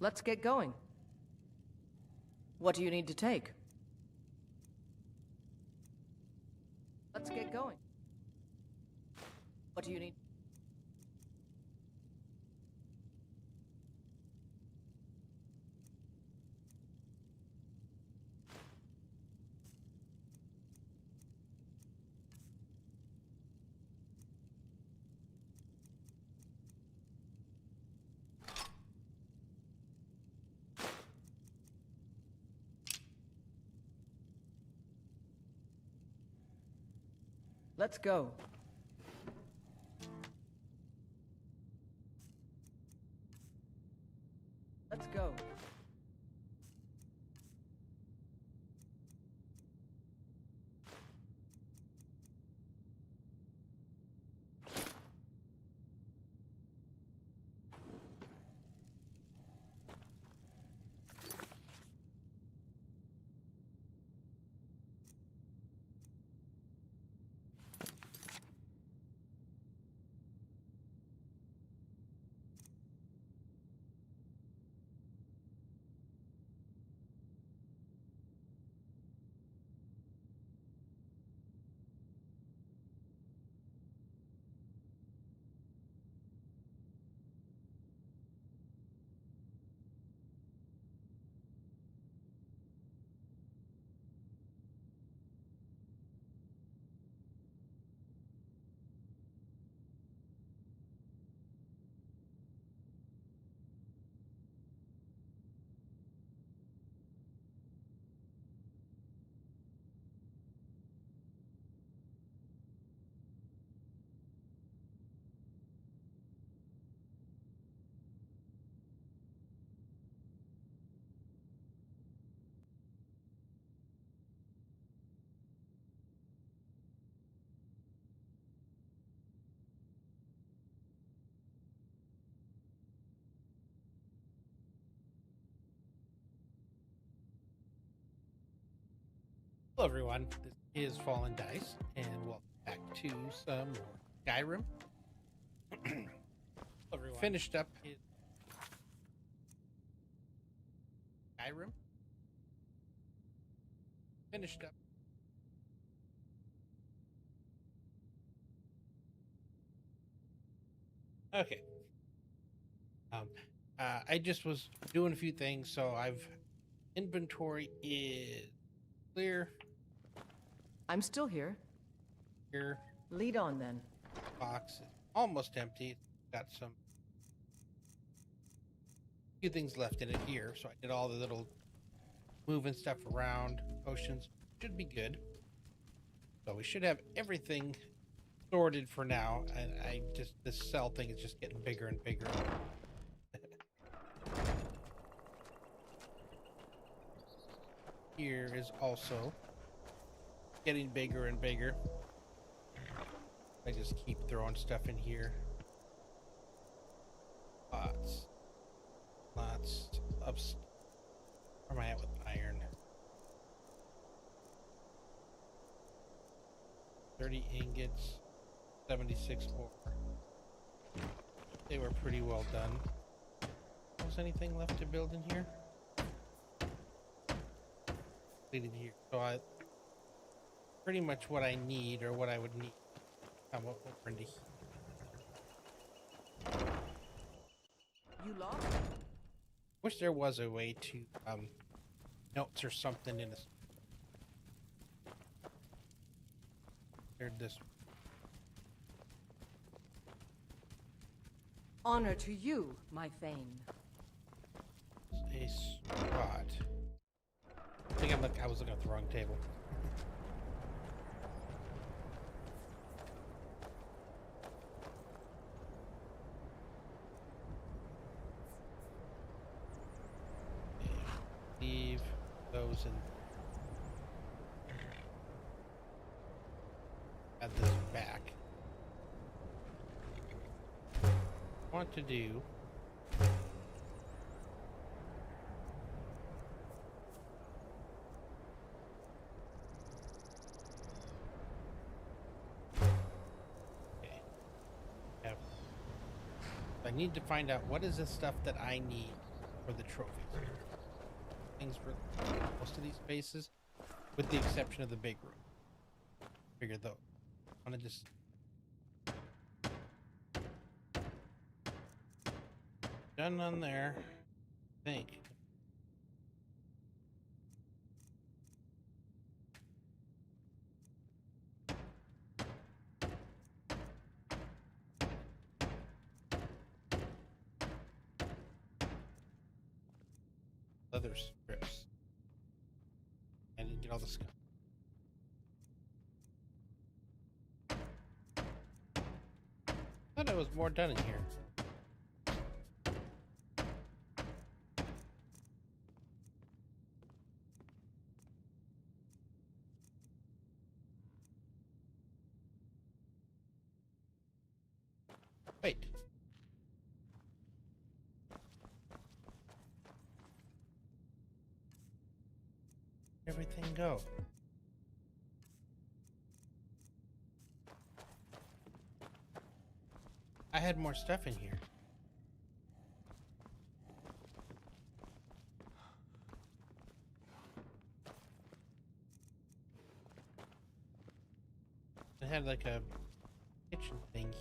Let's get going. What do you need to take? Let's get going. What do you need? Let's go. Let's go. Hello everyone, this is Fallen Dice, and welcome back to some more Skyrim. Everyone. Finished up his Skyrim. Finished up. Okay. I just was doing a few things, so I've inventory is clear. I'm still here. Here, Lead on then. box is almost empty. It's got some few things left in it here, so I did all the little moving stuff around. Potions should be good. So we should have everything sorted for now, and this cell thing is just getting bigger and bigger. Here is also getting bigger and bigger. I just keep throwing stuff in here. Lots of stuff. Where am I at with iron? 30 ingots, 76 ore. They were pretty well done. Was anything left to build in here? Completed here. So I pretty much what I need, or what I would need. Come over into here. You lost? Wish there was a way to notes or something in this. Cleared this. Honor to you, my Thane. A spot. I think I was looking at the wrong table. Leave those in. Add this back. Want to do. Okay. I need to find out what is the stuff that I need for the trophies. Things for most of these spaces, with the exception of the big room. Figure though. I want to just done on there. I think. Leather strips. I didn't get all the stuff. Thought there was more done in here. Wait. Everything go. I had more stuff in here. It had like a kitchen thing.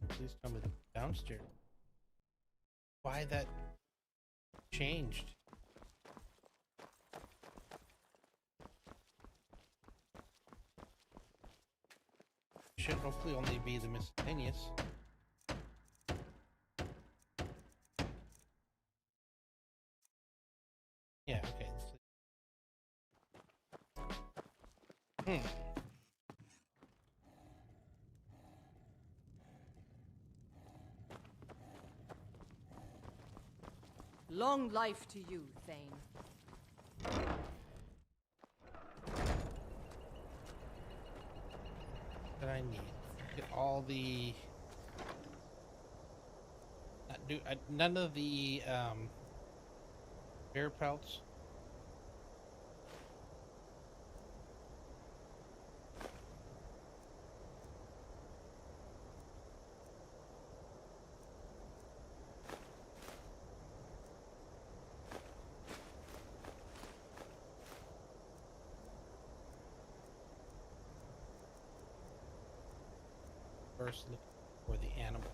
Please tell me the downstairs. Why that changed? Should hopefully only be the miscellaneous. Yeah, okay. Long life to you, Thane. That I need. Get all the none of the bear pelts. First, look for the animal.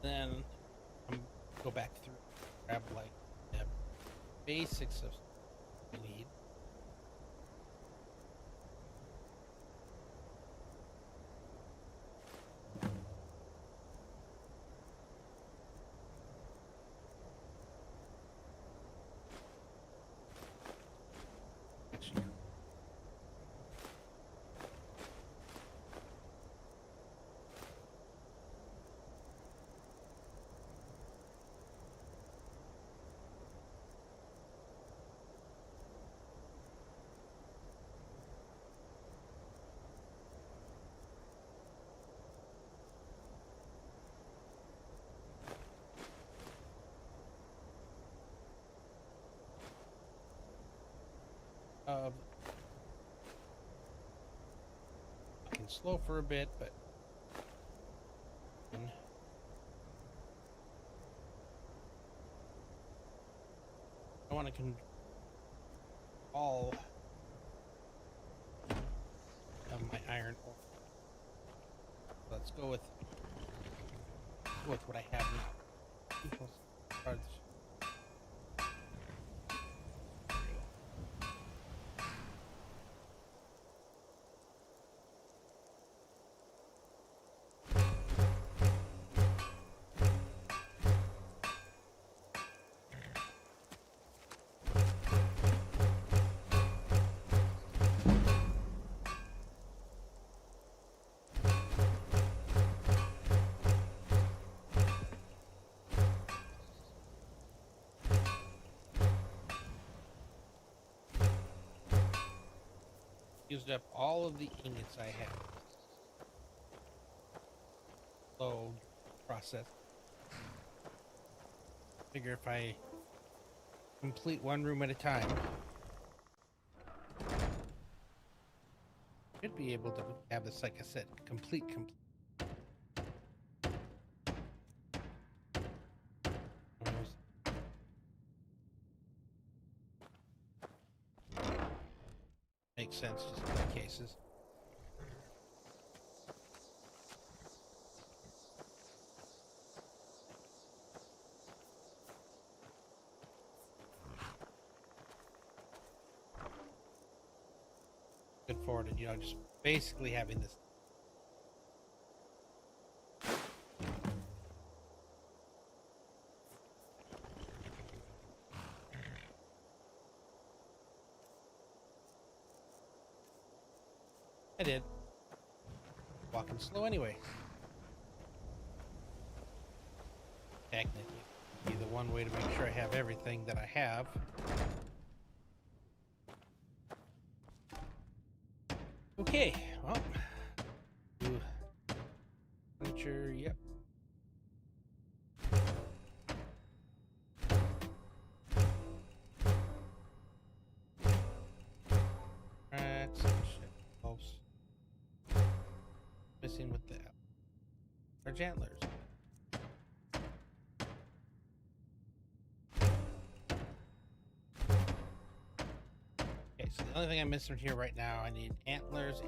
Then go back through, grab like the basics of we need. Actually, I can slow for a bit, but I want to all of my iron ore. Let's go with what I have now. Equals cards. Used up all of the ingots I had. Slow process. Figure if I complete one room at a time, should be able to have this, like I said, complete. Makes sense just in the cases. Good forward, and just basically having this. I did. Walking slow anyway. Technically, be the one way to make sure I have everything that I have. Okay, well, furniture, yep. Rats and shelves. Missing with the large antlers. Okay, so the only thing I'm missing here right now, I need antlers.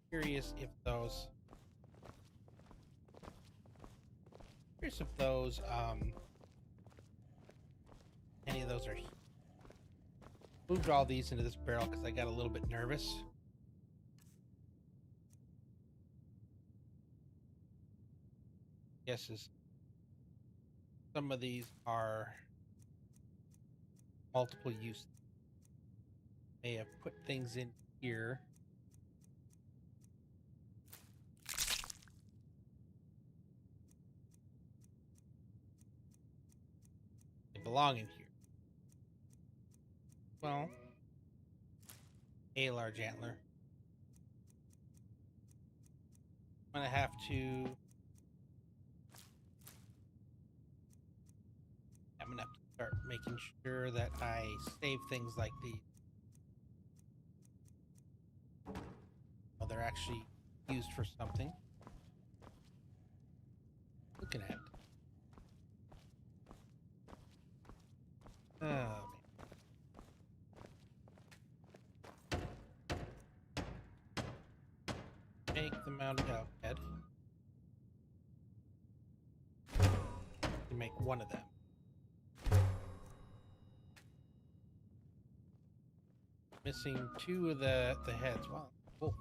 Curious if those any of those are moved all these into this barrel because I got a little bit nervous. Guesses some of these are multiple use. May have put things in here. They belong in here. Well, a large antler. I'm gonna have to. I'm gonna have to start making sure that I save things like these. Well, they're actually used for something. Looking at. Oh man. Make the mounted elk head. To make one of them. Missing two of the heads. Wow, cool.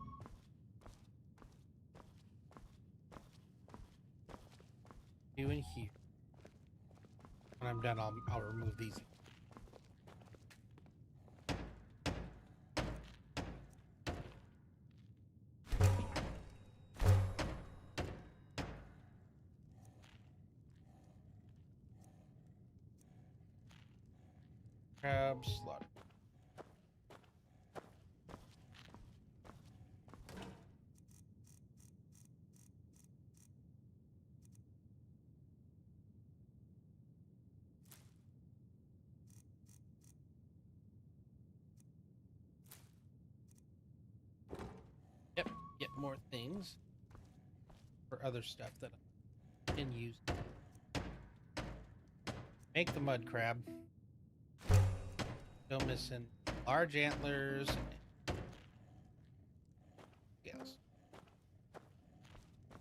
Two in here. When I'm done, I'll remove these. Crab slaughter. Yep, get more things for other stuff that I can use. Make the mud crab. Still missing large antlers. Yes.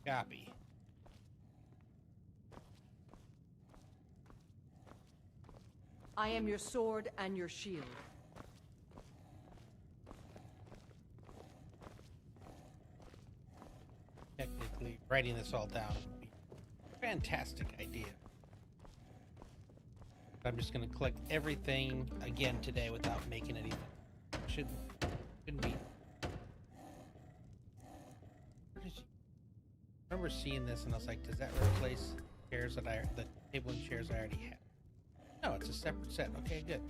Copy. I am your sword and your shield. Technically, writing this all down would be a fantastic idea. I'm just going to collect everything again today without making anything. Shouldn't be. I remember seeing this and I was like, does that replace chairs that the table and chairs I already have? No, it's a separate set. Okay, good.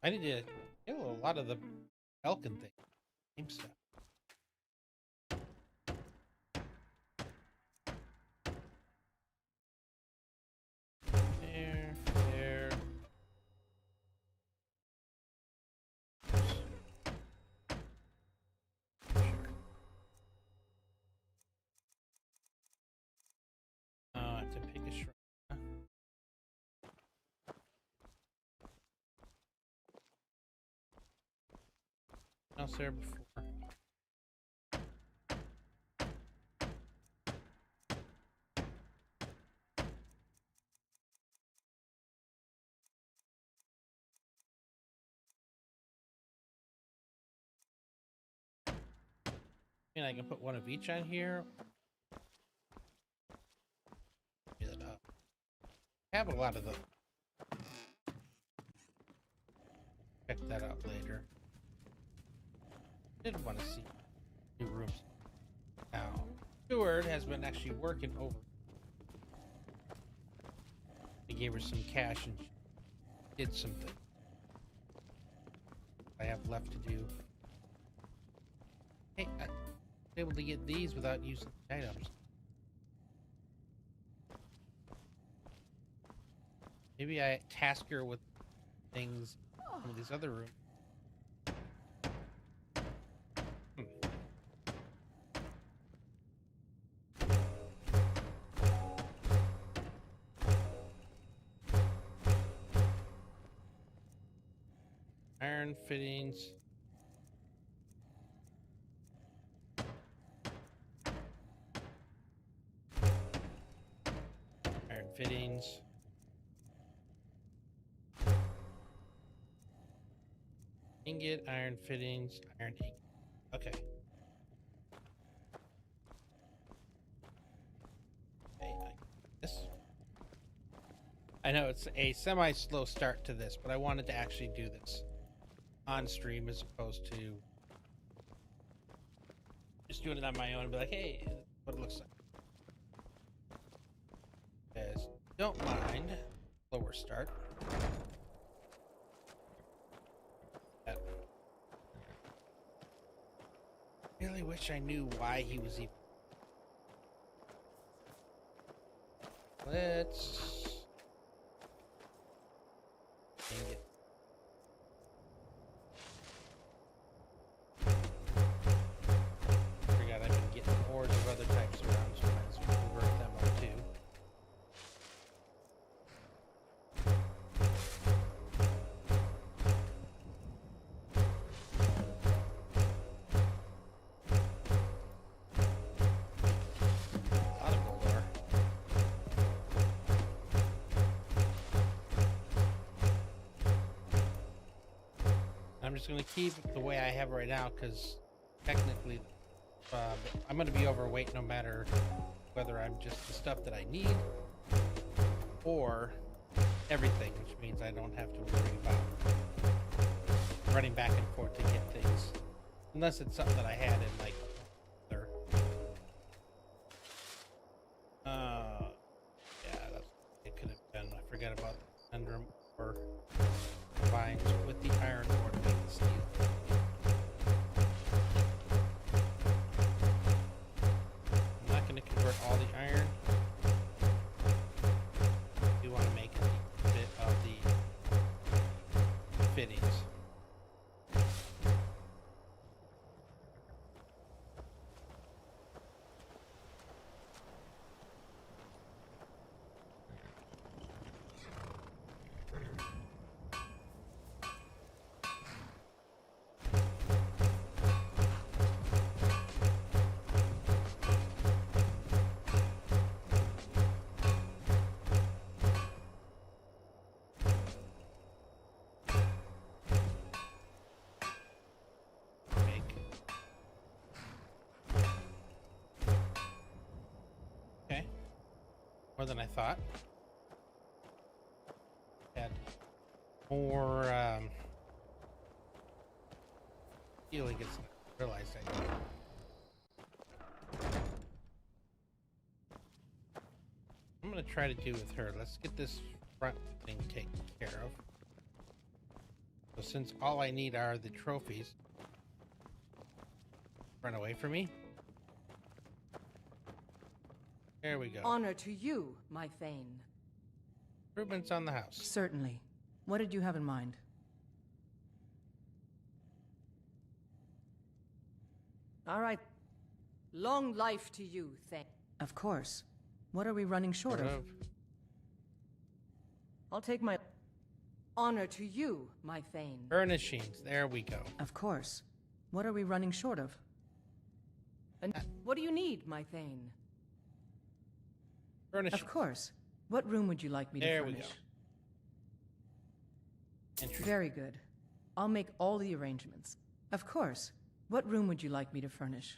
I need to kill a lot of the Elkin thing. Same stuff. There. Oh, I have to pick a shrine. I was there before. And I can put one of each on here. I have a lot of them. Check that out later. Did want to see new rooms. Now, Stewart has been actually working over. I gave her some cash and she did something. I have left to do. Hey, I was able to get these without using the items. Maybe I task her with things from these other rooms. Iron fittings. Iron fittings. Ingot, iron fittings, iron ingot. Okay. I know it's a semi-slow start to this, but I wanted to actually do this on stream as opposed to just doing it on my own and be like, hey, this is what it looks like. Guys, don't mind slower start. I really wish I knew why he was even. Let's dang it. Forgot I've been getting hordes of other types around, so I might as well convert them up too. A lot of gold ore. I'm just gonna keep it the way I have it right now, because technically, I'm gonna be overweight no matter whether I'm just the stuff that I need or everything, which means I don't have to worry about running back and forth to get things, unless it's something that I had in like other. Yeah, that's what it could have been. I forgot about the under or combined with the iron ore to make the steel. I'm not going to convert all the iron. I do want to make a bit of the fittings. Okay. More than I thought. Had more healing gets realized I did. I'm gonna try to do with her. Let's get this front thing taken care of. So since all I need are the trophies, run away from me. There we go. Honor to you, my Thane. Improvements on the house. Certainly. What did you have in mind? All right. Long life to you, Thane. Of course. What are we running short of? I'll take my honor to you, my Thane. Furnishings. There we go. Of course. What are we running short of? And what do you need, my Thane? Furnishings. Of course. What room would you like me to There we furnish? go. Entry. Very good. I'll make all the arrangements. Of course. What room would you like me to furnish?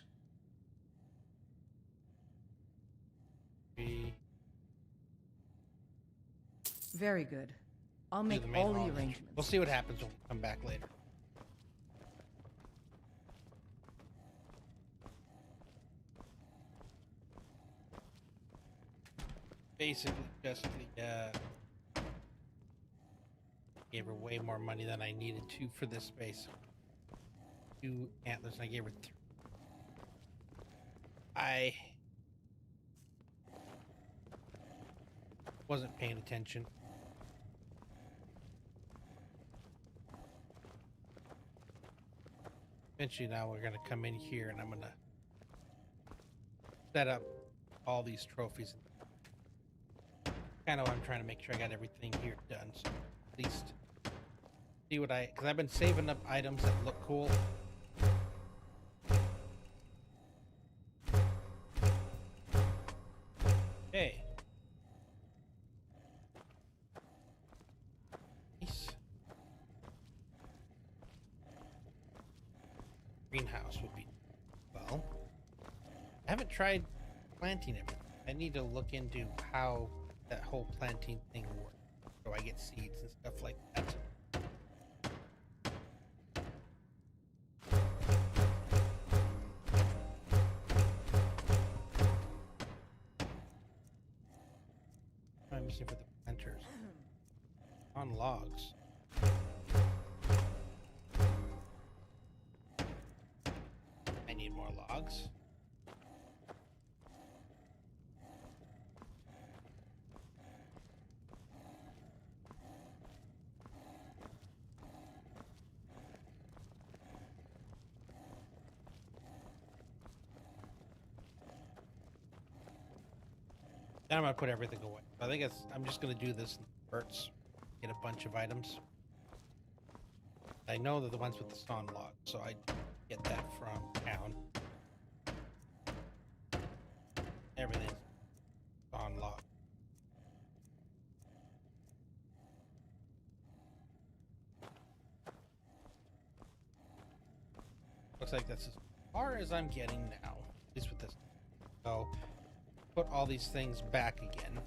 Very good. I'll Do make the main all the hall. arrangements. We'll see what happens when we come back later. Basically, just gave her way more money than I needed to for this space. 2 antlers, and I gave her 3. I wasn't paying attention. Eventually now we're going to come in here and I'm going to set up all these trophies. Kind of I'm trying to make sure I got everything here done. So at least see what because I've been saving up items that look cool. Hey. Nice. Greenhouse would be well. I haven't tried planting everything. I need to look into how that whole planting thing works. I get seeds and stuff like that. I'm missing for the planters. On logs. I need more logs. Then I'm gonna put everything away. I think I'm just gonna do this in spurts. Get a bunch of items. I know they're the ones with the stone log, so I get that from town. Everything's stone log. Looks like that's as far as I'm getting now, at least with this. So, put all these things back again.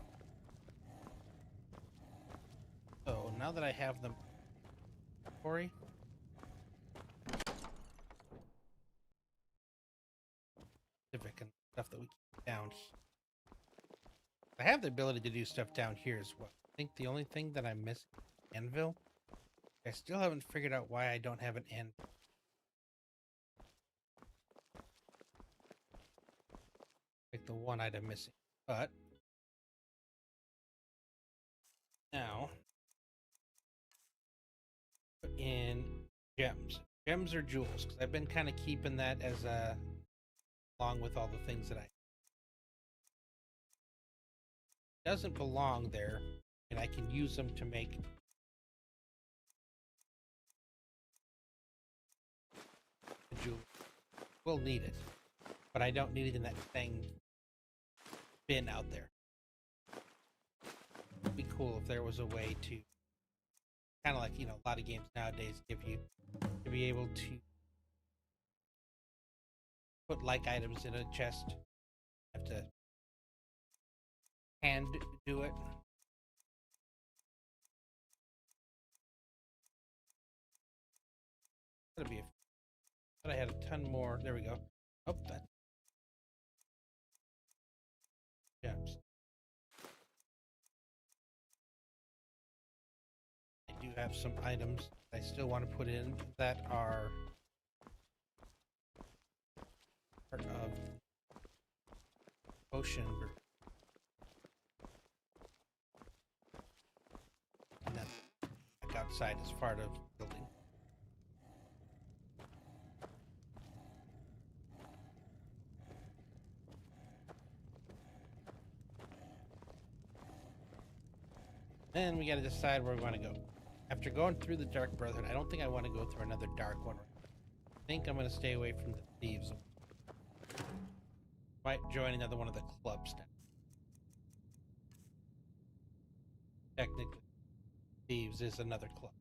So now that I have them, Corey, specific and stuff that we keep down here. I have the ability to do stuff down here as well. I think the only thing that I'm missing is anvil. I still haven't figured out why I don't have an anvil. Like the one item missing, but now put in gems. Gems or jewels, because I've been kind of keeping that as a along with all the things that I doesn't belong there, and I can use them to make a jewel. We'll need it, but I don't need it in that thing bin out there. It'd be cool if there was a way to kind of like, you know, a lot of games nowadays give you to be able to put like items in a chest. Have to hand do it. That'd be a. But I had a ton more. There we go. Oh, that gems. I do have some items I still want to put in that are part of ocean. And then back outside as part of building. Then we got to decide where we want to go. After going through the Dark Brotherhood, I don't think I want to go through another dark one. I think I'm going to stay away from the thieves. Might join another one of the clubs now. Technically, thieves is another club.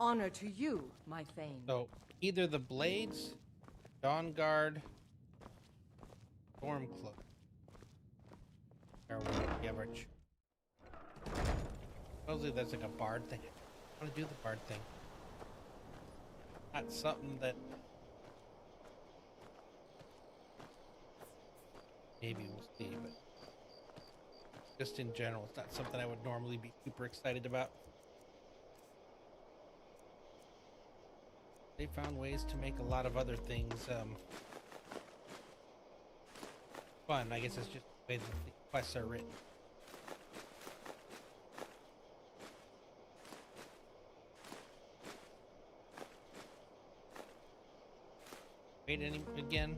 Honor to you, my Thane. So either the Blades, Dawn Guard, Storm Club. Or we have our supposedly that's like a bard thing. I want to do the bard thing. Not something that maybe we'll see, but just in general, it's not something I would normally be super excited about. They found ways to make a lot of other things fun. I guess it's just the way that the quests are written. Wait any again?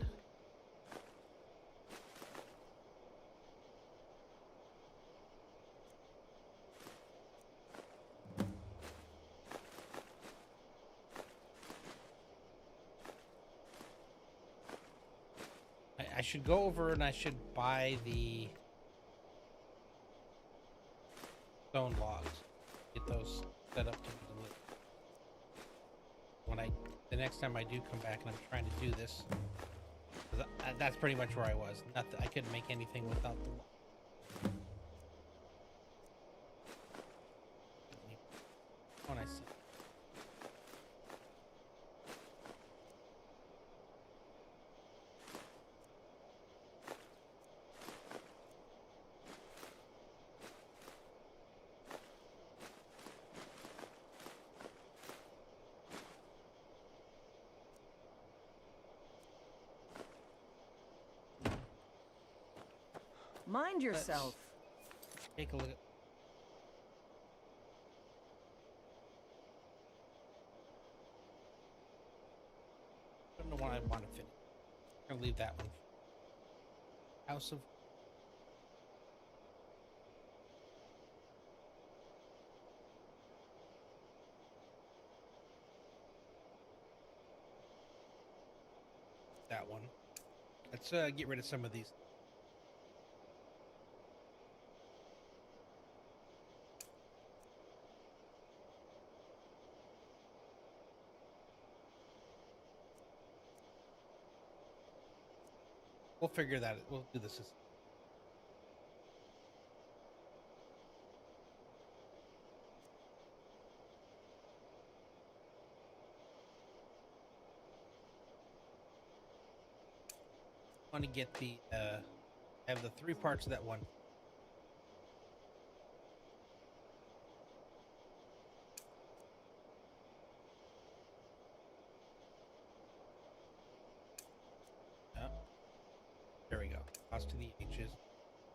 I should go over and I should buy the stone logs. Get those set up to be delivered. When the next time I do come back and I'm trying to do this, That's pretty much where I was. Not that I couldn't make anything without the. When I see. Mind yourself. Take a look at. I don't know what I want to finish. I'm gonna leave that one. House of. That one. Let's get rid of some of these. We'll figure that. We'll do this. I want to get the have the 3 parts of that one. There we go. Cross to the H's.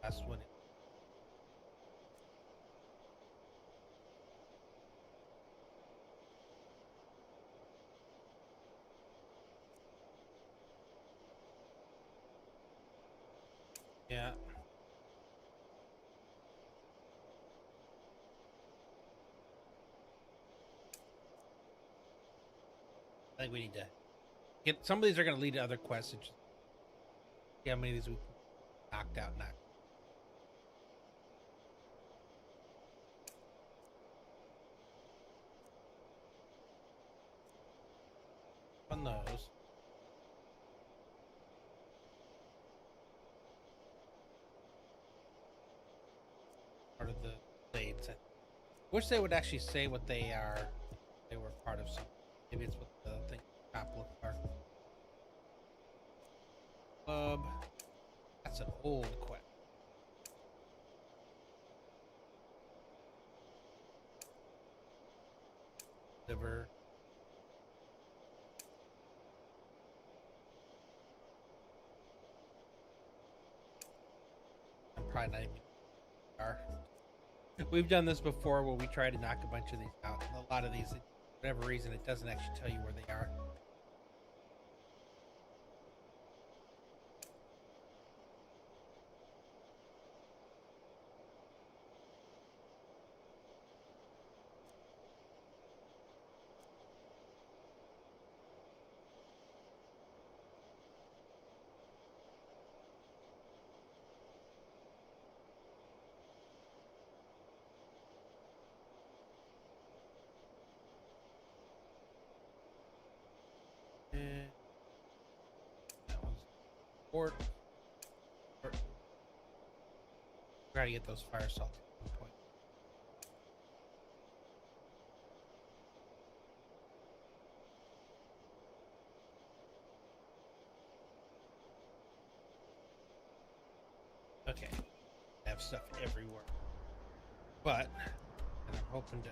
Last one. Yeah. I think we need to get some of these are going to lead to other quests. See how many of these we knocked out now. On those. Part of the blades. I wish they would actually say what they are. They were part of something. Maybe it's what the thing top look are. Club. That's an old quest. Liver. I'm probably not even are. We've done this before where we try to knock a bunch of these out. And a lot of these, for whatever reason, it doesn't actually tell you where they are. That one's port. Try to get those fire salts at one point. Okay, I have stuff everywhere, but I'm hoping to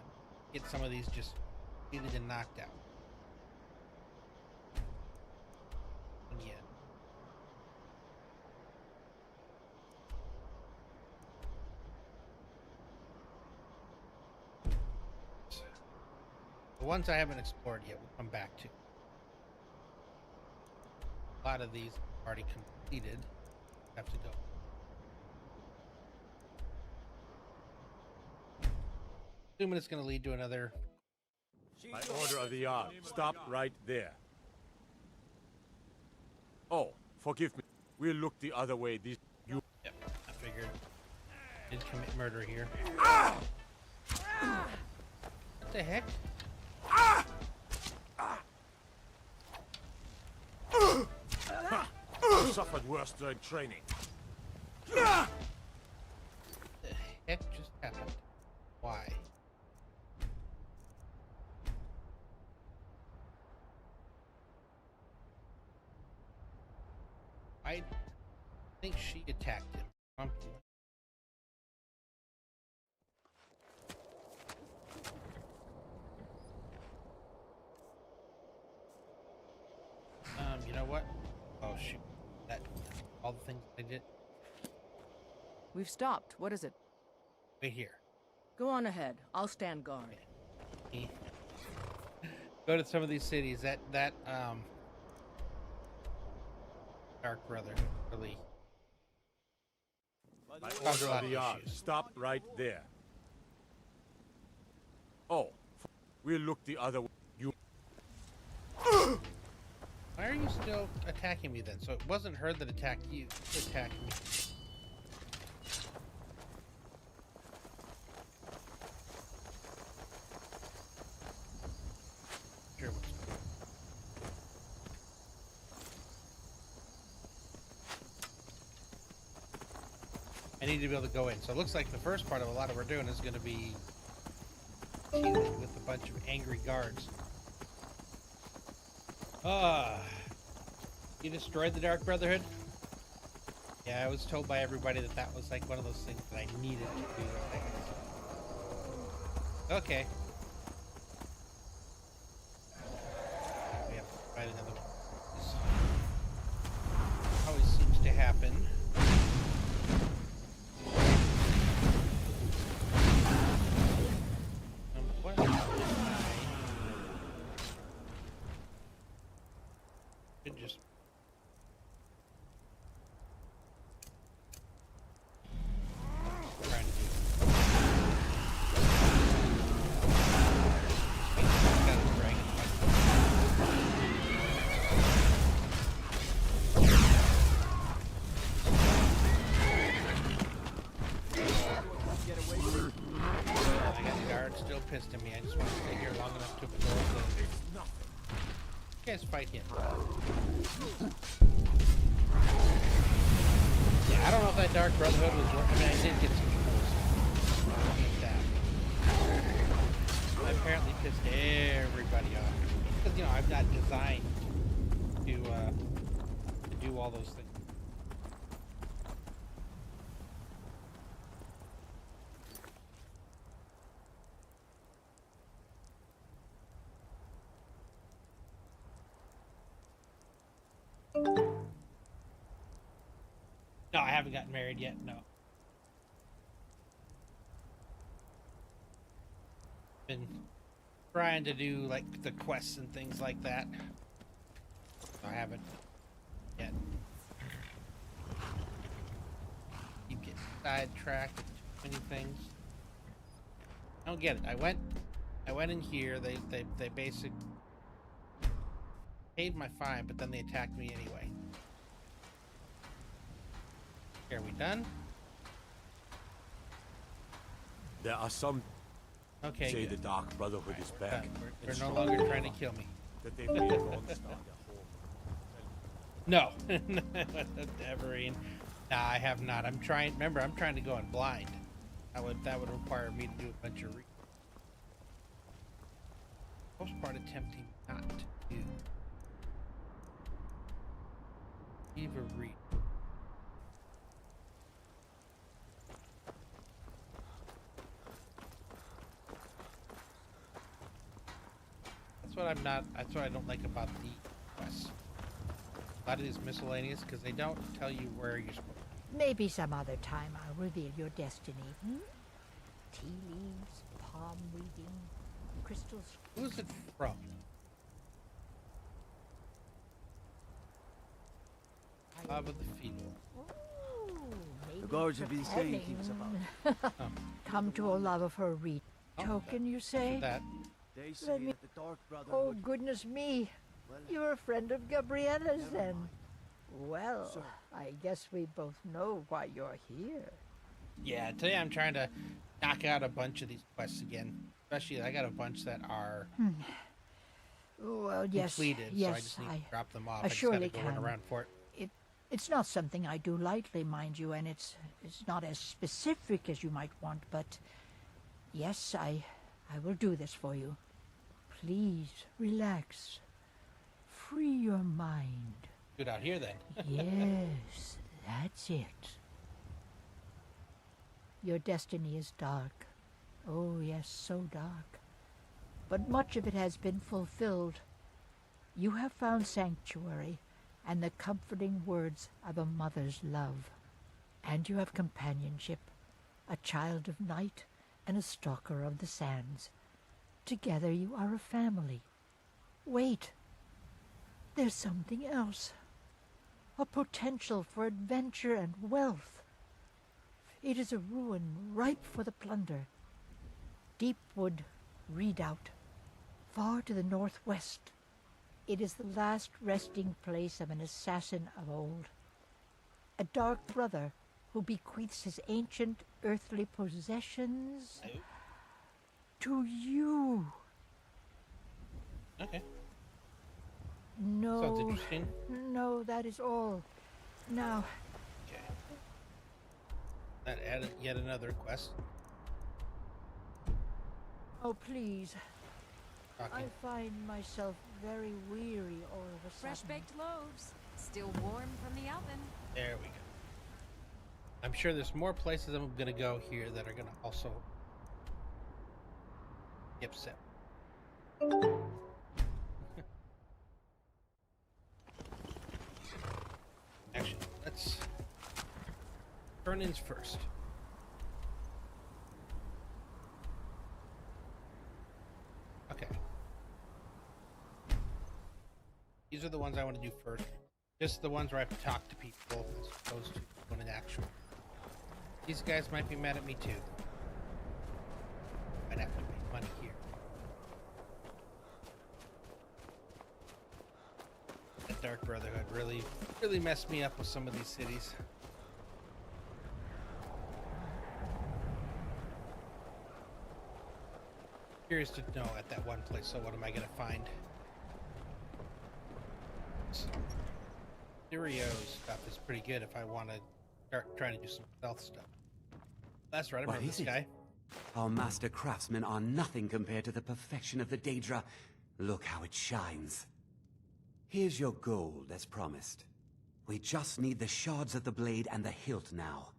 get some of these just completed and knocked out. Yeah. The ones I haven't explored yet, we'll come back to. A lot of these already completed. Have to go. Assuming it's going to lead to another. By order of the arm. Stop right there. Oh, forgive me. We'll look the other way. These you. Yep, I figured. Did commit murder here. What the heck? suffered worse during training. The heck just happened? Why? I think she attacked him. You know what? Oh shoot! That all the things I did. We've stopped. What is it? Right here. Go on ahead. I'll stand guard. Go to some of these cities. That Dark Brother really By caused a order lot of the of Yard, issues. stop right there. Oh, we'll look the other way. You. Why are you still attacking me then? So it wasn't her that attacked you. You attacked me. Sure. I need to be able to go in. So it looks like the first part of a lot of what we're doing is going to be dealing with a bunch of angry guards. You destroyed the Dark Brotherhood? Yeah, I was told by everybody that that was like one of those things that I needed to do. Okay. We have to fight another one. This always seems to happen. What am I? Should just trying to do. Got a dragon fight. I got the guard still pissed at me. I just want to stay here long enough to absorb the. You guys fight him. Yeah, I don't know if that Dark Brotherhood was working. I mean, I did get some tools with that. I apparently pissed everybody off. Because, you know, I'm not designed to do all those things. No, I haven't gotten married yet, no. Been trying to do, like, the quests and things like that. I haven't yet. Keep getting sidetracked with too many things. I don't get it. I went in here, they basically paid my fine, but then they attacked me anyway. Are we done? There are some Okay, say good. the Dark Brotherhood is back. Done. We're and no strong longer trying to kill me. That they've made monster their home. No. Everine. Nah, I have not. I'm trying, remember, I'm trying to go in blind. That would require me to do a bunch of most part attempting not to do. Eva Reed. That's what I don't like about the quests. A lot of these miscellaneous, because they don't tell you where you're supposed to. Maybe some other time I'll reveal your destiny. Tea leaves, palm reading, crystals. Who's it from? Love of the Field. Ooh, maybe The guards have been saying things about Oh, Come to a love of her read. Oh, Token, you say? that. They Let say me- that the Dark Oh, Brotherhood... goodness me. Well, You're a friend of Gabriella's never then. mind. Well, Sir. I guess we both know why you're here. Yeah, today I'm trying to knock out a bunch of these quests again. Especially, I got a bunch that are Well, yes, completed, so I yes, just need to drop them off. I I just gotta surely go run can. around for it. It's not something I do lightly, mind you, and it's not as specific as you might want, but yes, I will do this for you. Please, relax. Free your mind. Good out here, then. Yes, that's it. Your destiny is dark. Oh, yes, so dark. But much of it has been fulfilled. You have found sanctuary and the comforting words of a mother's love. And you have companionship, a child of night and a stalker of the sands. Together you are a family. Wait, there's something else. A potential for adventure and wealth. It is a ruin ripe for the plunder. Deepwood Redoubt, far to the northwest. It is the last resting place of an assassin of old. A dark brother who bequeaths his ancient earthly possessions to you. Okay. No. Sounds interesting. No, that is all. Now, Okay. That added yet another quest. oh please, I Talking. find myself very weary all of a Fresh sudden. baked loaves, still warm from the oven. There we go. I'm sure there's more places I'm gonna go here that are gonna also be upset. Actually, let's turn-ins first. Okay. These are the ones I want to do first. Just the ones where I have to talk to people as opposed to doing an actual. These guys might be mad at me too. I'd have to make money here. The Dark Brotherhood really messed me up with some of these cities. Curious to know at that one place, so what am I gonna find? Syrio stuff is pretty good if I want to start trying to do some stealth stuff. That's right, I What remember is this it? guy. Our master craftsmen are nothing compared to the perfection of the Daedra. Look how it shines. Here's your gold, as promised. We just need the shards of the blade and the hilt now.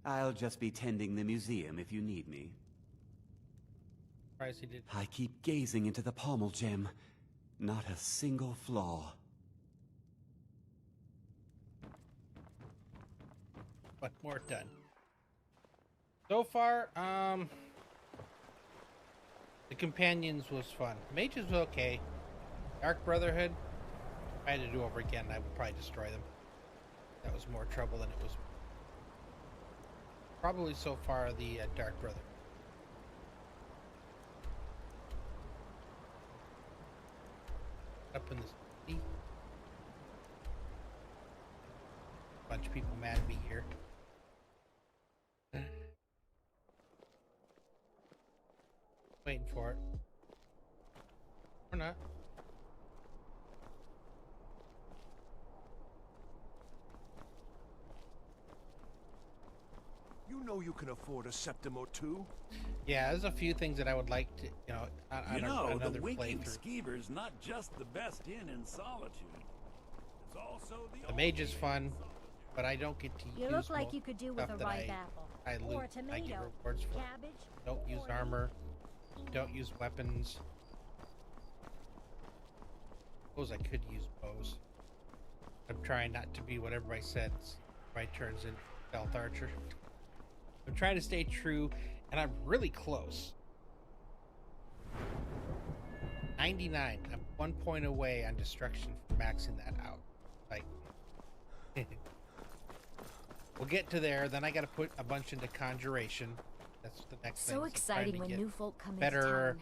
I'll just be tending the museum if you need me. Surprised he did. I keep gazing into the pommel gem. Not a single flaw. But more done. So far, the companions was fun. Mages was okay. Dark Brotherhood, if I had to do over again, I would probably destroy them. That was more trouble than it was. Probably so far the Dark Brother. Up in the city. Bunch of people mad at me here. Waiting for it. Or not. You know you can afford a septim or two. Yeah, there's a few things that I would like to, on another the Winking playthrough. Skeever's not just the best inn in Solitude. It's also The mage is fun, but I don't get to You use look like mo- you could do with stuff a that ripe apple. I loot. Or a I tomato. get rewards for. Cabbage. Don't use or armor. Don't use weapons. Suppose I could use bows. I'm trying not to be what everybody said. Everybody turns into stealth archer. I'm trying to stay true, and I'm really close. 99. I'm 1 point away on destruction from maxing that out. Like, we'll get to there. Then I got to put a bunch into conjuration. That's the next thing. So I'm exciting trying to when get new folk come better into town.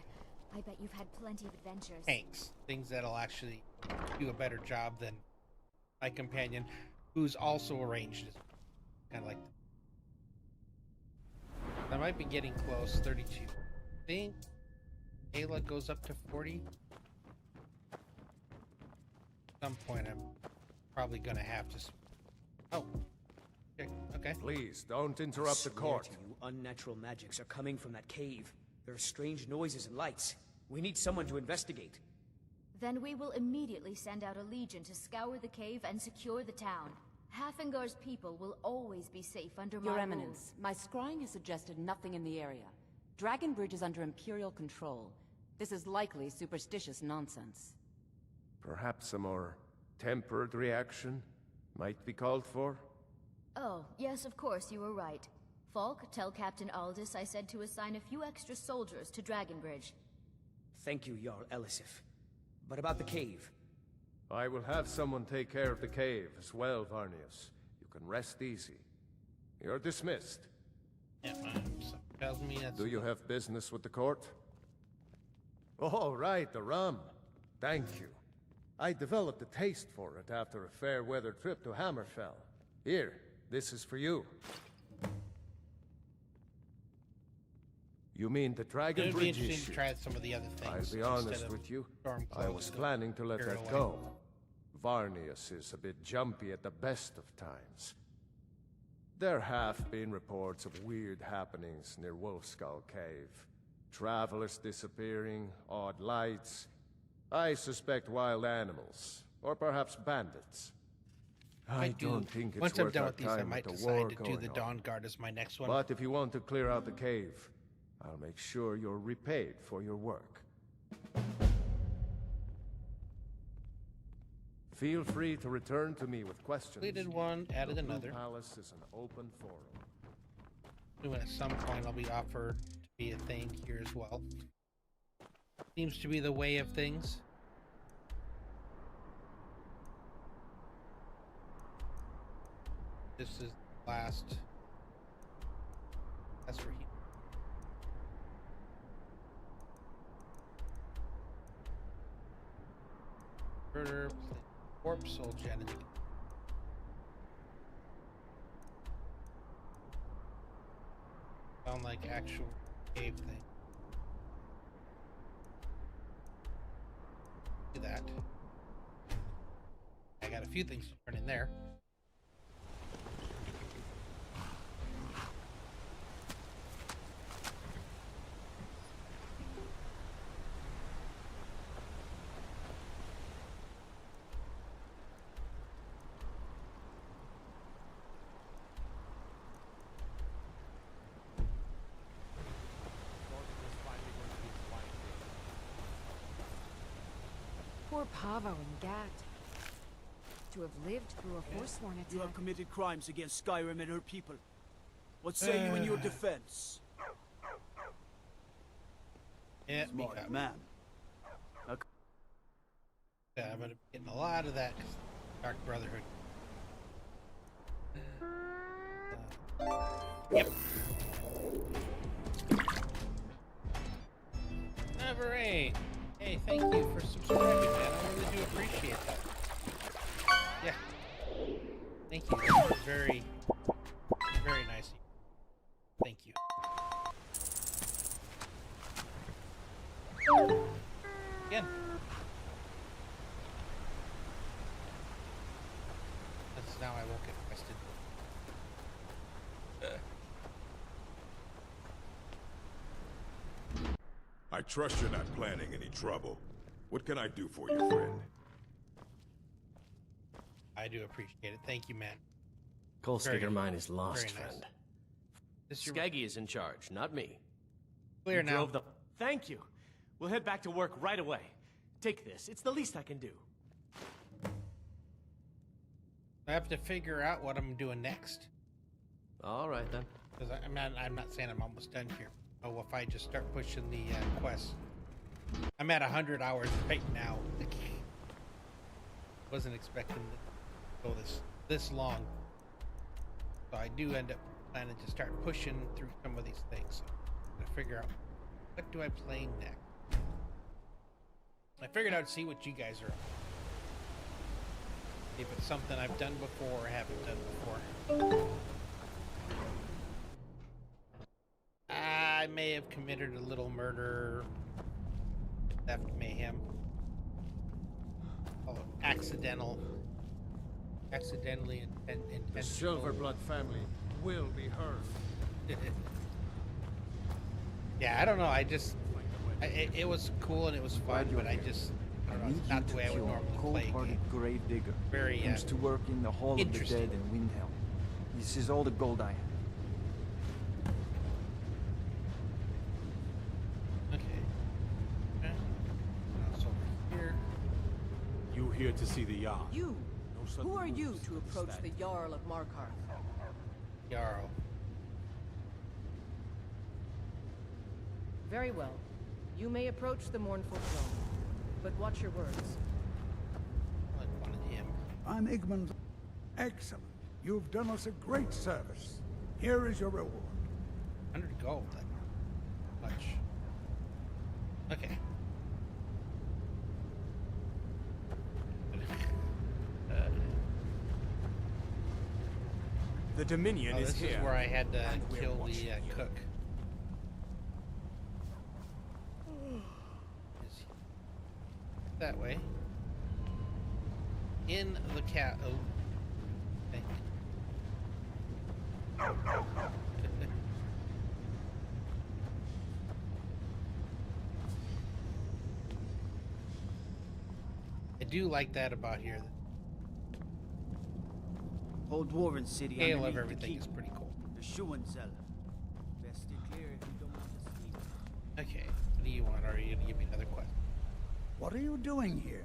I bet you've had plenty of adventures. tanks, things that'll actually do a better job than my companion, who's also arranged. Kind of like. I might be getting close. 32. I think Ayla goes up to 40. some point, I'm probably gonna have to. Oh, okay. Okay. Please, don't interrupt the Swear court. to you, unnatural magics are coming from that cave. There are strange noises and lights. We need someone to investigate. Then we will immediately send out a legion to scour the cave and secure the town. Hafengar's people will always be safe under my Your rule. Eminence, my scrying has suggested nothing in the area. Dragon Bridge is under Imperial control. This is likely superstitious nonsense. Perhaps a more tempered reaction might be called for? Oh, yes, of course, you were right. Falk, tell Captain Aldous I said to assign a few extra soldiers to Dragon Bridge. Thank you, Jarl Elisif. But about the cave? I will have someone take care of the cave as well, Varnius. You can rest easy. You're dismissed. Yeah, something tells me that's. Do you have business with the court? Oh, right, the rum. Thank you. I developed a taste for it after a fair-weather trip to Hammerfell. Here, this is for you. You mean the It Dragon would be Bridge interesting issue? to try some of the other things. I'll be honest instead of with you. I Stormcloaks was and planning to let Imperial that Way. go. Varnius is a bit jumpy at the best of times. There have been reports of weird happenings near Wolfskull Cave. Travelers disappearing, odd lights. I suspect wild animals, or perhaps bandits. I don't think it's Once I'm worth done our with these, I time might with the war decide to do going the on. Dawn Guard as my next one. But if you want to clear out the cave, I'll make sure you're repaid for your work. Feel free to return to me with questions. Completed one, added The Blue another. Palace is an open forum. Doing at some point I'll be offered to be a thing here as well. Seems to be the way of things. This is the last. That's where he. Murder, corpse, old Janet. Sound like actual cave thing. Do that. I got a few things to turn in there. Poor Pavo and Gat. To have lived through a Forsworn attack. You have committed crimes against Skyrim and her people. What say you in your defense? Yeah, Smart man. Yeah, I'm gonna be getting a lot of that 'cause Dark Brotherhood. Yep. Alright. Hey, thank you for subscribing, man. I really do appreciate that. Yeah. Thank you. That was very, very nice of you. Thank you. Again. That's now I won't get quested. I trust you're not planning any trouble. What can I do for you, friend? I do appreciate it. Thank you, man. Colsticker mine is lost, very nice. friend. This your Skaggy is in charge, not me. clear You now. drove the- Thank you. We'll head back to work right away. Take this. It's the least I can do. I have to figure out what I'm doing next. All right, then. Because I'm not saying I'm almost done here. Oh, if I just start pushing the quest. I'm at 100 hours right now. Wasn't expecting to go this long. So I do end up planning to start pushing through some of these things. So I'm gonna figure out what do I play next. I figured I'd see what you guys are up to. If it's something I've done before or haven't done before. I may have committed a little murder, theft, mayhem. I'll call it? Accidentally intentional. The Silverblood family will be heard. Yeah, I don't know. It was cool and it was fun, but I don't know. It's not the way I would normally play a game. Grave digger. Very used to work in the Hall of the Dead in Windhelm. This is all the gold I have. You here to see the Jarl? You? No sudden Who are you moves to approach the Jarl of Markarth? Jarl. Very well. You may approach the mournful throne, but watch your words. Like one of him. I'm Igmund. Excellent. You've done us a great service. Here is your reward. 100 gold. Like, much. Okay. The Dominion is here. This is where I had to kill the cook. That way. In the cat. Oh. Okay. I do like that about here. Whole Dwarven city Scale of underneath the everything keep. is pretty cool. The Schuenzell. Best stay clear if you don't want to sleep. Okay, what do you want? Or are you gonna give me another question? What are you doing here?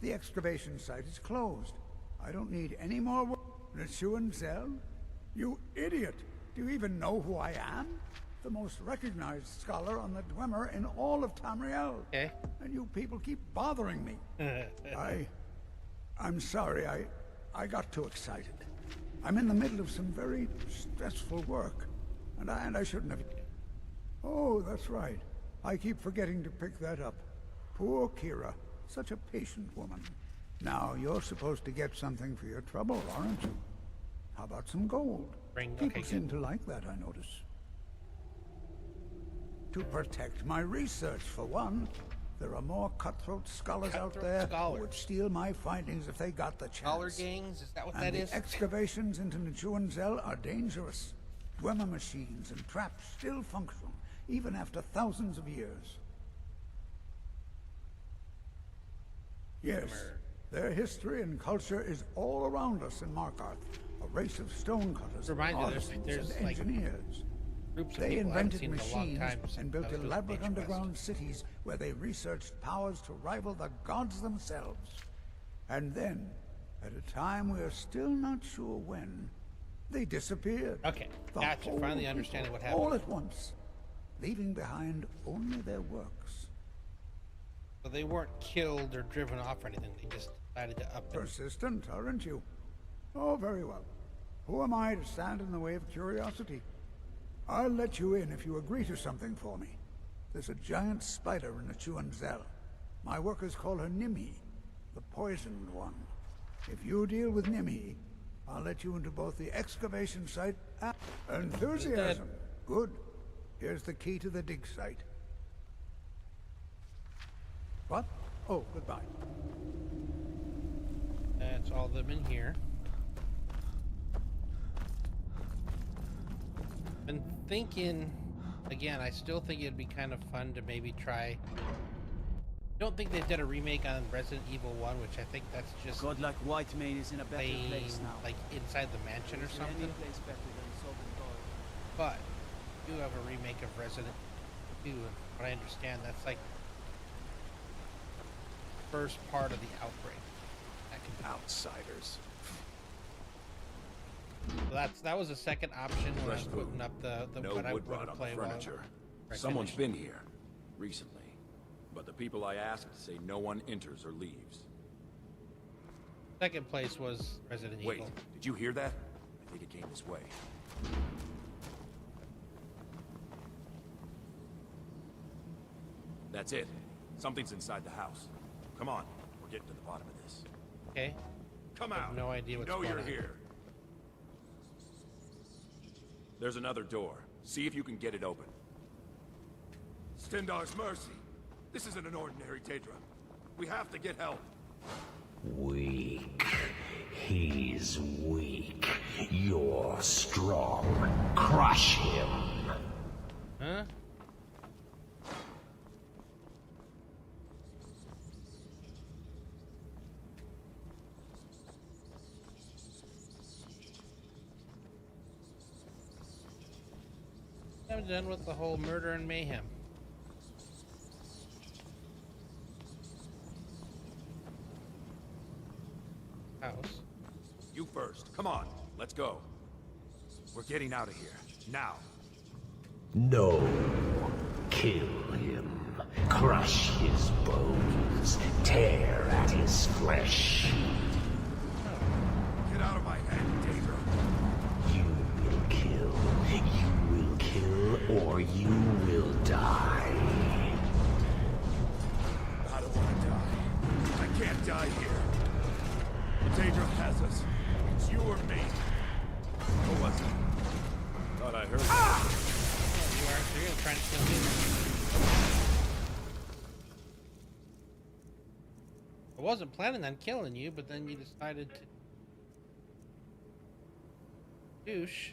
The excavation site is closed. I don't need any more work. The Schuenzell? You idiot! Do you even know who I am? The most recognized scholar on the Dwemer in all of Tamriel. Okay. And you people keep bothering me. I'm sorry, I got too excited. I'm in the middle of some very stressful work, and I shouldn't have... Oh, that's right. I keep forgetting to pick that up. Poor Kira. Such a patient woman. Now, you're supposed to get something for your trouble, aren't you? How about some gold? People seem to like that, I notice. To protect my research, for one. There are more cutthroat scholars out there who would steal my findings if they got the chance. Scholar gangs? Is that what that is? And the excavations into Nichuanzel are dangerous. Dwemer machines and traps still function, even after thousands of years. Yes, their history and culture is all around us in Markarth. A race of stonecutters, artisans, and engineers. They invented machines and built elaborate underground cities where they researched powers to rival the gods themselves. And then, at a time we are still not sure when, they disappeared. Okay, gotcha. Finally understanding what happened. All at once, leaving behind only their works. So they weren't killed or driven off or anything. They just decided to up them. Persistent, aren't you? Oh, very well. Who am I to stand in the way of curiosity? I'll let you in if you agree to something for me. There's a giant spider in the Schuenzell. My workers call her Nimi, the poisoned one. If you deal with Nimi, I'll let you into both the excavation site and... Enthusiasm! Good. Here's the key to the dig site. What? Oh, goodbye. That's all of them in here. Been thinking, again, I still think it'd be kind of fun to maybe try. Don't think they did a remake on Resident Evil 1, which I think that's just Godlike Whitemane is in a better place now. like inside the mansion or something. Place better than Sodden. But you have a remake of Resident 2, and what I understand, that's like first part of the outbreak. That could be outsiders. So that was a second option when I was putting up the no what I wood would rot on play the furniture. while Someone's been here recently, but the people I asked say no one enters or leaves. Second place was Resident Wait, Evil. did you hear that? I think it came this way. That's it. Something's inside the house. Come on, we're getting to the bottom of this. Okay. Come I out. have no idea what's going you're on. here. There's another door. See if you can get it open. Stendar's mercy. This isn't an ordinary Daedra. We have to get help. Weak. He's weak. You're strong. Crush him. Huh? I'm done with the whole murder and mayhem. House. You first. Come on. Let's go. We're getting out of here. Now. No. Kill him. Crush his bones. Tear at his flesh. Get out of my head, Daedra. You will kill. You will kill, or you will die. I don't want to die. I can't die here. Daedra has us. It's you or me. Who was it? Thought I heard You are. So you're trying to kill me. I wasn't planning on killing you, but then you decided to douche.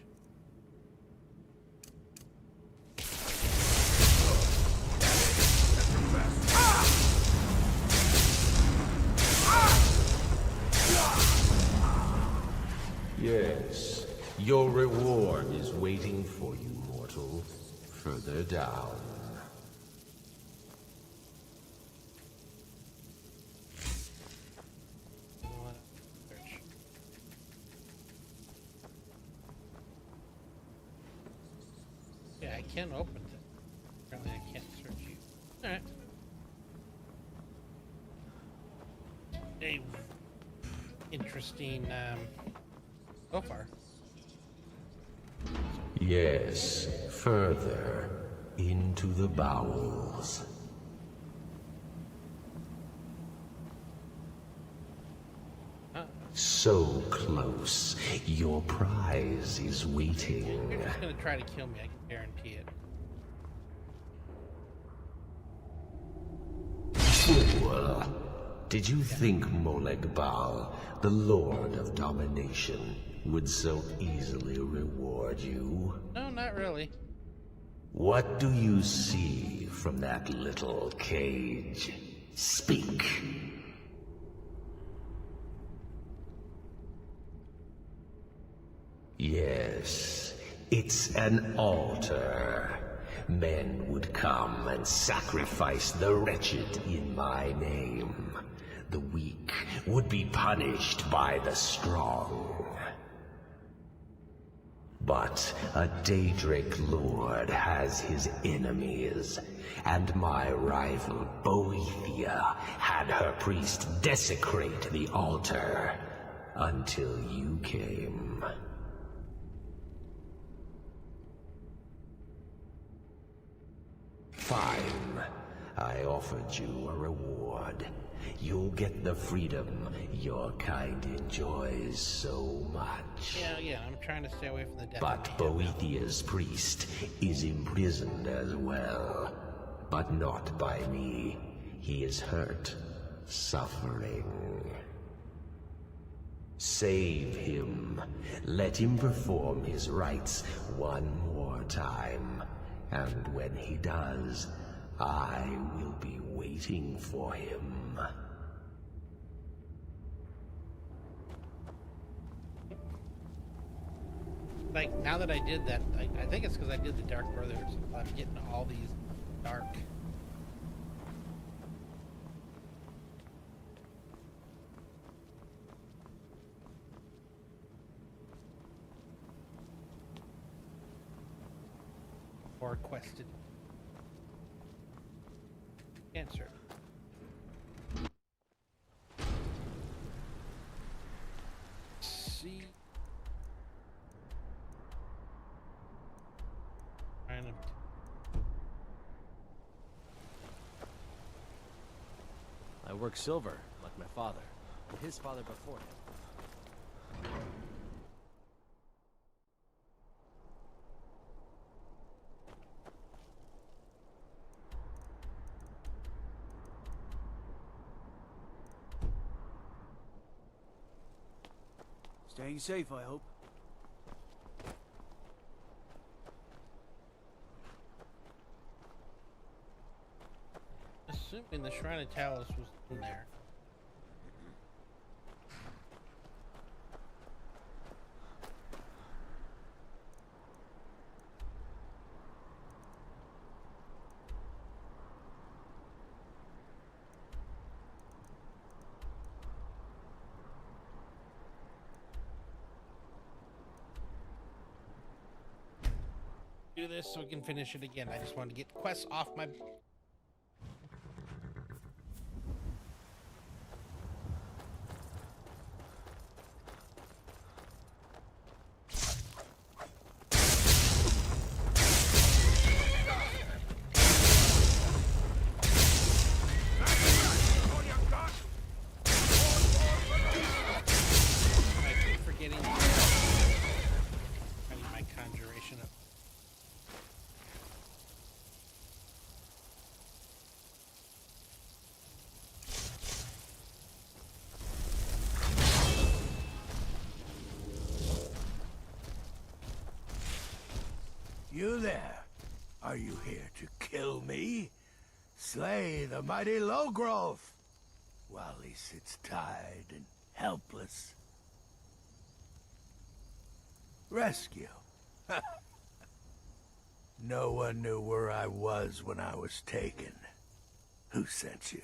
Yes, your reward is waiting for you, mortal. Further down. Yeah, I can open it. Apparently I can't search you. Alright. A interesting, so far. Yes, further into the bowels. So close. Your prize is waiting. You're just gonna try to kill me, I can guarantee it. Fool! Did you think Moleg Bal, the Lord of Domination, would so easily reward you? No, not really. What do you see from that little cage? Speak. Yes, it's an altar. Men would come and sacrifice the wretched in my name. The weak would be punished by the strong. But a Daedric lord has his enemies, and my rival Boethia had her priest desecrate the altar until you came. Fine. I offered you a reward. You'll get the freedom your kind enjoys so much. Yeah, I'm trying to stay away from the death. But Boethia's priest is imprisoned as well. But not by me. He is hurt, suffering. Save him. Let him perform his rites one more time. And when he does, I will be waiting for him. Like, now that I did that, I think it's because I did the Dark Brotherhood, so I'm getting all these dark. Or quested. Answer. See. Kind of. I work silver, like my father, and his father before him. Staying safe, I hope. Assuming the Shrine of Talos was in there. Do this so we can finish it again. I just wanted to get quests off my... You there? Are you here to kill me? Slay the mighty Logrove, while he sits tied and helpless. Rescue? No one knew where I was when I was taken. Who sent you?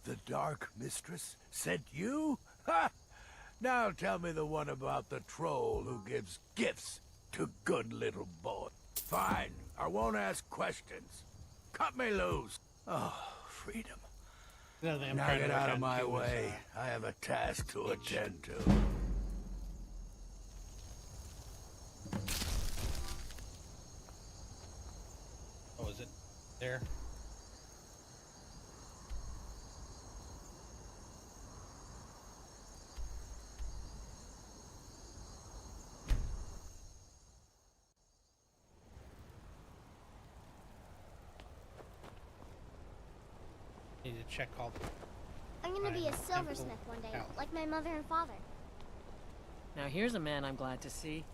The Dark Mistress sent you? Ha! Now tell me the one about the troll who gives gifts to good little boys. Fine, I won't ask questions. Cut me loose. Oh, freedom. Now get out of my way. I have a task to attend to. Oh, is it there? Need to check all the... I'm gonna be a silversmith one day, like my mother and father. Now here's a man I'm glad to see.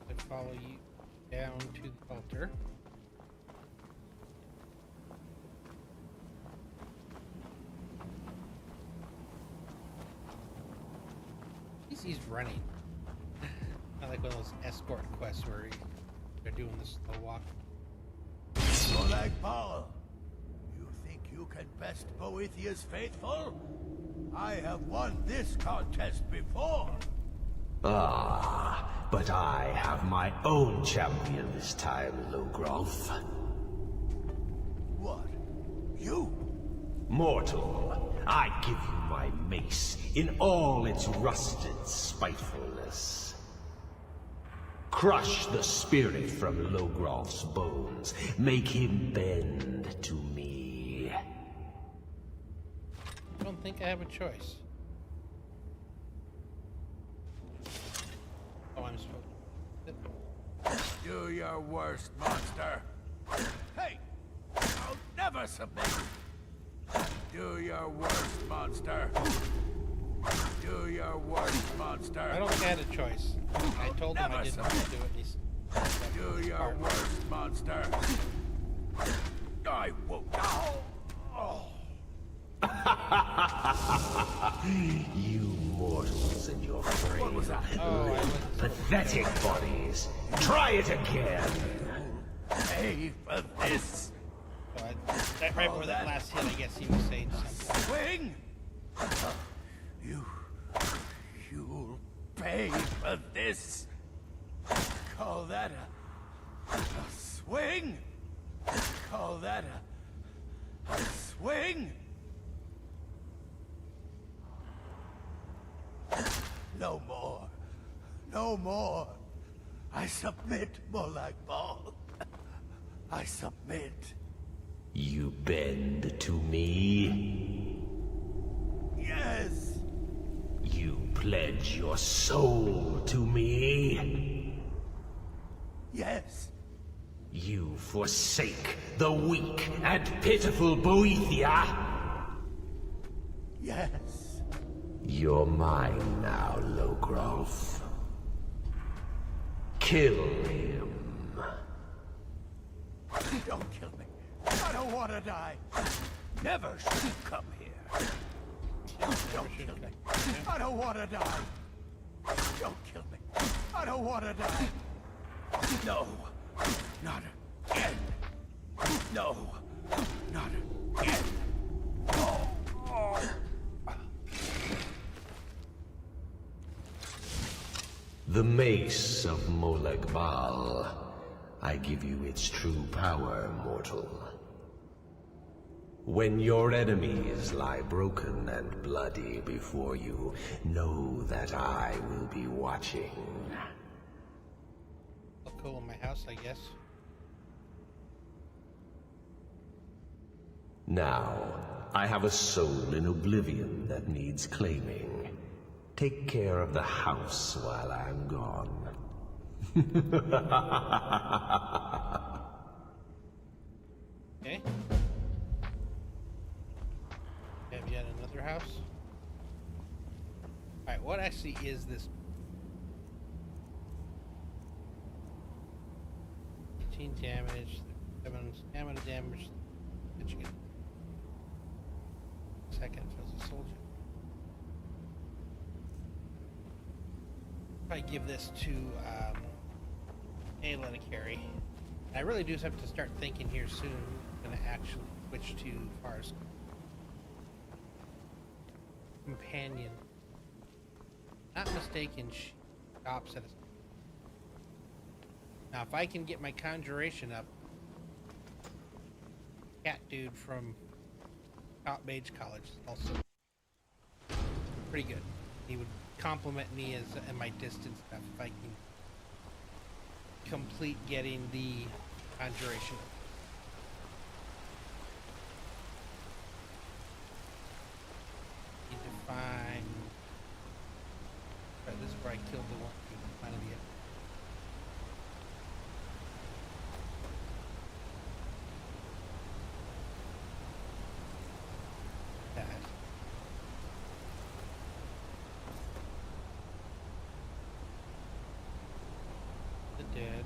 I follow you down to the altar. He's running. Not like one of those escort quests where they're doing the slow walk. Oleg Paul, you think you can best Boethiah's faithful? I have won this contest before. Ah, but I have my own champion this time, Logrove. What? You? Mortal, I give you my mace in all its rusted spitefulness. Crush the spirit from Logrove's bones. Make him bend to me. I don't think I have a choice. Oh, I'm supposed to... Do your worst, monster. Hey! I'll never submit. Do your worst, monster. Do your worst, monster. I don't think I had a choice. I told him I didn't want to do it. Do your worst, monster. I won't. Oh. You mortals and your frail, pathetic bodies. Try it again. Pay for this. That right before that last hit, I guess he was saying something. Swing! You'll pay for this. Call that a swing? Call that a swing? No more. No more. I submit, Molag Bal. I submit. You bend to me? Yes! You pledge your soul to me? Yes. You forsake the weak and pitiful Boethia? Yes. You're mine now, Logrov. Kill him. Don't kill me. I don't want to die. Never should you come here. Don't kill me. I don't want to die. Don't kill me. I don't want to die. No. Not again. No. Not again. The mace of Molag Bal. I give you its true power, mortal. When your enemies lie broken and bloody before you, know that I will be watching. I'll go in my house, I guess. Now, I have a soul in Oblivion that needs claiming. Take care of the house while I'm gone. Okay. Have yet another house? Alright, what actually is this? 18 damage, 7 stamina damage. Did you get second as a soldier? If I give this to Ayla to carry. I really do have to start thinking here soon. I'm gonna actually switch to Far's companion. Not mistaken, she stops at a... Now, if I can get my conjuration up, cat dude from Top Mage College is also pretty good. He would compliment me as in my distance stuff if I can complete getting the conjuration. Need to find... Right, this is where I killed the one. Find the dead.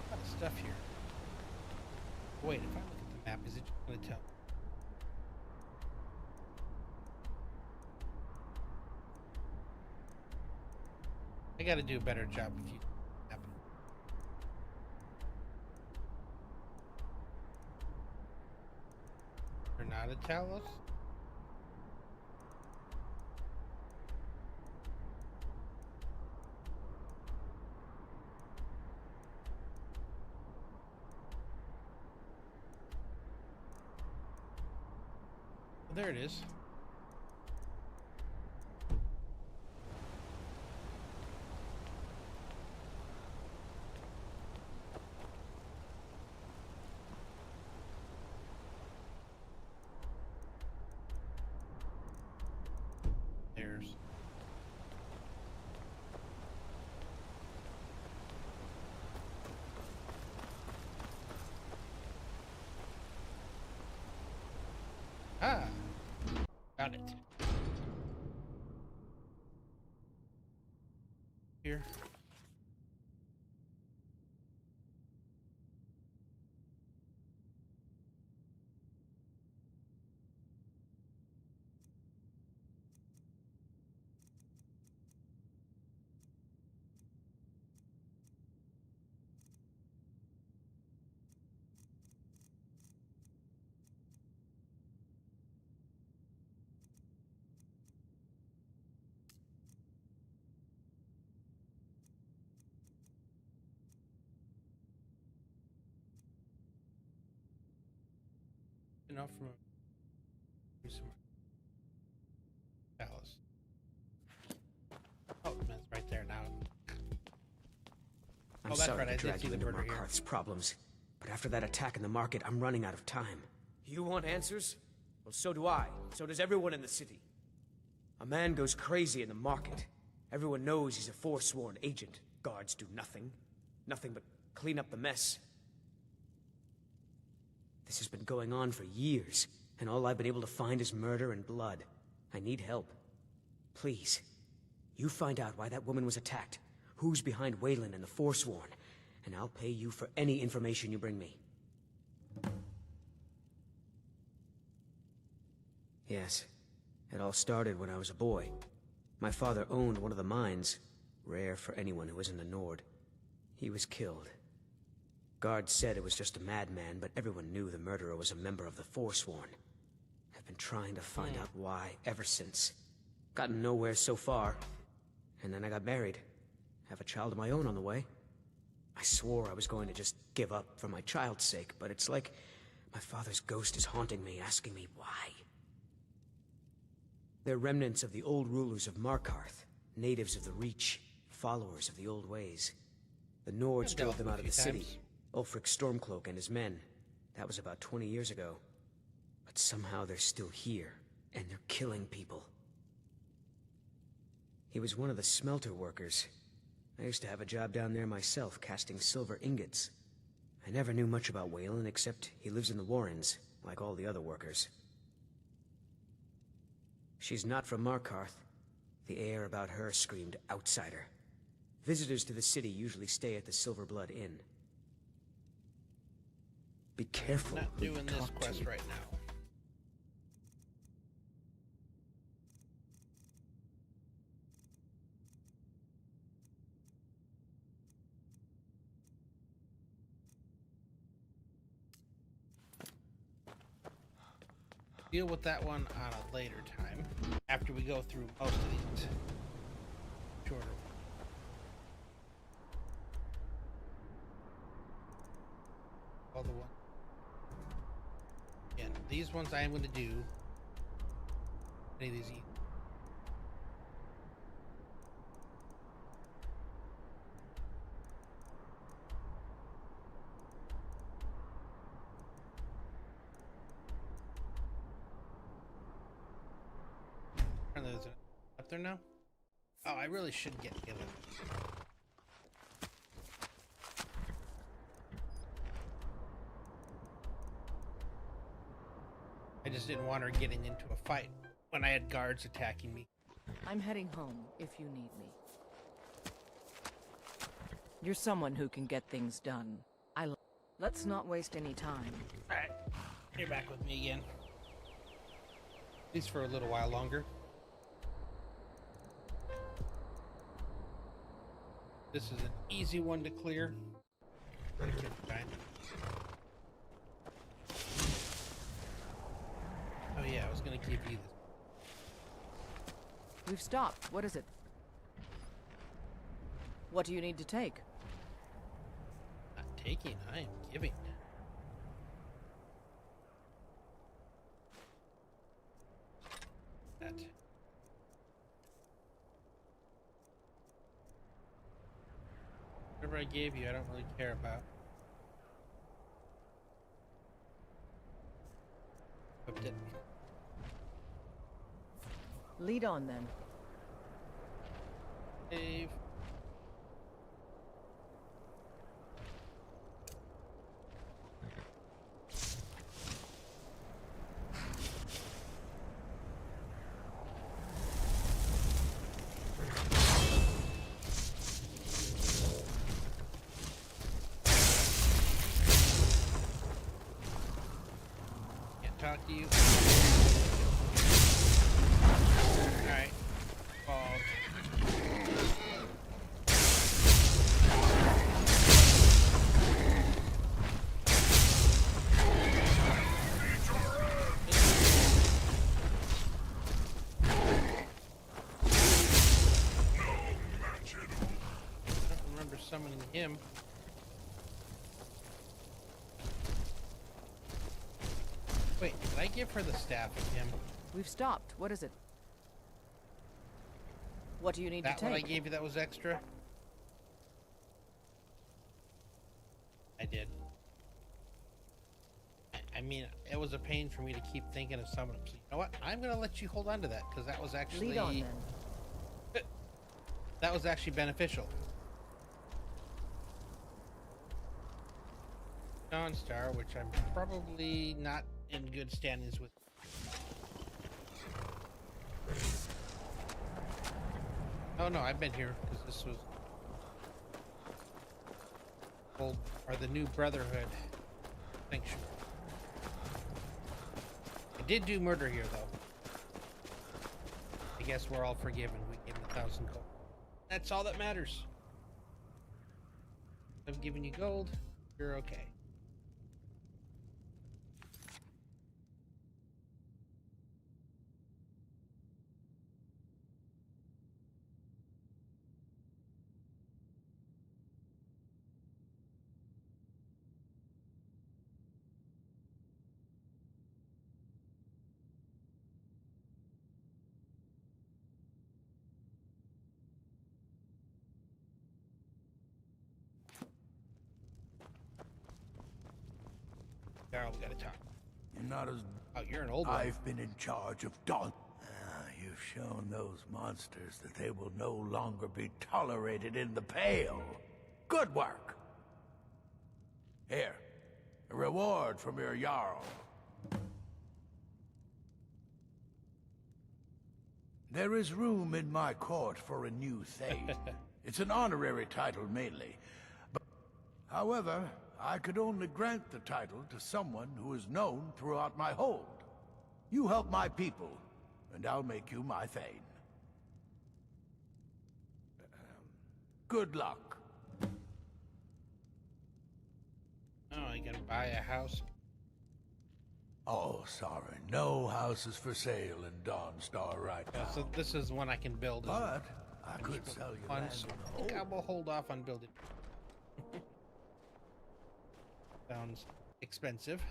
A lot of stuff here. Wait, if I look at the map, is it just going to tell? I got to do a better job with you. Not a Talos? Oh, there it is. Ah, got it. Here. Enough from some palace. Oh, that's right there now. I'm that's sorry right, I to did drag see you the into murder here. Markarth's problems, but after that attack in the market, I'm running out of time. You want answers? Well, so do I. So does everyone in the city. A man goes crazy in the market. Everyone knows he's a forsworn agent. Guards do nothing. Nothing but clean up the mess. This has been going on for years, and all I've been able to find is murder and blood. I need help. Please, you find out why that woman was attacked, who's behind Wayland and the Forsworn, and I'll pay you for any information you bring me. Yes, it all started when I was a boy. My father owned one of the mines, rare for anyone who isn't a Nord. He was killed. Guards said it was just a madman, but everyone knew the murderer was a member of the Forsworn. I've been trying to find out why ever since. Gotten nowhere so far. And then I got married. Have a child of my own on the way. I swore I was going to just give up for my child's sake, but it's like my father's ghost is haunting me, asking me why. They're remnants of the old rulers of Markarth, natives of the Reach, followers of the old ways. The Nords drove them out of the city. Ulfric Stormcloak and his men. That was about 20 years ago. But somehow they're still here, and they're killing people. He was one of the smelter workers. I used to have a job down there myself, casting silver ingots. I never knew much about Wayland, except he lives in the Warrens, like all the other workers. She's not from Markarth. The air about her screamed outsider. Visitors to the city usually stay at the Silver Blood Inn. Be careful. I'm not doing this quest right now. Deal with that one on a later time, after we go through most of these shorter. All the ones. Again, these ones I am going to do. Any of these. There's up there now. Oh, I really should get Gillen. I just didn't want her getting into a fight when I had guards attacking me. I'm heading home if you need me. You're someone who can get things done. Let's not waste any time. Alright, you're back with me again. At least for a little while longer. This is an easy one to clear. Oh yeah, I was gonna give you this. We've stopped. What is it? What do you need to take? Not taking, I am giving. That. Whatever I gave you, I don't really care about. Equipped it. Lead on then. Save. Talk to you. Alright. Balls. I don't remember summoning him. Wait, did I give her the staff again? We've stopped. What is it? What do you need to take? That what I gave you that was extra? I did. I mean, it was a pain for me to keep thinking of someone. You know what? I'm gonna let you hold on to that because that was actually Lead on, then. that was actually beneficial. Dawn Star, which I'm probably not in good standings with. Oh no, I've been here because this was old or the new Brotherhood sanctuary. I did do murder here though. I guess we're all forgiven. We gave him 1,000 gold. That's all that matters. I've given you gold. You're okay. Carl, we gotta talk. You're not as... Oh, you're an old one. I've been in charge of Dawn. You've shown those monsters that they will no longer be tolerated in the Pale. Good work. Here, a reward from your Jarl. There is room in my court for a new Thane. It's an honorary title mainly. But, however, I could only grant the title to someone who is known throughout my hold. You help my people, and I'll make you my Thane. Good luck. Oh, I gotta buy a house. Oh, sorry. No houses for sale in Dawnstar right now. So this is one I can build. But I could sell you land So on I the think I whole. will hold off on building. Sounds expensive.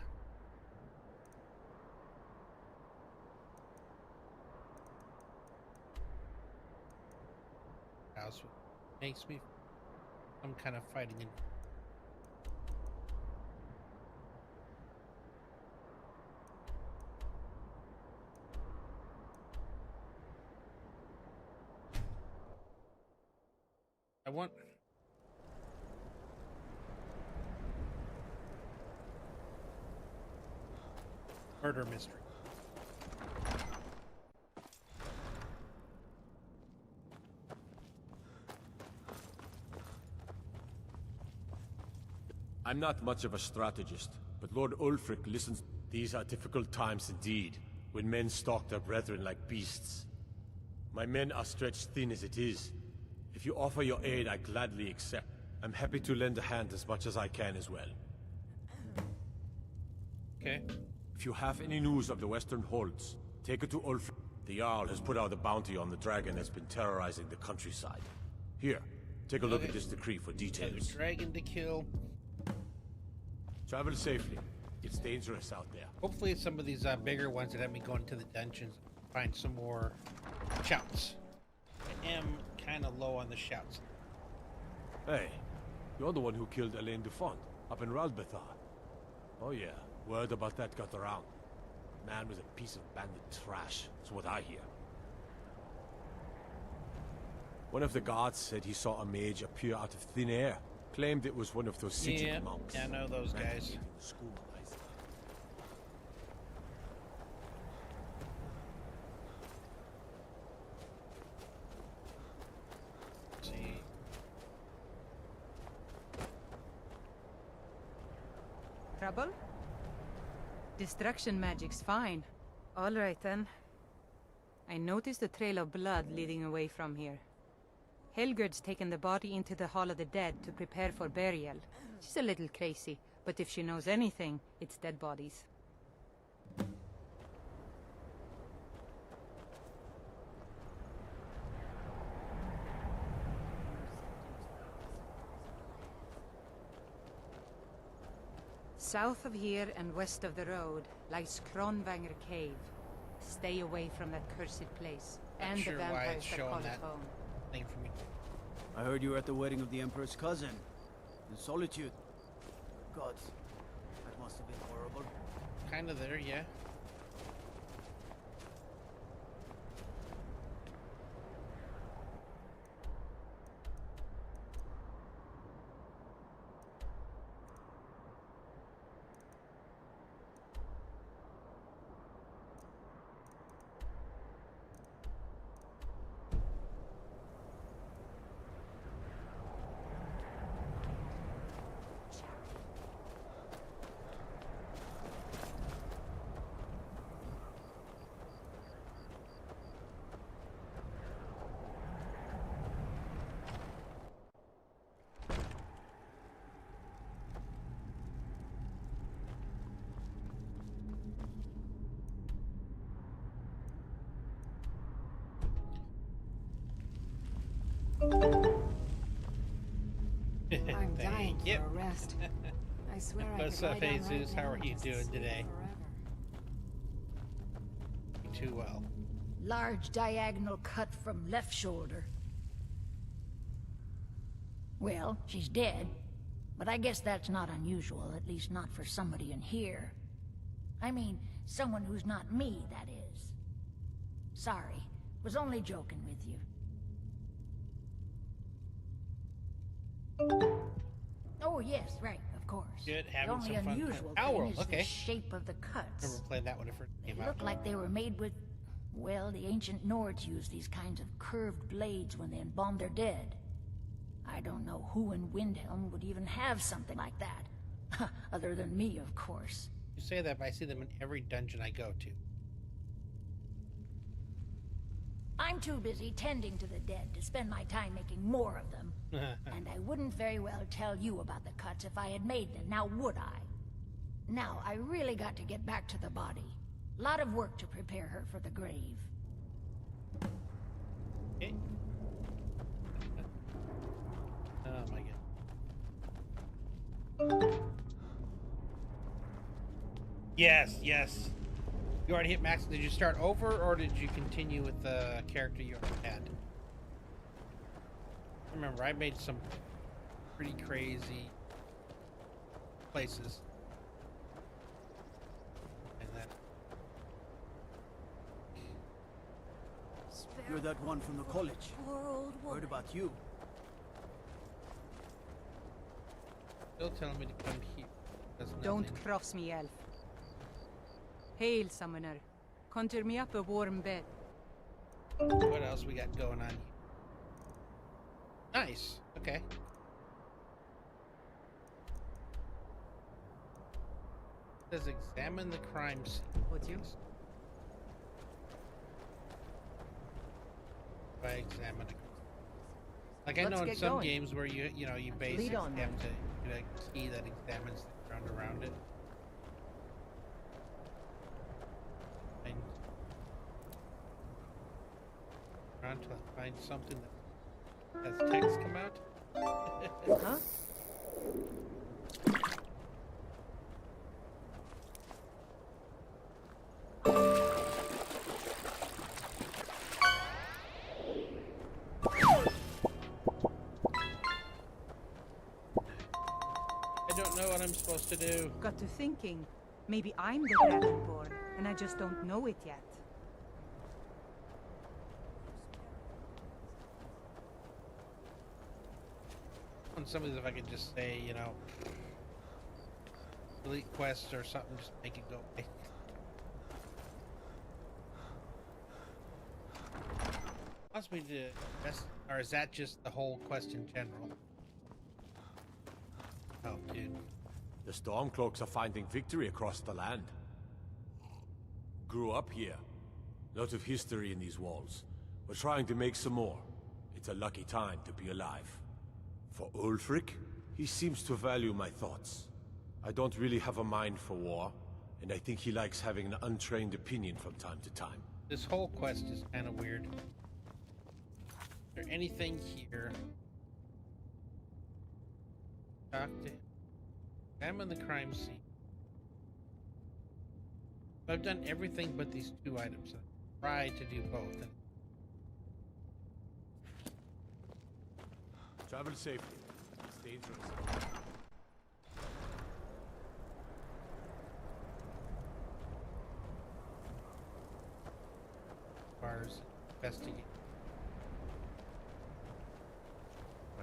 House makes me some kind of fighting in. I want murder mystery. I'm not much of a strategist, but Lord Ulfric listens. These are difficult times indeed, when men stalk their brethren like beasts. My men are stretched thin as it is. If you offer your aid, I gladly accept. I'm happy to lend a hand as much as I can as well. Okay. If you have any news of the Western Holds, take it to Ulfric. The Jarl has put out a bounty on the dragon that's been terrorizing the countryside. Here, take a look at this decree for details. Dragon to kill. Travel safely. It's dangerous out there. Hopefully some of these bigger ones that have me going to the dungeons find some more shouts. I am kind of low on the shouts. Hey, you're the one who killed Elaine Dufont up in Ralbethar. Oh yeah, word about that got around. Man was a piece of bandit trash, is what I hear. One of the guards said he saw a mage appear out of thin air. Claimed it was one of those Sigil monks. Yeah, I know those guys. School, I think. See. Trouble? Destruction magic's fine. All right then. I noticed a trail of blood leading away from here. Helgerd's taken the body into the Hall of the Dead to prepare for burial. She's a little crazy, but if she knows anything, it's dead bodies. South of here and west of the road lies Kronvanger Cave. Stay away from that cursed place. Not And sure the why vampires it's that showing call it that home. thing for me. I heard you were at the wedding of the Emperor's cousin. In Solitude. God, that must have been horrible. Kind of there, yeah. I'm dying Yep. for a rest. I swear I What's could up, lie down right Jesus? now How are and you just doing sleep today? forever. Too well. Large diagonal cut from left shoulder. Well, she's dead, but I guess that's not unusual, at least not for somebody in here. I mean, someone who's not me, that is. Sorry, was only joking with you. Oh yes, right, of course. Good, The having only some fun. unusual Our thing world, is okay. the shape of the cuts. Never played that when it first They came look out. like they were made with... Well, the ancient Nords used these kinds of curved blades when they embalmed their dead. I don't know who in Windhelm would even have something like that. Other than me, of course. You say that, but I see them in every dungeon I go to. I'm too busy tending to the dead to spend my time making more of them. And I wouldn't very well tell you about the cuts if I had made them, now would I? Now, I really got to get back to the body. Lot of work to prepare her for the grave. Okay. Oh my god. Yes, yes. You already hit max. Did you start over, or did you continue with the character you already had? Remember, I made some pretty crazy places. And then... You're that one from the college. Heard about you. Still telling me to come here. Does Don't nothing. cross me, elf. Hail, summoner. Conjure me up a warm bed. What else we got going on here? Nice. Okay. It says examine the crime scene. Would you? By examine it. Like I Let's know in get some going. games where you basically on, have to get a key that examines the ground around it. And trying to find something that has text come out. Huh? I don't know what I'm supposed to do. Got to thinking. Maybe I'm the Dragonborn, and I just don't know it yet. On some of these, if I could just say, delete quests or something, just make it go away. Wants me to invest, or is that just the whole quest in general? Oh, dude. The Stormcloaks are finding victory across the land. Grew up here. Lot of history in these walls. We're trying to make some more. It's a lucky time to be alive. For Ulfric, he seems to value my thoughts. I don't really have a mind for war, and I think he likes having an untrained opinion from time to time. This whole quest is kind of weird. Is there anything here? Talk to him. Examine the crime scene. I've done everything but these 2 items. I tried to do both. And Travel safely. It's dangerous. requires investigation.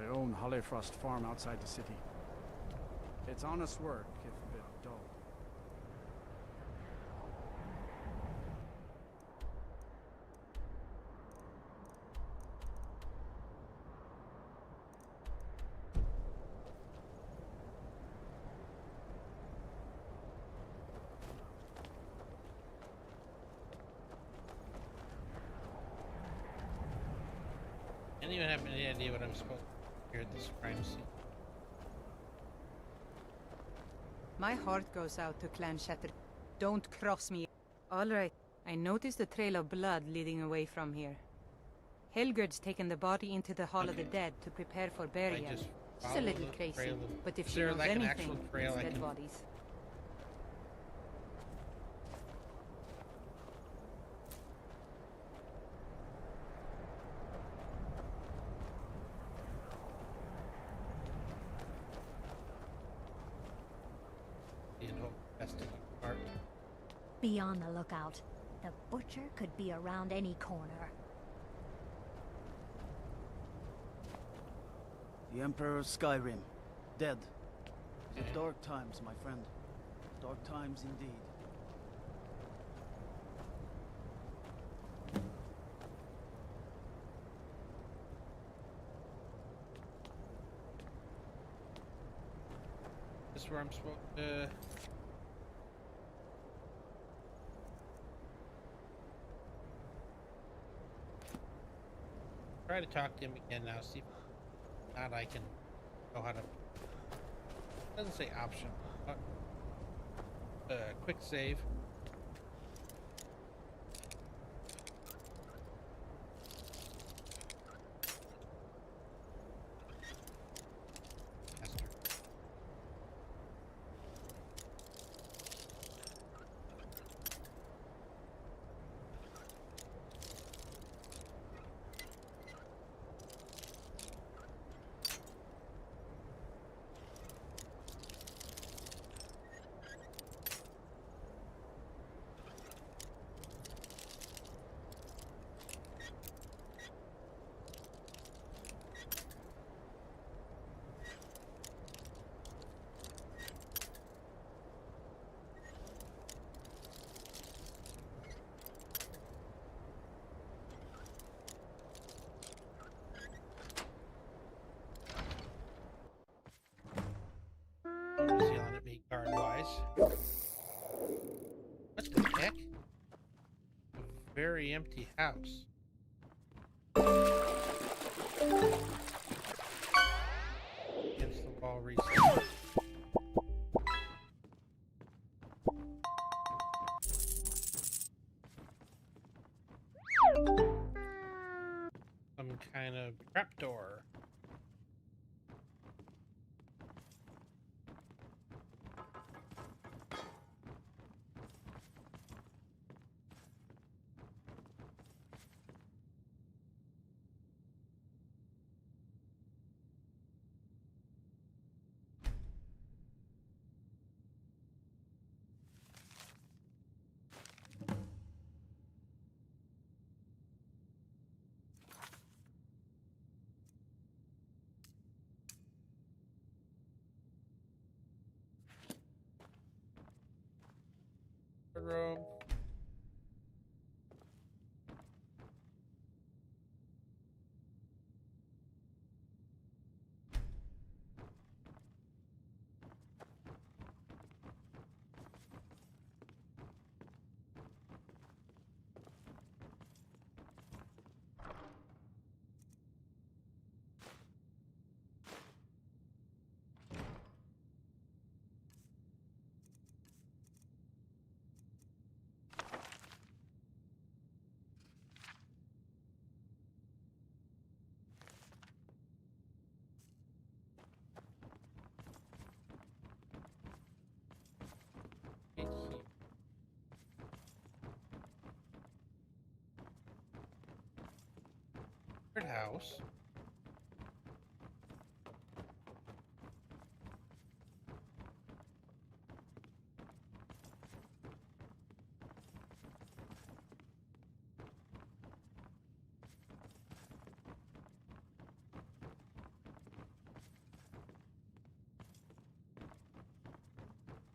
I own Holleyfrost Farm outside the city. It's honest work, if a bit dull. I don't even have any idea what I'm supposed to do here at this crime scene. My heart goes out to Clan Shatter. Don't cross me. All right. I noticed a trail of blood leading away from here. Helgerd's taken the body into the Hall of the Dead to prepare for burial. She's a little crazy, but if she knows anything, it's dead bodies. Be on the lookout. The butcher could be around any corner. The Emperor of Skyrim. Dead. The dark times, my friend. Dark times indeed. This is where I'm supposed to... try to talk to him again now, see if not I can know how to... doesn't say option. Quick save. Yelling at me guard-wise. What the heck? A very empty house. Against the wall reset. Some kind of trapdoor. Third house.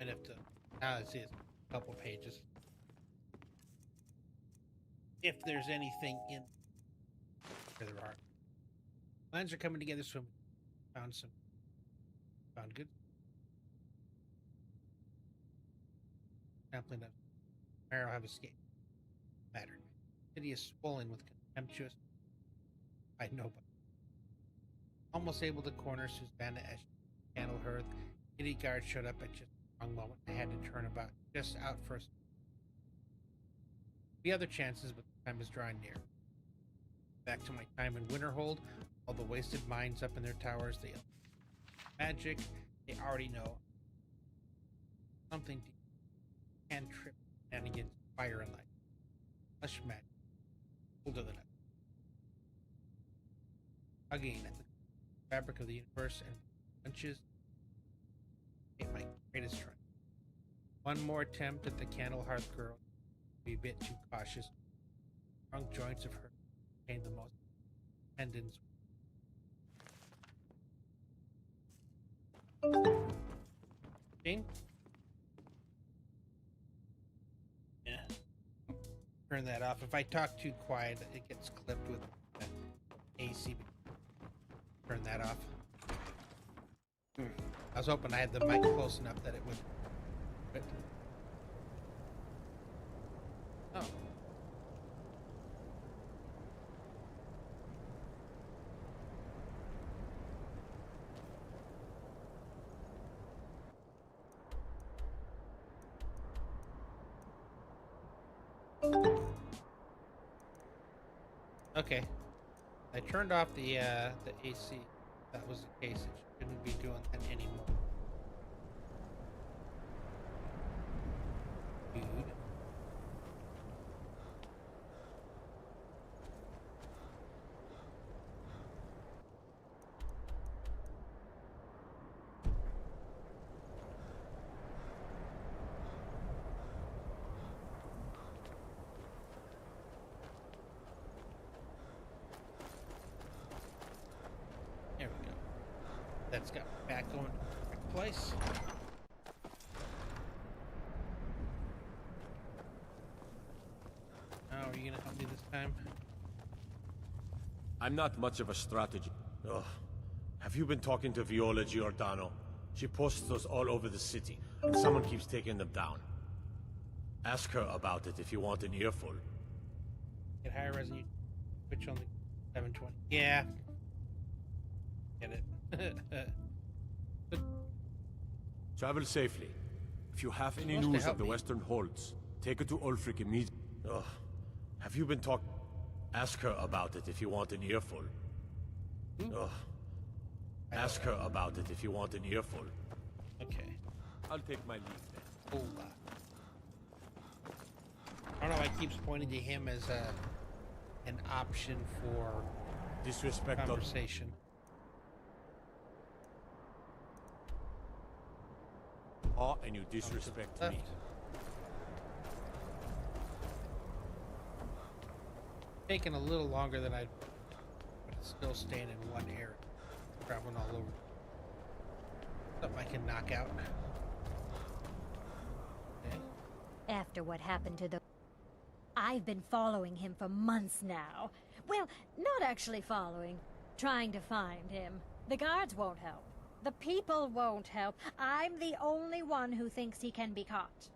I'd have to, now I see it's a couple pages. If there's anything in there are. Plans are coming together, so found good. Sampling of Marrow have escaped. Matter. City is swollen with contemptuous. I know, but almost able to corner Susanna as she handled her. The idiot guard showed up at just the wrong moment. I had to turn about, just out first. The other chances, but the time is drawing near. Back to my time in Winterhold, all the wasted minds up in their towers, they magic, they already know. Something cantrip and against fire and light. Flesh magic. Older than it. Hugging at the fabric of the universe and bunches. My greatest strength. One more attempt at the Candlehearth girl. Be a bit too cautious. Strong joints of her contain the most tendons. Jane? Yeah. Turn that off. If I talk too quiet, it gets clipped with the AC. Turn that off. I was hoping I had the mic close enough that it would. But... oh. Okay. I turned off the AC. That was the case. It shouldn't be doing that anymore. Dude. There we go. That's got me back going to the correct place. Are you gonna help me this time? I'm not much of a strategist. Ugh. Have you been talking to Viola Giordano? She posts those all over the city, and someone keeps taking them down. Ask her about it if you want an earful. Get higher resolution. Switch on the 720. Yeah. Get it. Travel safely. If you have any Supposed to news help of the me. Western Holds, take it to Ulfric immediately. Ugh. Have you been talking? Ask her about it if you want an earful. Ugh. Ask her about it if you want an earful. Okay. I'll take my leave then. Hold on. I don't know why it keeps pointing to him as an option for disrespect conversation. And you disrespect me. Taking a little longer than I'd, but it's still staying in one area, traveling all over. Something I can knock out. Okay. After what happened to the... I've been following him for months now. Well, not actually following. Trying to find him. The guards won't help. The people won't help. I'm the only one who thinks he can be caught.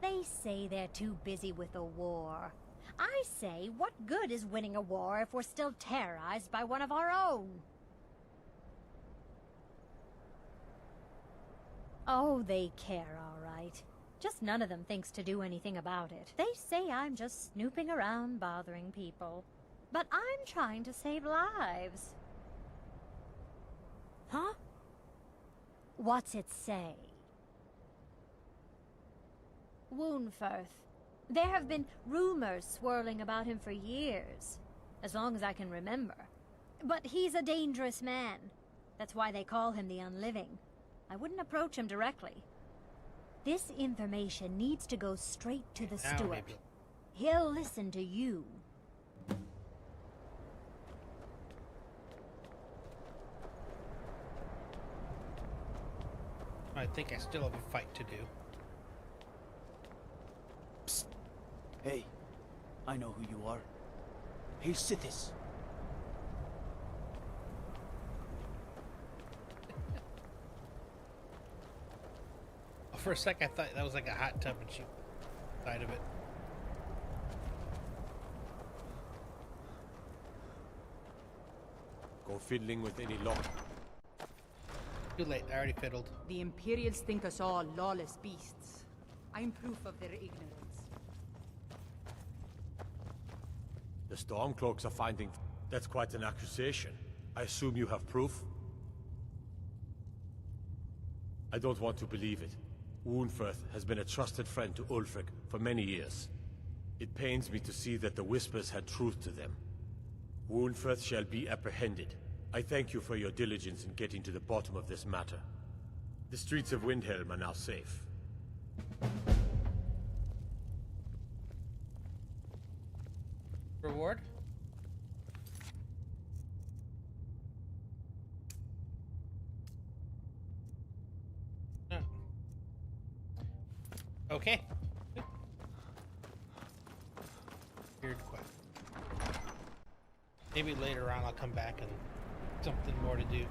They say they're too busy with the war. I say, what good is winning a war if we're still terrorized by one of our own? Oh, they care, all right. Just none of them thinks to do anything about it. They say I'm just snooping around bothering people. But I'm trying to save lives. Huh? What's it say? Woundfirth. There have been rumors swirling about him for years, as long as I can remember. But he's a dangerous man. That's why they call him the Unliving. I wouldn't approach him directly. This information needs to go straight to the Now steward. maybe. He'll listen to you. I think I still have a fight to do. Psst. Hey, I know who you are. Hail Sithis. For a sec, I thought that was like a hot tub and she side of it. Go fiddling with any lock. Too late, I already fiddled. The Imperials think us all lawless beasts. I'm proof of their ignorance. The Stormcloaks are finding... That's quite an accusation. I assume you have proof? I don't want to believe it. Woundfirth has been a trusted friend to Ulfric for many years. It pains me to see that the Whispers had truth to them. Woundfirth shall be apprehended. I thank you for your diligence in getting to the bottom of this matter. The streets of Windhelm are now safe. Reward? Oh. Okay. Weird quest. Maybe later on I'll come back and something more to do.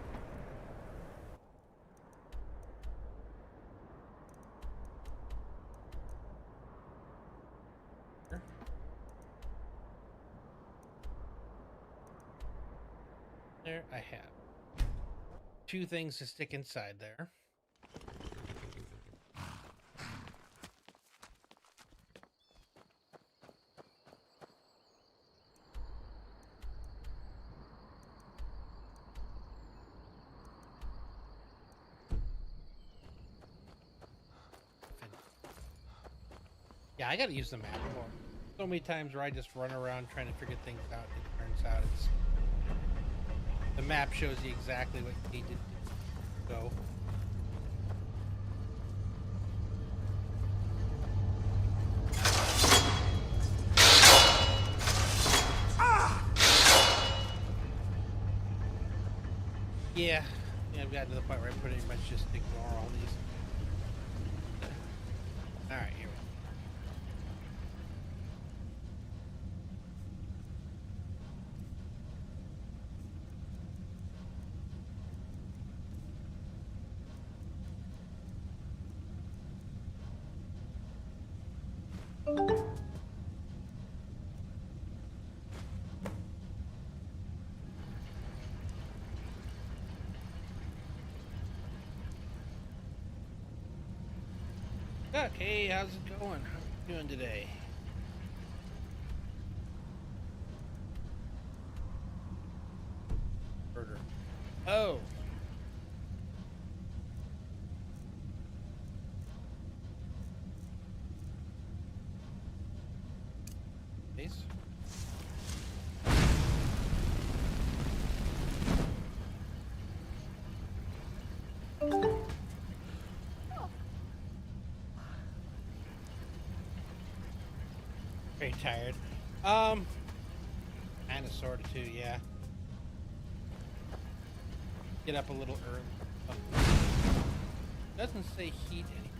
There I have 2 things to stick inside there. Yeah, I gotta use the map more. So many times where I just run around trying to figure things out. It turns out it's... The map shows you exactly what you need to go. Yeah, I've gotten to the point where I pretty much just ignore all these. Alright, here we go. Okay, how's it going? How are you doing today? Murder. Oh! Ace? Very tired. Kinda sorta too, yeah. Get up a little early. Oh. Doesn't say heat any.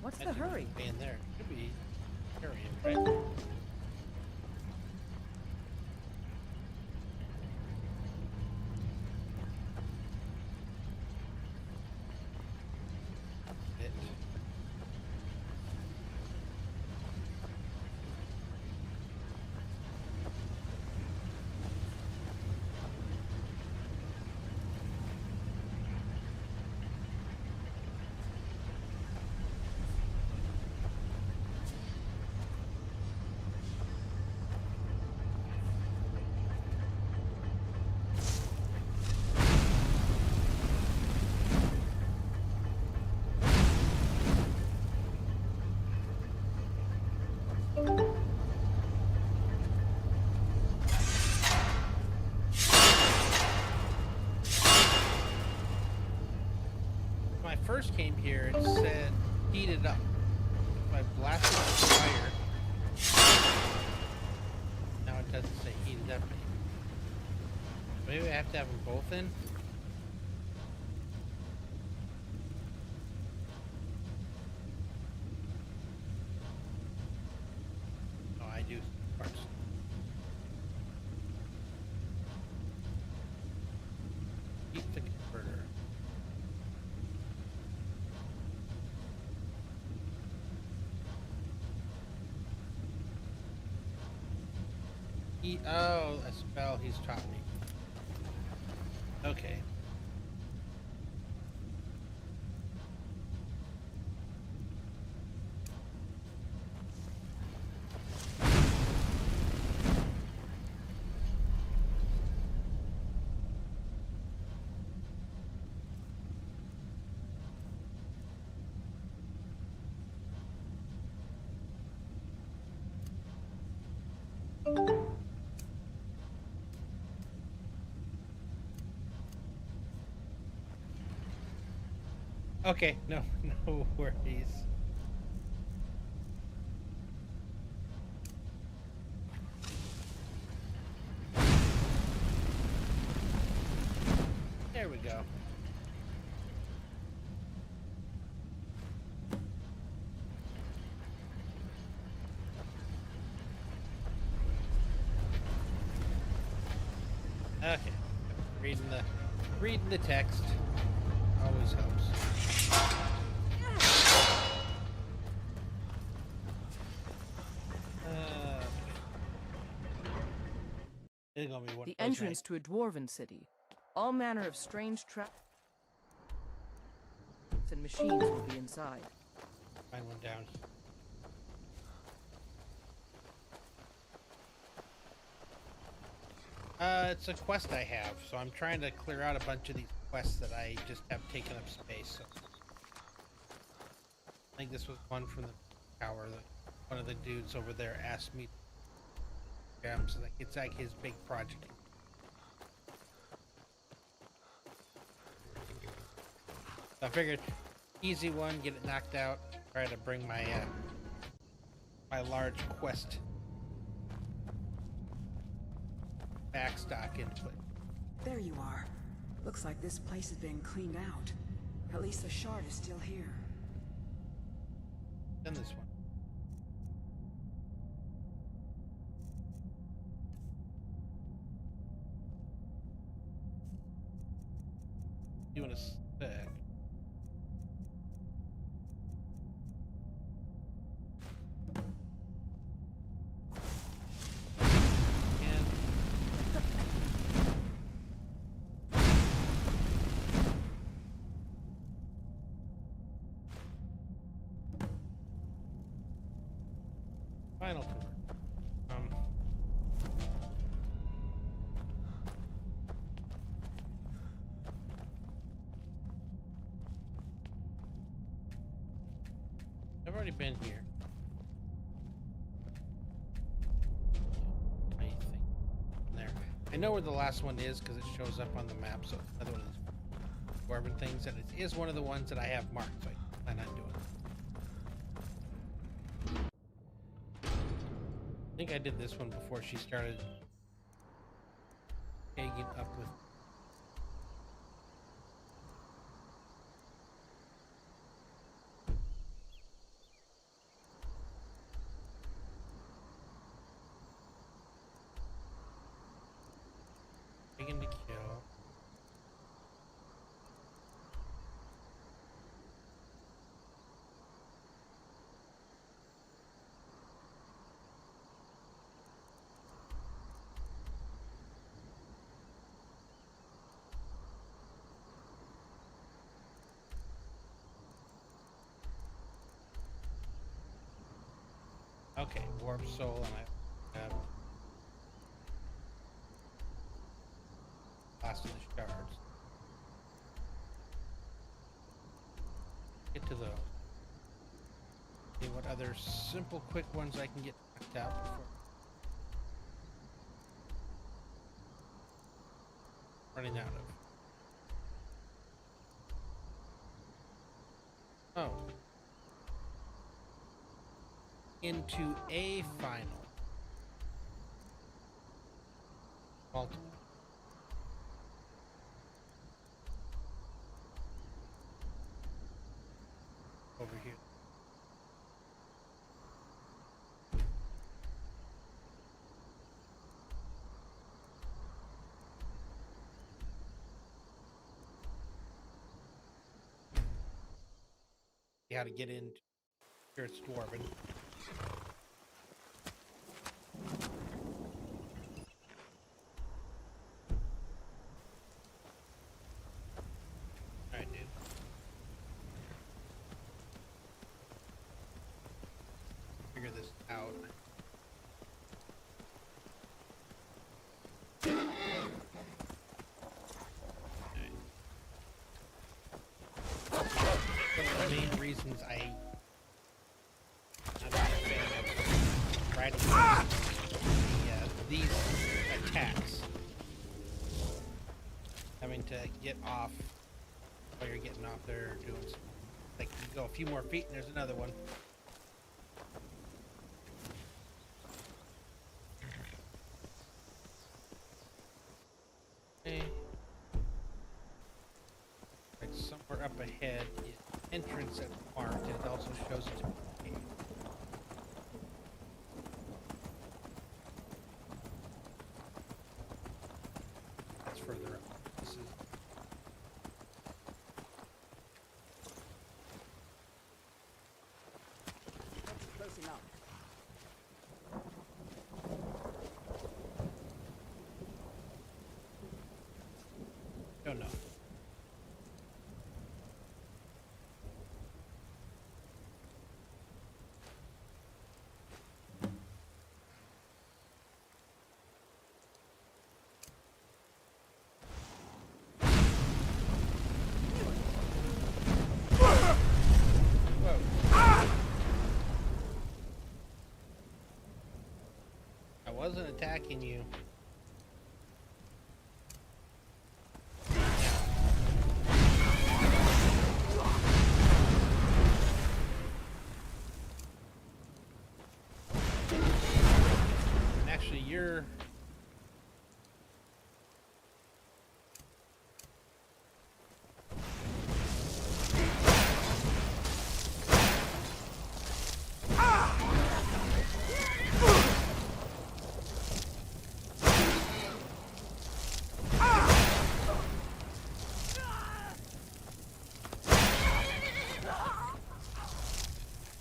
What's the hurry? In there. Could be hurrying, right? first came here, it said heated up. So I blasted the fire. Now it doesn't say heated up anymore. Maybe I have to have them both in? Oh, I do parts. Keep the converter. Oh, a spell he's taught me. Okay. Okay, no worries. There we go. Okay. Reading the text always helps. The entrance to a dwarven city. All manner of strange traps and machines will be inside. Find one down. It's a quest I have, so I'm trying to clear out a bunch of these quests that I just have taken up space. So I think this was one from the tower that one of the dudes over there asked me. So like it's like his big project. So I figured easy one, get it knocked out. Try to bring my my large quest backstock into it. There you are. Looks like this place has been cleaned out. At least the shard is still here. Then this one. You want to stack? Final tour. I've already been here. Anything there? I know where the last one is because it shows up on the map. So another one of these dwarven things, and it is one of the ones that I have marked. So I plan on doing it. I think I did this one before she started egging up with. Taken to kill. Okay, warp soul, and I have last of the shards. Get to those. See what other simple, quick ones I can get knocked out before running out of. Oh. Into a final. Multiple. Over here. See how to get into here it's dwarven. Alright, dude. Figure this out. One of the main reasons I'm not a fan of riding these attacks. Having to get off while you're getting off there doing some, like you go a few more feet and there's another one. Okay. Right, somewhere up ahead is entrance at the farm, and it also shows it's a cave. That's further up. This is Close enough. don't know. I wasn't attacking you. Actually, you're...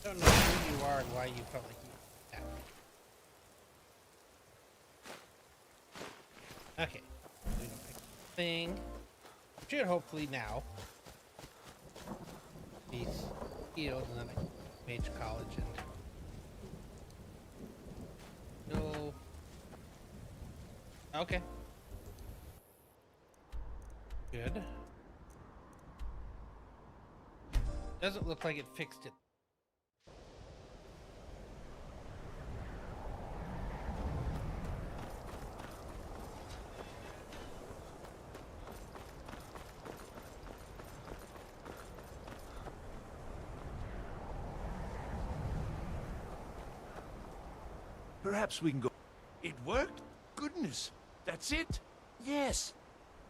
I don't know who you are and why you felt like you attacked me. Okay. We don't pick the thing. Should hopefully now be healed and then I can mage college and no. Okay. Good. Doesn't look like it fixed it. Perhaps we can go... It worked? Goodness, that's it? Yes.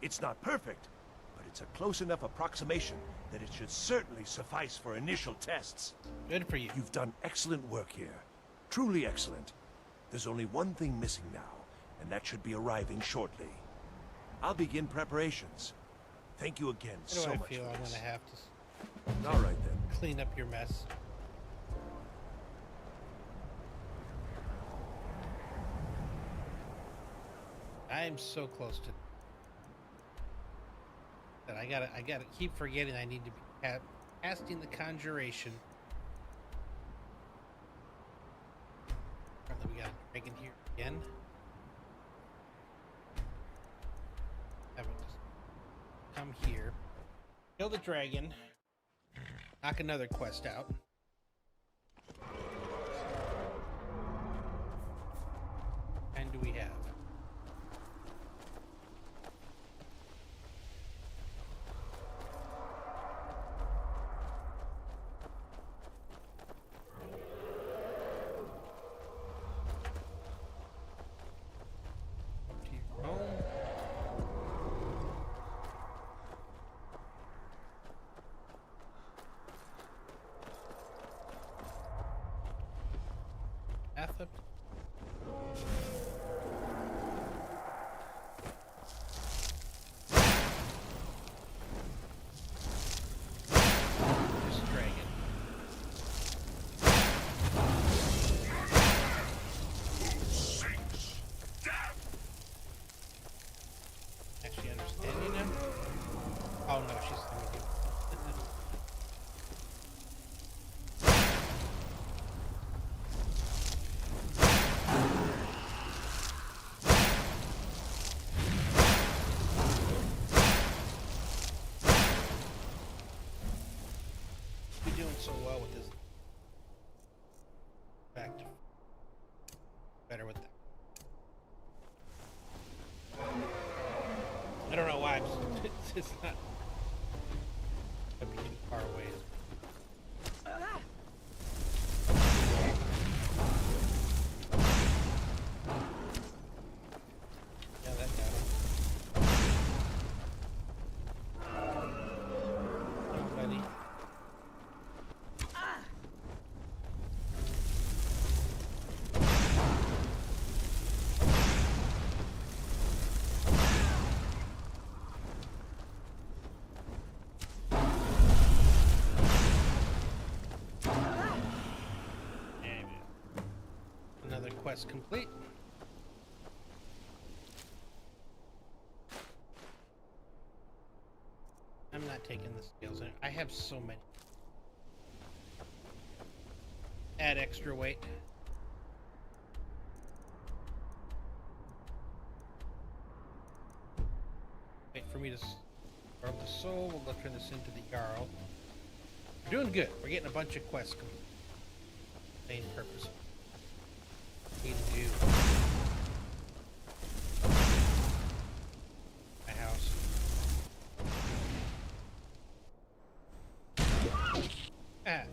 It's not perfect, but it's a close enough approximation that it should certainly suffice for initial tests. Good for you. You've done excellent work here. Truly excellent. There's only one thing missing now, and that should be arriving shortly. I'll begin preparations. Thank you again so much. I feel I'm gonna have to... All right then. Clean up your mess. I'm so close to that. I gotta keep forgetting I need to be casting the conjuration. Apparently we got a dragon here again. Have it just come here, kill the dragon, knock another quest out. And do we have? Oh no, she's coming to. You're doing so well with this. Fact. Better with that. I don't know why. It's not. I'd be too far away. Yeah, that got him. Oh, buddy. Another quest complete. I'm not taking the scales in. I have so many. Add extra weight. Wait for me to grab the soul. We'll turn this into the Jarl. We're doing good. We're getting a bunch of quests complete. Main purpose. Need to do my house. Ah.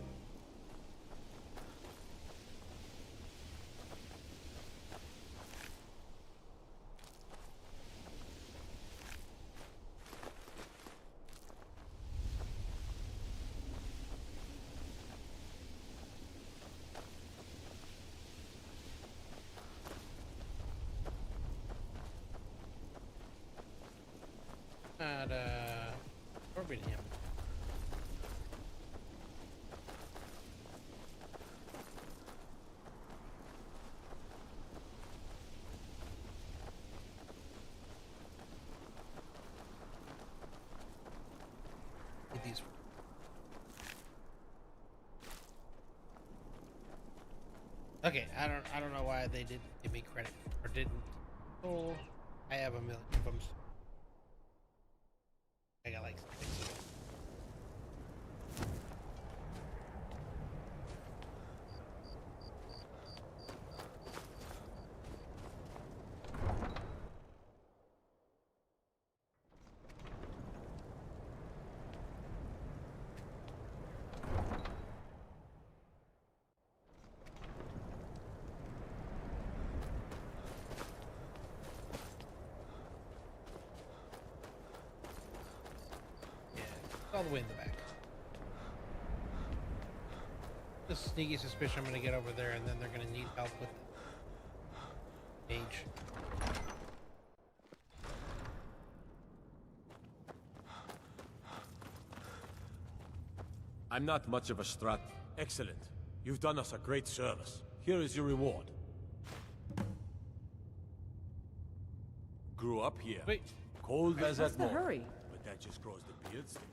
Not orbiting him. Get these. Okay, I don't know why they didn't give me credit or didn't. Oh, I have a million of them. I got like 6 of them. All the way in the back. Just sneaky suspicion I'm gonna get over there and then they're gonna need help with the mage. I'm not much of a strat. Excellent. You've done us a great service. Here is your reward. Grew up here. Wait. Cold as What's that the morning. hurry? But that just grows the beard thicker.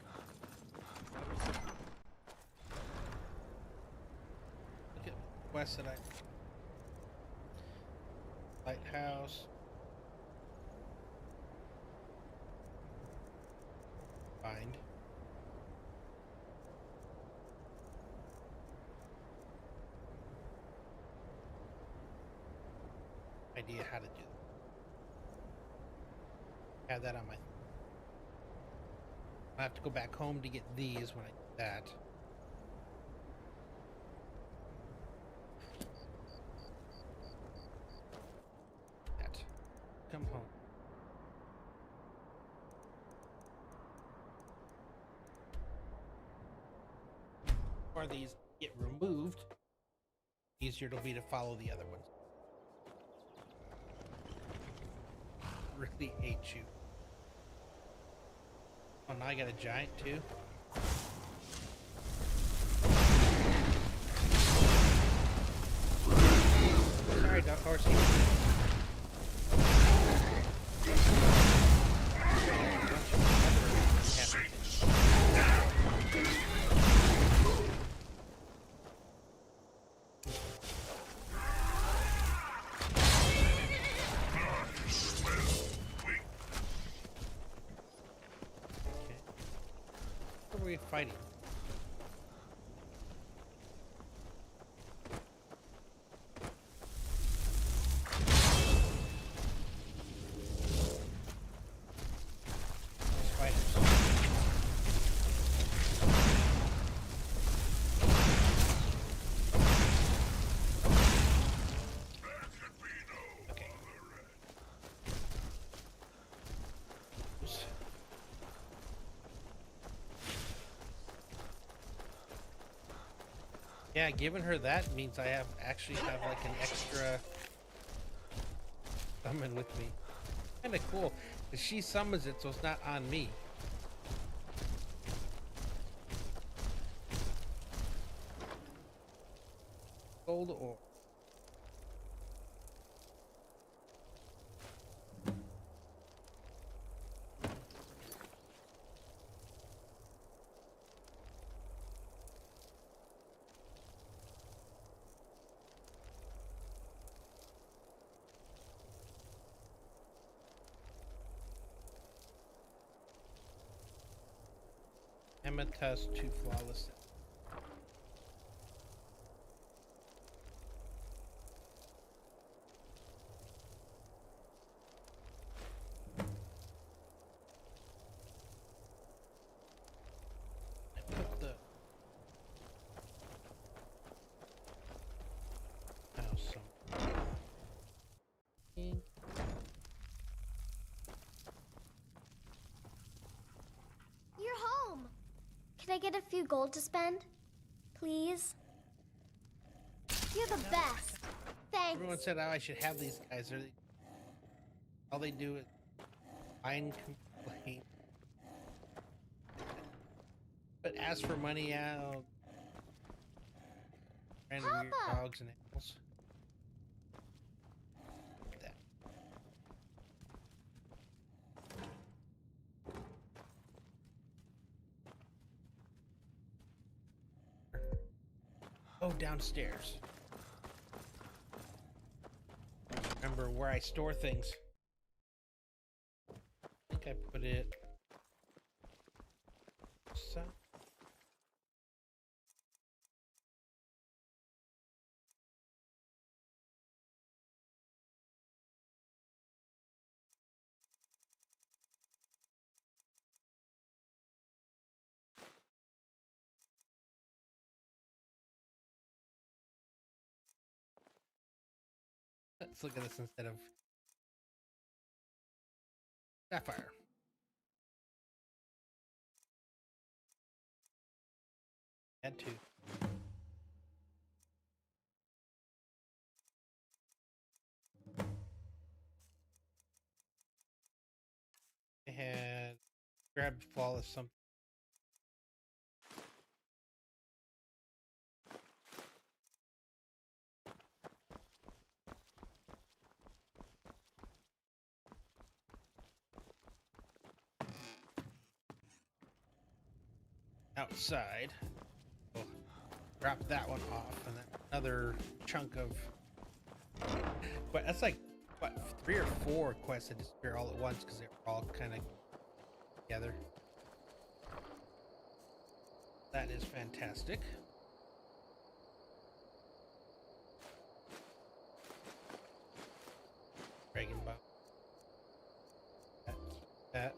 Look at quest that Lighthouse. Find. Idea how to do that. Have that on my. I have to go back home to get these when I do that. That. Come home. Or these get removed, easier it'll be to follow the other ones. Really hate you. Oh, now I got a giant too. Sorry, Duck Horsey. are we fighting? Yeah, giving her that means I actually have like an extra summon with me. Kinda cool. 'Cause she summons it so it's not on me. Gold ore. Amethyst to flawless. I put the You're home. Can I get a few gold to spend? Please? You're the best. Thanks. Everyone said, oh, I should have these guys. All they do is whine, complain. But as for money, random weird dogs and animals. Oh, downstairs. Remember where I store things. I think I put it. So. Let's look at this instead of sapphire. Add two. I had grabbed flawless something. Outside. We'll drop that one off, and then another chunk of. But that's like what 3 or 4 quests that disappear all at once because they're all kind of together. That is fantastic. Dragon Ball. That.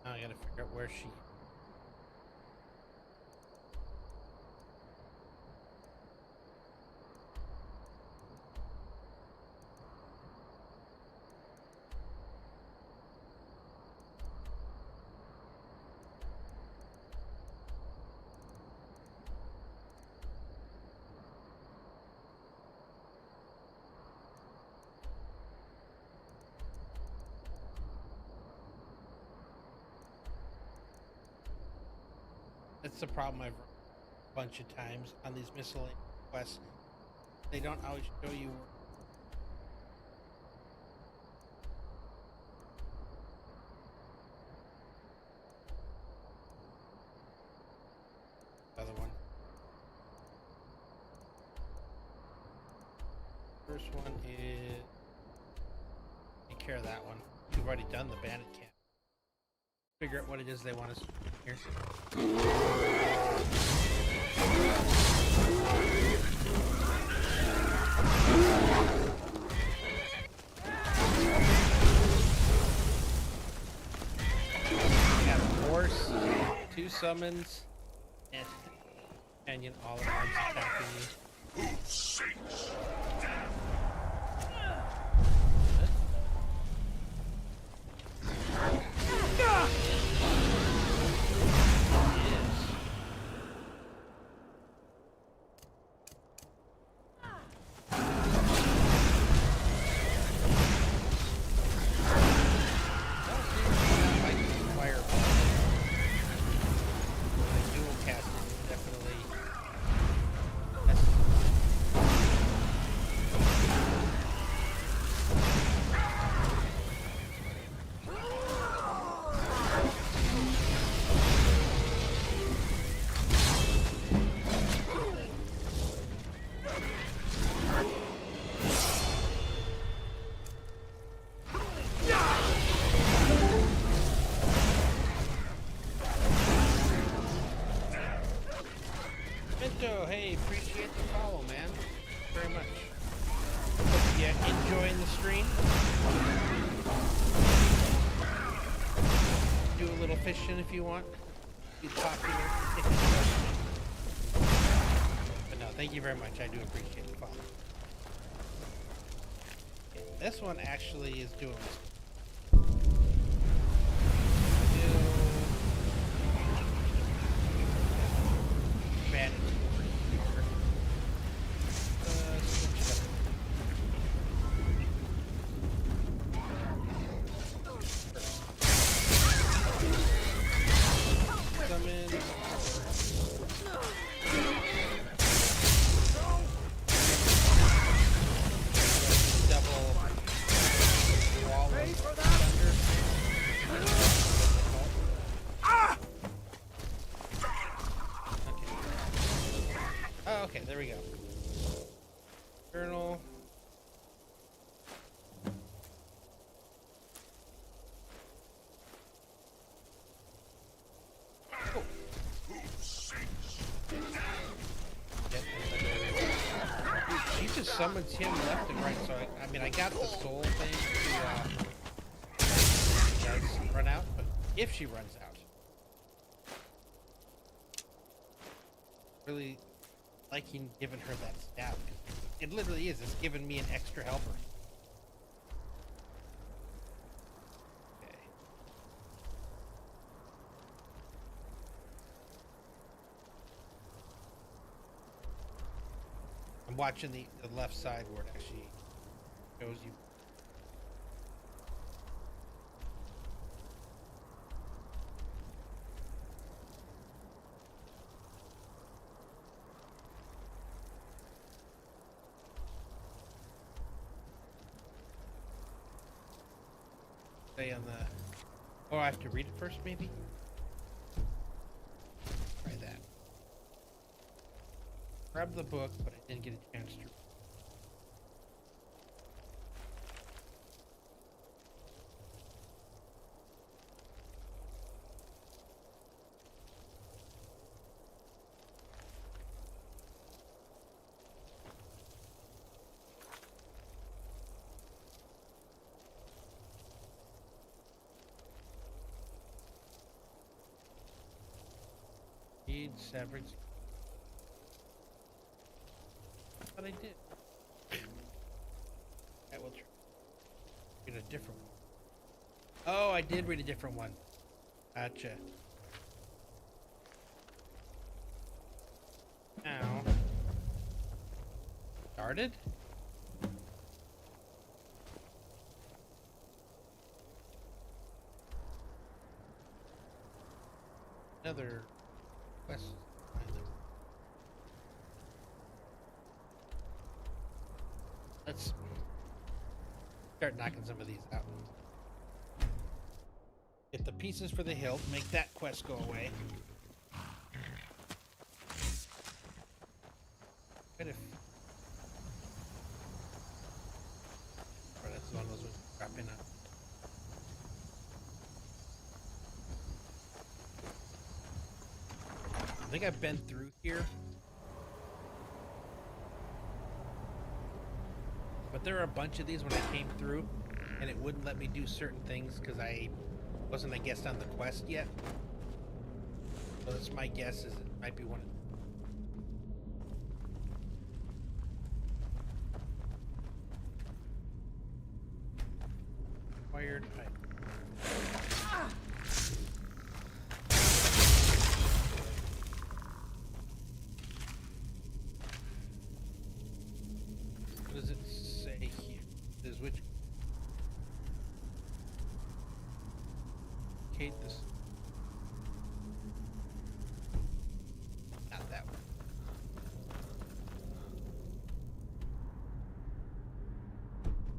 Now I gotta figure out where she. That's the problem I've run. bunch of times on these miscellaneous quests. They don't always show you other one. First one is take care of that one. We've already done the bandit camp. Figure out what it is they want us to do here. We got a horse, 2 summons, and companion all at once attacking you. Hey, appreciate the follow, man. Very much. Hope you enjoying the stream. Do a little fishing if you want. Be popular. But no, thank you very much. I do appreciate the follow. Okay, this one actually is doing this. Okay, there we go. Journal. Oh. She just summons him left and right, so I mean, I got the soul thing to does run out, but if she runs out, really liking giving her that stab. It literally is. It's giving me an extra helper. Okay. I'm watching the left side where it actually shows you. Stay on the... Oh, I have to read it first, maybe? Try that. Grab the book, but I didn't get a chance to. Severance. But I did. I will try. Read a different one. Oh, I did read a different one. Gotcha. Now. Started? Another quest. Let's start knocking some of these out. Get the pieces for the hilt, make that quest go away. What if... Oh, that's one of those ones dropping up. I think I've been through here. But there are a bunch of these when I came through, and it wouldn't let me do certain things because I wasn't, I guess, on the quest yet. So that's my guess, is it might be one of... Wired pipe. What does it say here? It says which... Kate, this... Not that one.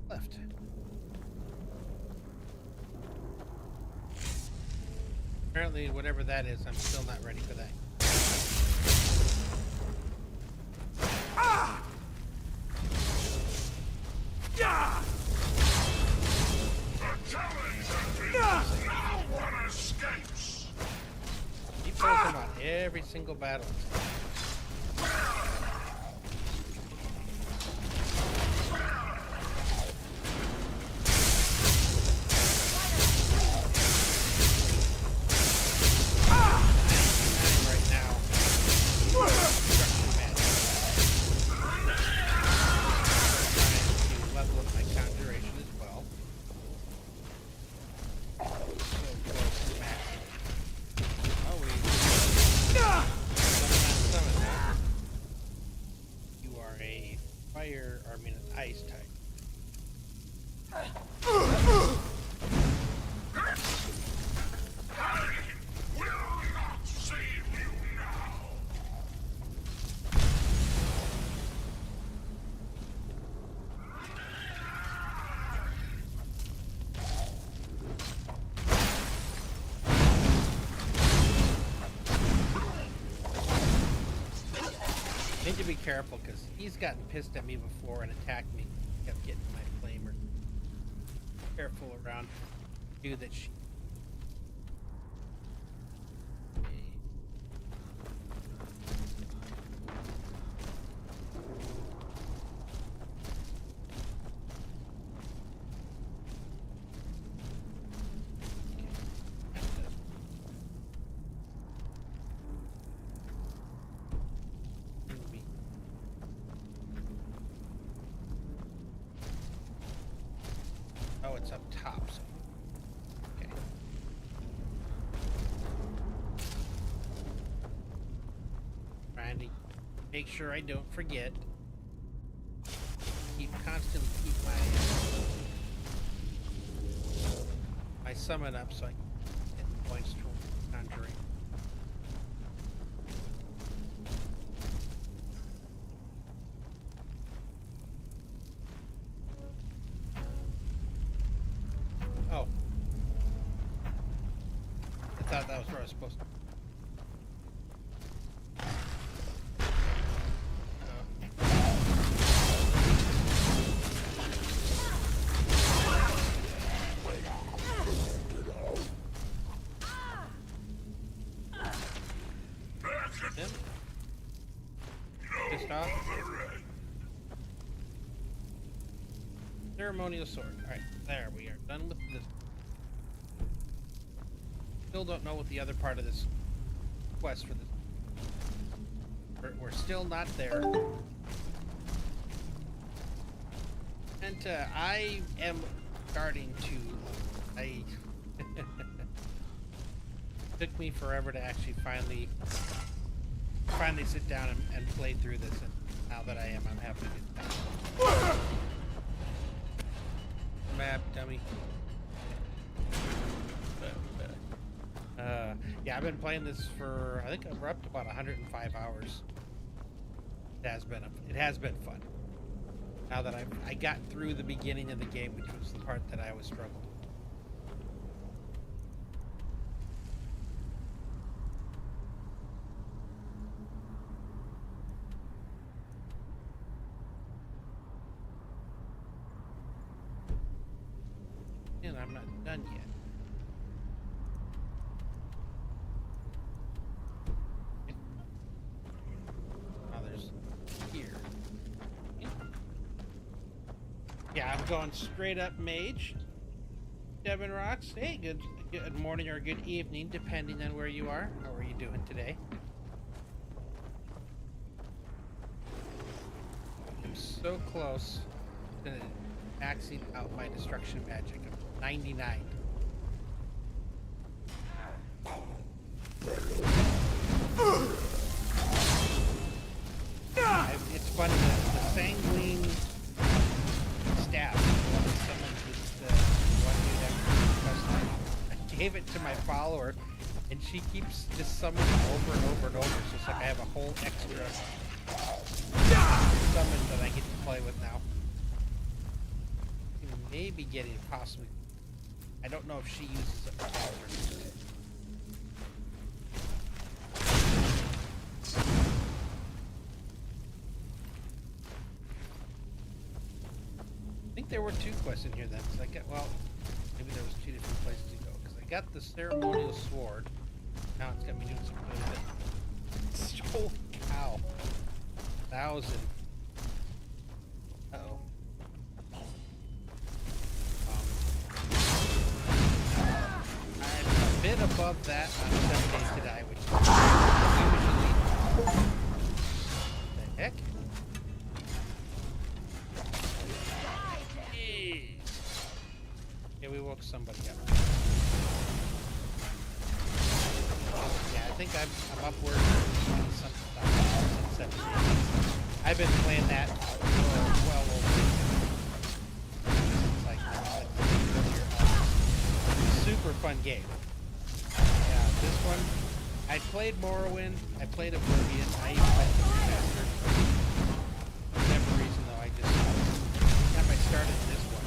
Left. Apparently, whatever that is, I'm still not ready for that. Ah! Yeah! The challenge no one escapes. Keep focusing on every single battle. Ice type. Need to be careful because he's gotten pissed at me before and attacked me. Kept getting my flamer. Careful around dude that she. Oh, it's up top. So. Okay. Trying to make sure I don't forget. Constantly keep my summon up so I can get points towards conjuring. Oh. I thought that was where I was supposed to. Ceremonial sword. Alright, there we are. Done with this. Still don't know what the other part of this quest for this. We're still not there. And I am starting to... took me forever to actually finally sit down and play through this, and now that I am, I'm happy to get that. Map, dummy. Yeah, I've been playing this for, I think we're up to about 105 hours. It has been fun. Now that I got through the beginning of the game, which was the part that I was struggling. And I'm not done yet. Now there's here. Yeah, I'm going straight up mage. Devin Rocks. Hey, good morning or good evening, depending on where you are. How are you doing today? I'm so close to maxing out my destruction magic. I'm 99. It's funny that the sanguine staff, I gave it to my follower, and she keeps just summoning over and over and over. So it's like I have a whole extra summon that I get to play with now. Maybe getting possibly. I don't know if she uses it. I think there were 2 quests in here then. So I got, well, maybe there was 2 different places to go. Because I got the ceremonial sword. Now it's got me doing some good. Holy cow. 1,000. Uh-oh. I'm a bit above that on 7 Days to Die, which is usually... The heck? Yeah, we woke somebody up. Yeah, I think I'm upward something. I've been playing that for well over. It's like super fun game. Yeah, this one I played Morrowind. I played Oblivion. I even played the remaster. For whatever reason, though, I just every time I started this one.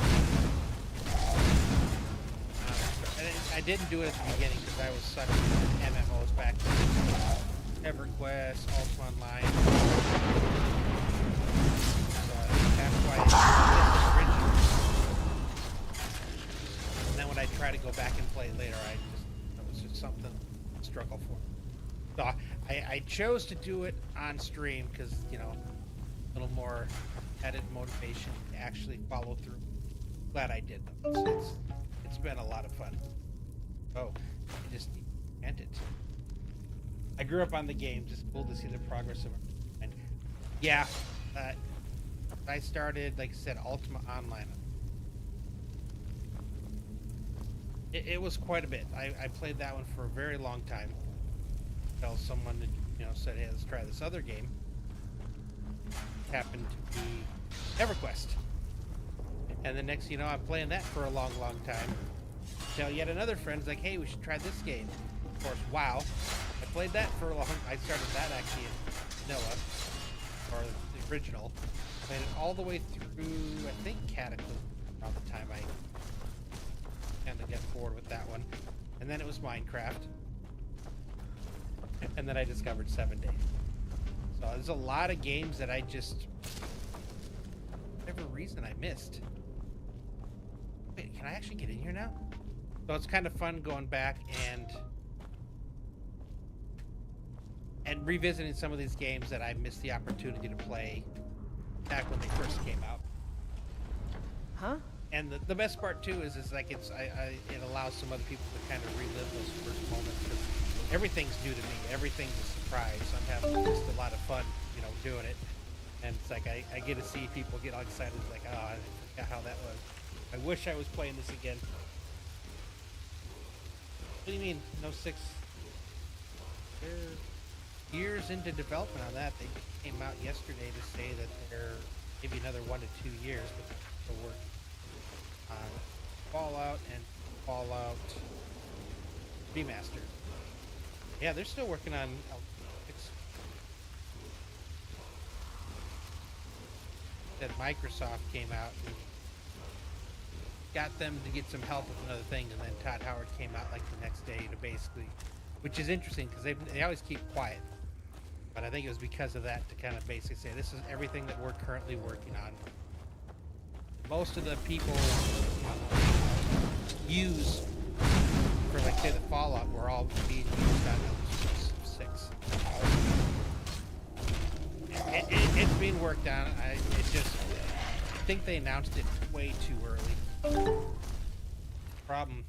I didn't do it at the beginning because I was such MMOs back then. EverQuest, Ultima Online. So I think that's why it's original. And then when I try to go back and play it later, it was just something to struggle for. So I chose to do it on stream because, you know, a little more added motivation to actually follow through. Glad I did though. It's been a lot of fun. Oh, I just can't it. I grew up on the game, just cool to see the progress of it. And yeah, I started, like I said, Ultima Online. It was quite a bit. I played that one for a very long time. Until someone, you know, said, hey, let's try this other game. It happened to be EverQuest. And the next, you know, I'm playing that for a long, long time. Till yet another friend's like, hey, we should try this game. Of course, WoW. I played that for a long. I started that actually in vanilla, or the original. Played it all the way through, I think, Cataclysm. Around the time I kind of got bored with that one, and then it was Minecraft, and then I discovered 7 Days. So there's a lot of games that I just, for whatever reason, I missed. Wait, can I actually get in here now? So it's kind of fun going back and revisiting some of these games that I missed the opportunity to play back when they first came out. Huh? And the best part too is like it allows some other people to kind of relive those first moments because everything's new to me. Everything's a surprise. I'm having just a lot of fun, you know, doing it. And it's like I get to see people get all excited, like, oh, I forgot how that was. I wish I was playing this again. What do you mean, no 6? They're years into development on that. They came out yesterday to say that they're maybe another 1 to 2 years, but they're working on Fallout and Fallout Remastered. Yeah, they're still working on that Microsoft came out and got them to get some help with another thing, and then Todd Howard came out like the next day to basically, which is interesting because they always keep quiet. But I think it was because of that to kind of basically say this is everything that we're currently working on. Most of the people use for like say the Fallout were all being used on Elder 6. It's being worked on. I think they announced it way too early. Problem.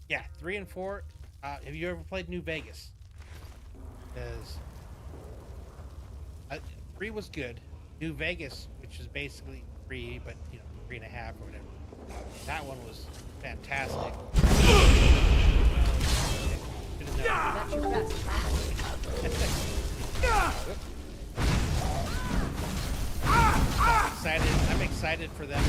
Yeah, 3 and 4. Have you ever played New Vegas? Because 3 was good. New Vegas, which is basically 3, but 3.5 or whatever. That one was fantastic. That's your best. I'm excited for them to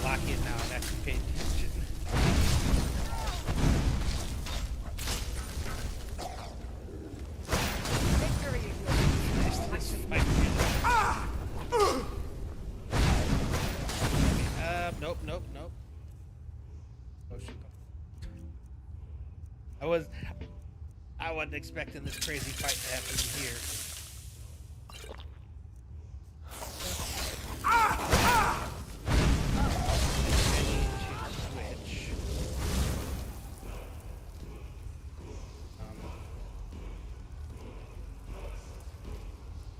lock in now and actually pay attention. Nope. I wasn't expecting this crazy fight to happen here. Switch.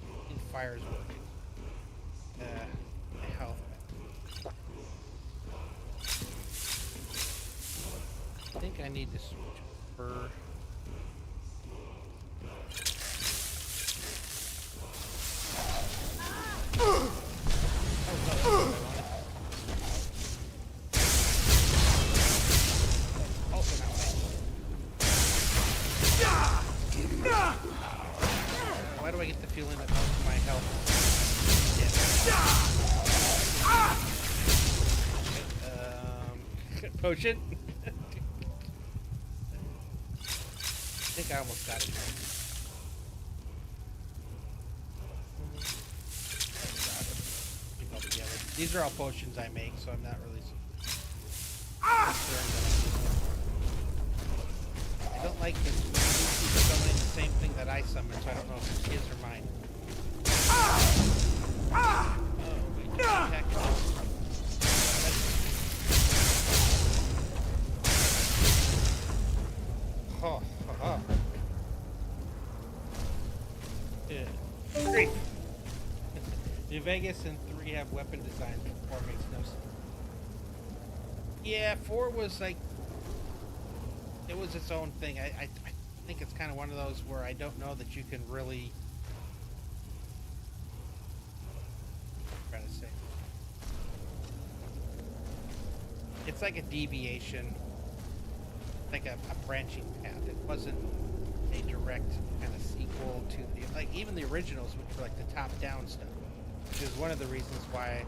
I think fire's working. Health. I think I need to switch over. Why do I get the feeling that most of my health is potion? I think I almost got it. These are all potions I make, so I'm not really I don't like this. He's summoning the same thing that I summon, so I don't know if it's his or mine. Oh, wait, attack. Oh. Yeah. Great. New Vegas and 3 have weapon design, but 4 makes no sense. Yeah, 4 was like, it was its own thing. I think it's kind of one of those where I don't know that you can really, I'm trying to say, it's like a deviation, like a branching path. It wasn't a direct kind of sequel to the, like even the originals, which were like the top-down stuff. Which is one of the reasons why,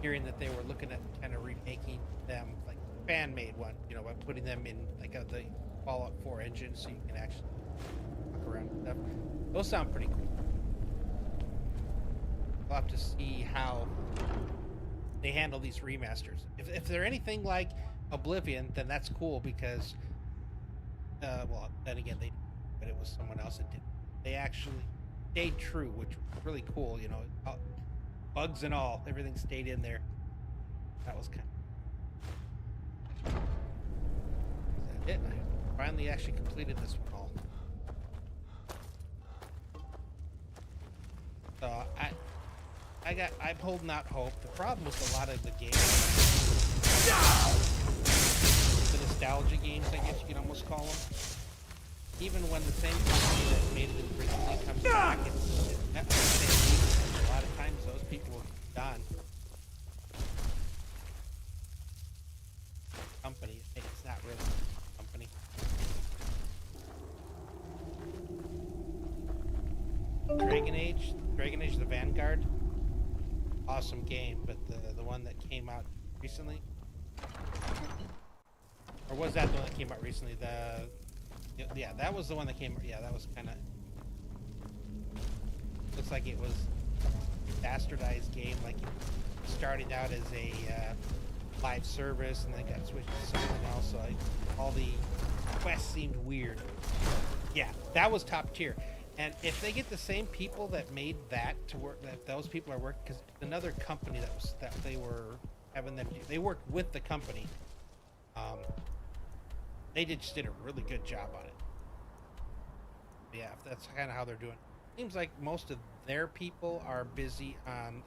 hearing that they were looking at kind of remaking them, like fan-made one, by putting them in like the Fallout 4 engine, so you can actually walk around with them. Those sound pretty cool. We'll have to see how they handle these remasters. If they're anything like Oblivion, then that's cool because, well, then again, but it was someone else that did. They actually stayed true, which was really cool. Bugs and all, everything stayed in there. That was kind of... Is that it? I finally actually completed this one all. So I'm holding out hope. The problem with a lot of the games, the nostalgia games, I guess you could almost call them, even when the same company that made it originally comes back, it's not the same reason. A lot of times those people are gone. Company, it's not really a company. Dragon Age the Vanguard, awesome game, but the one that came out recently, or was that the one that came out recently? Yeah, that was the one that came out. Yeah, that was kind of Looks like it was a bastardized game, like starting out as a live service and then got switched to something else. So all the quests seemed weird. Yeah, that was top tier. And if they get the same people that made that to work, that those people are working, because another company that they were having them do, they worked with the company. They just did a really good job on it. Yeah, that's kind of how they're doing. Seems like most of their people are busy on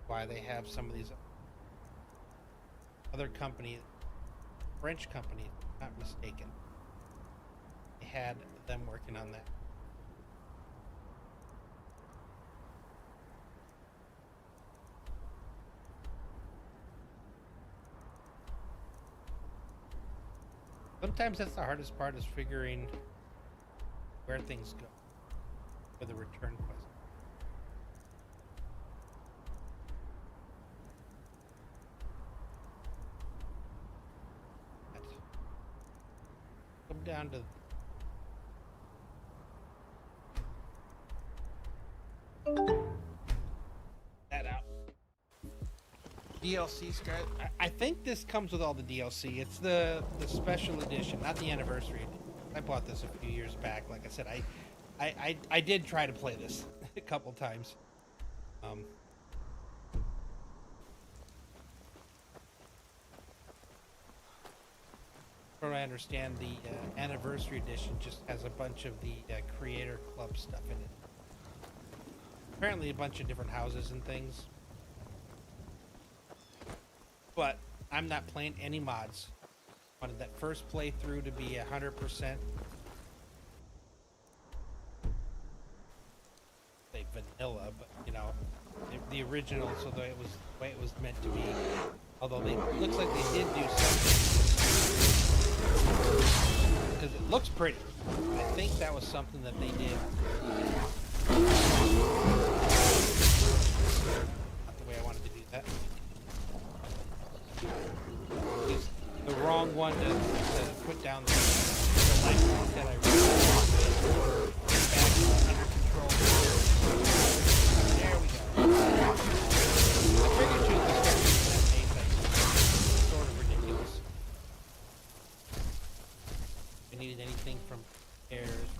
why they have some of these other company, French company, if I'm not mistaken. They had them working on that. Sometimes that's the hardest part, is figuring where things go for the return quest. Come down to that out. DLC, Sky. I think this comes with all the DLC. It's the special edition, not the anniversary edition. I bought this a few years back. Like I said, I did try to play this a couple times. From what I understand, the anniversary edition just has a bunch of the creator club stuff in it. Apparently a bunch of different houses and things. But I'm not playing any mods. I wanted that first playthrough to be 100%. Say vanilla, but you know, the original, so that it was the way it was meant to be. Although it looks like they did do something, because it looks pretty. I think that was something that they did. Not the way I wanted to do that. It's the wrong one to put down the light that I really back under control. There we go. I figured you would start using that Apex. It's sort of ridiculous. If I needed anything from airs.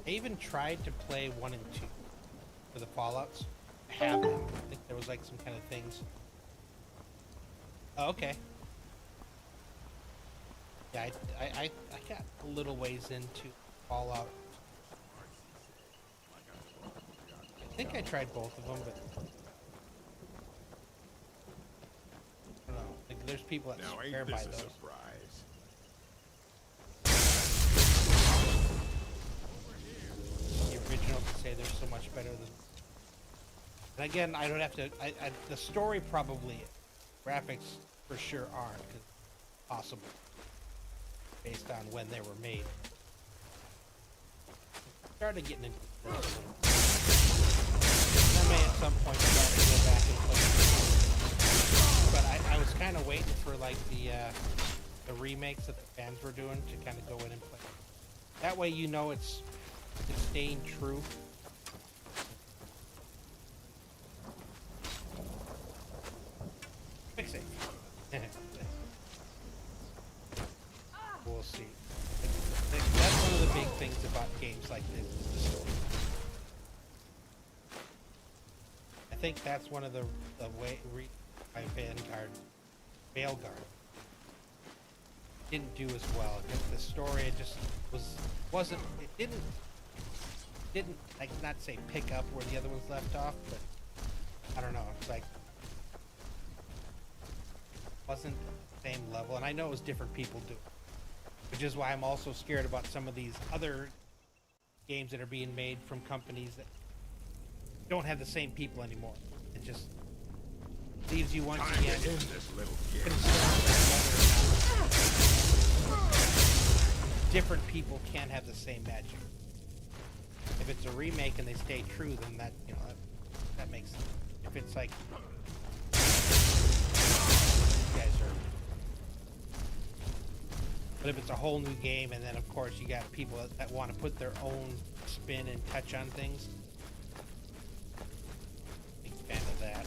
I even tried to play 1 and 2 for the Fallouts. I have them. I think there was like some kind of things. Oh, okay. Yeah, I got a little ways into Fallout. I think I tried both of them, but I don't know. Like, there's people that swear by those. Original to say they're so much better than. And again, I don't have to. The story probably, graphics for sure aren't, because possible based on when they were made. Started getting into the story a little bit. I may at some point start to go back and play. But I was kind of waiting for like the remakes that the fans were doing to kind of go in and play. That way, you know it's staying true. Fix it. We'll see. That's one of the big things about games like this, is the story. I think that's one of the way my Veilguard didn't do as well. The story, it just wasn't. It didn't like, not say pick up where the other ones left off, but I don't know. It's like wasn't the same level, and I know it was different people do it, which is why I'm also scared about some of these other games that are being made from companies that don't have the same people anymore. It just leaves you once again concerned whether different people can't have the same magic. If it's a remake and they stay true, then that, you know, that makes sense. if it's like you guys are, but if it's a whole new game, and then of course you got people that want to put their own spin and touch on things. Big fan of that.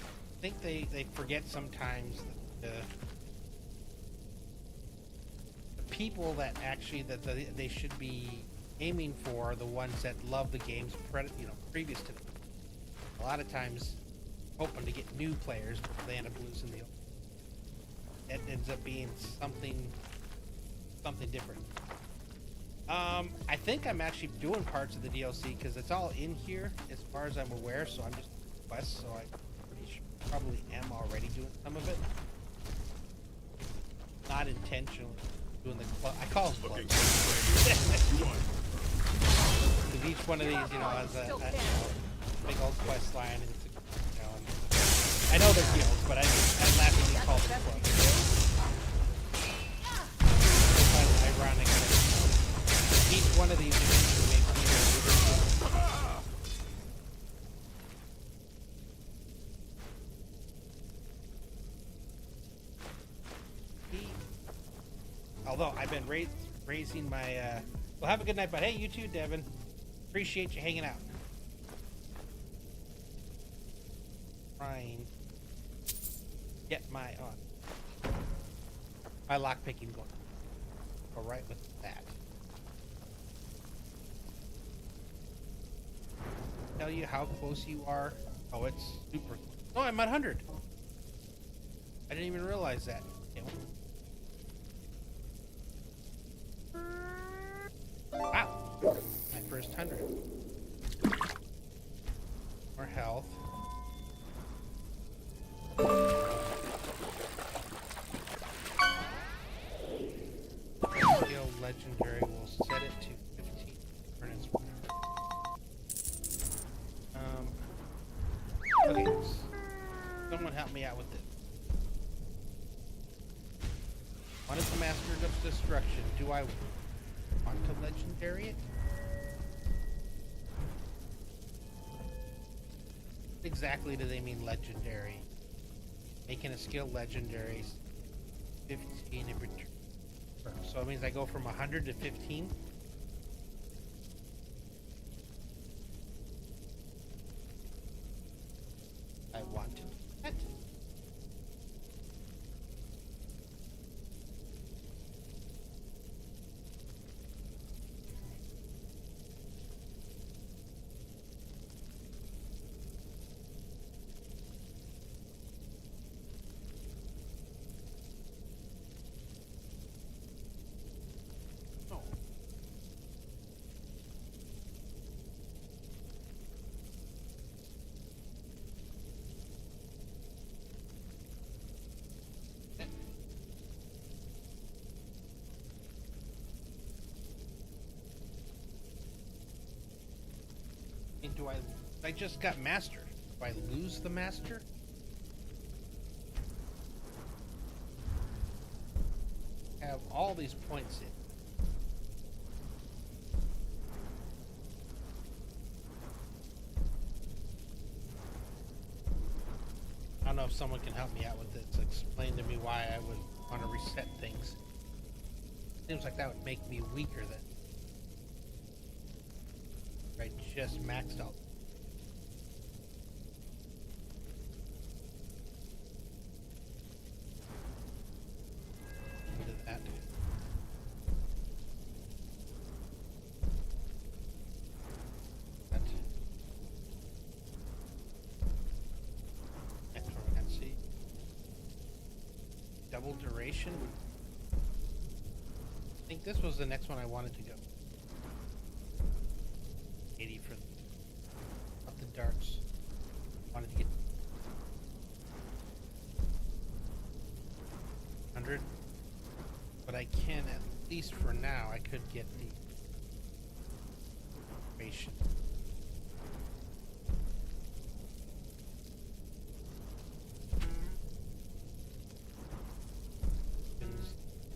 I think they forget sometimes that the people that actually that they should be aiming for are the ones that love the games previous to them. A lot of times hoping to get new players, but they end up losing the old. It ends up being something different. I think I'm actually doing parts of the DLC because it's all in here as far as I'm aware, so I'm just quest, so I pretty sure probably am already doing some of it. Not intentionally doing the I call them clubs. Because each one of these, has a big old quest line, and it's I know they're guilds, but I laughingly call them clubs. It's ironic that each one of these makes me although I've been raising my well, have a good night, but hey, you too, Devin. Appreciate you hanging out. Trying to get my lockpicking going. Go right with that. Tell you how close you are. Oh, it's super. Oh, I'm at 100. I didn't even realize that. Wow, my first 100. More health. Skill legendary, we'll set it to 15. Okay, someone help me out with this. One is the Master of Destruction. Do I want to legendary it? What exactly do they mean legendary? Making a skill legendary 15 in return. So it means I go from 100 to 15. I want to do that. Do I just got master. Do I lose the master? I have all these points in. I don't know if someone can help me out with this. Explain to me why I would want to reset things. Seems like that would make me weaker than I just maxed out. Look at that. Next one we gotta see. Double duration. I think this was the next one I wanted to go. 80 for up the darts. Wanted to get 100, but I can at least for now. I could get the duration.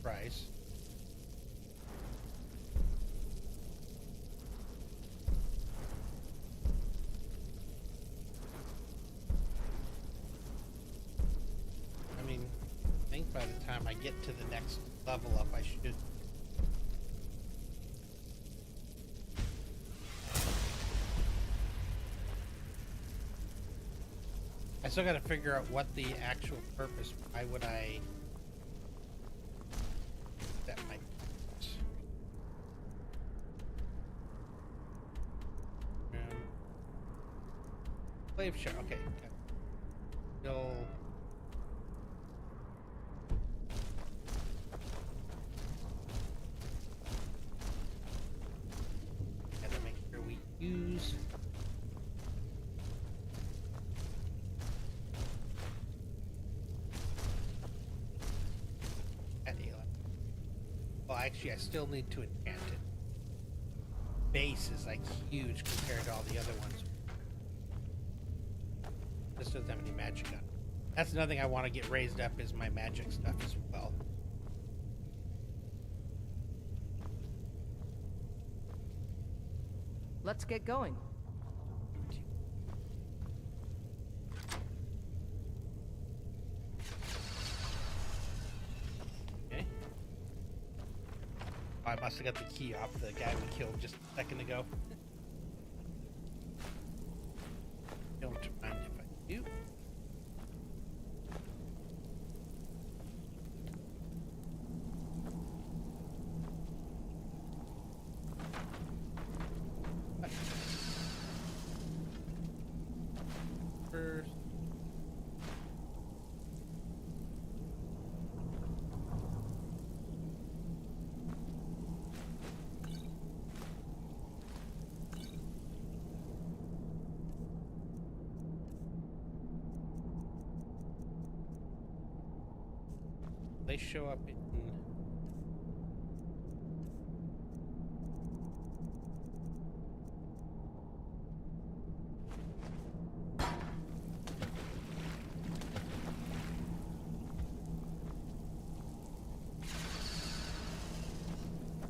Price. by the time I get to the next level up, I should. I still got to figure out what the actual purpose. Why would I? That might. Slave ship. Okay. Still. Gotta make sure we use. Well, actually, I still need to enchant it. Base is like huge compared to all the other ones. This doesn't have any magic on it. That's another thing I want to get raised up is my magic stuff as well. Let's get going. Okay. Oh, I must have got the key off the guy we killed just a second ago. Don't mind if I do. First. They show up in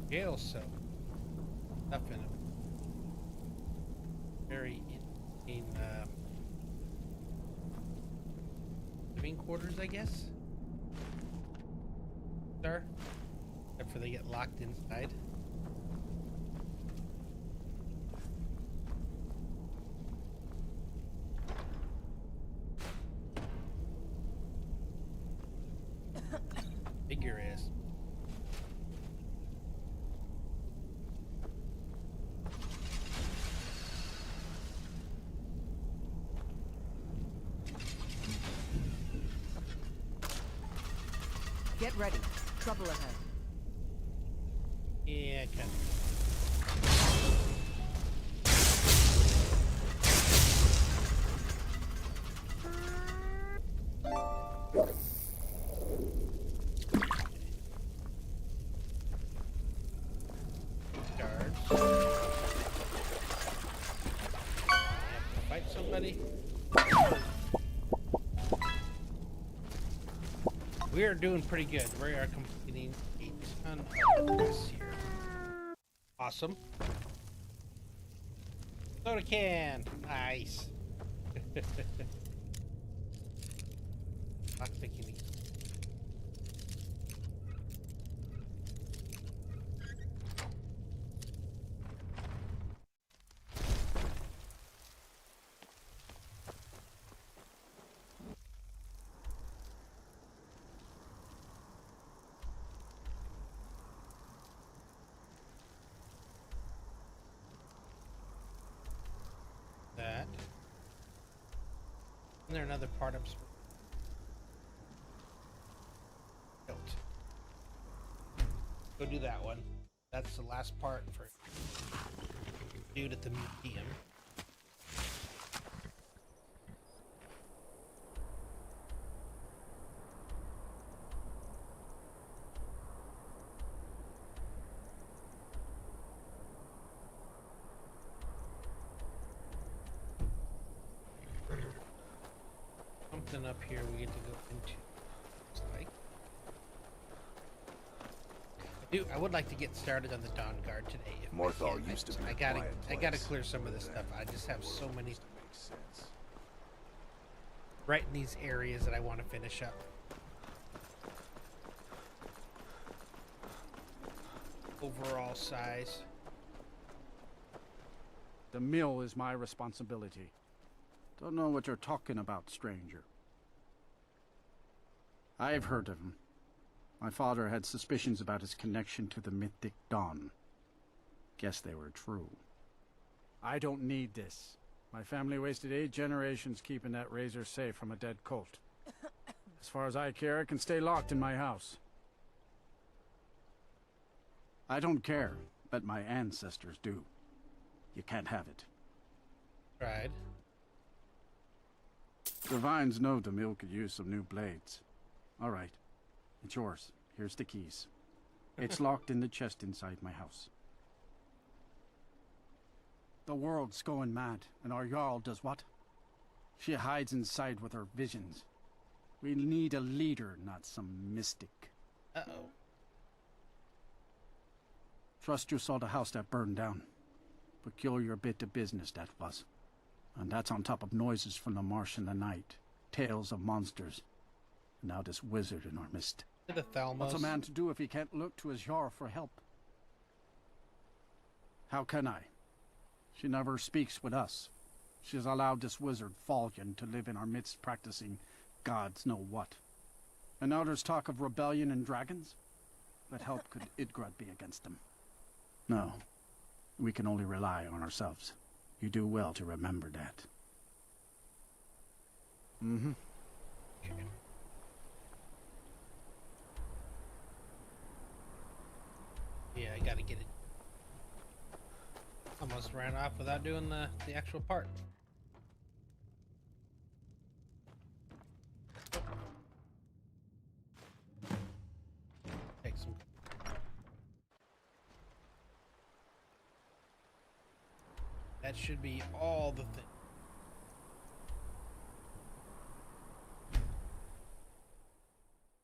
jail cell. Stuff in them. Very in living quarters, I guess. Except for they get locked inside. Figure is. Get ready. Trouble ahead. Yeah, kind of. Guards. Fight somebody. We are doing pretty good. We are completing a ton of quests here. Awesome. Soda can. Nice. Lockpicking. That. Isn't there another part I'm built? Go do that one. That's the last part for dude at the museum. Something up here we get to go into. Like. I would like to get started on the Dawn Guard today. If Morthal used to be I gotta clear some of this stuff. I just have so many right in these areas that I want to finish up. overall size. The mill is my responsibility. Don't know what you're talking about, stranger. I've heard of him. My father had suspicions about his connection to the mythic Dawn. Guess they were true. I don't need this. My family wasted 8 generations keeping that razor safe from a dead cult. As far as I care, it can stay locked in my house. I don't care, but my ancestors do. You can't have it. Right. The Vines know the mill could use some new blades. All right. It's yours. Here's the keys. It's locked in the chest inside my house. The world's going mad, and our Jarl does what? She hides inside with her visions. We need a leader, not some mystic. Uh-oh. Trust you saw the house that burned down. Peculiar bit of business that was. And that's on top of noises from the marsh in the night. Tales of monsters. And now this wizard in our midst. The Thalmos. What's a man to do if he can't look to his Jarl for help? How can I? She never speaks with us. She's allowed this wizard, Fallion, to live in our midst practicing gods know what. And now there's talk of rebellion and dragons? What help could Idgrad be against them? No. We can only rely on ourselves. You do well to remember that. Mm-hmm. Okay. Yeah, I gotta get it. Almost ran off without doing the actual part. Take some. That should be all the things.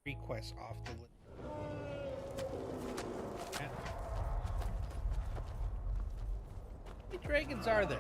Requests off the list. Yeah. How many dragons are there?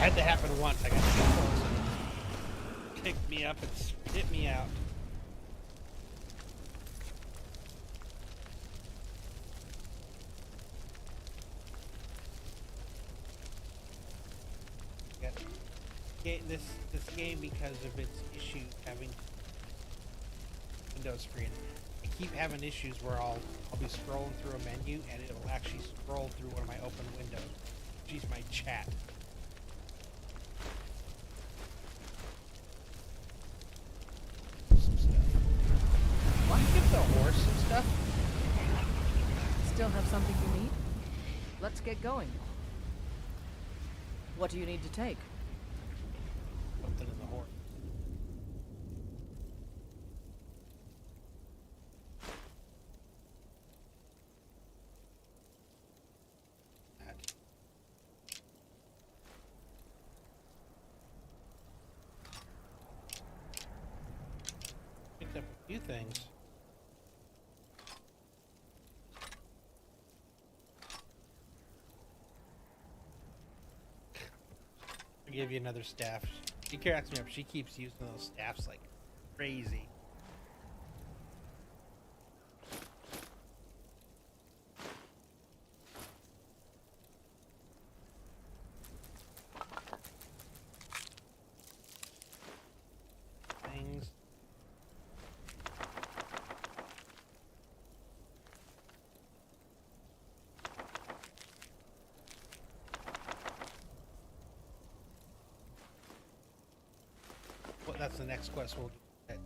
Had to happen once. I got too close and picked me up and spit me out. Got this game, because of its issues having window screen, I keep having issues where I'll be scrolling through a menu and it'll actually scroll through one of my open windows. Geez, my chat. The horse and stuff. Still have something you need? Let's get going. What do you need to take? Something in the horse. Picked up a few things. give you another staff. She cracks me up. She keeps using those staffs like crazy. Things. Well, that's the next quest. We'll do that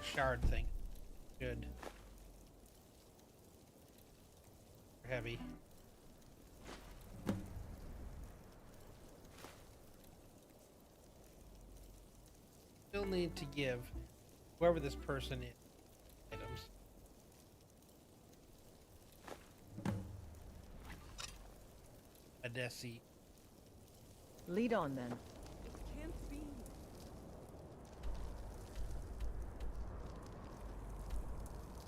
shard thing. Good. Heavy. Still need to give whoever this person is items. A Desi. Lead on then.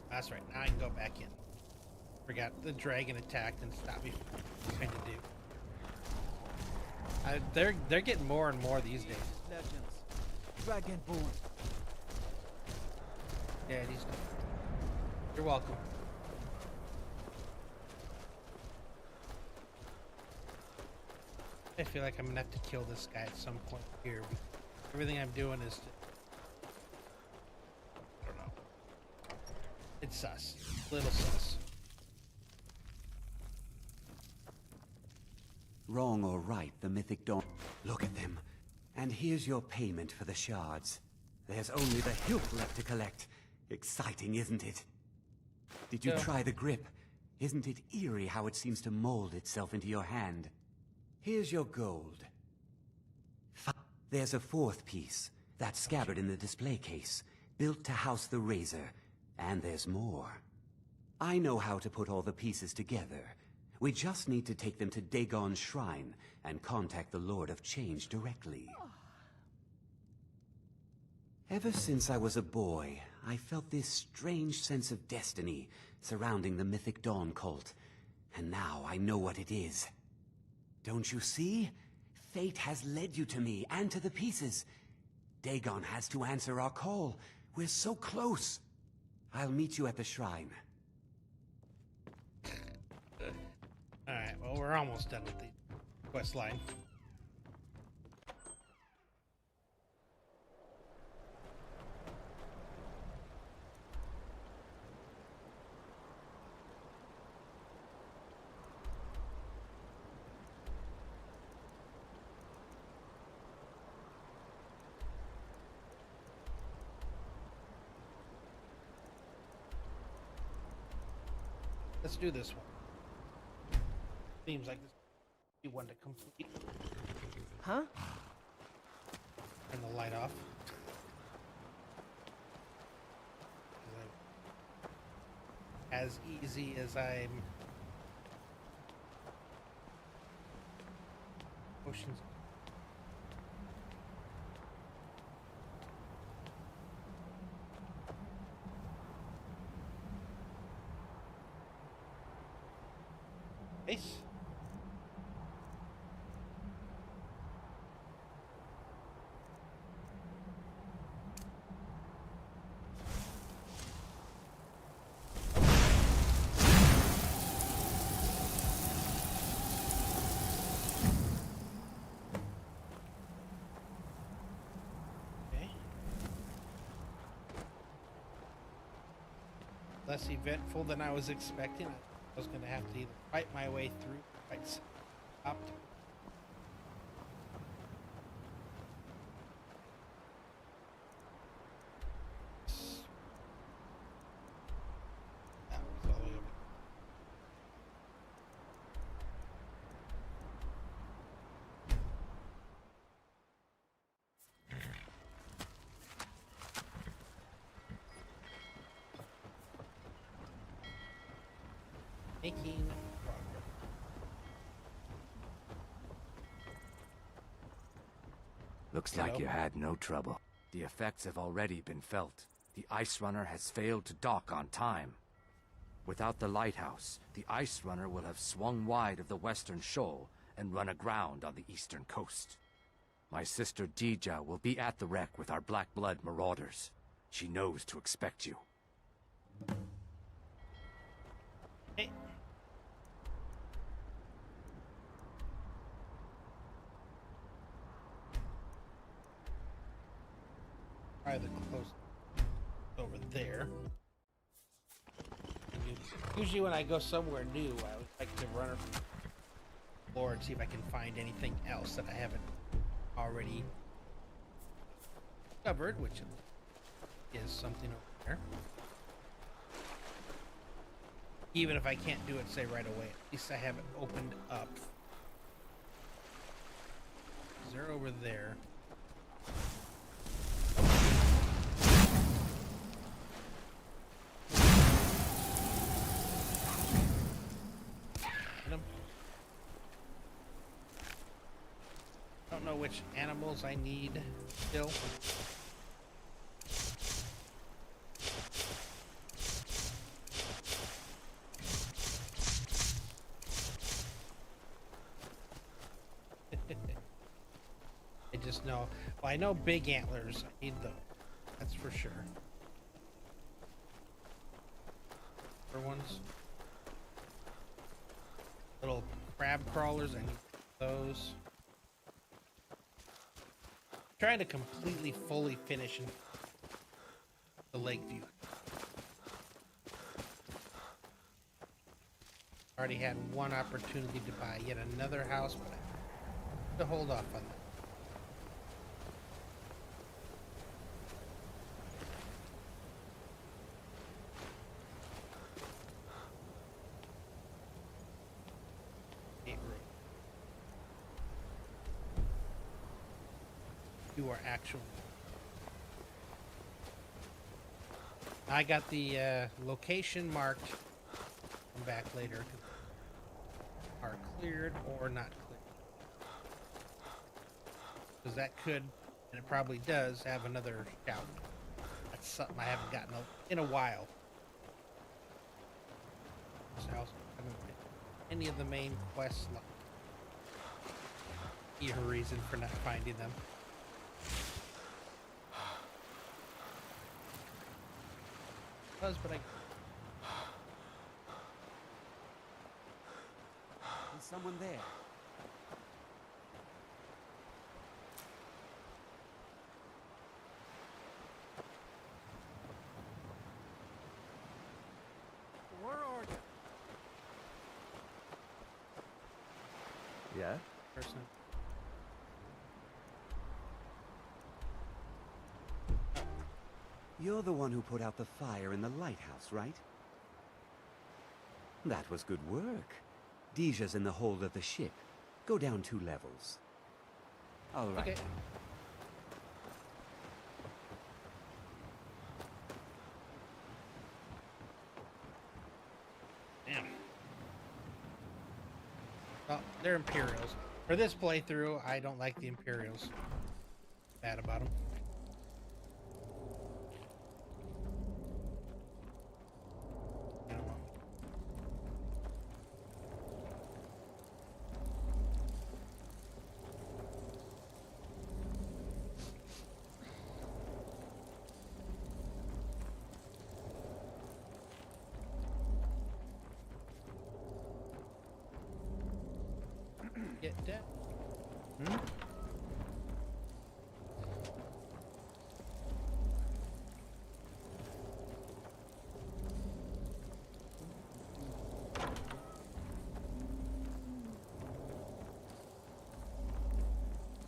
That's right. Now I can go back in. Forgot the dragon attacked and stopped me from trying to do. They're getting more and more these days. Legends. Dragonborn. Yeah, he's. You're welcome. I feel like I'm gonna have to kill this guy at some point here. Everything I'm doing is. I don't know. It's sus. Little sus. Wrong or right, the Mythic Dawn. Look at them. And here's your payment for the shards. There's only the hilt left to collect. Exciting, isn't it? Did you try the grip? Isn't it eerie how it seems to mold itself into your hand? Here's your gold. There's a fourth piece. That scabbard in the display case. Built to house the razor. And there's more. I know how to put all the pieces together. We just need to take them to Dagon's shrine and contact the Lord of Change directly. Ever since I was a boy, I felt this strange sense of destiny surrounding the Mythic Dawn cult. And now I know what it is. Don't you see? Fate has led you to me and to the pieces. Dagon has to answer our call. We're so close. I'll meet you at the shrine. Alright, well, we're almost done with the quest line. Let's do this one. Seems like this would be one to complete. Huh? Turn the light off. As easy as I'm... Oceans. Ace. Less eventful than I was expecting. I was going to have to either fight my way through, fight up. That was all the way over. Making progress. Looks like you had no trouble. The effects have already been felt. The Ice Runner has failed to dock on time. Without the lighthouse, the Ice Runner will have swung wide of the western shoal and run aground on the eastern coast. My sister Dija will be at the wreck with our Black Blood marauders. She knows to expect you. Hey. Try the close over there. Usually when I go somewhere new, I would like to run the floor and see if I can find anything else that I haven't already covered, which is something over there. Even if I can't do it, say, right away, at least I have it opened up. Is there over there? I don't know which animals I need still. I just know, well, I know big antlers. I need those. That's for sure. Other ones. Little crab crawlers, I need those. Trying to completely, fully finish the lake view. Already had one opportunity to buy yet another house, but I have to hold off on that. You are actually. I got the location marked. Come back later. Are cleared or not cleared? Because that could, and it probably does, have another shout. That's something I haven't gotten in a while. So I also haven't been any of the main quests. Be a reason for not finding them. But I... There's someone there. Where are you? Yeah? Person. You're the one who put out the fire in the lighthouse, right? That was good work. Dija's in the hold of the ship. Go down 2 levels. All right. Okay. Damn. Well, they're Imperials. For this playthrough, I don't like the Imperials. Bad about them. Get that? Hmm?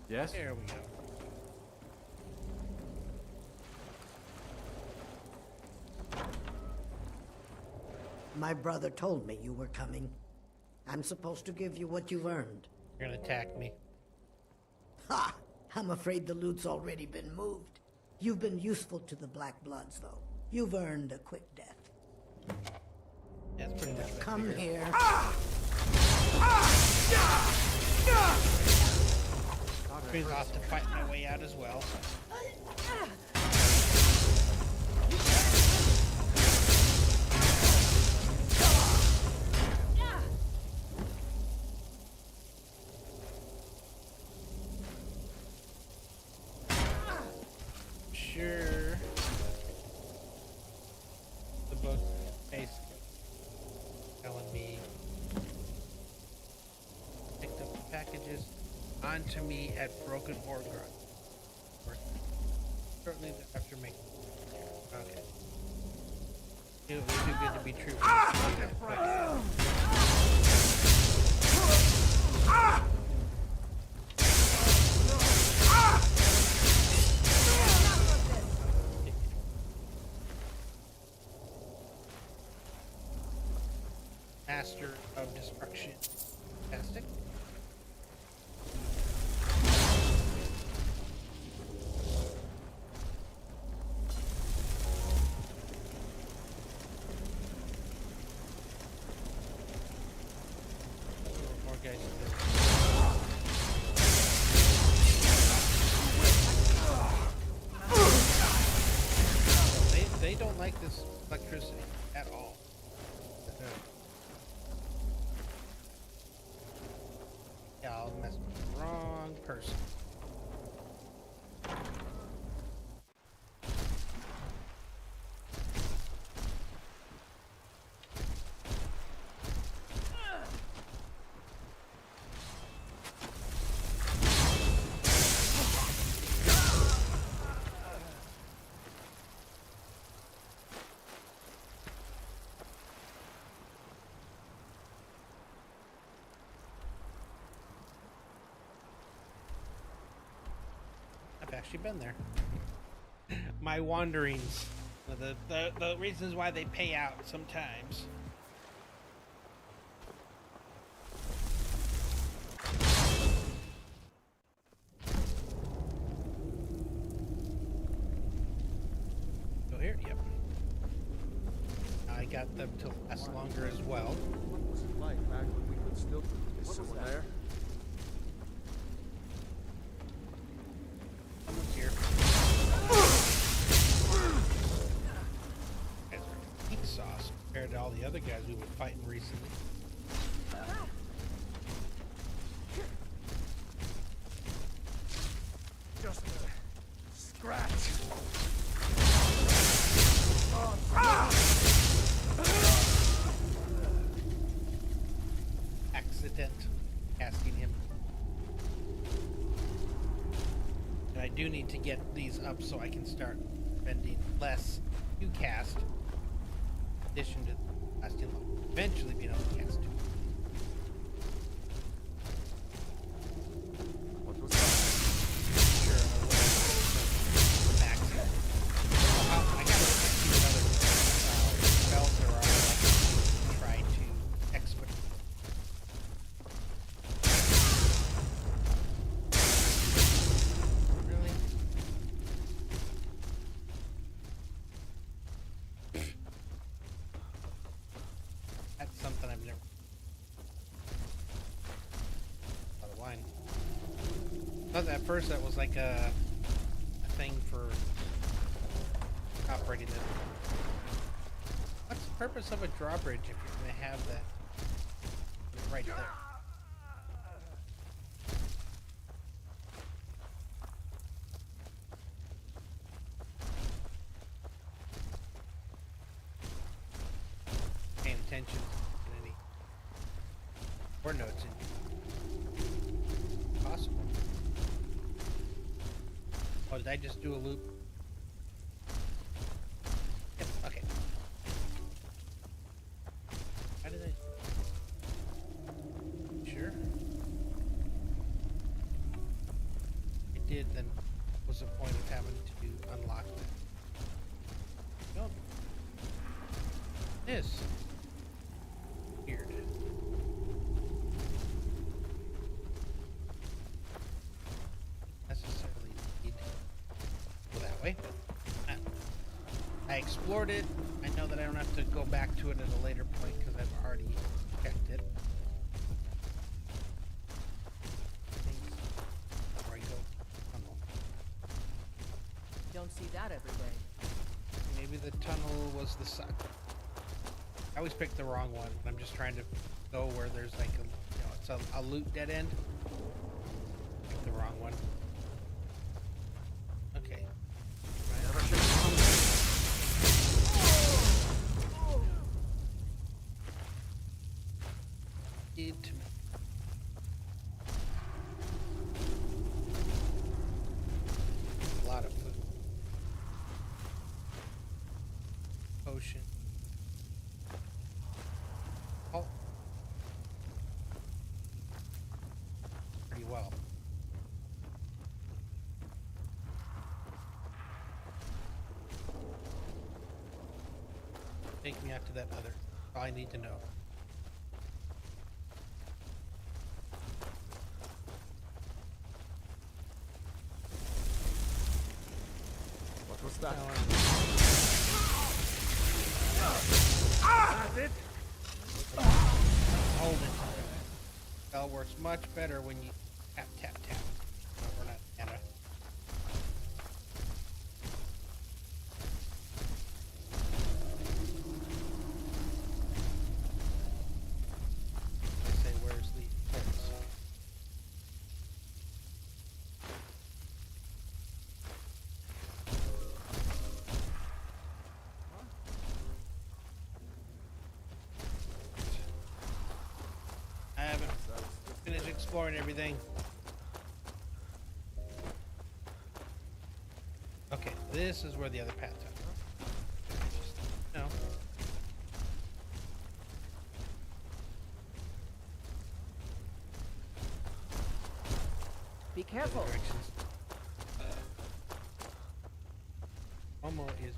Yes? There we go. My brother told me you were coming. I'm supposed to give you what you've earned. You're gonna attack me. Ha! I'm afraid the loot's already been moved. You've been useful to the Black Bloods, though. You've earned a quick death. That's pretty much what I Come figured. here. I'll have to fight my way out as well. on to me at Broken Orgrod. Certainly after making. Okay. It was too good to be true. Master of Destruction. Fantastic. More guys in there. They don't like this electricity at all. Yeah, I'll mess with the wrong person. I've actually been there. My wanderings, the reasons why they pay out sometimes. Go here, yep. I got them to last longer as well. What was it like back when we could still... Is someone there? Someone's here. Guys are heat sauce compared to all the other guys we've been fighting recently. Just a scratch. Accident casting him. And I do need to get these up so I can start spending less to cast. In addition to casting, eventually being able to cast two. What was that? Sure, I will max it. I gotta see what other spells there are that I can try to expedite. Really? That's something I've never. Out of wine. At first, that was like a thing for operating it. What's the purpose of a drawbridge if you're going to have that right there? Paying attention to any or notes in possible. Oh, did I just do a loop? Yep, okay. How did I? Sure. I did, then what's the point of having to unlock that? No. This. Weird. Necessarily need to go that way. I explored it. I know that I don't have to go back to it at a later point because I've already checked it. Things before I go. Tunnel. Don't see that every day. Maybe the tunnel was the suck. I always pick the wrong one when I'm just trying to go where there's like a, you know, it's a loot dead end. Pick the wrong one. Okay. Oh. Pretty well. Take me out to that other. All I need to know. What was that? That's it. Hold it. Spell works much better when you tap, tap, tap. No, we're not Anna. Say, where's the ports? I haven't finished exploring everything. Okay, this is where the other path's at. No. Be careful. Momo is.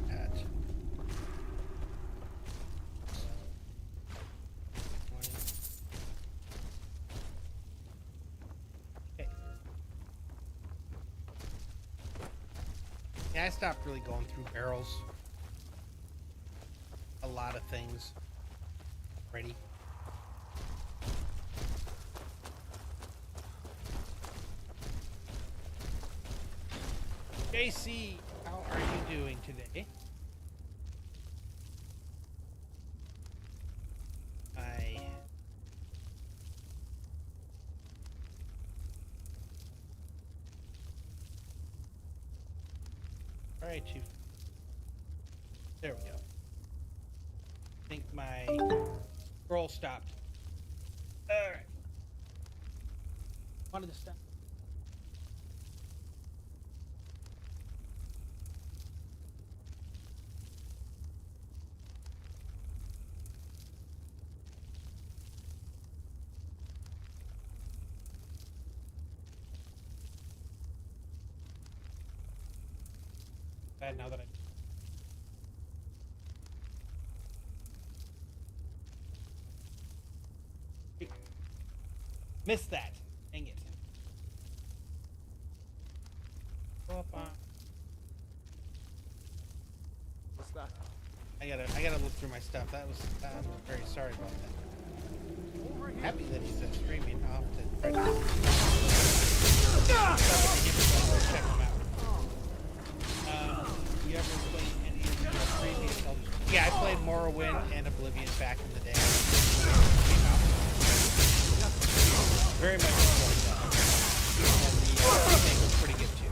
At. Okay. Yeah, I stopped really going through barrels. A lot of things. Ready. JC, how are you doing today? Alright, Chief. There we go. I think my scroll stopped. Alright. Wanted to stop. Bad now that I missed that. Dang it. Go up on. What's that? I gotta look through my stuff. I'm very sorry about that. Happy that he's streaming. I'll have to try to check him out. You ever played any of the previous Elder Scrolls? Yeah, I played Morrowind and Oblivion back in the day. Very much enjoyed that. And the remake was pretty good too.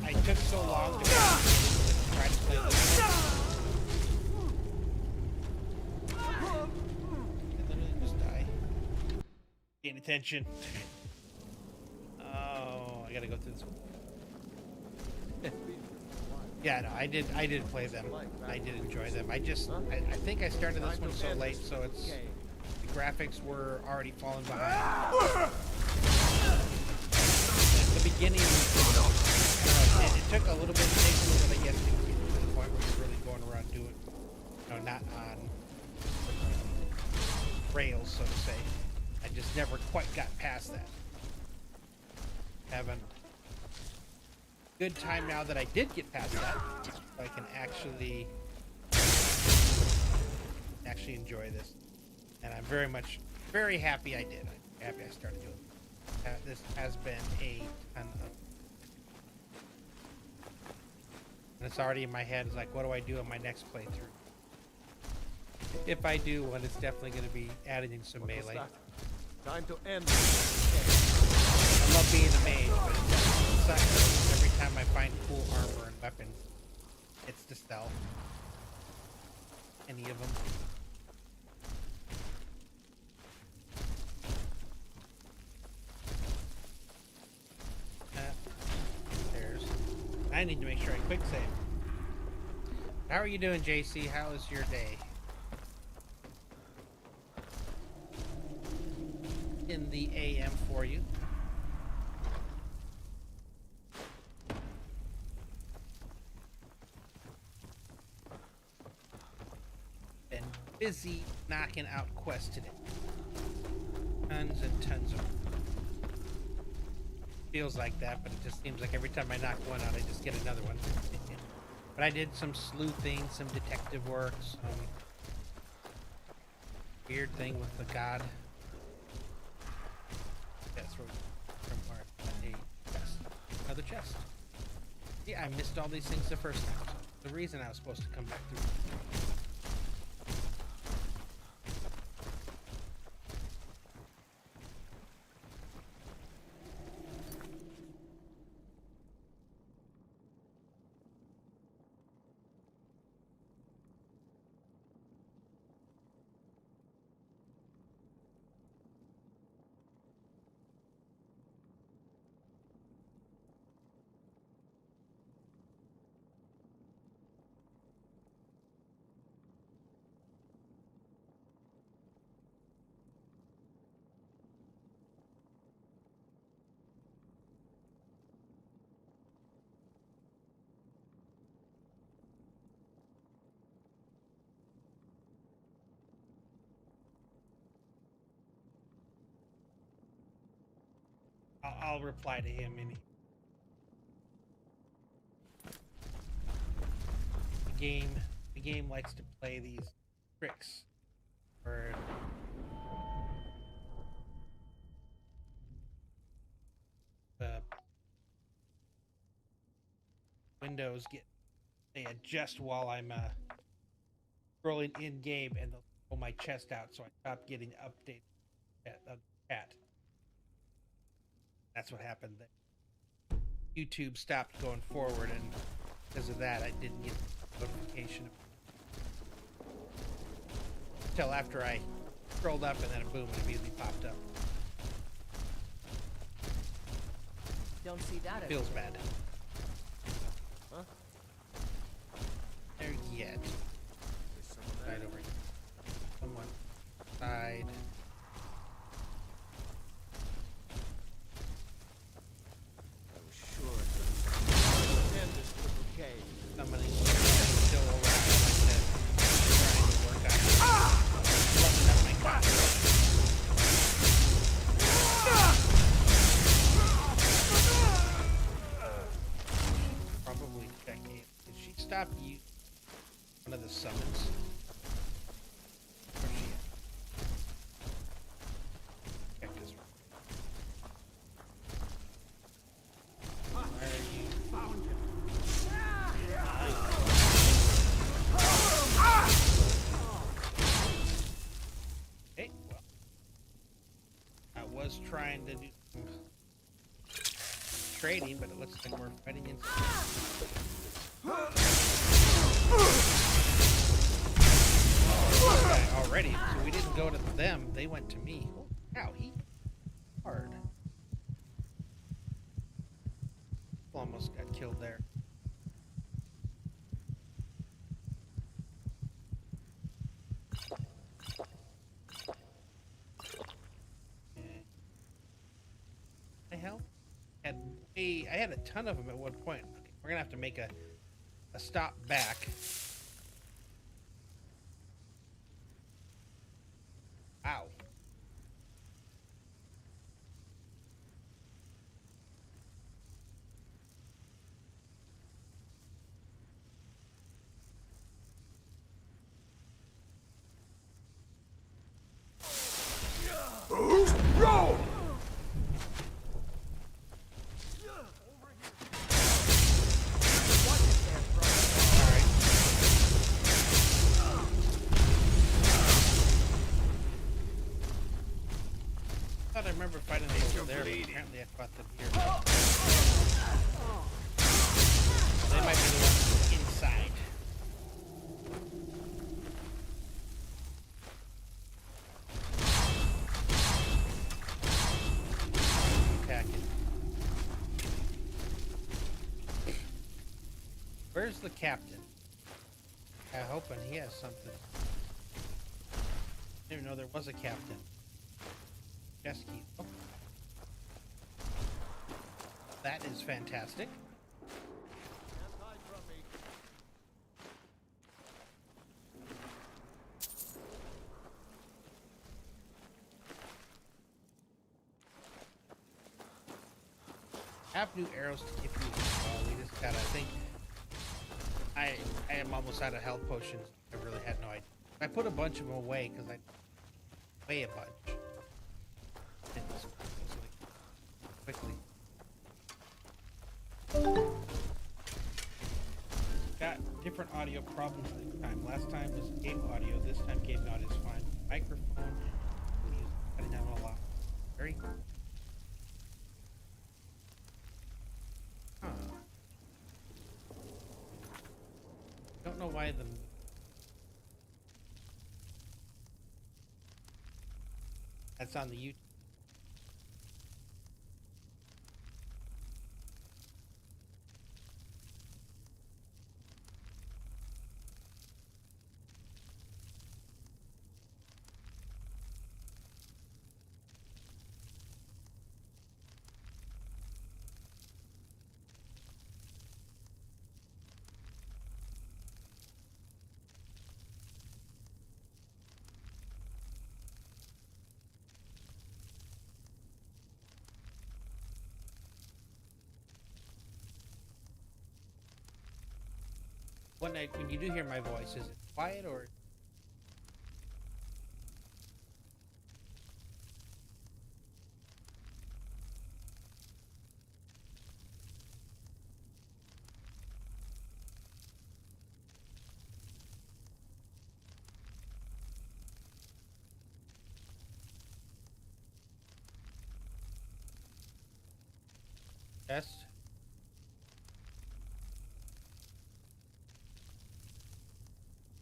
I took so long to try to play this game. I literally just die. Paying attention. I gotta go through this one. Yeah, no, I did play them. I did enjoy them. I think I started this one so late, so it's the graphics were already falling behind. The beginning it took a little bit, it takes a little bit to get to the point where you're really going around doing, not on rails, so to say. I just never quite got past that. Having a good time now that I did get past that, so I can actually enjoy this, and I'm very happy I did. I'm happy I started doing it. This has been a ton of, and it's already in my head. It's like, what do I do in my next playthrough? If I do one, it's definitely going to be adding some melee. Time to end. I love being a mage, but it sucks every time I find cool armor and weapons. It's to stealth. Any of them. I need to make sure I quick save. How are you doing, JC? How was your day? In the AM for you. Been busy knocking out quests today. Tons and tons of. Feels like that, but it just seems like every time I knock one out, I just get another one. But I did some sleuthing, some detective work, some weird thing with the god. That's from where a chest. Another chest. Yeah, I missed all these things the first time. The reason I was supposed to come back through. I'll reply to him and the game likes to play these tricks where the windows they adjust while I'm scrolling in game, and they'll pull my chest out, so I stop getting updates of the chat. That's what happened there. YouTube stopped going forward, and because of that, I didn't get notification until after I scrolled up, and then boom, it immediately popped up. Don't see that. Feels bad. Huh? There yet. Right over here. Someone side. Somebody still around like this, trying to work out. Lucky up my god. Probably check it. Did she stop you? One of the summons. Where's she at? Check this one. Where are you? Found him. Okay, well, I was trying to do some trading, but it looks like we're fighting inside. Already, so we didn't go to them, they went to me. Holy cow, he hard. Almost got killed there. The hell? I had a ton of them at one point. Okay, we're gonna have to make a stop back. Ow. Roll! I remember fighting them over there, but apparently I fought them here. They might be the ones inside. Attacking. Where's the captain? I'm hoping he has something. I didn't even know there was a captain. Chest key. Oh. That is fantastic. Have new arrows to give you. We just gotta think. I am almost out of health potions. I really had no idea. I put a bunch of them away because I weigh a bunch. Quickly. Got different audio problems this time. Last time was game audio. This time game audio is fine. Microphone. Cutting down a lot. Very. Huh. Don't know why the. That's on the YouTube. When you do hear my voice, is it quiet or? Test.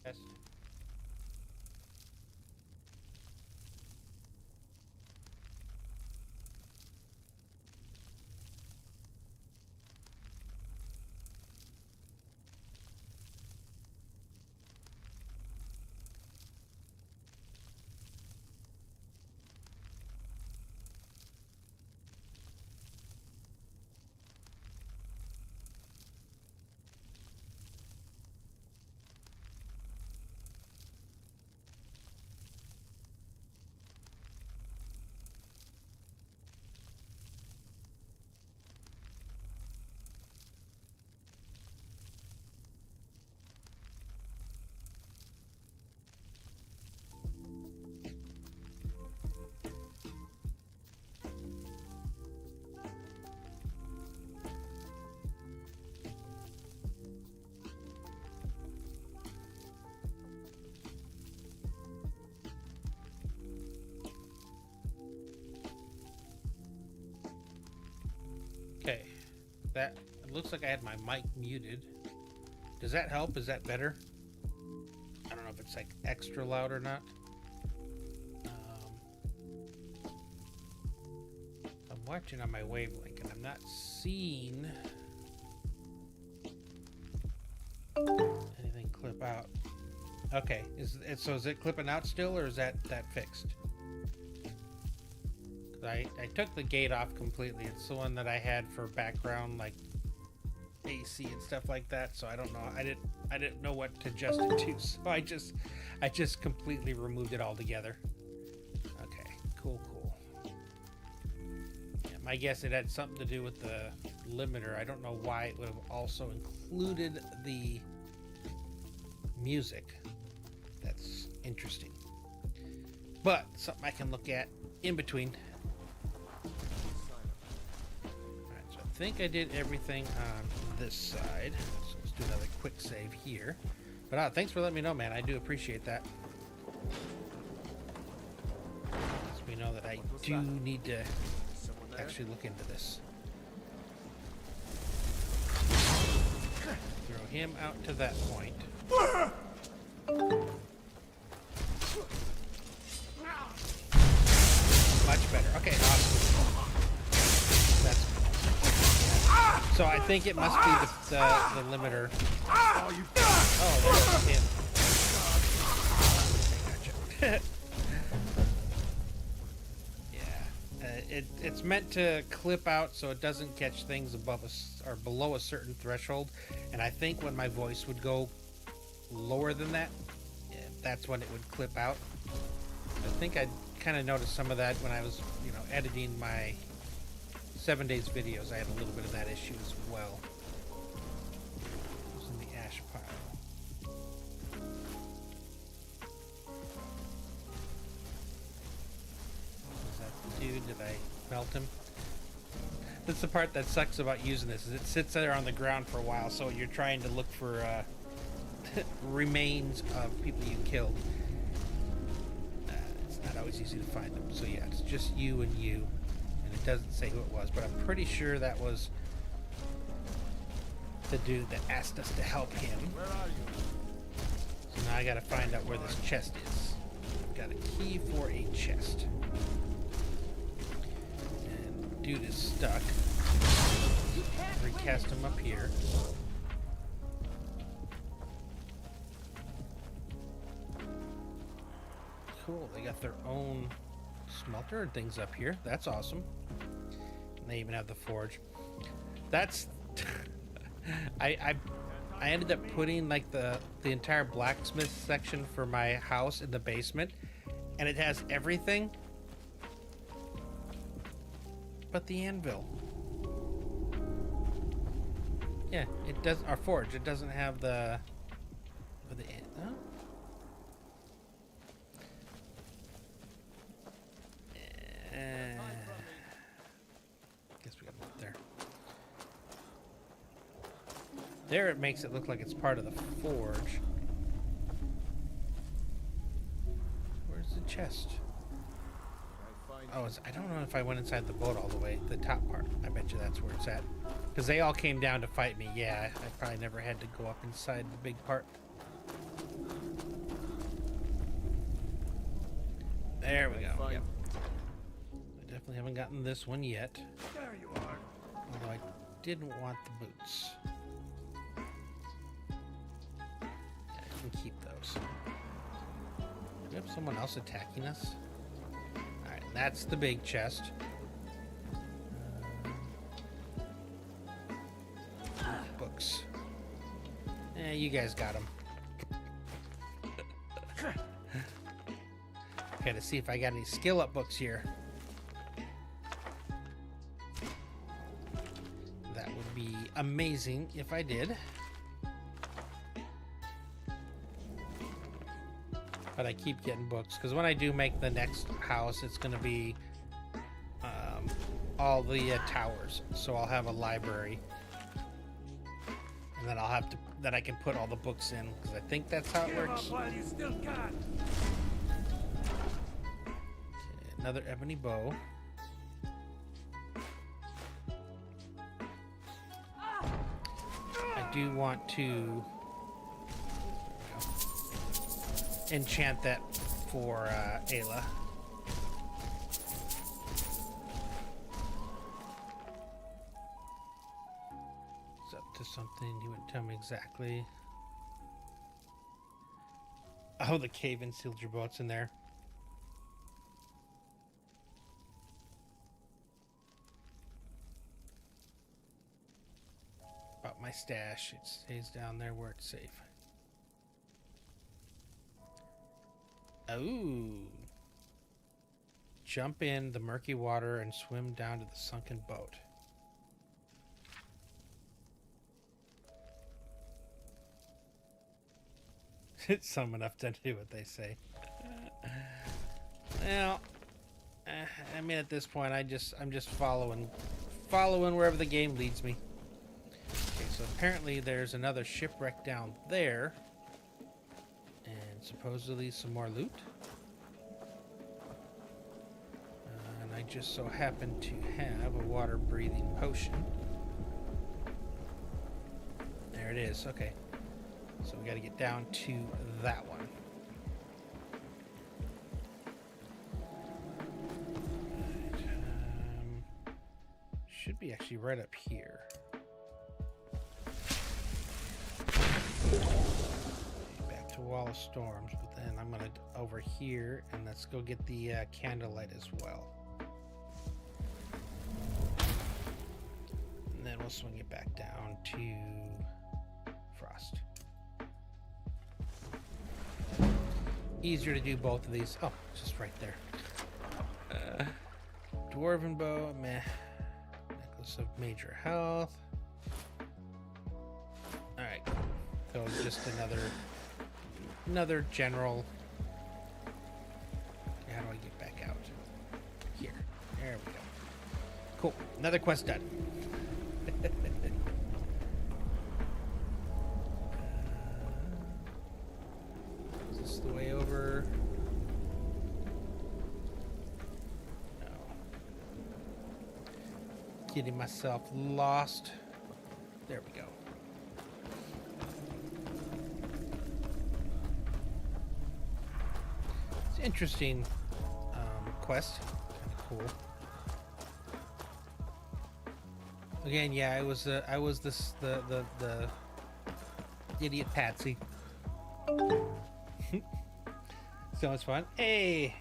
Test. Okay, that it looks like I had my mic muted. Does that help? Is that better? I don't know if it's like extra loud or not. I'm watching on my wavelength and I'm not seeing anything clip out. Okay, so is it clipping out still, or is that fixed? I took the gate off completely. It's the one that I had for background, like AC and stuff like that. So I don't know. I didn't know what to adjust it to. So I just completely removed it altogether. Okay, cool. Yeah, my guess it had something to do with the limiter. I don't know why it would have also included the music. That's interesting. But something I can look at in between. I think I did everything on this side, so let's do another quick save here. But thanks for letting me know, man. I do appreciate that. Lets me know that I do need to actually look into this. Throw him out to that point. Much better. Okay, awesome. That's So I think it must be the limiter. Oh, there's him. Okay, gotcha. Yeah, it's meant to clip out so it doesn't catch things above or below a certain threshold. And I think when my voice would go lower than that, that's when it would clip out. I think I kind of noticed some of that when I was, editing my 7 days videos. I had a little bit of that issue as well. It was in the ash pile. Is that the dude? Did I melt him? That's the part that sucks about using this, is it sits there on the ground for a while, so you're trying to look for remains of people you killed. It's not always easy to find them. So yeah, it's just you and you. And it doesn't say who it was, but I'm pretty sure that was the dude that asked us to help him. Where are you? So now I gotta find out where this chest is. I've got a key for a chest. And dude is stuck. Recast him up here. Cool, they got their own smelter and things up here. That's awesome. And they even have the forge. That's I ended up putting like the entire blacksmith section for my house in the basement, and it has everything but the anvil. Yeah, it does. Our forge, it doesn't have the huh? Guess we gotta put there. There it makes it look like it's part of the forge. Where's the chest? Oh, I don't know if I went inside the boat all the way, the top part. I bet you that's where it's at. Because they all came down to fight me. Yeah, I probably never had to go up inside the big part. There we go. Yep. I definitely haven't gotten this one yet. There you are. Although I didn't want the boots. Yeah, I can keep those. Do we have someone else attacking us? Alright, that's the big chest. Books. You guys got them. Okay, to see if I got any skill up books here. That would be amazing if I did. But I keep getting books, because when I do make the next house, it's going to be all the towers. So I'll have a library. And then I'll have to, then I can put all the books in, because I think that's how it works. While you still can. Okay, another ebony bow. I do want to enchant that for Ayla. It's up to something. You wouldn't tell me exactly. Oh, the cave-in sealed your boats in there. About my stash, it stays down there where it's safe. Oh. Jump in the murky water and swim down to the sunken boat. It's some enough to do what they say. Well, I mean, at this point, I'm just following wherever the game leads me. Okay, so apparently there's another shipwreck down there. And supposedly some more loot. And I just so happen to have a water-breathing potion. There it is, okay. So we got to get down to that one. Right, should be actually right up here. Wall of Storms, but then I'm gonna over here and let's go get the candlelight as well. And then we'll swing it back down to Frost. Easier to do both of these. Oh, it's just right there. Dwarven bow, meh. Necklace of major health. Alright, so just another general. How do I get back out? Here. There we go. Cool. Another quest done. Is this the way over? No. Getting myself lost. There we go. It's an interesting quest. Kind of cool. Again, yeah, I was the idiot Patsy. So it's fun. Hey,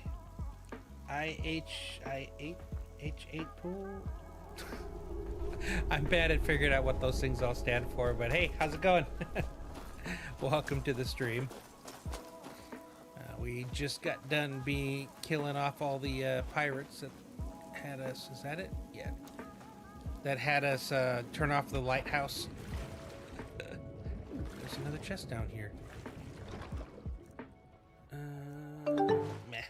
H8 pool. I'm bad at figuring out what those things all stand for, but hey, how's it going? Welcome to the stream. We just got done killing off all the pirates that had us. Is that it? Yeah. That had us turn off the lighthouse. There's another chest down here. Meh.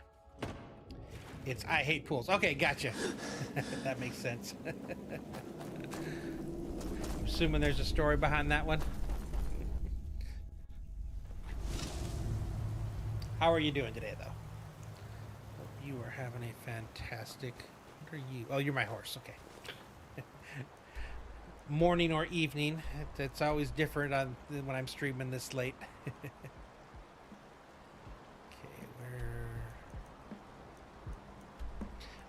It's I hate pools. Okay, gotcha. That makes sense. I'm assuming there's a story behind that one. How are you doing today, though? Hope you are having a fantastic... What are you? Oh, you're my horse. Okay. Morning or evening. It's always different when I'm streaming this late. Okay, where...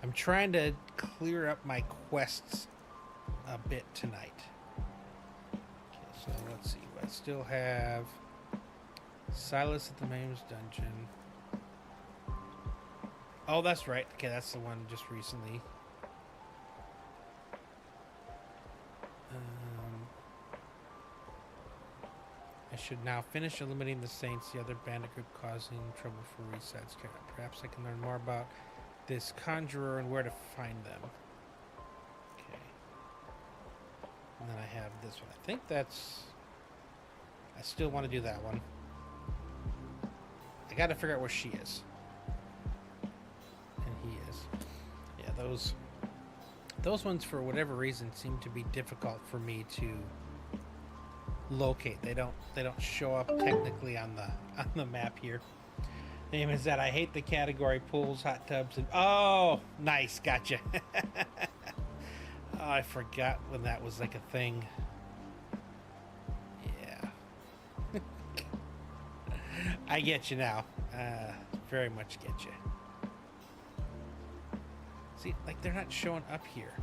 I'm trying to clear up my quests a bit tonight. Okay, so let's see. I still have Silas at the Mames Dungeon. Oh, that's right. Okay, that's the one just recently. I should now finish eliminating the Saints, the other bandit group causing trouble for resets. Perhaps I can learn more about this conjurer and where to find them. Okay. And then I have this one. I think that's... I still want to do that one. I got to figure out where she is. And he is. Yeah, those ones, for whatever reason, seem to be difficult for me to locate. They don't show up technically on the map here. Name is that I hate the category pools, hot tubs, and oh, nice, gotcha. Oh, I forgot when that was like a thing. Yeah. I get you now. Very much get you. See, like they're not showing up here.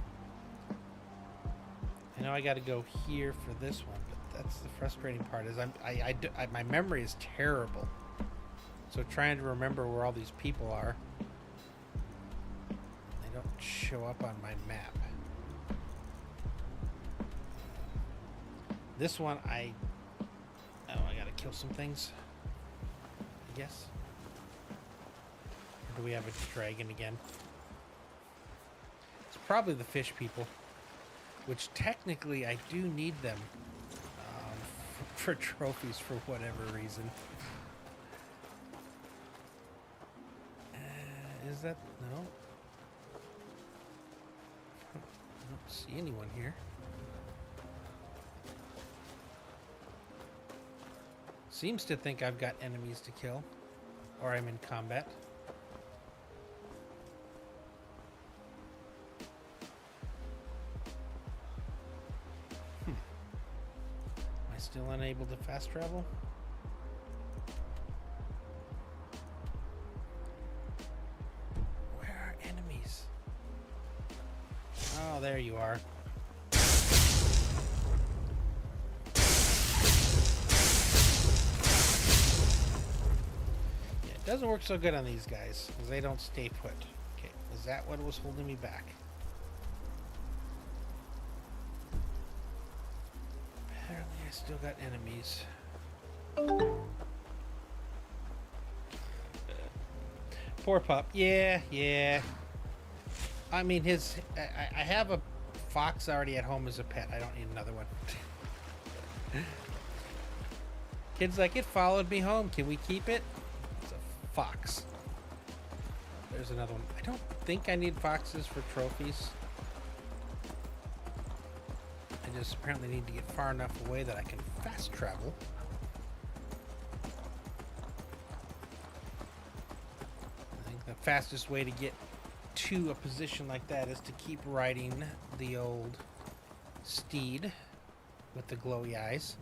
I know I got to go here for this one, but that's the frustrating part. Is my memory is terrible. So trying to remember where all these people are, they don't show up on my map. This one, I gotta kill some things, I guess. Or do we have a dragon again? It's probably the fish people, which technically I do need them for trophies for whatever reason. Is that... no? I don't see anyone here. Seems to think I've got enemies to kill. Or I'm in combat. Am I still unable to fast travel? Oh, there you are. Doesn't work so good on these guys, because they don't stay put. Okay, was that what was holding me back? Apparently I still got enemies. Poor pup. Yeah. I mean, I have a fox already at home as a pet. I don't need another one. Kid's like, it followed me home. Can we keep it? It's a fox. There's another one. I don't think I need foxes for trophies. I just apparently need to get far enough away that I can fast travel. I think the fastest way to get to a position like that is to keep riding the old steed with the glowy eyes.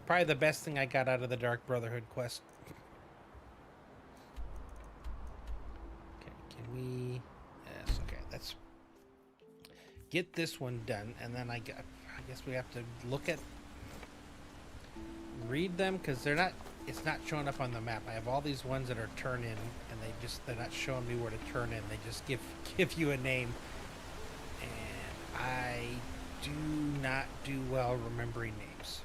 Probably the best thing I got out of the Dark Brotherhood quest. Okay, can we... Yes, okay, let's get this one done, and then I guess we have to look at... Read them, because they're not... It's not showing up on the map. I have all these ones that are turn in, and they're not showing me where to turn in. They just give you a name. And I do not do well remembering names.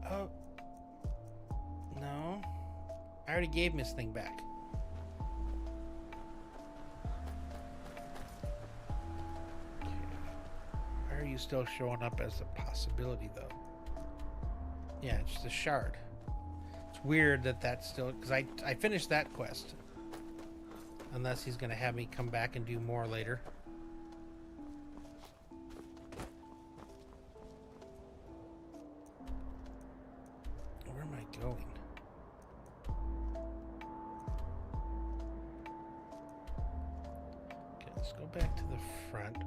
Oh. No. I already gave him his thing back. Okay. Why are you still showing up as a possibility, though? Yeah, it's just a shard. It's weird that that's still... Because I finished that quest. Unless he's going to have me come back and do more later. Where am I going? Okay, let's go back to the front.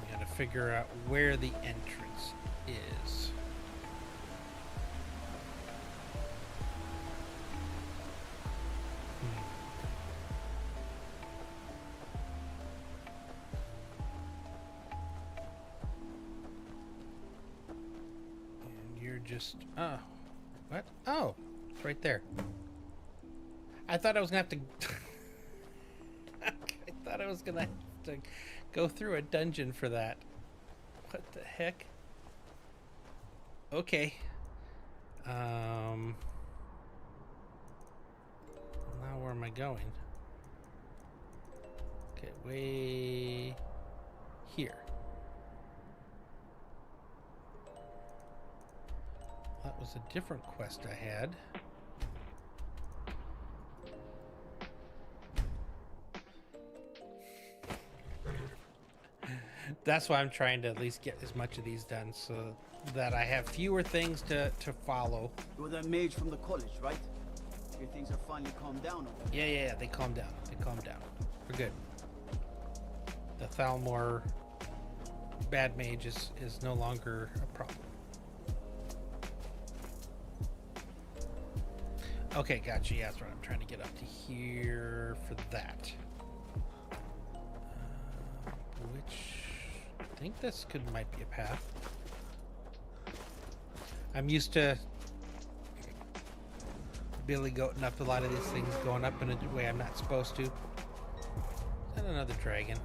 We gotta figure out where the entrance is. Just what? Oh, it's right there. I thought I was gonna have to I thought I was gonna have to go through a dungeon for that. What the heck? Okay. Now where am I going? Okay, way here. That was a different quest I had. That's why I'm trying to at least get as much of these done so that I have fewer things to follow. You're that mage from the college, right? Your things are finally calmed down over there. Yeah, they calmed down. They calmed down. We're good. The Thalmor bad mage is no longer a problem. Okay, gotcha. Yeah, that's right. I'm trying to get up to here for that. Which I think this might be a path. I'm used to billy goating up a lot of these things, going up in a way I'm not supposed to. Is that another dragon?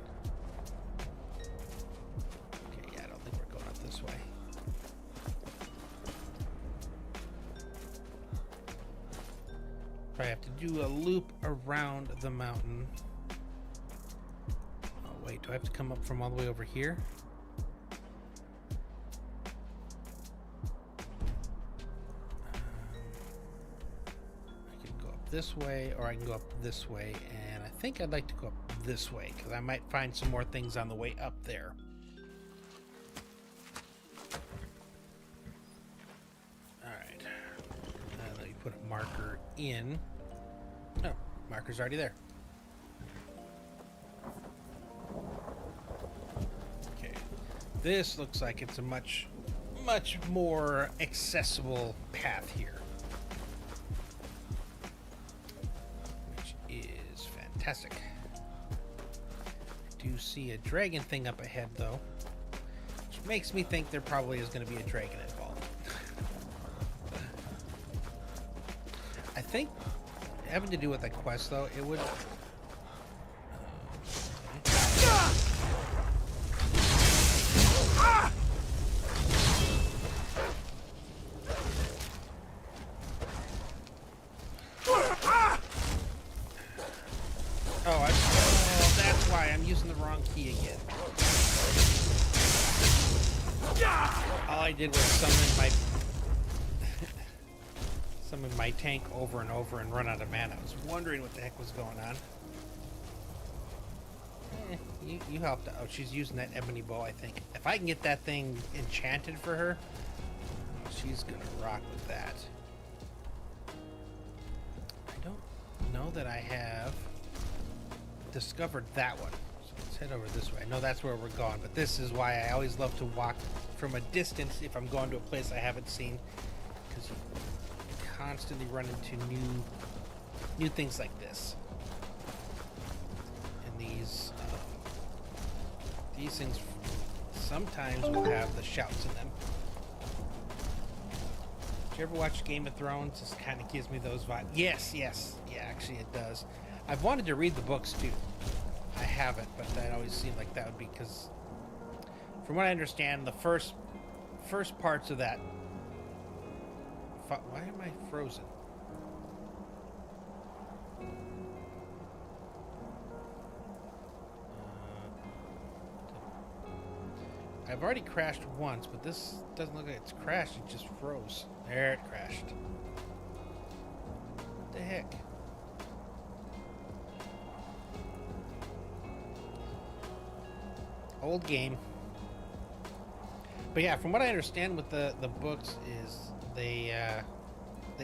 Okay, yeah, I don't think we're going up this way. I have to do a loop around the mountain. Oh wait, do I have to come up from all the way over here? I can go up this way, or I can go up this way, and I think I'd like to go up this way, because I might find some more things on the way up there. Alright. Let me put a marker in. Oh, marker's already there. Okay. This looks like it's a much more accessible path here. fantastic. I do see a dragon thing up ahead, though, which makes me think there probably is going to be a dragon involved. I think having to do with the quest, though, it would... that's why I'm using the wrong key again. All I did was summon my tank over and over and run out of mana. I was wondering what the heck was going on. You helped out. She's using that ebony bow, I think. If I can get that thing enchanted for her, she's gonna rock with that. I don't know that I have discovered that one. So let's head over this way. I know that's where we're going, but this is why I always love to walk from a distance if I'm going to a place I haven't seen, because you constantly run into new things like this. And these things sometimes will have the shouts in them. Did you ever watch Game of Thrones? This kind of gives me those vibes. Yes. Yeah, actually it does. I've wanted to read the books too. I haven't, but that always seemed like that would be because, from what I understand, the first parts of that. Why am I frozen? I've already crashed once, but this doesn't look like it's crashed. It just froze. There, it crashed. What the heck? Old game. But yeah, from what I understand with the books is they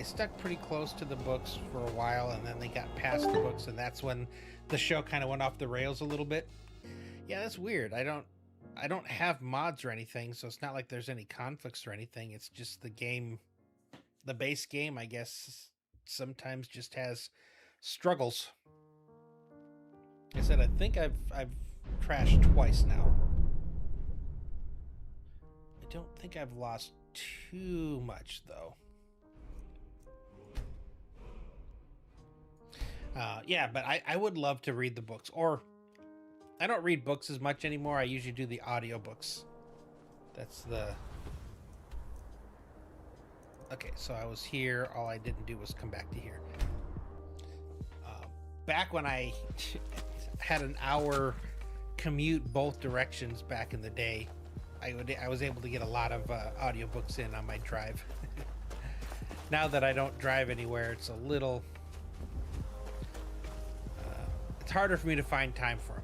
stuck pretty close to the books for a while, and then they got past the books, and that's when the show kind of went off the rails a little bit. Yeah, that's weird. I don't have mods or anything, so it's not like there's any conflicts or anything. It's just the game, the base game, I guess, sometimes just has struggles. Like I said, I think I've crashed twice now. I don't think I've lost too much, though. Yeah, but I would love to read the books, or I don't read books as much anymore. I usually do the audiobooks. That's the... Okay, so I was here. All I didn't do was come back to here. Back when I had an hour commute both directions back in the day, I was able to get a lot of audiobooks in on my drive. Now that I don't drive anywhere, it's a little... it's harder for me to find time for them.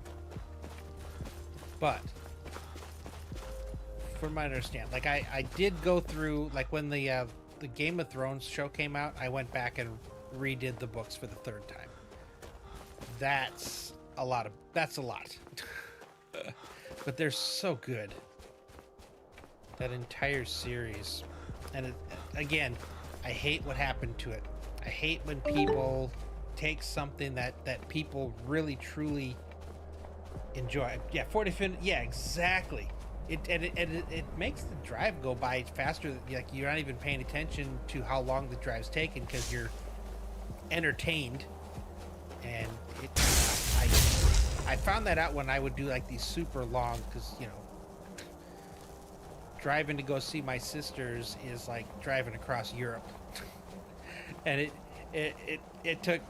But from my understanding, like I did go through, like when the Game of Thrones show came out, I went back and redid the books for the third time. That's a lot. But they're so good. That entire series. And again, I hate what happened to it. I hate when people take something that people really truly enjoy. Yeah, 40 yeah, exactly. It makes the drive go by faster. Like you're not even paying attention to how long the drive's taken because you're entertained. And I found that out when I would do like these super long, because you know, driving to go see my sisters is like driving across Europe, and it took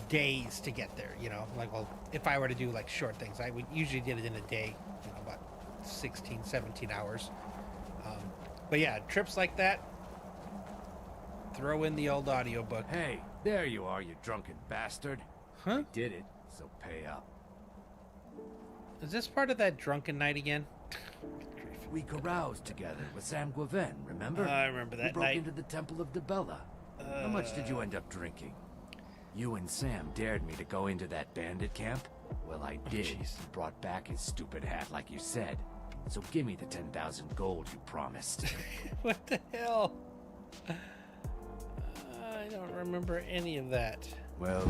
days to get there. You know, like, well, if I were to do like short things, I would usually did it in a day, you know, about 16, 17 hours. But yeah, trips like that, throw in the old audiobook. Hey, there you are, you drunken bastard. Huh? I did it, so pay up. Is this part of that drunken night again? We caroused together with Sam Guaven, remember? I remember that we broke night. into the Temple of Debella. How much did you end up drinking? You and Sam dared me to go into that bandit camp? Well, I did. He brought back his stupid hat like you said. So give me the 10,000 gold you promised. What the hell? I don't remember any of that. Well,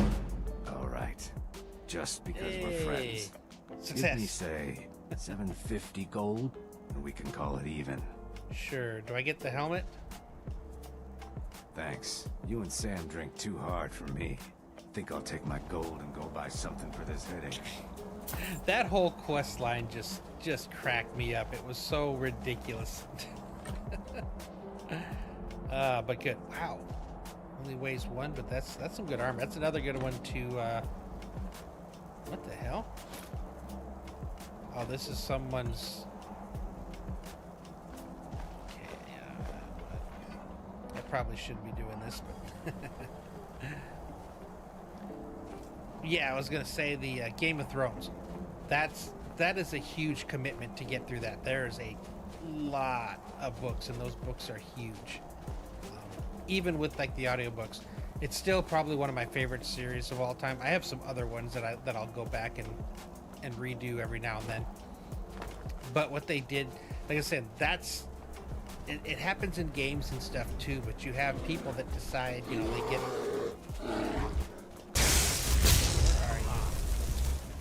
all right. just because we're friends. Success. Give me, say, 750 gold, and we can call it even. Sure. Do I get the helmet? Thanks. You and Sam drink too hard for me. Think I'll take my gold and go buy something for this headache. That whole quest line just cracked me up. It was so ridiculous. But good. Wow. Only weighs 1, but that's some good armor. That's another good one to what the hell? Oh, this is someone's. Okay, yeah. I probably shouldn't be doing this, but yeah, I was gonna say the Game of Thrones. That is a huge commitment to get through that. There's a lot of books, and those books are huge. Even with like the audiobooks, it's still probably one of my favorite series of all time. I have some other ones that I'll go back and redo every now and then. But what they did, like I said, it happens in games and stuff too. But you have people that decide, you know, they get.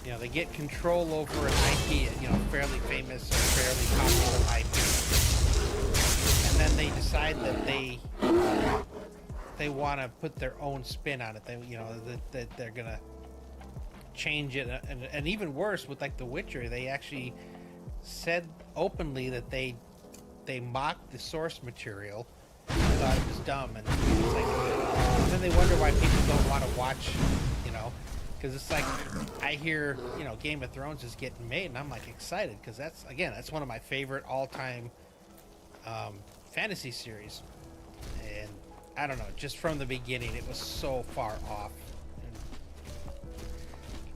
You know, they get control over an IP, you know, fairly famous or fairly popular IP, and then they decide that they want to put their own spin on it. They, you know, that they're gonna change it, and even worse with like The Witcher, they actually said openly that they mocked the source material, thought it was dumb, and it's like, and then they wonder why people don't want to watch, you know. Because it's like, I hear, you know, Game of Thrones is getting made, and I'm like excited, because that's one of my favorite all-time fantasy series. And I don't know, just from the beginning, it was so far off. And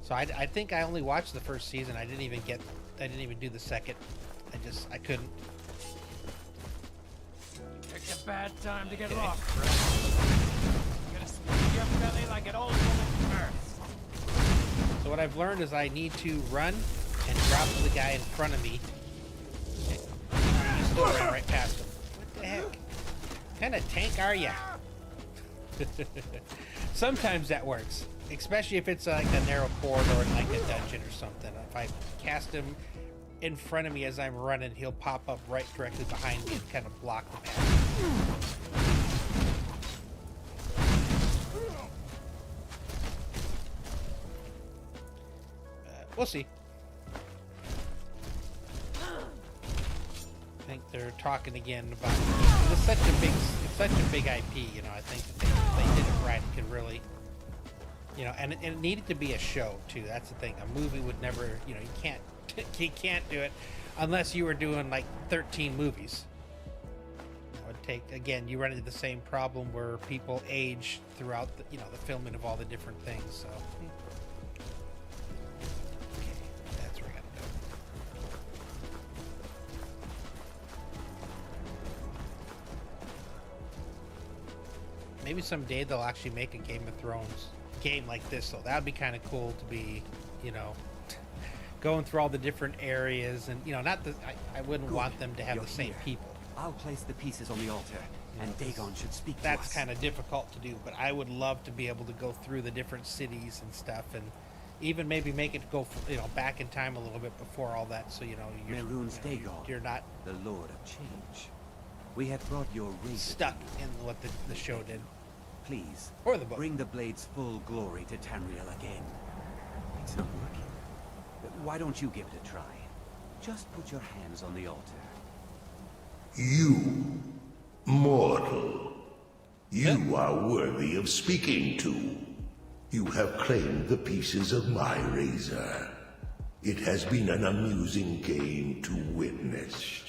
so I think I only watched the first season. I didn't even do the second. I couldn't. Picked a bad time to get lost, Fred. Gonna squeeze your belly like an old woman's purse. So what I've learned is I need to run and drop the guy in front of me. Okay. You still ran right past him. What the heck? What kind of tank are ya? Sometimes that works, especially if it's like a narrow corridor in like a dungeon or something. If I cast him in front of me as I'm running, he'll pop up right directly behind me and kind of block the path. We'll see. I think they're talking again about it's such a big IP. You know, I think that they did it right. It can really, you know, and it needed to be a show too. That's the thing. A movie would never, you know, you can't do it unless you were doing like 13 movies. It would take, again, you run into the same problem where people age throughout the, you know, the filming of all the different things. So. Maybe someday they'll actually make a Game of Thrones game like this, so that'd be kind of cool to be, you know, going through all the different areas, and you know, not the. I wouldn't want them to have the same people. I'll place the pieces on the altar, and Dagon should speak to us. That's kind of difficult to do, but I would love to be able to go through the different cities and stuff, and even maybe make it go, you know, back in time a little bit before all that, so you know, you're not the Lord of Change. We have brought your razor stuck in what the show did. Please, or the book. Bring the blade's full glory to Tamriel again. It's not working. Why don't you give it a try? Just put your hands on the altar. You, mortal. You are worthy of speaking to. You have claimed the pieces of my razor. It has been an amusing game to witness.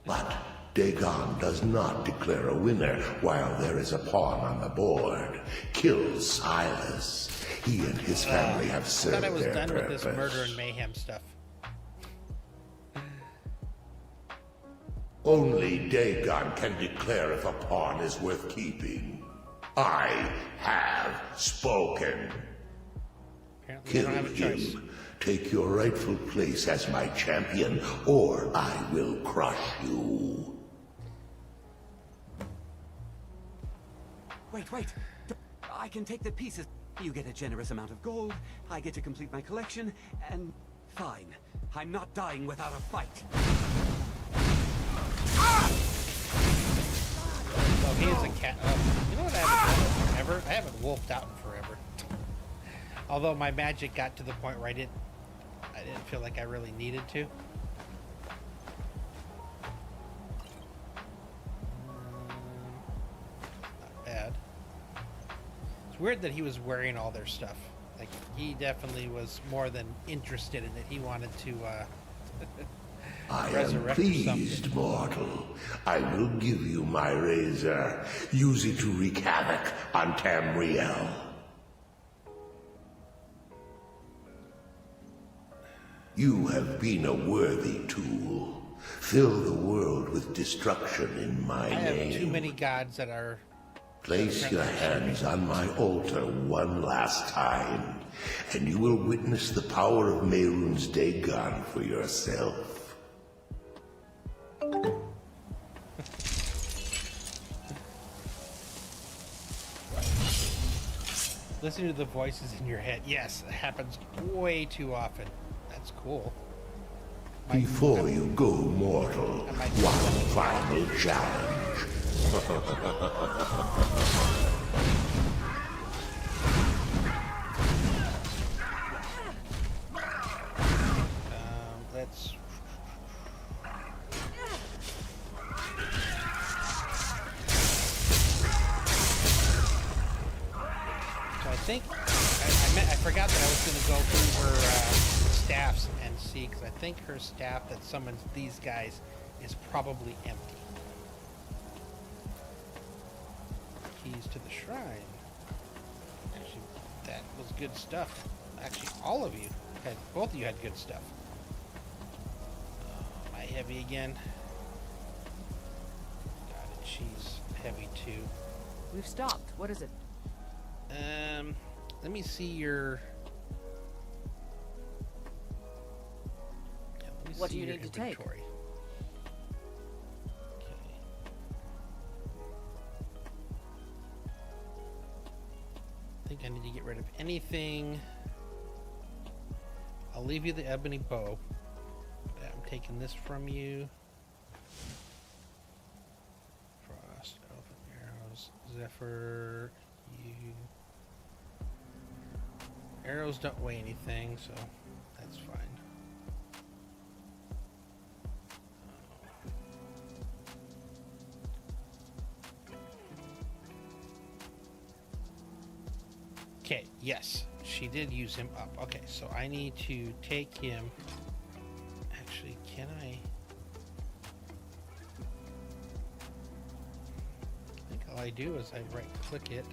But Dagon does not declare a winner while there is a pawn on the board. Kill Silas. He and his family have served their purpose. I thought I was done with this murder and mayhem stuff. Only Dagon can declare if a pawn is worth keeping. I have spoken. Kill him. Take your rightful place as my champion, or I will crush you. Wait. I can take the pieces. You get a generous amount of gold, I get to complete my collection, and fine. I'm not dying without a fight. Oh, he is a cat. You know what I haven't done in forever? I haven't wolfed out in forever. Although my magic got to the point where I didn't feel like I really needed to. Not bad. It's weird that he was wearing all their stuff. Like, he definitely was more than interested in it. He wanted to I am resurrect pleased, something. mortal. I will give you my razor. Use it to wreak havoc on Tamriel. You have been a worthy tool. Fill the world with destruction in my I name. have too many gods that are... Place your hands on my altar one last time, and you will witness the power of Mehrunes Dagon for yourself. Listen to the voices in your head. Yes, it happens way too often. That's cool. Before you go, mortal, one final challenge. Let's... So I think I forgot that I was going to go through her staffs and see, because I think her staff that summons these guys is probably empty. Keys to the shrine. Actually, that was good stuff. Actually, all of you had, both of you had good stuff. Am I heavy again? Got it. She's heavy too. We've stopped. What is it? Let me see your... What do you need to take? Okay. I think I need to get rid of anything. I'll leave you the ebony bow. I'm taking this from you. Frost, elven arrows, Zephyr, you. Arrows don't weigh anything, so that's fine. Okay, yes, she did use him up. Okay, so I need to take him. Actually, can I think all I do is I right click it.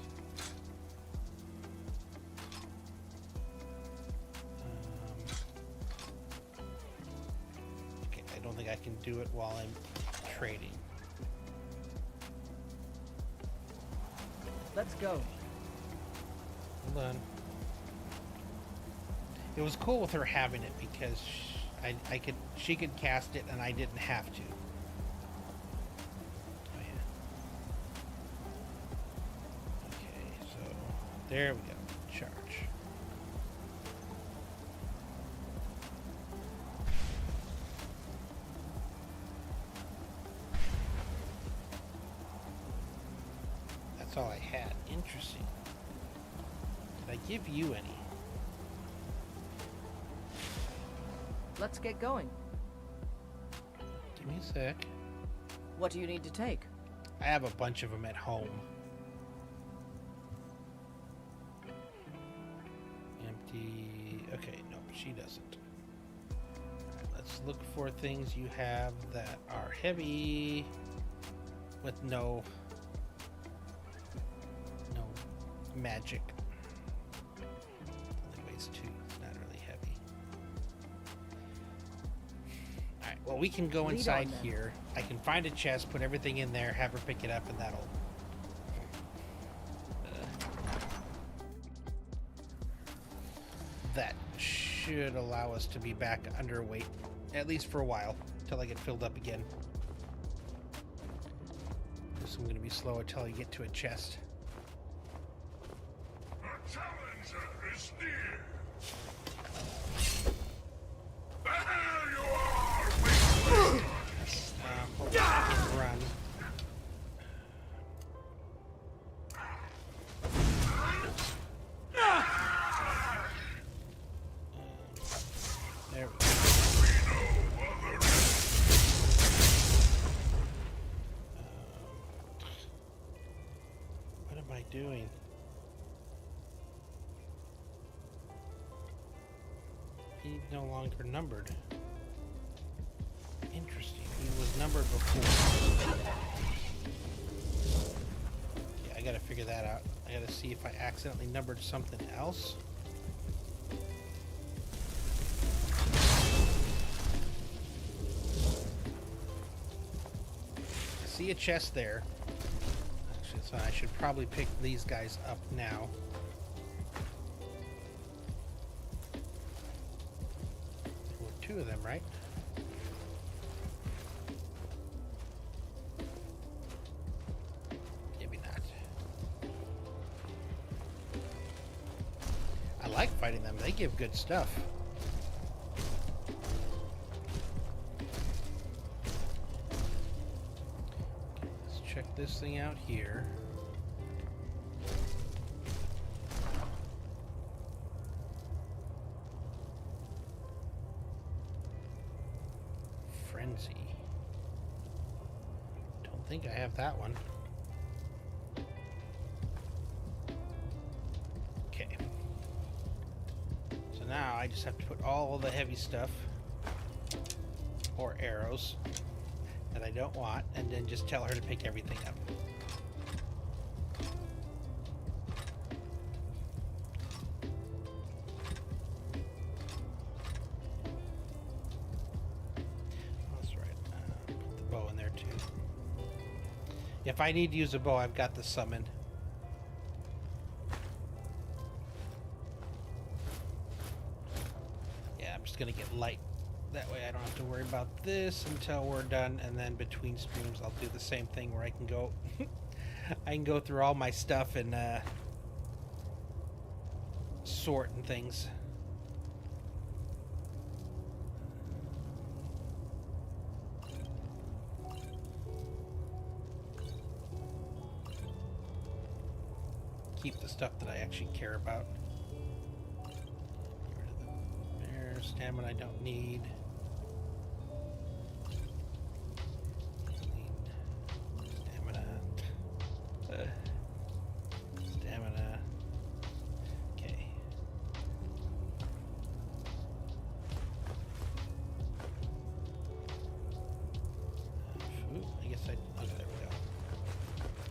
Okay, I don't think I can do it while I'm trading. Let's go. Hold on. It was cool with her having it because she could cast it and I didn't have to. Oh, yeah. Okay, so there we go. Charge. That's all I had. Interesting. Did I give you any? Let's get going. Give me a sec. What do you need to take? I have a bunch of them at home. Empty. Okay, no, she doesn't. Alright, let's look for things you have that are heavy with no magic. Only weighs 2. It's not really heavy. Alright, well, we can go inside here. I can find a chest, put everything in there, have her pick it up, and that'll... that should allow us to be back underweight, at least for a while, until I get filled up again. Guess I'm going to be slow until I get to a chest. Challenge! doing? He's no longer numbered. Interesting. He was numbered before. Yeah, I gotta figure that out. I gotta see if I accidentally numbered something else. I see a chest there. Actually, so I should probably pick these guys up now. There were two of them, right? I like fighting them. They give good stuff. Let's check this thing out here. Frenzy. Don't think I have that one. Now I just have to put all the heavy stuff or arrows that I don't want and then just tell her to pick everything up. That's right. Put the bow in there too. If I need to use a bow, I've got the summon. Gonna get light. That way I don't have to worry about this until we're done, and then between streams I'll do the same thing where I can go I can go through all my stuff and sort and things. Keep the stuff that I actually care about. Stamina I don't need. Stamina. Stamina. Okay. Food. I guess I. Oh, there we go.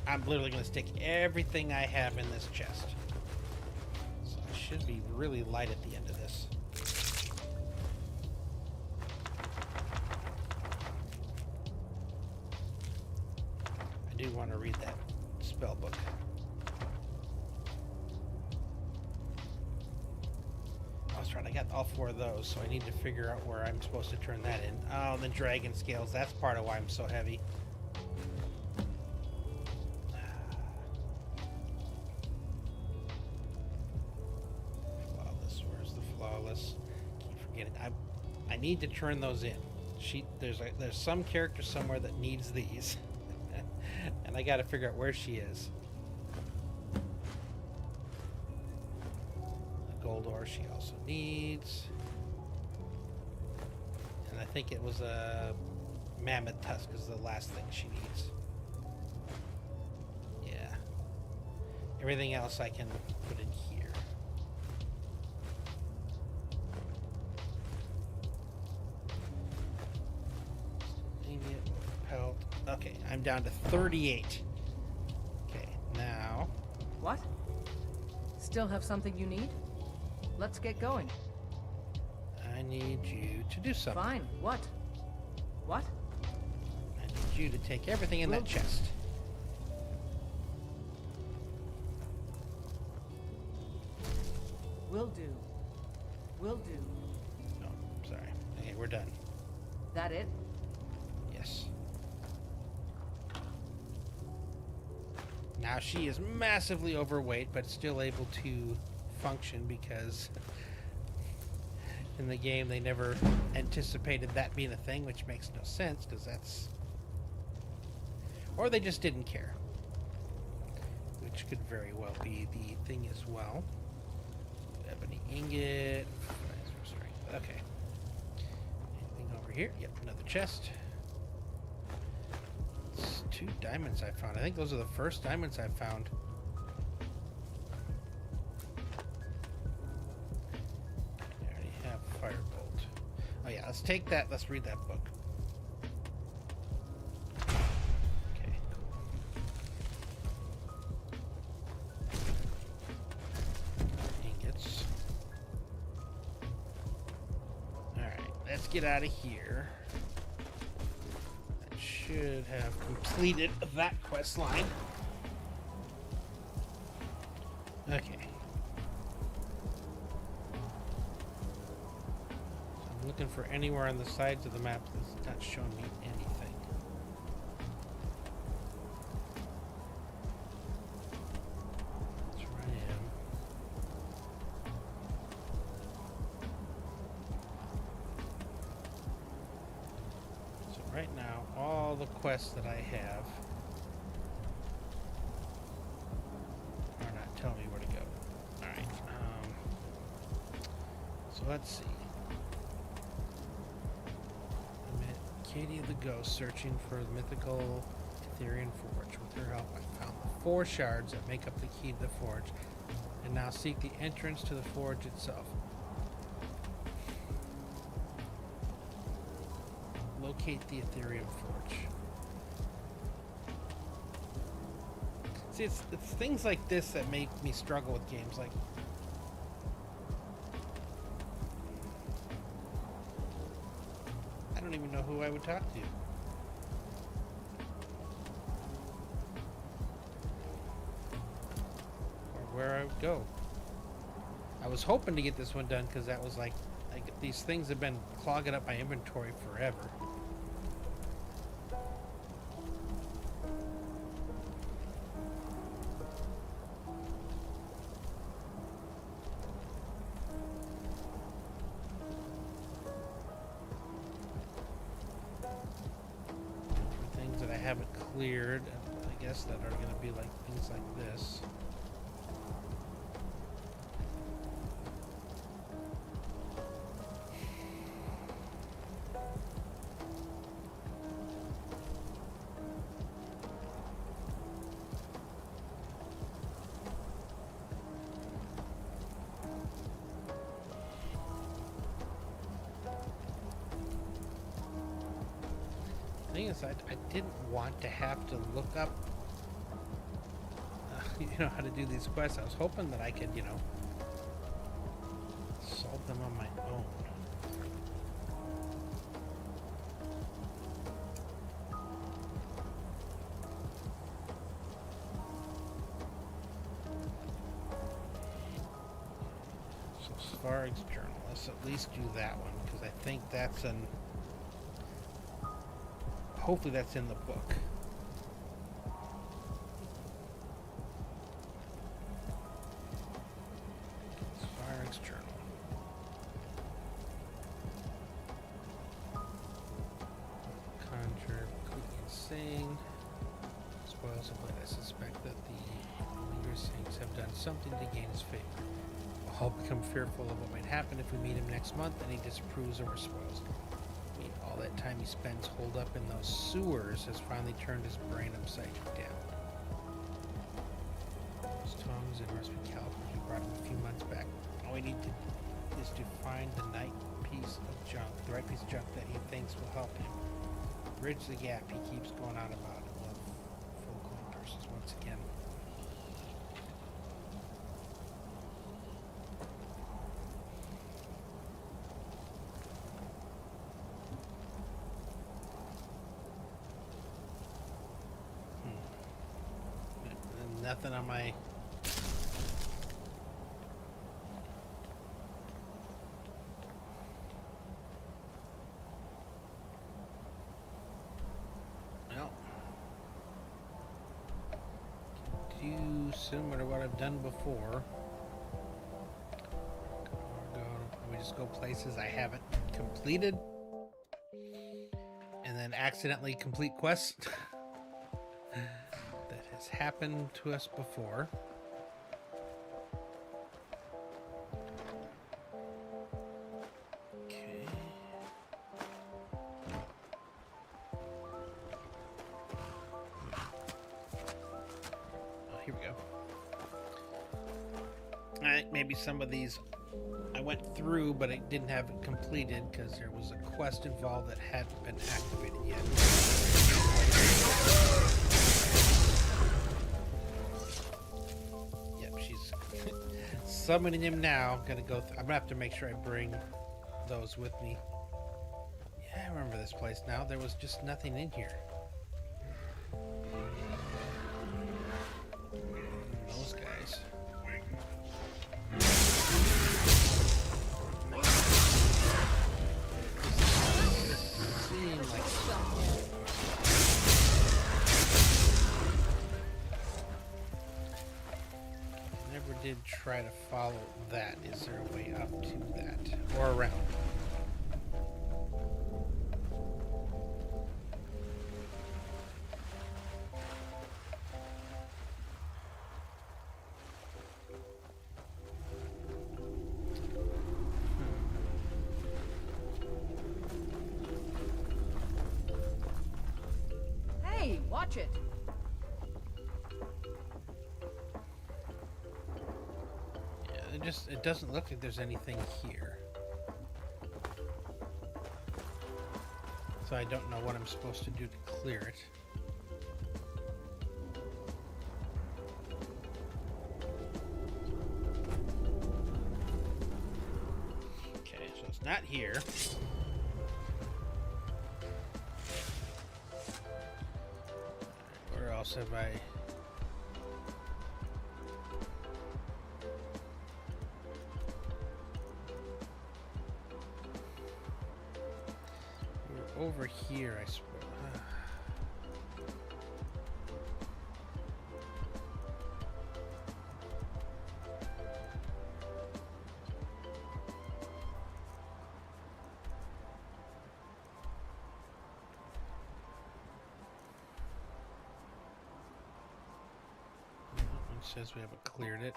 I'm literally going to stick everything I have in this chest. So I should be really light at the end of this. I do want to read that spell book. I was trying. I got all four of those, so I need to figure out where I'm supposed to turn that in. Oh, the dragon scales. That's part of why I'm so heavy. Flawless. Where's the flawless? Keep forgetting. I need to turn those in. There's some character somewhere that needs these. And I gotta figure out where she is. The gold ore she also needs. And I think it was a mammoth tusk is the last thing she needs. Yeah. Everything else I can put in here. Pelt. Okay, I'm down to 38. Okay, now... What? Still have something you need? Let's get going. I need you to do something. Fine. What? What? I need you to take everything in that chest. Will do. Will do. No, sorry. Okay, we're done. That it? Yes. Now she is massively overweight, but still able to function because in the game they never anticipated that being a thing, which makes no sense because that's... Or they just didn't care. Which could very well be the thing as well. Ebony ingot. Okay. Anything over here? Yep, another chest. 2 diamonds I found. I think those are the first diamonds I found. let's take that. Let's read that book. Okay, cool. Ingots. Alright, let's get out of here. That should have completed that quest line. Okay. So I'm looking for anywhere on the sides of the map that's not showing me anything. That's where I am. So right now, all the quests that I have are not telling me where to go. Alright, so let's see. I met Katie the Ghost searching for the mythical Ethereal Forge. With her help, I found the 4 shards that make up the key to the forge, and now seek the entrance to the forge itself. Locate the Ethereal Forge. See, it's things like this that make me struggle with games. Like, I don't even know who I would talk to. Or where I would go. I was hoping to get this one done because that was like these things have been clogging up my inventory forever. Things that I haven't cleared, I guess, that are going to be like things like this. Thing is, I didn't want to have to look up, you know, how to do these quests. I was hoping that I could, you know, solve them on my own. So Svarg's journal. Let's at least do that one because I think that's an. Hopefully that's in the book. Svarg's journal. Conjure, completely insane. Spoils of light. I suspect that the leader saints have done something to gain his favor. We'll all become fearful of what might happen if we meet him next month and he disapproves of our spoils. All that time he spends holed up in those sewers has finally turned his brain upside down. Those tongues in Recipe California we brought him a few months back. All we need is to find the right piece of junk that he thinks will help him bridge the gap he keeps going on about and love full coin purses once again. Nothing on my... Well, do similar to what I've done before. We just go places I haven't completed and then accidentally complete quests. That has happened to us before. Okay. Oh, here we go. Alright, maybe some of these I went through, but I didn't have it completed because there was a quest involved that hadn't been activated yet. Yep, she's summoning him now. I'm gonna have to make sure I bring those with me. Yeah, I remember this place now. There was just nothing in here. Those guys. Never did try to follow that. Is there a way up to that? Or around? Hey, watch it. Yeah, it doesn't look like there's anything here. So I don't know what I'm supposed to do to clear it. Okay, so it's not here. Where else have I... We're over here, I suppose. It says we haven't cleared it.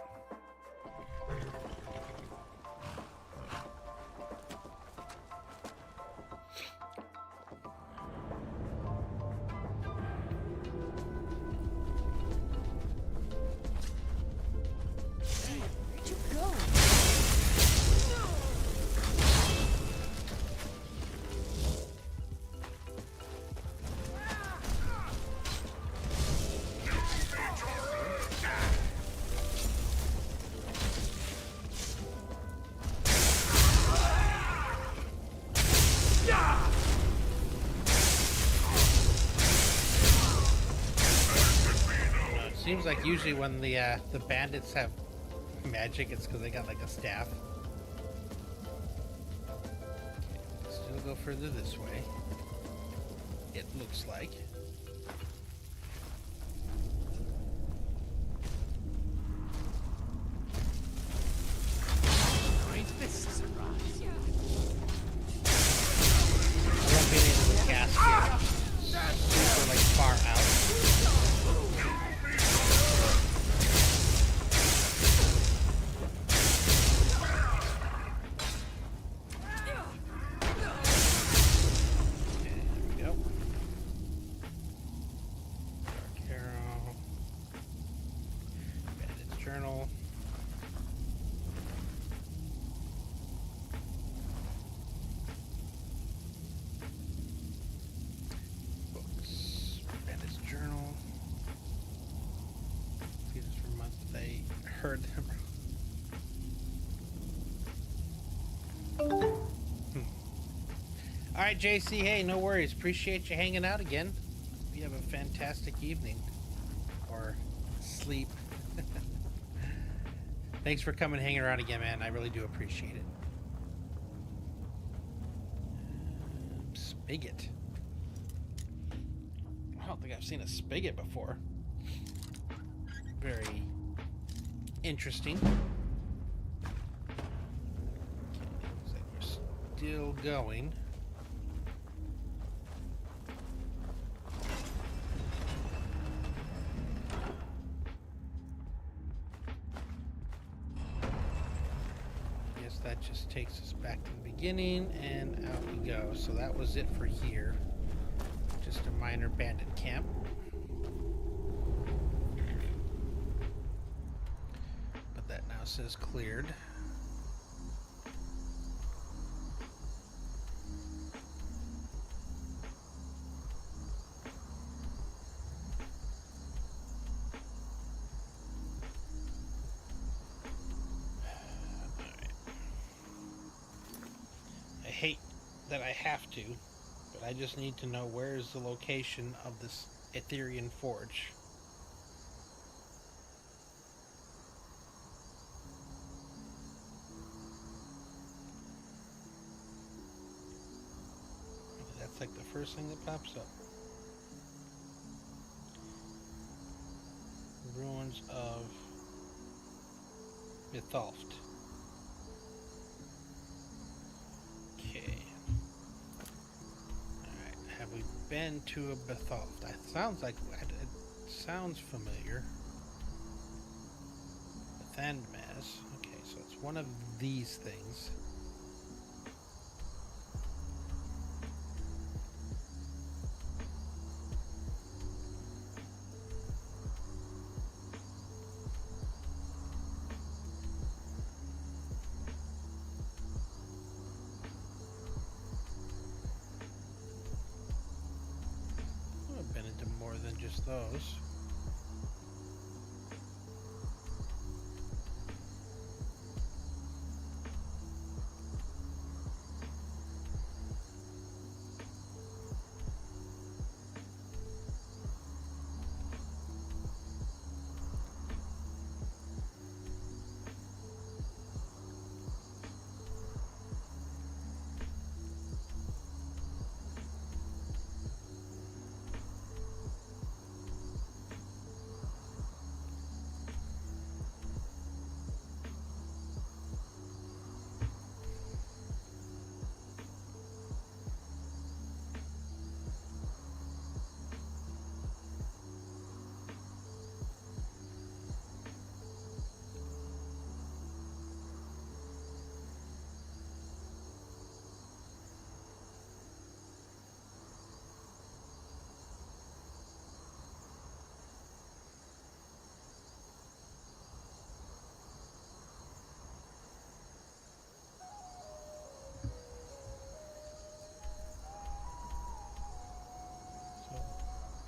Where'd you go? Seems like usually when the bandits have magic, it's because they got like a staff. Okay, still go further this way. It looks like. Great fists arise. I love being able to cast it super like far out. Heard them. All right, JC. Hey, no worries. Appreciate you hanging out again. You have a fantastic evening or sleep. Thanks for coming and hanging around again, man. I really do appreciate it. Spigot. I don't think I've seen a spigot before. Very interesting. Okay, looks like we're still going. I guess that just takes us back to the beginning and out we go. So that was it for here. Just a minor bandit camp. Says cleared. that I have to, but I just need to know where is the location of this Ethereal Forge. That's like the first thing that pops up. Ruins of Mytholft. Okay. Alright, have we been to a Mytholft? It sounds like it sounds familiar. Thanmaz. Okay, so it's one of these things. I've been into more than just those.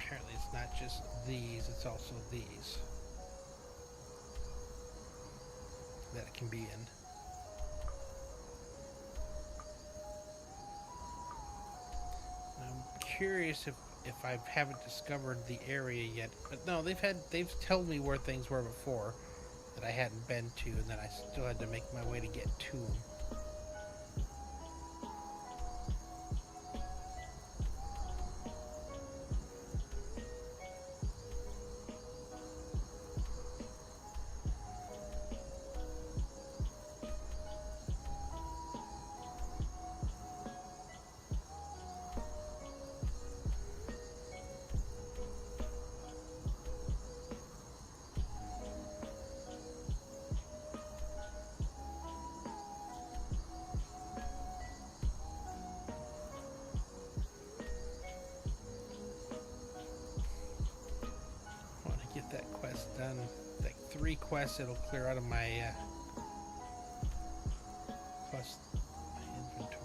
Apparently it's not just these, it's also these that it can be in. I'm curious if I haven't discovered the area yet, but no, they've told me where things were before that I hadn't been to, and that I still had to make my way to get to them. That quest done, like 3 quests, it'll clear out of my quest inventory.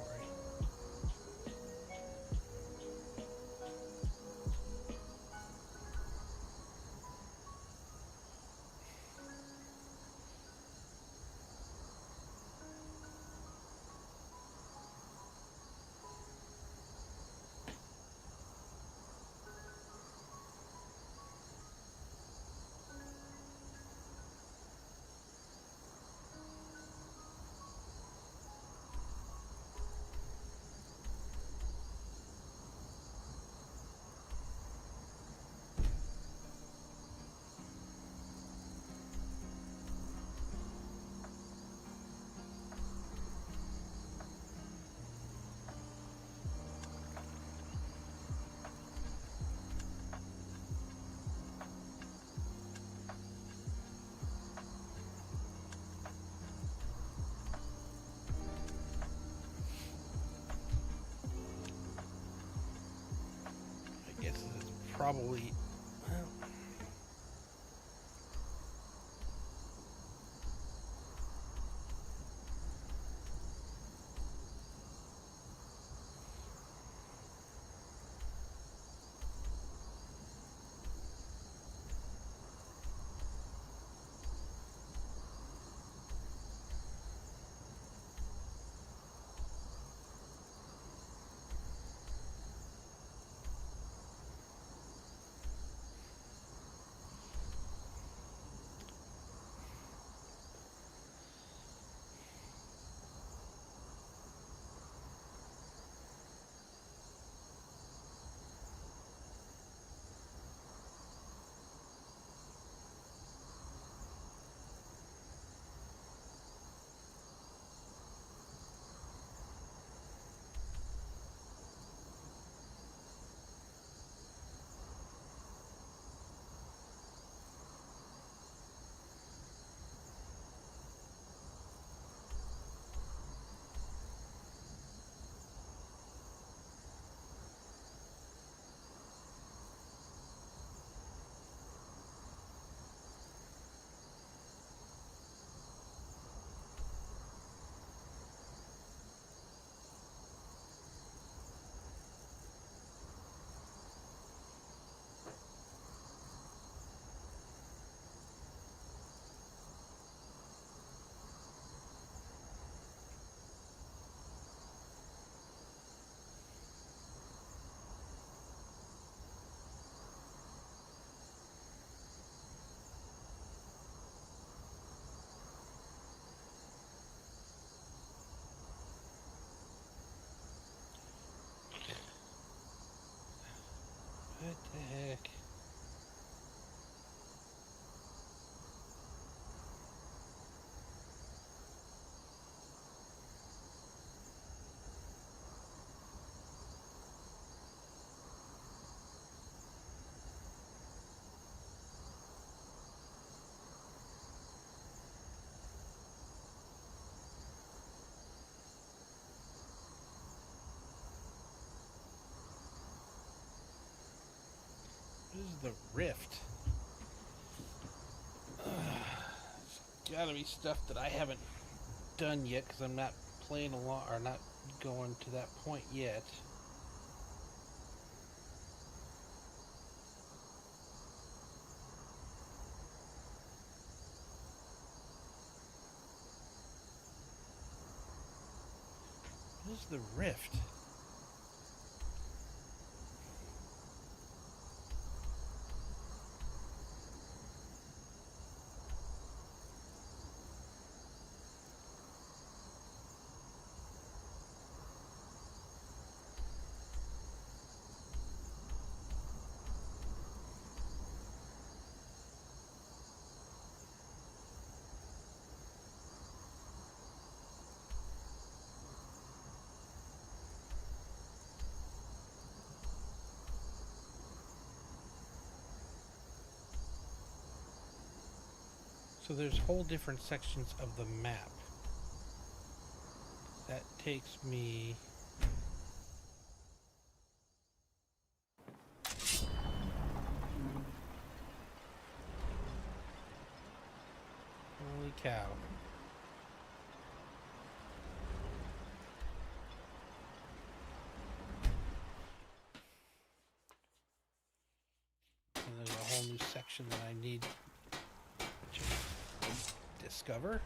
I guess it's probably, well, This is the rift. It's gotta be stuff that I haven't done yet because I'm not playing along or not going to that point yet. What is the rift? So there's whole different sections of the map. That takes me... Holy cow. And there's a whole new section that I need to discover.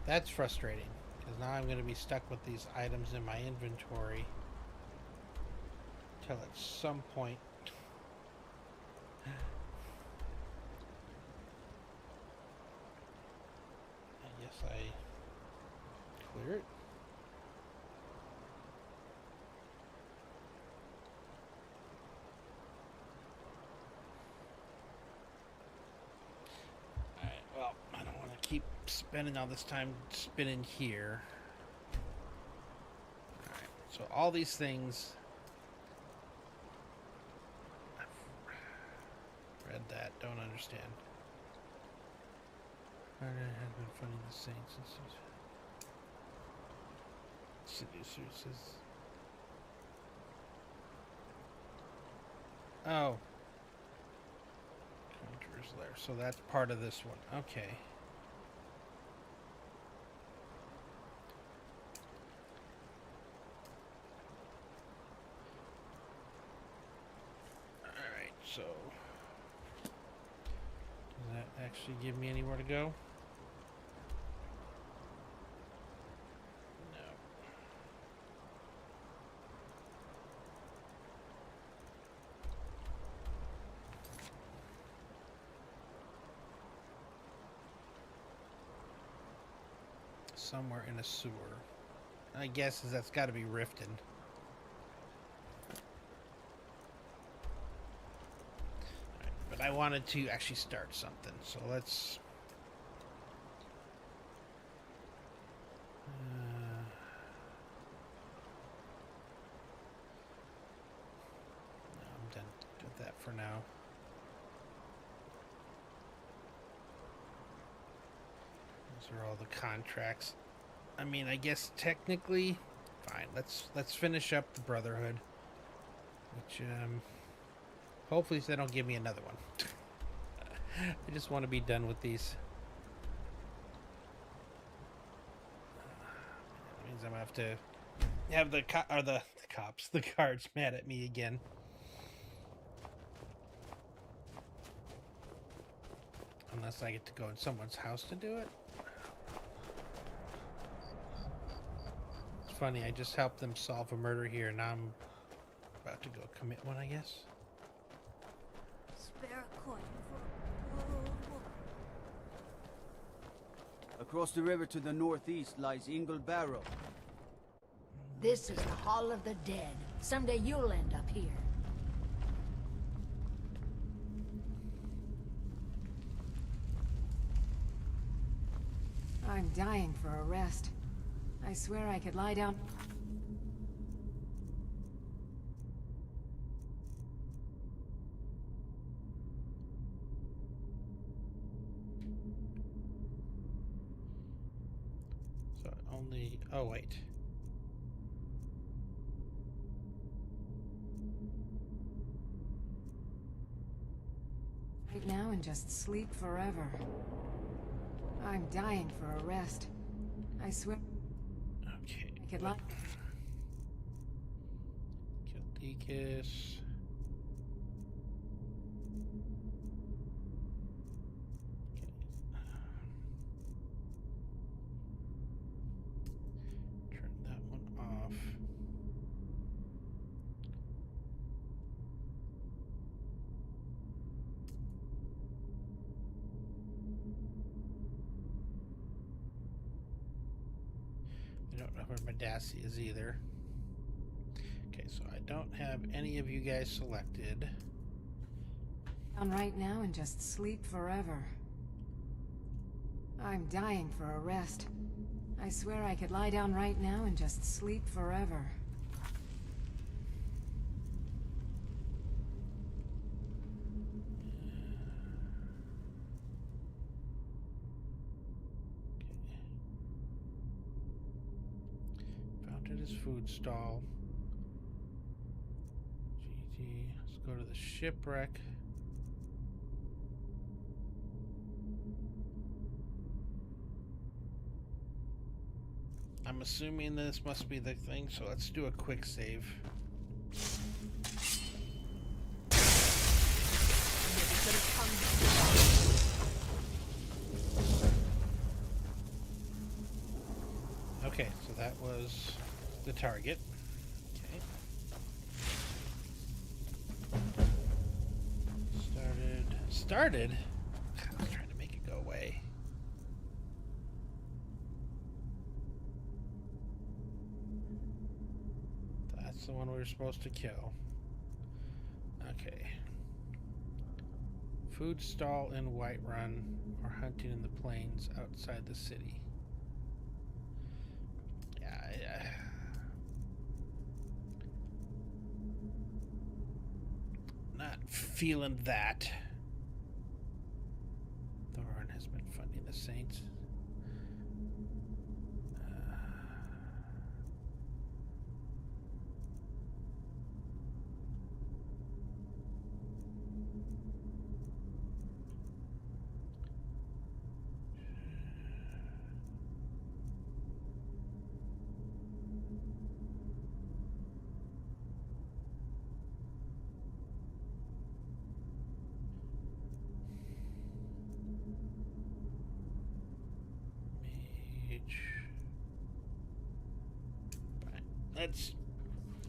That's frustrating, because now I'm going to be stuck with these items in my inventory until at some point I guess I clear it. Alright, well, I don't want to keep spending all this time spinning here. Alright, so all these things... I've read that, don't understand. Brotherhood has been funding the saints and seducers. Oh. Conjurer's Lair. So that's part of this one. Okay. Alright, so... Does that actually give me anywhere to go? No. Somewhere in a sewer. I guess that's got to be Riften. But I wanted to actually start something, so let's... no, I'm done with that for now. Those are all the contracts. I mean, I guess technically, fine. Let's finish up the Brotherhood, which hopefully they don't give me another one. I just want to be done with these. That means I'm gonna have to have the cops, the guards, mad at me again. Unless I get to go in someone's house to do it. It's funny, I just helped them solve a murder here, and now I'm about to go commit one, I guess. Spare a coin for... Across the river to the northeast lies Ingle Barrow. This is the Hall of the Dead. Someday you'll end up here. I'm dying for a rest. I swear I could lie down. only... Oh, wait. Right now and just sleep forever. I'm dying for a rest. I swear. Okay. I could lie. Deacus. Turn that one off. I don't know where Madassi is either. Okay, so I don't have any of you guys selected. Down right now and just sleep forever. I'm dying for a rest. I swear I could lie down right now and just sleep forever. Found it as food stall. GG. Let's go to the shipwreck. I'm assuming this must be the thing, so let's do a quick save. Okay, so that was the target. Okay. Started? I was trying to make it go away. That's the one we were supposed to kill. Okay. Food stall in Whiterun or hunting in the plains outside the city. Yeah. Not feeling that. Thorn has been funding the Saints.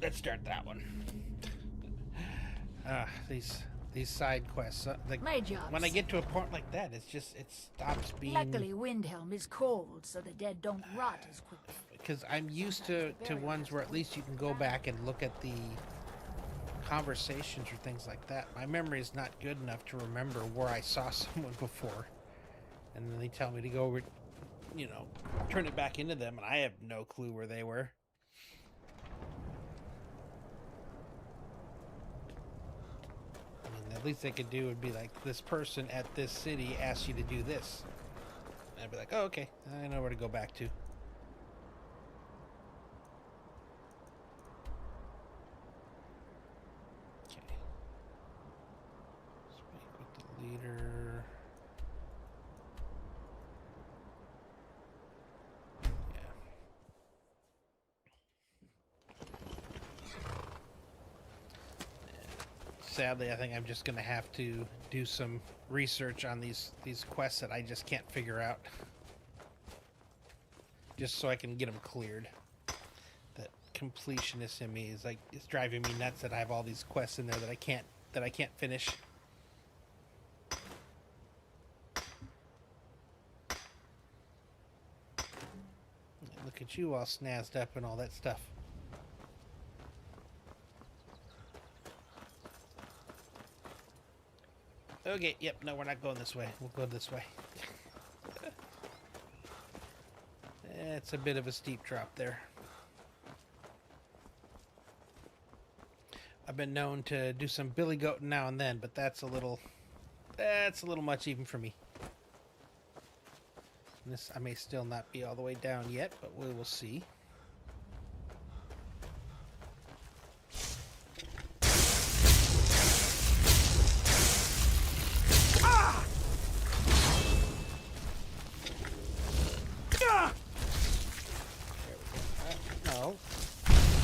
Let's start that one. These side quests. My job. When I get to a point like that, it stops being. Luckily, Windhelm is cold, so the dead don't rot as quickly. Because I'm used to ones where at least you can go back and look at the conversations or things like that. My memory is not good enough to remember where I saw someone before, and then they tell me to go, turn it back into them, and I have no clue where they were. At least they could do would be like, this person at this city asked you to do this. And I'd be like, oh, okay, I know where to go back to. Okay. Speak with the leader. Sadly, I think I'm just going to have to do some research on these quests that I just can't figure out. Just so I can get them cleared. That completionist in me is like, it's driving me nuts that I have all these quests in there that I can't finish. Look at you all snazzed up and all that stuff. Okay, yep, no, we're not going this way. We'll go this way. It's a bit of a steep drop there. I've been known to do some billy goating now and then, but that's a little much even for me. This, I may still not be all the way down yet, but we will see. No.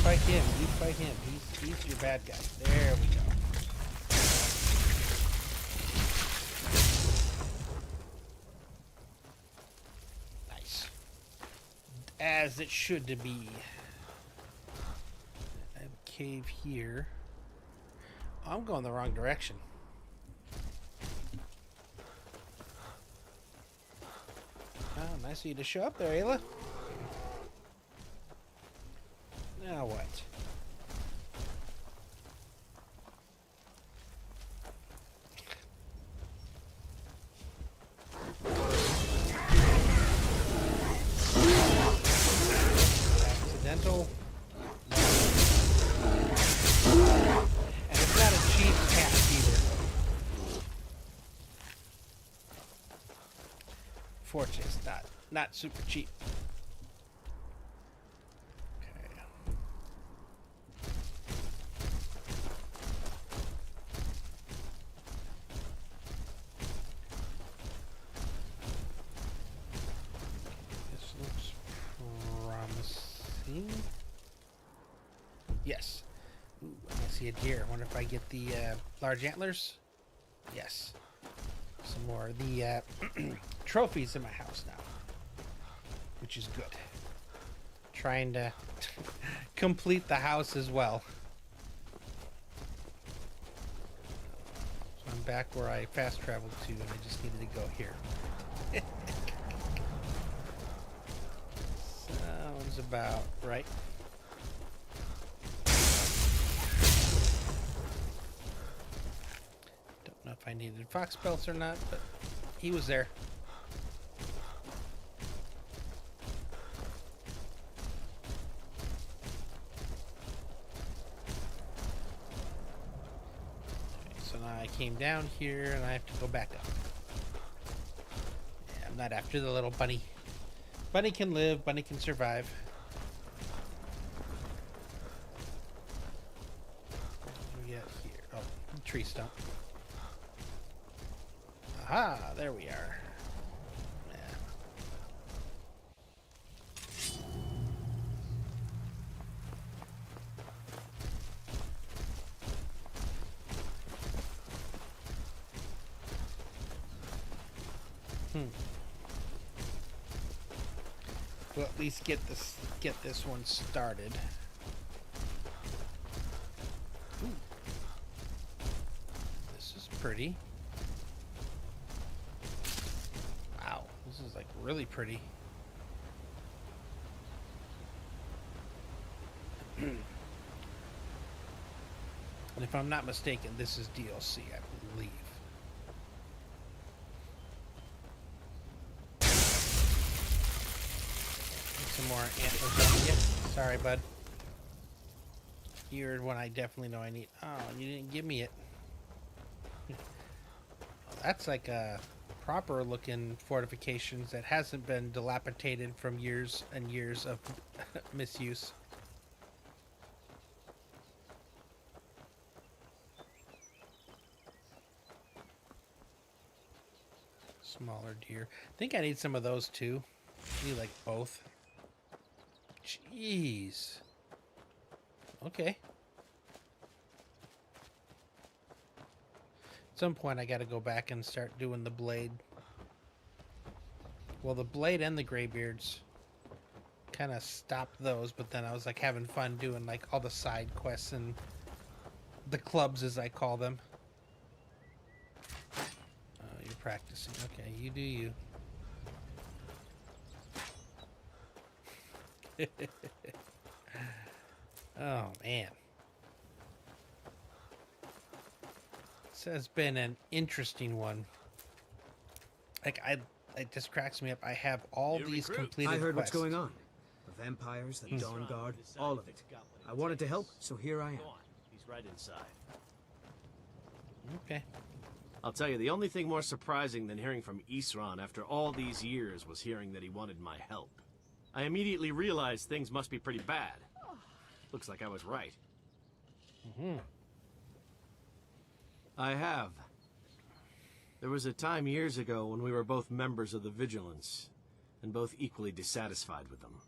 Fight him. You fight him. He's your bad guy. There we go. Nice. As it should to be. I have a cave here. Oh, I'm going the wrong direction. Oh, nice of you to show up there, Ayla. Now what? Accidental. And it's not a cheap task either. Fortunately, it's not super cheap. Yes. Ooh, I see a deer. I wonder if I get the large antlers. Yes. Some more of the trophies in my house now, which is good. Trying to complete the house as well. So I'm back where I fast traveled to, and I just needed to go here. Sounds about right. Don't know if I needed fox pelts or not, but he was there. Okay, so now I came down here and I have to go back up. Yeah, I'm not after the little bunny. Bunny can live, bunny can survive. What do we got here? Oh, tree stump. Aha, there we are. Yeah. We'll at least get this one started. Ooh. This is pretty. Wow, this is like really pretty. And if I'm not mistaken, this is DLC, I believe. Some more antlers on you. Sorry, bud. You're one I definitely know I need. Oh, you didn't give me it. That's like a proper looking fortifications that hasn't been dilapidated from years and years of misuse. Smaller deer. I think I need some of those too. I need like both. Jeez. Okay. At some point I gotta go back and start doing the blade. Well, the blade and the graybeards kind of stopped those, but then I was like having fun doing like all the side quests and the clubs as I call them. Oh, you're practicing. Okay, you do you. Oh man, this has been an interesting one. Like it just cracks me up. I have all these completed I heard quests. what's going on. The vampires, the Dawn Guard, all of it. I wanted to help, so here I am. He's right inside. Okay. I'll tell you, the only thing more surprising than hearing from Isran after all these years was hearing that he wanted my help. I immediately realized things must be pretty bad. Looks like I was right. I have. There was a time years ago when we were both members of the Vigilance, and both equally dissatisfied with them.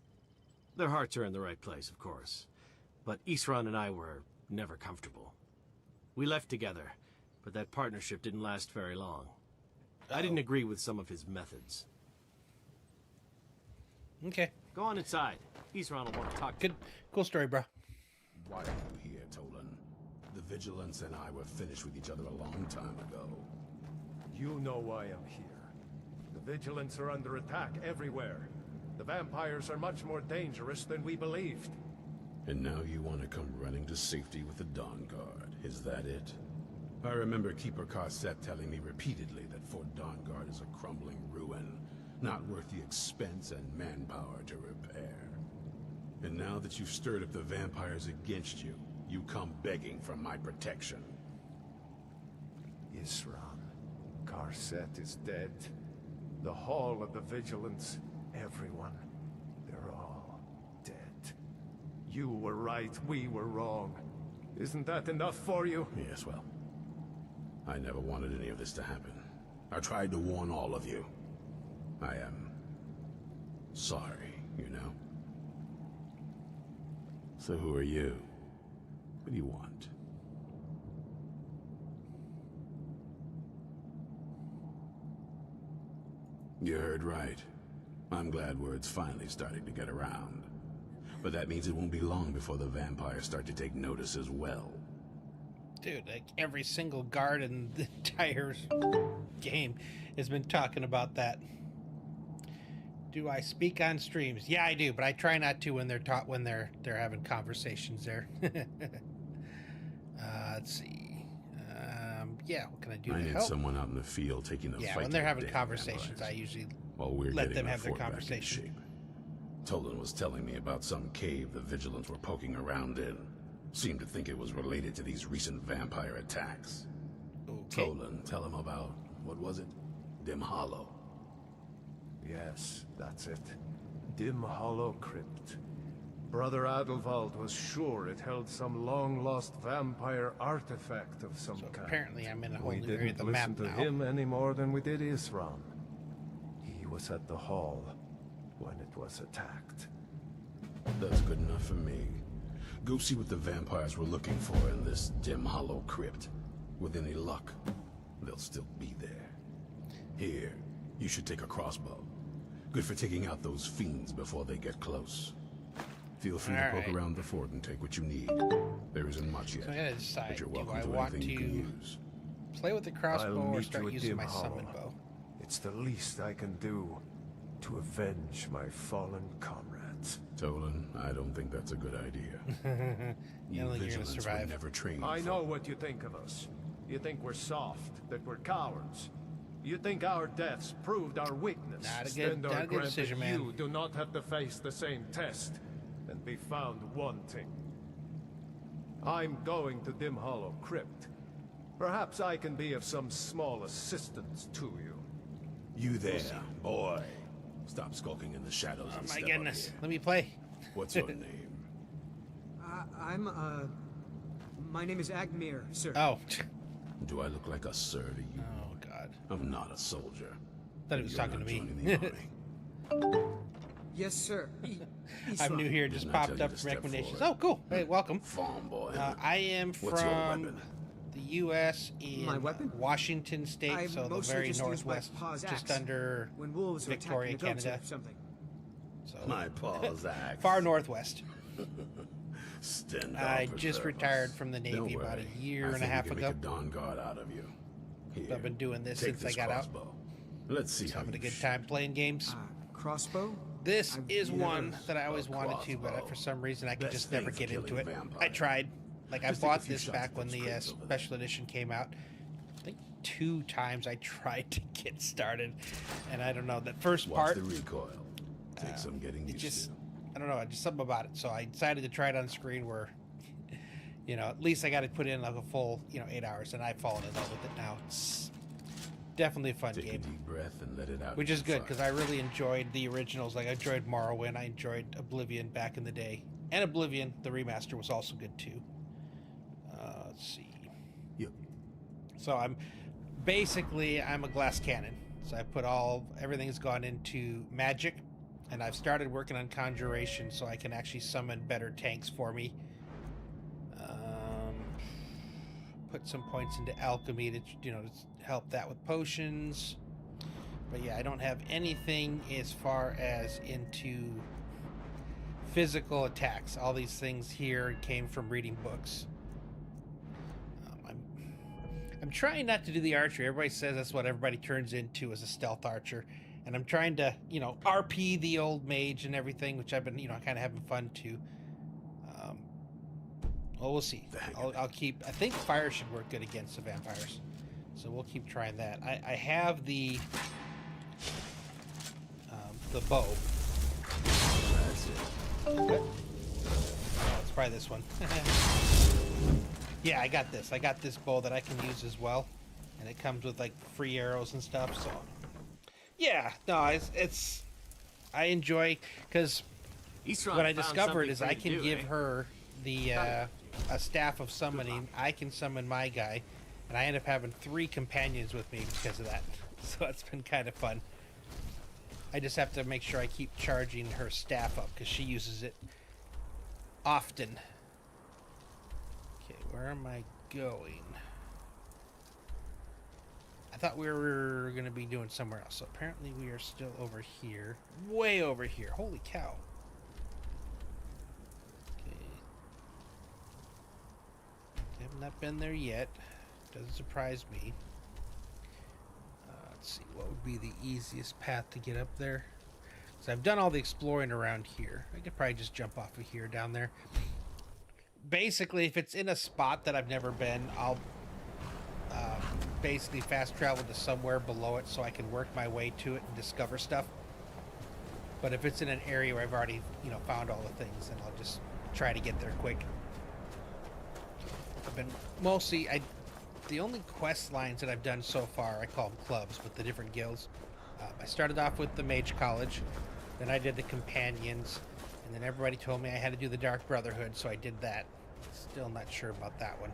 Their hearts are in the right place, of course, but Isran and I were never comfortable. We left together, but that partnership didn't last very long. I didn't agree with some of his methods. Okay. Go on inside. Isran will want to talk to you. Cool story, bro. Why are you here, Tolan? The Vigilance and I were finished with each other a long time ago. You know why I'm here. The Vigilance are under attack everywhere. The vampires are much more dangerous than we believed. And now you want to come running to safety with the Dawn Guard. Is that it? I remember Keeper Carset telling me repeatedly that Fort Dawn Guard is a crumbling ruin, not worth the expense and manpower to repair. And now that you've stirred up the vampires against you, you come begging for my protection. Isran, Carset is dead. The Hall of the Vigilance, everyone, they're all dead. You were right, we were wrong. Isn't that enough for you? Yes, well, I never wanted any of this to happen. I tried to warn all of you. I am sorry, you know? So who are you? What do you want? You heard right. I'm glad word's finally starting to get around. But that means it won't be long before the vampires start to take notice as well. Dude, like every single guard in the entire game has been talking about that. Do I speak on streams? Yeah, I do, but I try not to when they're having conversations there. Let's see. Yeah, what can I do to I need help? someone out in the field taking the fight. Yeah, when they're to the having damn conversations, vampires, I usually while we're let getting them our have their fort back in conversation. shape. Tolan was telling me about some cave the Vigilants were poking around in. Seemed to think it was related to these recent vampire attacks. Okay. Tolan, tell him about, what was it? Dim Hollow. Yes, that's it. Dim Hollow Crypt. Brother Adelwald was sure it held some long-lost vampire artifact of some kind. Apparently I'm in a whole We new area of didn't the map listen to now. him any more than we did Isran. He was at the hall when it was attacked. That's good enough for me. Go see what the vampires were looking for in this Dim Hollow Crypt. With any luck, they'll still be there. Here, you should take a crossbow. Good for taking out those fiends before they get close. Feel free to poke around the fort and take what you need. There isn't much yet, So I gotta decide, but you're do welcome I to want anything you can to use. play with the crossbow I'll or meet start you at using Dim my Hollow. summon bow? It's the least I can do to avenge my fallen comrades. Tolan, I don't think that's a good idea. I don't think you're gonna Vigilants were survive. never trained I for- know what you think of us. You think we're soft, that we're cowards. You think our deaths proved our weakness. Not a good- Stand not a our good ground decision, that man. You do not have to face the same test and be found wanting. I'm going to Dim Hollow Crypt. Perhaps I can be of some small assistance to you. You there, boy. Stop skulking in the shadows and My step up goodness, here. let me play. What's your name? My name is Agmir, sir. Oh. Do I look like a sir to you? Oh, God. I'm not a soldier. Thought he was You're talking not to me. joining the army. Yes, sir. I'm new here, just Didn't I tell popped you up to for step recommendations. forward? Oh, cool. Hey, welcome. Farm boy. I am What's your from weapon? the U.S. in My weapon? Washington State, I so the mostly very just use my northwest, paw's just axe under when wolves are Victoria, attacking the goats Canada. or something. So My paw's axe. far northwest. Stand I up, just preserve retired us. from the Don't Navy about worry. a year I and a think half we can ago. make a Dawn Guard out of you. Here, I've been doing this take since I this got out. crossbow. Let's see how Having a you good shoot. time playing games. Crossbow? This is never- one that I always a wanted to, but crossbow. for some reason I could Best just thing never for get into killing it. vampires. I tried. Like I Just take a bought few this shots back at when those the crates over there. special edition came out. I think 2 times I tried to get started, and I don't know that first Watch part. the recoil. Take some getting It used just, to. I don't know, just something about it. So I decided to try it on screen where, you know, at least I got to put in like a full, 8 hours, and I've fallen in love with it now. It's definitely a fun Take game. a deep breath and let it out. Which is good, because I really enjoyed the originals. Like, I enjoyed Morrowind, I enjoyed Oblivion back in the day. And Oblivion, the remaster, was also good, too. Let's see. Yep. So I'm a glass cannon. So I put everything's gone into magic, and I've started working on conjuration so I can actually summon better tanks for me. Put some points into alchemy to, to help that with potions. But yeah, I don't have anything as far as into physical attacks. All these things here came from reading books. I'm trying not to do the archery. Everybody says that's what everybody turns into as a stealth archer. And I'm trying to, RP the old mage and everything, which I've been, kind of having fun too. Well, we'll see. I'll keep... I think fire should work good against the vampires. So we'll keep trying that. I have the bow. That's it. Okay. Oh, it's probably this one. Yeah, I got this. I got this bow that I can use as well. And it comes with, like, free arrows and stuff, so... Yeah, no, it's I enjoy... Because what I discovered is I can give her the... a staff of summoning. I can summon my guy. And I end up having 3 companions with me because of that. So it's been kind of fun. I just have to make sure I keep charging her staff up because she uses it often. Okay, where am I going? I thought we were going to be doing somewhere else. So apparently we are still over here. Way over here. Holy cow. Okay. Have not been there yet. Doesn't surprise me. Let's see, what would be the easiest path to get up there? So I've done all the exploring around here. I could probably just jump off of here down there. Basically, if it's in a spot that I've never been, I'll basically fast travel to somewhere below it so I can work my way to it and discover stuff. But if it's in an area where I've already, found all the things, then I'll just try to get there quick. I've been mostly... The only quest lines that I've done so far, I call them clubs, with the different guilds. I started off with the Mage College, then I did the Companions, and then everybody told me I had to do the Dark Brotherhood, so I did that. Still not sure about that one.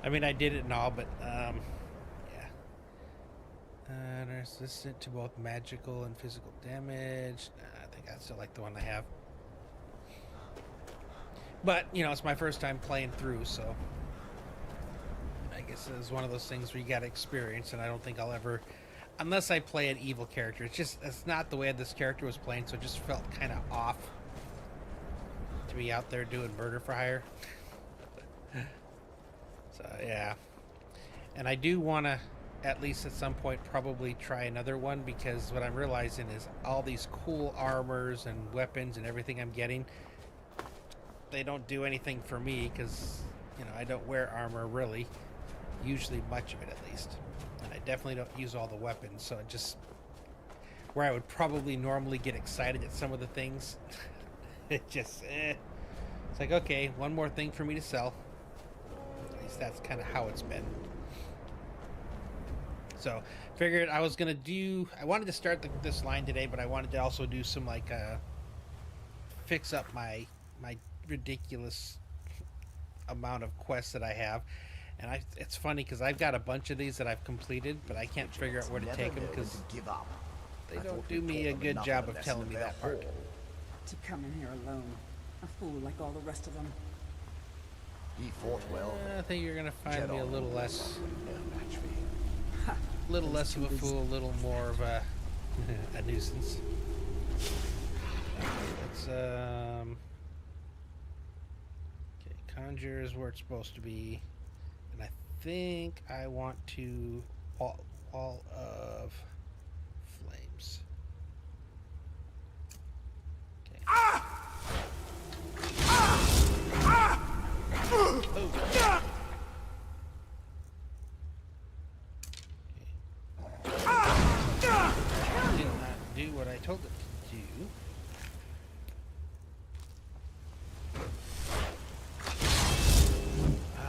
I mean, I did it and all, but, yeah. Resistant to both magical and physical damage. I think I still like the one I have. But, it's my first time playing through, so... I guess it's one of those things where you gotta experience, and I don't think I'll ever, unless I play an evil character. It's not the way this character was playing, so it just felt kind of off to be out there doing murder for hire. So yeah, and I do want to, at least at some point, probably try another one, because what I'm realizing is all these cool armors and weapons and everything I'm getting, they don't do anything for me, because I don't wear armor really. Usually much of it, at least. And I definitely don't use all the weapons, so it just... Where I would probably normally get excited at some of the things, it just, It's like, okay, one more thing for me to sell. At least that's kind of how it's been. So, figured I was going to do... I wanted to start this line today, but I wanted to also do some, like, fix up my ridiculous amount of quests that I have. And it's funny because I've got a bunch of these that I've completed, but I can't figure out where to take them because they don't do me a good job of telling me that part. To come in here alone, a fool like all the rest of them. He fought well. I think you're gonna find me a little less, less of a fool, a little more of a nuisance. Let's okay, conjure is where it's supposed to be. I think I want to wall of flames. Okay. Oh. Did not do what I told it to do.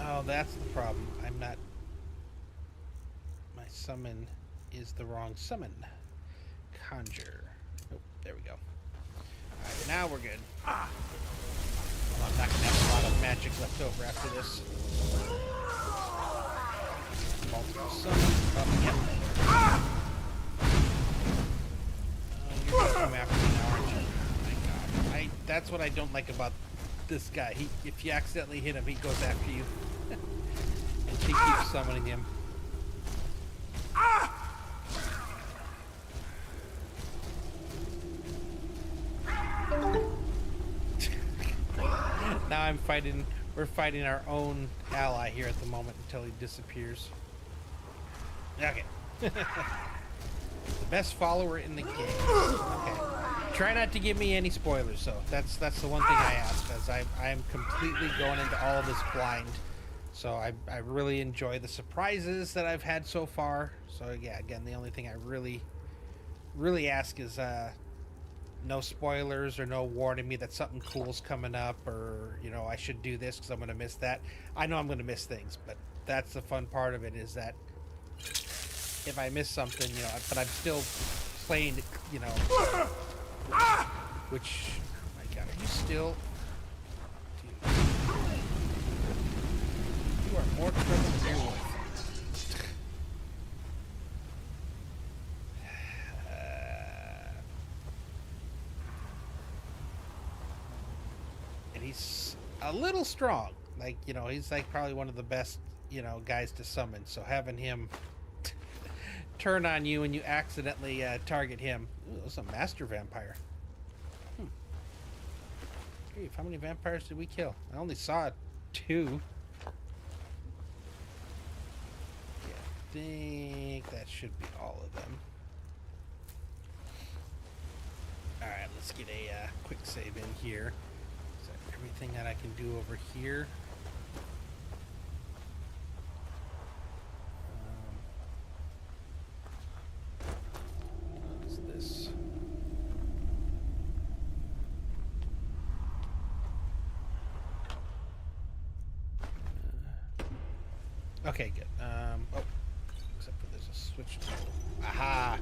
Oh, that's the problem. I'm not... My summon is the wrong summon. Conjure. Oh, there we go. Alright, now we're good. Well, I'm not going to have a lot of magic left over after this. Multiple summons. Oh, yep. You're going to come after me now, aren't you? Oh my god. That's what I don't like about this guy. If you accidentally hit him, he goes after you. And she keeps summoning him. Now we're fighting our own ally here at the moment until he disappears. Okay. The best follower in the game. Okay. Try not to give me any spoilers, though. That's the one thing I ask, as I'm completely going into all of this blind. So I really enjoy the surprises that I've had so far. So yeah, again, the only thing I really ask is no spoilers or no warning me that something cool's coming up, or I should do this because I'm going to miss that. I know I'm going to miss things, but that's the fun part of it, is that if I miss something, but I'm still playing, which, oh my god, are you still? Dude. You are more trouble than you're worth. And he's a little strong. Like, he's like probably one of the best, guys to summon. So having him turn on you and you accidentally target him. Ooh, that was a master vampire. Grief, how many vampires did we kill? I only saw 2. Yeah, I think that should be all of them. Alright, let's get a quick save in here. Is that everything that I can do over here? What's this? Okay, good. Oh, except for there's a switch. Aha!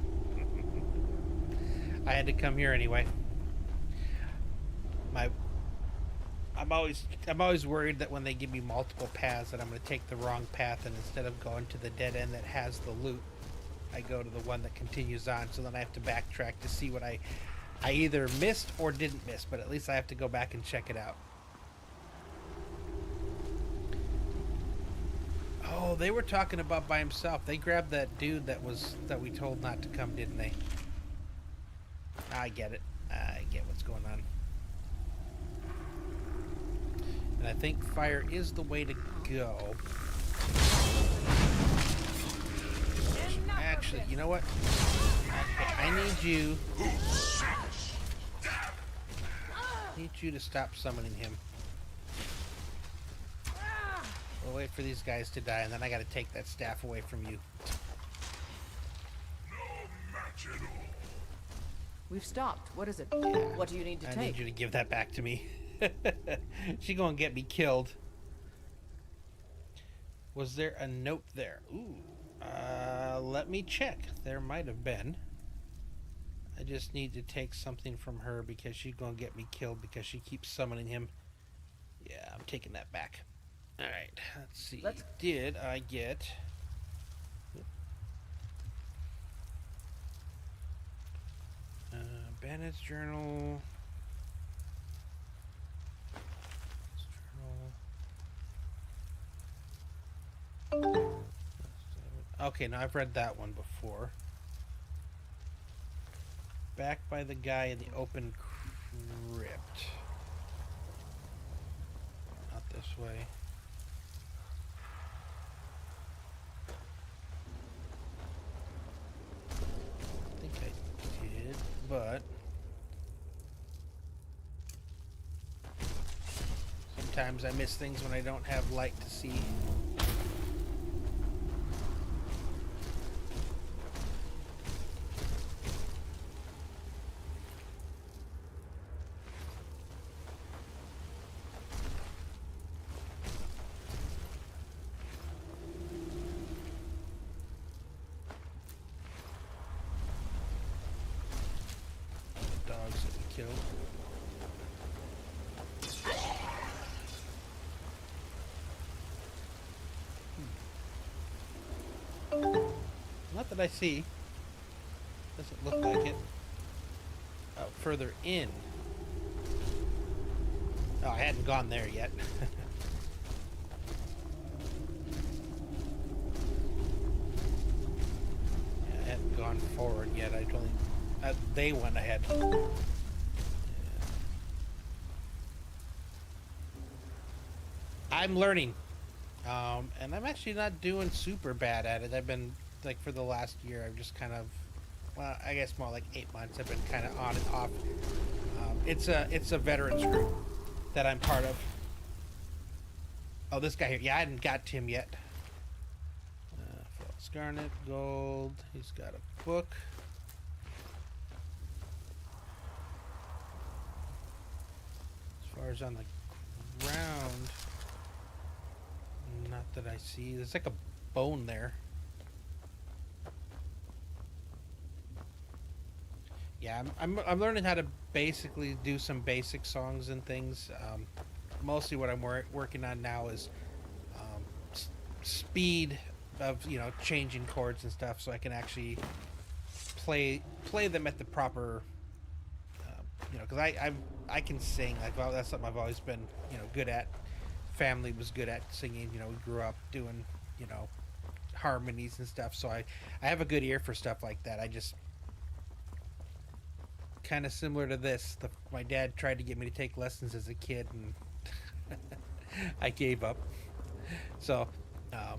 I had to come here anyway. I'm always worried that when they give me multiple paths that I'm going to take the wrong path, and instead of going to the dead end that has the loot, I go to the one that continues on. So then I have to backtrack to see what I either missed or didn't miss, but at least I have to go back and check it out. Oh, they were talking about by himself. They grabbed that dude that we told not to come, didn't they? I get it. I get what's going on. And I think fire is the way to go. Actually, you know what? I need you to stop summoning him. We'll wait for these guys to die, and then I gotta take that staff away from you. We've stopped. What is it? Yeah. What do you need to take? I need you to give that back to me. She gonna get me killed. Was there a note there? Ooh. Let me check. There might have been. I just need to take something from her because she's gonna get me killed because she keeps summoning him. Yeah, I'm taking that back. Alright, let's see. Did I get... Bandit's Journal... Okay, now I've read that one before. Back by the guy in the open crypt. Not this way. I think I did, but sometimes I miss things when I don't have light to see. you know. Not that I see. Doesn't look like it. Oh, further in. Oh, I hadn't gone there yet. Yeah, I hadn't gone forward yet. I only they went ahead. Yeah. I'm learning, and I'm actually not doing super bad at it. I've been like for the last year. I've just kind of, well, I guess more like 8 months. I've been kind of on and off. It's a veterans group that I'm part of. Oh, this guy here. Yeah, I hadn't got to him yet. Scarlet, gold. He's got a book. As far as on the ground, not that I see. There's like a bone there. Yeah, I'm learning how to basically do some basic songs and things. Mostly what I'm working on now is speed of, you know, changing chords and stuff, so I can actually play them at the proper, you know, because I can sing. Like, well, that's something I've always been, you know, good at. Family was good at singing. You know, we grew up doing, you know, harmonies and stuff. So I have a good ear for stuff like that. I just kind of similar to this. My dad tried to get me to take lessons as a kid, and I gave up. So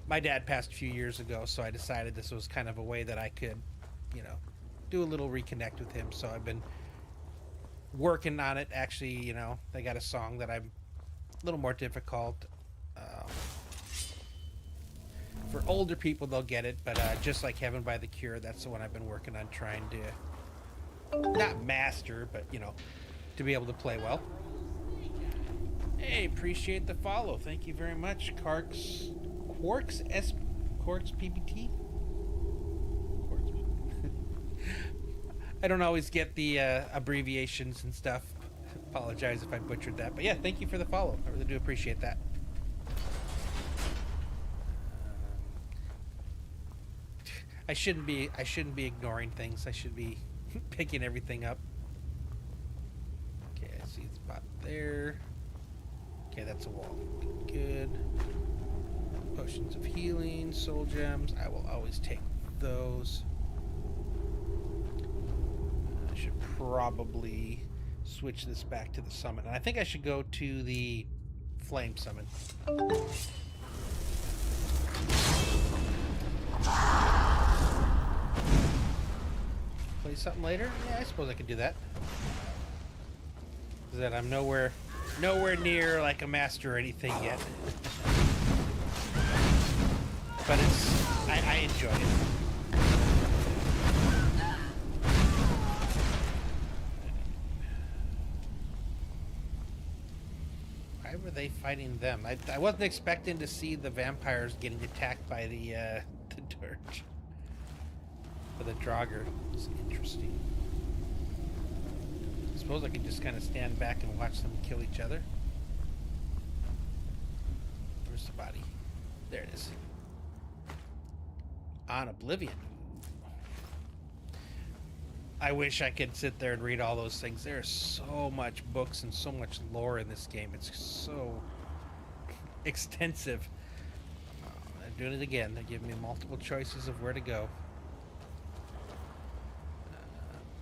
my dad passed a few years ago, so I decided this was kind of a way that I could, you know, do a little reconnect with him. So I've been working on it. Actually, you know, I got a song that I'm a little more difficult. For older people, they'll get it, but just like Heaven by the Cure, that's the one I've been working on trying to not master, but, you know, to be able to play well. Hey, appreciate the follow. Thank you very much. Quarks PBT? I don't always get the abbreviations and stuff. Apologize if I butchered that. But yeah, thank you for the follow. I really do appreciate that. I shouldn't be ignoring things. I should be picking everything up. Okay, I see it's about there. Okay, that's a wall. Good. Potions of healing, soul gems. I will always take those. I should probably switch this back to the summon. And I think I should go to the flame summon. Play something later? Yeah, I suppose I could do that. Is that I'm nowhere near like a master or anything yet. But I enjoy it. Why were they fighting them? I wasn't expecting to see the vampires getting attacked by the Dirge. But the Draugr is interesting. I suppose I could just kind of stand back and watch them kill each other. Where's the body? There it is. On Oblivion. I wish I could sit there and read all those things. There's so much books and so much lore in this game. It's so extensive. I'm doing it again. They're giving me multiple choices of where to go.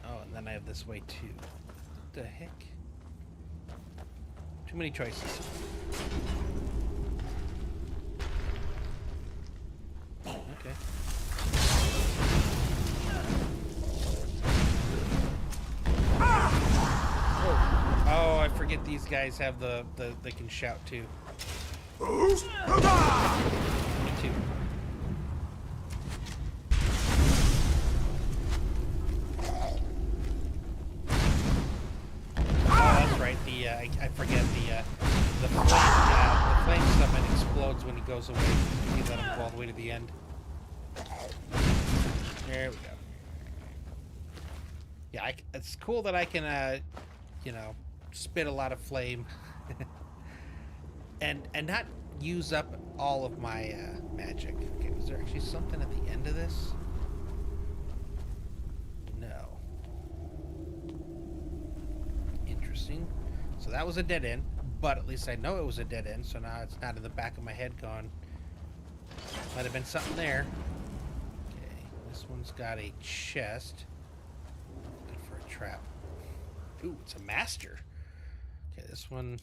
Oh, and then I have this way too. What the heck? Too many choices. Okay. Oh, I forget these guys have they can shout too. Me too. I forget the flame summon explodes when he goes away. You let him go all the way to the end. There we go. Yeah, it's cool that I can you know, spit a lot of flame. and not use up all of my magic. Okay, was there actually something at the end of this? No. Interesting. So that was a dead end, but at least I know it was a dead end, so now it's not in the back of my head going, might have been something there. Okay, this one's got a chest. Good for a trap. Ooh, it's a master. Okay, this one...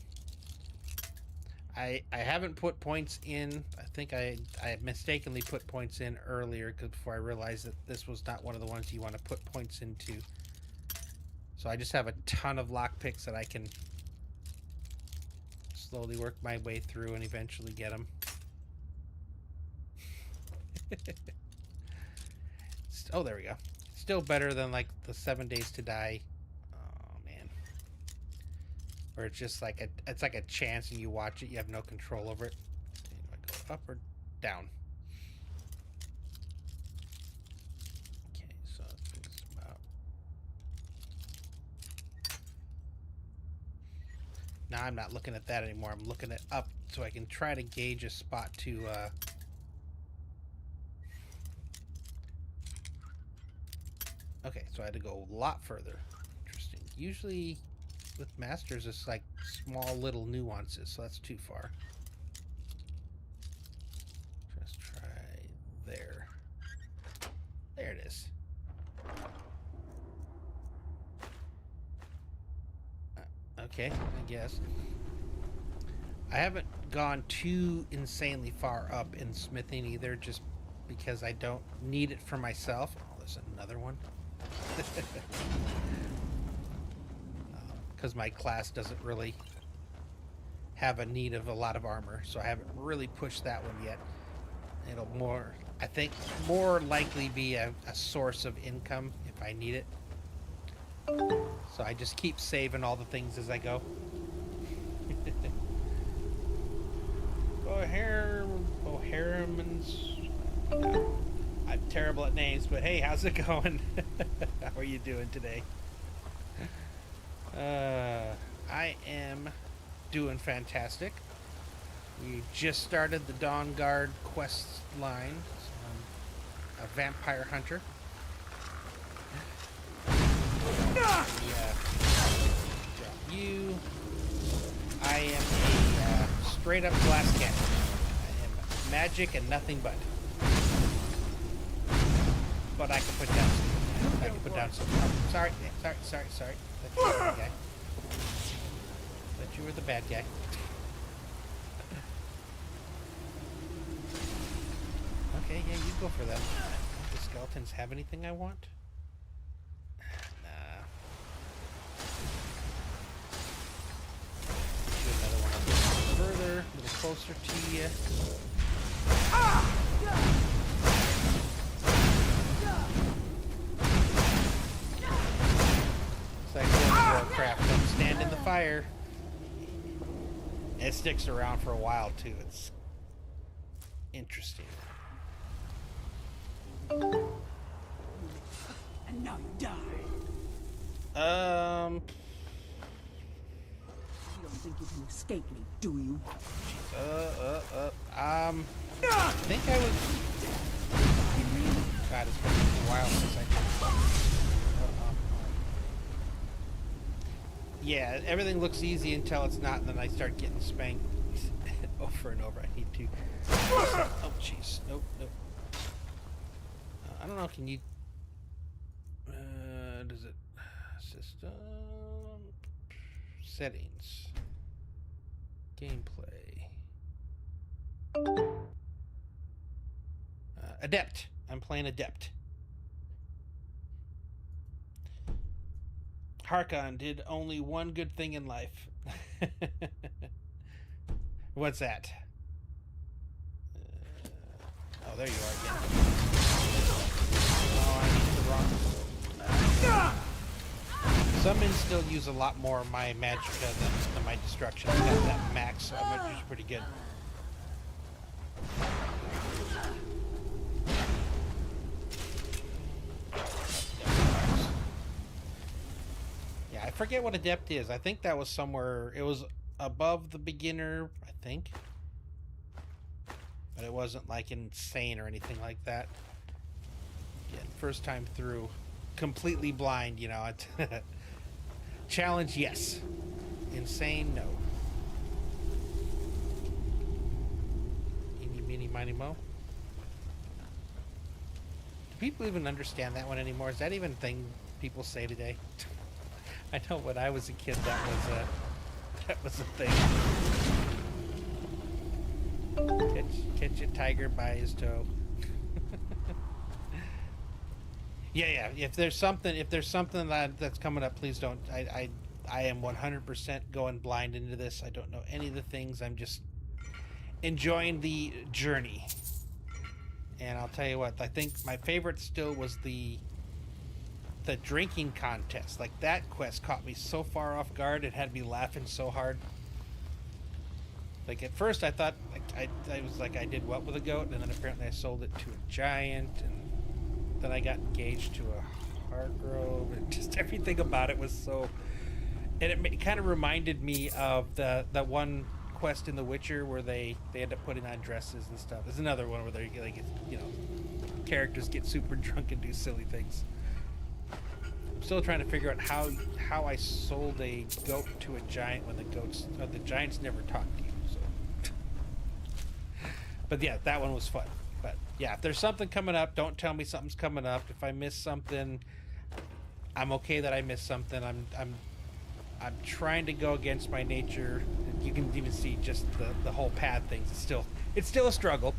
I haven't put points in. I think I mistakenly put points in earlier before I realized that this was not one of the ones you want to put points into. So I just have a ton of lockpicks that I can slowly work my way through and eventually get them. Oh, there we go. Still better than like the 7 days to die. Where it's just like it's like a chance and you watch it, you have no control over it. Do I go up or down? Okay, so it's about... Now I'm not looking at that anymore. I'm looking at up so I can try to gauge a spot to okay, so I had to go a lot further. Interesting. Usually with masters, it's like small little nuances, so that's too far. Just try there. There it is. Okay, I guess. I haven't gone too insanely far up in smithing either, just because I don't need it for myself. Oh, there's another one. Because my class doesn't really have a need of a lot of armor, so I haven't really pushed that one yet. It'll more, I think, more likely be a source of income if I need it. So I just keep saving all the things as I go. Bohermans. I'm terrible at names, but hey, how's it going? How are you doing today? I am doing fantastic. We just started the Dawn Guard quest line. So I'm a vampire hunter. Drop you. I am a straight up glass cannon. I am magic and nothing but. But I can put down some. I can put down some. Oh, sorry. Thought you were the bad guy. Thought you were the bad guy. Okay, yeah, you go for them. Do the skeletons have anything I want? Nah. Do another one a little further, a little closer to you. It's like World of Warcraft. Don't stand in the fire. It sticks around for a while too. It's interesting. And now you die. You don't think you can escape me, do you? I think I was... God, it's been a while since I did... Yeah, everything looks easy until it's not, and then I start getting spanked over and over. I need to... Oh, jeez. Nope. I don't know, can you... does it... System... Settings... Gameplay... Adept. I'm playing Adept. Harkon did only one good thing in life. What's that? Oh, there you are again. Oh, I need the wrong... Summons still use a lot more of my magicka than my destruction. I got that max, so my magic's pretty good. forget what adept is. I think that was somewhere, it was above the beginner, I think. But it wasn't like insane or anything like that. Again, first time through, completely blind, you know. Challenge, yes. Insane, no. Eeny, meeny, miny, mo. Do people even understand that one anymore? Is that even a thing people say today? I know when I was a kid, that was a thing. Catch a tiger by his toe. yeah. If there's something that's coming up, please don't. I am 100% going blind into this. I don't know any of the things. I'm just enjoying the journey. And I'll tell you what, I think my favorite still was the drinking contest. Like, that quest caught me so far off guard. It had me laughing so hard. Like, at first I thought, like, I was like, I did what with a goat? And then apparently I sold it to a giant, and then I got engaged to a Hargrove, and just everything about it was so... And it kind of reminded me of the one quest in The Witcher where they end up putting on dresses and stuff. There's another one where they like, you know, characters get super drunk and do silly things. I'm still trying to figure out how I sold a goat to a giant when the giants never talk to you. So, but yeah, that one was fun. But yeah, if there's something coming up, don't tell me something's coming up. If I miss something, I'm okay that I missed something. I'm trying to go against my nature. You can even see just the whole pad things. It's still a struggle,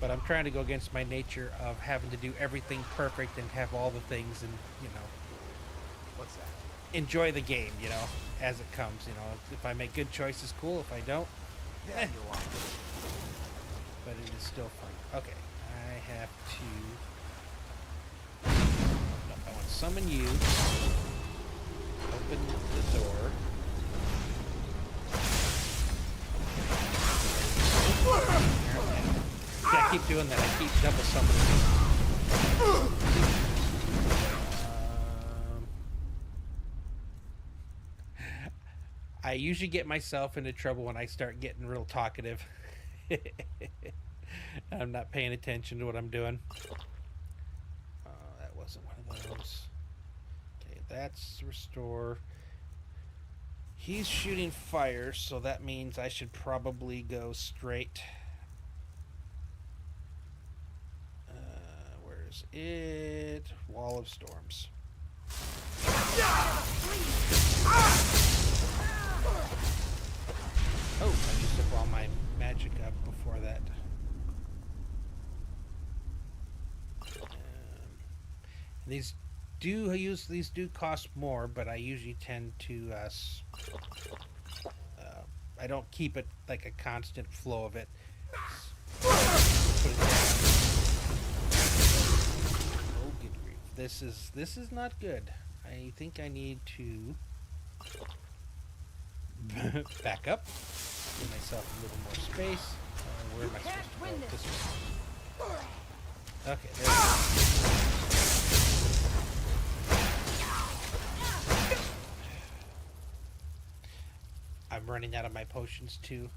but I'm trying to go against my nature of having to do everything perfect and have all the things, and, you know, What's that? enjoy the game, you know, as it comes. You know, if I make good choices, cool. If I don't, Yeah, you are. but it is still fun. Okay, I have to. No, I want to summon you. Open the door. Yeah, I keep doing that. I keep double summoning. I usually get myself into trouble when I start getting real talkative. I'm not paying attention to what I'm doing. That wasn't one of those. Okay, that's restore. He's shooting fire, so that means I should probably go straight. Where's it? Wall of Storms. Oh, I used up all my magic up before that. These do cost more, but I usually tend to I don't keep it like a constant flow of it. Put it down. Oh, good grief. This is not good. I think I need to back up, give myself a little more space. Where am I supposed to go? This way. Okay, there we go. I'm running out of my potions too.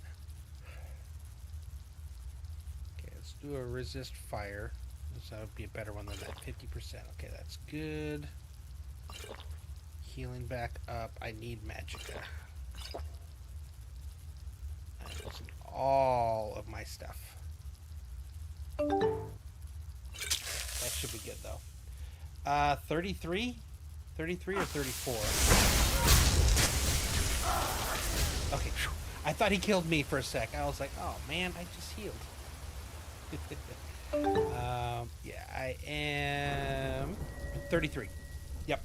Okay, let's do a resist fire. This would be a better one than that 50%. Okay, that's good. Healing back up. I need magicka. I'm using all of my stuff. That should be good though. 33? 33 or 34? Okay, I thought he killed me for a sec. I was like, oh man, I just healed. Yeah, I am 33. Yep.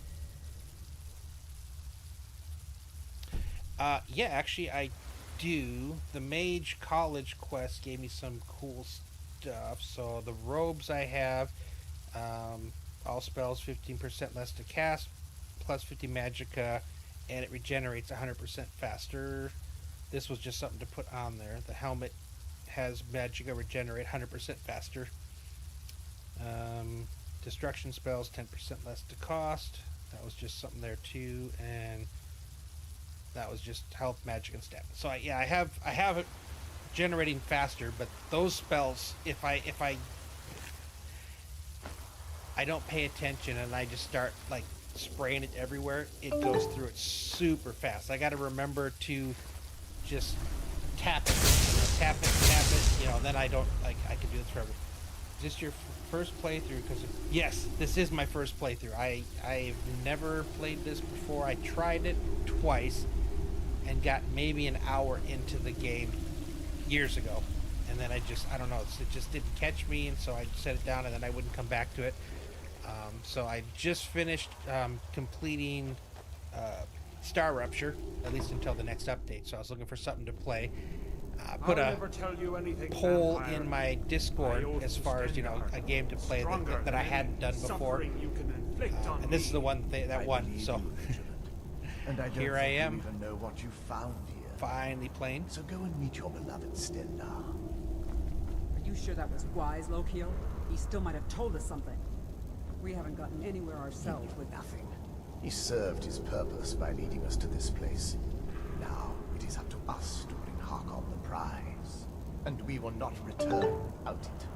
Yeah, actually I do. The Mage College quest gave me some cool stuff. So the robes I have, all spells 15% less to cast, plus 50 magicka, and it regenerates 100% faster. This was just something to put on there. The helmet has magicka regenerate 100% faster. Destruction spells 10% less to cost. That was just something there too. And That was just health, magic, and stamina. So I have it generating faster, but those spells, if I don't pay attention and I just start like spraying it everywhere, it goes through it super fast. I got to remember to just tap it, tap it, then I don't, like, I can do this forever. Is this your first playthrough? Because yes, this is my first playthrough. I've never played this before. I tried it twice and got maybe an hour into the game years ago, and then I don't know, it just didn't catch me, and so I set it down and then I wouldn't come back to it. So I just finished completing Star Rupture, at least until the next update, so I was looking for something to play. Put a poll in my Discord as far as, a game to play that I hadn't done before, and this is the one that won, so and I here I am, even know what you found here. Finally playing. So go and meet your beloved Stella. Are you sure that was wise, Lokil? He still might have told us something. We haven't gotten anywhere ourselves with nothing. He served his purpose by leading us to this place. Now it is up to us to bring Harkon the prize, and we will not return without it.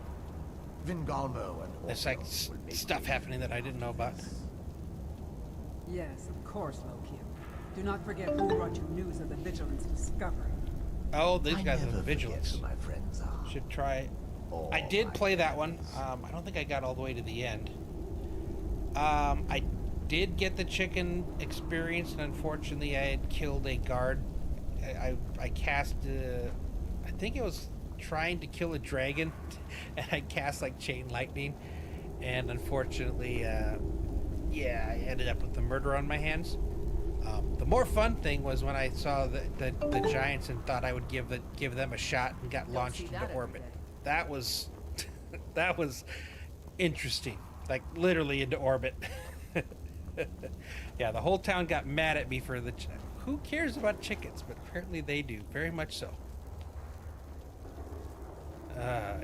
Vingalmo and there's like stuff happening that I didn't know about. Yes, of course, Lokil. Do not forget who brought you news of the Vigilance discovery. Oh, these guys are the Vigilance. My friends are. Should try. I did play that one. I don't think I got all the way to the end. I did get the chicken experience, and unfortunately I had killed a guard. I cast, I think it was trying to kill a dragon, and I cast like chain lightning, and unfortunately, I ended up with the murder on my hands. The more fun thing was when I saw the giants and thought I would give them a shot and got launched into orbit. That was that was interesting, like literally into orbit. Yeah, the whole town got mad at me for who cares about chickens, but apparently they do, very much so.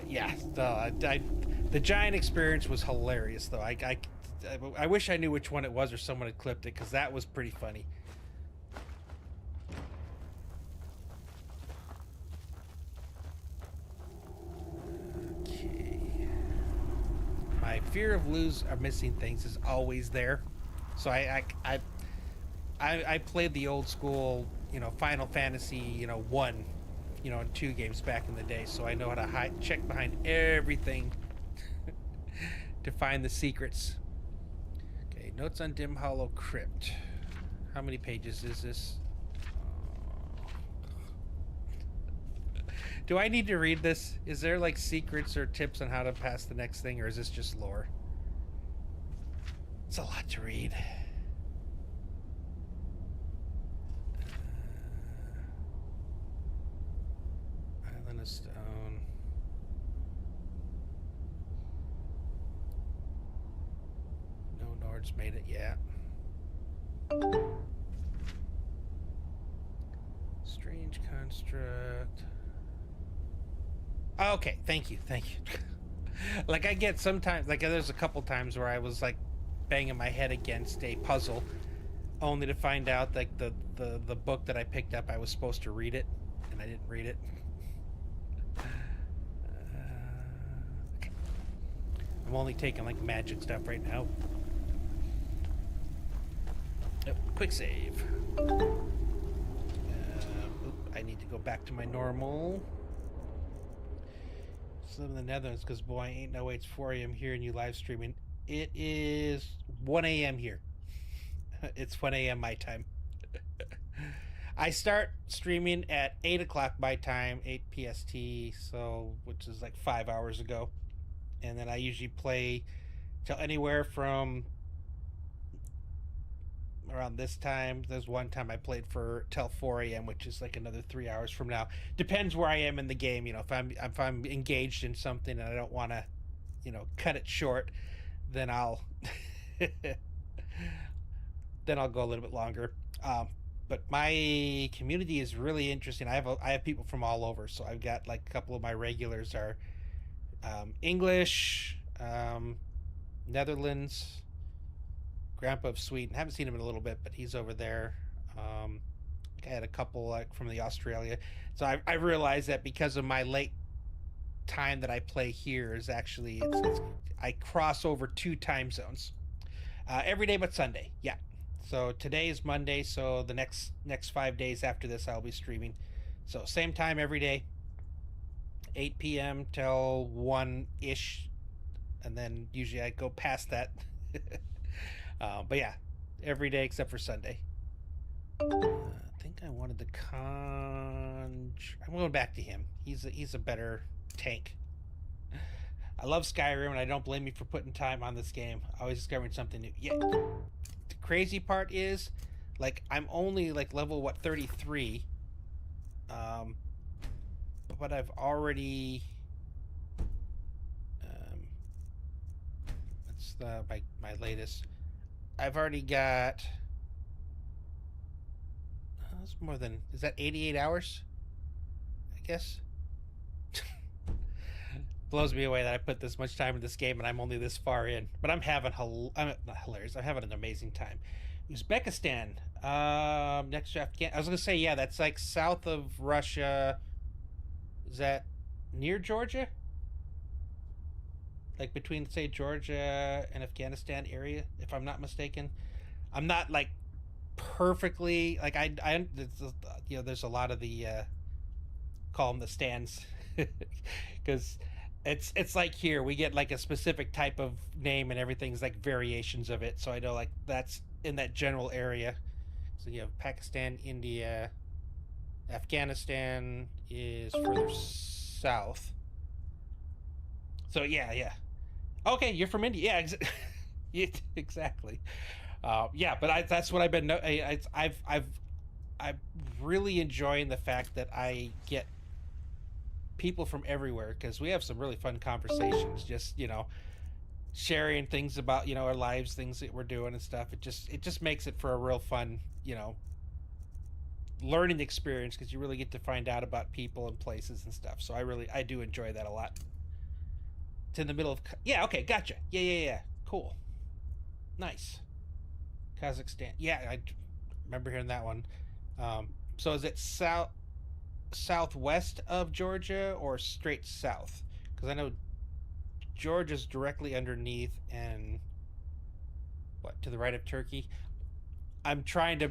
Yeah, the giant experience was hilarious, though. I wish I knew which one it was, or someone had clipped it, because that was pretty funny. Okay. My fear of missing things is always there, so I played the old school, Final Fantasy, 1, and 2 games back in the day, so I know how to check behind everything to find the secrets. Okay, notes on Dim Hollow Crypt. How many pages is this? Do I need to read this? Is there like secrets or tips on how to pass the next thing, or is this just lore? It's a lot to read. Island of Stone. No Nords made it yet. Strange construct. Okay, thank you. Like I get sometimes, like there's a couple times where I was like banging my head against a puzzle, only to find out like the book that I picked up, I was supposed to read it, and I didn't read it. Okay. I'm only taking like magic stuff right now. Oh, quick save. I need to go back to my normal. Live in the Netherlands, because boy, ain't no way it's 4 a.m. here and you live streaming. It is 1 a.m. here. It's 1 a.m. my time. I start streaming at 8 o'clock my time, 8 PST, so which is like 5 hours ago. And then I usually play till anywhere from around this time. There's one time I played till 4 a.m., which is like another 3 hours from now. Depends where I am in the game. If I'm engaged in something and I don't want to, cut it short, then I'll go a little bit longer. But my community is really interesting. I have people from all over. So I've got like a couple of my regulars are English, Netherlands. Grandpa of Sweden. Haven't seen him in a little bit, but he's over there. I had a couple like from the Australia. So I realized that because of my late time that I play here is actually I cross over 2 time zones every day but Sunday. Yeah. So today is Monday, so the next 5 days after this I'll be streaming. So same time every day, 8 p.m. till 1-ish, and then usually I go past that. But yeah, every day except for Sunday. I think I wanted the I'm going back to him. He's a better tank. I love Skyrim, and I don't blame you for putting time on this game. Always discovering something new. Yeah. The crazy part is, like, I'm only like level 33. But I've already. That's my latest. I've already got. That's more than. Is that 88 hours? I guess. Blows me away that I put this much time in this game and I'm only this far in. But I'm having I'm not hilarious. I'm having an amazing time. Uzbekistan. Next to Afghanistan. I was gonna say, yeah, that's like south of Russia. Is that near Georgia? Like between, say, Georgia and Afghanistan area, if I'm not mistaken. I'm not like perfectly like I you know, there's a lot of the call them the stands because it's like here we get like a specific type of name and everything's like variations of it, so I know like that's in that general area. So you have Pakistan, India, Afghanistan is further south. So yeah. Okay, you're from India. Yeah, exactly. Yeah, but that's what I've been. I'm really enjoying the fact that I get people from everywhere because we have some really fun conversations. Just, you know, sharing things about, you know, our lives, things that we're doing and stuff. It just makes it for a real fun, you know, learning experience because you really get to find out about people and places and stuff. So I do enjoy that a lot. It's in the middle of, yeah, okay, gotcha. Yeah. Cool. Nice. Kazakhstan. Yeah, I remember hearing that one. So is it southwest of Georgia or straight south? Because I know Georgia's directly underneath and what, to the right of Turkey? I'm trying to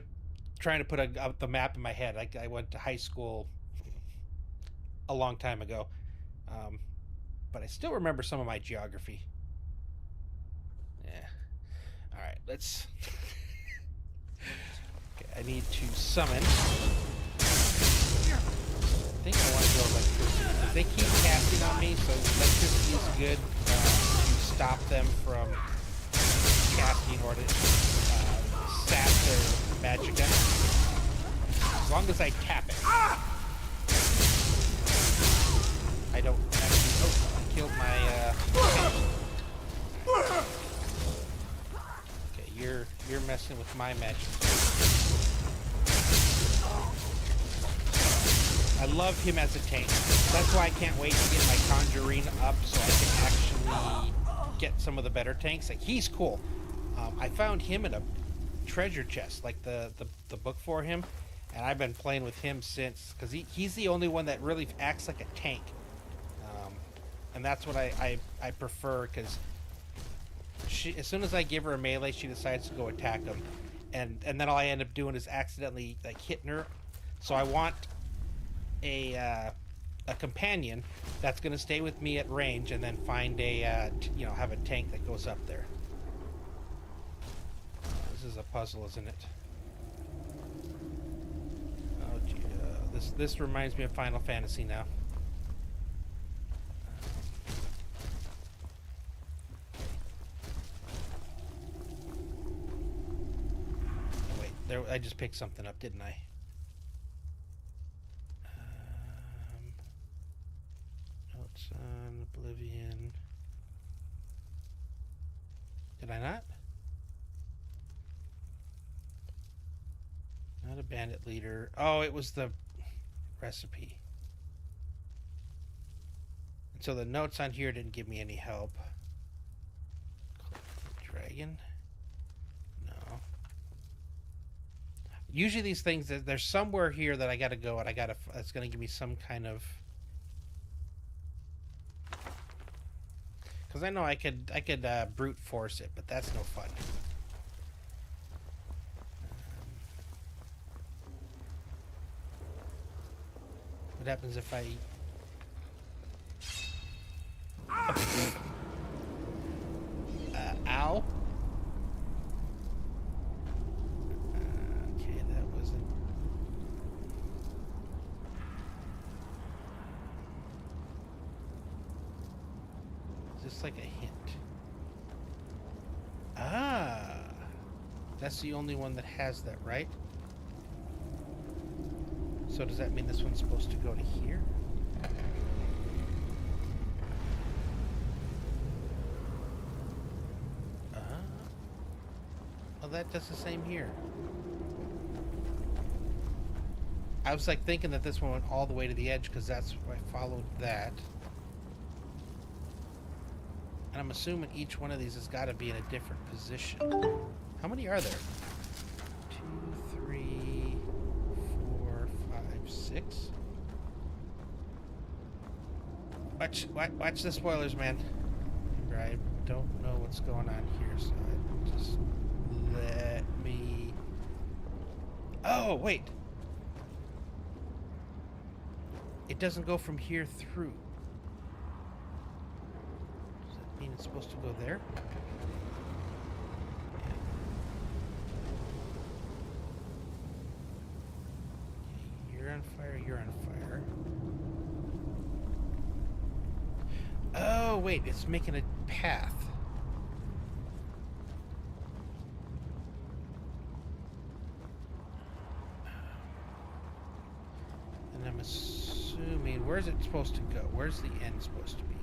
put the map in my head. I went to high school a long time ago, but I still remember some of my geography. Yeah. All right, let's. Okay, I need to summon. I think I want to go electricity because they keep casting on me, so electricity is good to stop them from casting or to sap their magic gun. As long as I tap it. I don't actually. Oh, I killed my. Okay, you're messing with my magic. I love him as a tank. That's why I can't wait to get my Conjuring up so I can actually get some of the better tanks. Like, he's cool. I found him in a treasure chest, like the book for him, and I've been playing with him since because he's the only one that really acts like a tank, and that's what I prefer because as soon as I give her a melee, she decides to go attack him, and then all I end up doing is accidentally like hitting her. So I want a companion that's going to stay with me at range and then find a have a tank that goes up there. This is a puzzle, isn't it? Oh gee, this reminds me of Final Fantasy now. Wait, there, I just picked something up, didn't I? Notes on Oblivion. Did I not? Not a bandit leader. Oh, it was the recipe. And so the notes on here didn't give me any help. Dragon? No. Usually these things, there's somewhere here that I gotta go, and it's gonna give me some kind of... Because I know I could brute force it, but that's no fun. What happens if I... ow? Okay, that wasn't... Just like a hint. Ah! That's the only one that has that, right? So does that mean this one's supposed to go to here? Well, that does the same here. I was like thinking that this one went all the way to the edge because that's where I followed that. And I'm assuming each one of these has got to be in a different position. How many are there? 2, 3, 4, 5, 6. Watch the spoilers, man. Remember, I don't know what's going on here, so I just let me... Oh, wait. It doesn't go from here through. Does that mean it's supposed to go there? Okay, you're on fire, you're on fire. Oh, wait, it's making a path. And I'm assuming, where's it supposed to go? Where's the end supposed to be?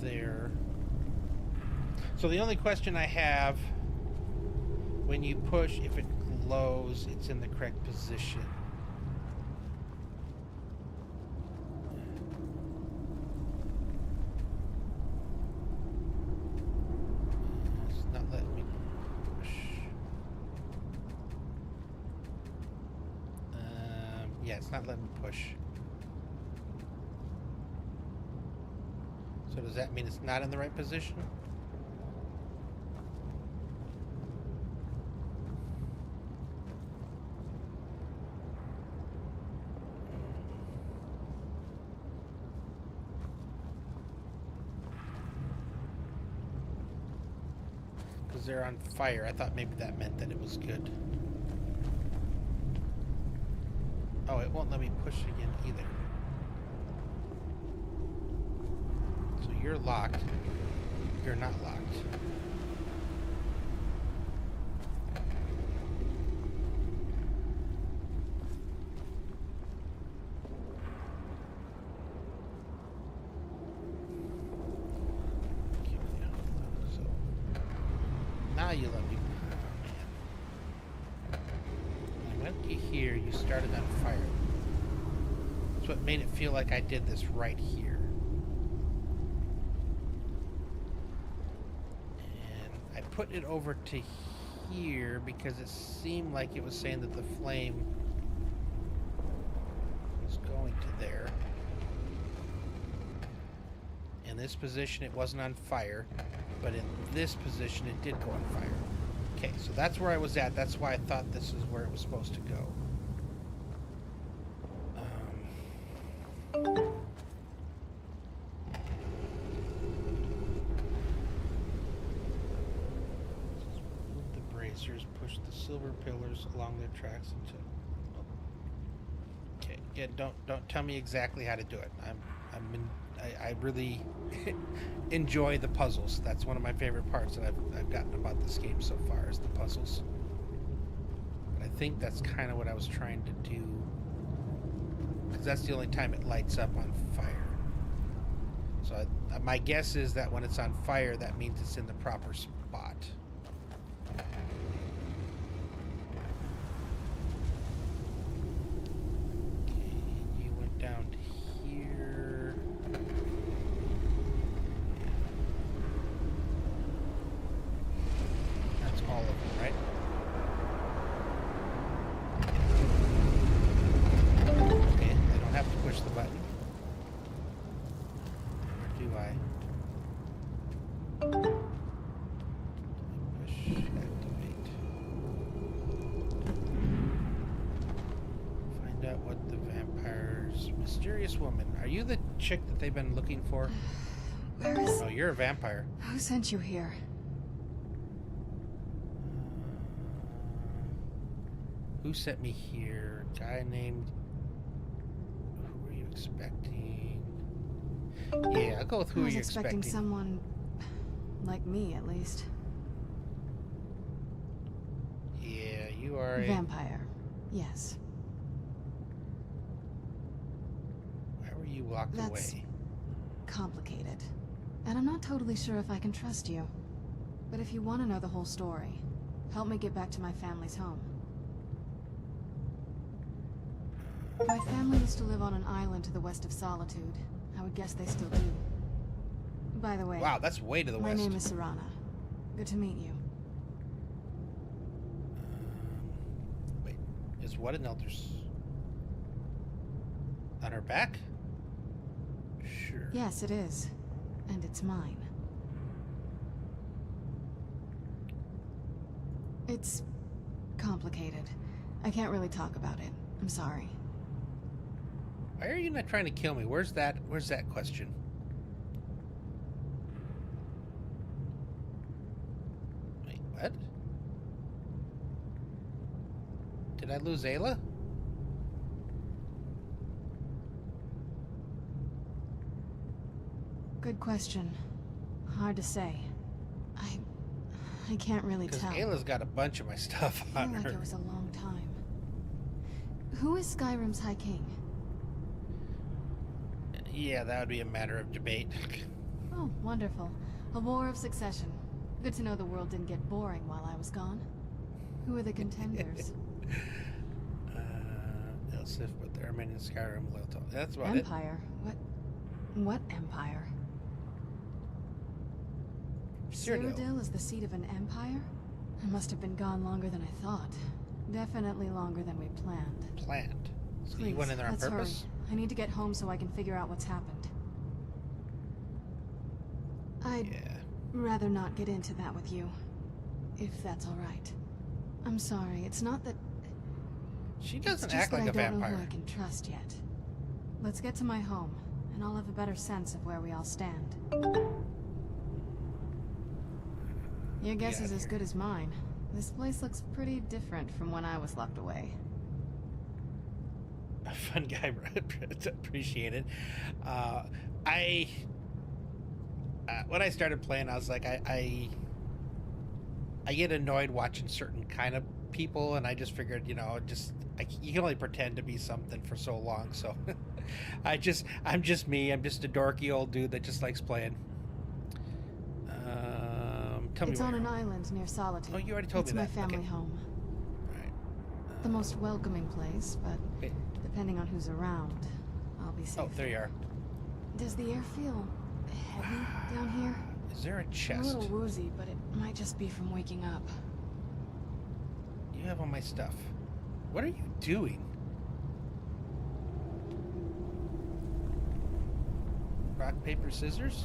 There. So the only question I have, when you push, if it glows, it's in the correct position. It's not letting me push. Yeah, it's not letting me push. So does that mean it's not in the right position? Because they're on fire. I thought maybe that meant that it was good. Oh, it won't let me push again either. So you're locked. You're not locked. So now you let me. Oh, man. When I went to here, you started on fire. That's what made it feel like I did this right here. Put it over to here because it seemed like it was saying that the flame was going to there. In this position it wasn't on fire, but in this position it did go on fire. Okay, so that's where I was at. That's why I thought this is where it was supposed to go. Push the silver pillars along their tracks until... Okay, yeah, don't tell me exactly how to do it. I really enjoy the puzzles. That's one of my favorite parts that I've gotten about this game so far, is the puzzles. But I think that's kind of what I was trying to do, because that's the only time it lights up on fire. So my guess is that when it's on fire, that means it's in the proper spot. Okay, you went down to here. That's all of them, right? Okay, I don't have to push the button. Or do I? Push, activate. Find out what the vampires... Mysterious woman. Are you the chick that they've been looking for? Where is... Oh, you're a vampire. Who sent you here? Who sent me here? Guy named... Who were you expecting? Yeah, I'll go with who I was you're expecting expecting. someone... like me, at least. Yeah, you are a... Vampire. Yes. Why were you locked That's away? complicated. And I'm not totally sure if I can trust you. But if you want to know the whole story, help me get back to my family's home. My family used to live on an island to the west of Solitude. I would guess they still do. By the way... Wow, that's way to the my west. name is Serana. Good to meet you. Wait, is what an elder's... on her back? Sure. Yes, it is. And it's mine. It's complicated. I can't really talk about it. I'm sorry. Why are you not trying to kill me? Where's that question? Wait, what? Did I lose Ayla? Good question. Hard to say. I can't really tell. Because Ayla's got a bunch of my stuff I on feel like her. it was a long time. Who is Skyrim's High King? Yeah, that would be a matter of debate. Oh, wonderful. A war of succession. Good to know the world didn't get boring while I was gone. Who are the contenders? Elsif, but the Ermin in Skyrim loyal to... That's about Empire? What empire? Cyrodiil is the seat of an empire? I must have been gone longer than I thought. Definitely longer than we planned. Planned? So Please, you went in there on let's purpose? hurry. I need to get home so I can figure out what's happened. I'd rather not get into that with you, if that's all right. I'm sorry, it's not that... She doesn't it's just act that like a I don't know who vampire. I can trust yet. Let's get to my home, and I'll have a better sense of where we all stand. Your guess is as good as mine. This place looks pretty different from when I was locked away. A fun guy, appreciate it. When I started playing, I was like, I get annoyed watching certain kind of people, and I just figured, you know, you can only pretend to be something for so long. So I'm just me. I'm just a dorky old dude that just likes playing. Tell It's me on where an island near Solitude. Oh, you already told it's me my that. family Okay. home. The most welcoming place, but depending on who's around, I'll be safe. Oh, there you are. Does the air feel heavy down here? Is there a I'm a chest? little woozy, but it might just be from waking up. You have all my stuff. What are you doing? Rock, paper, scissors?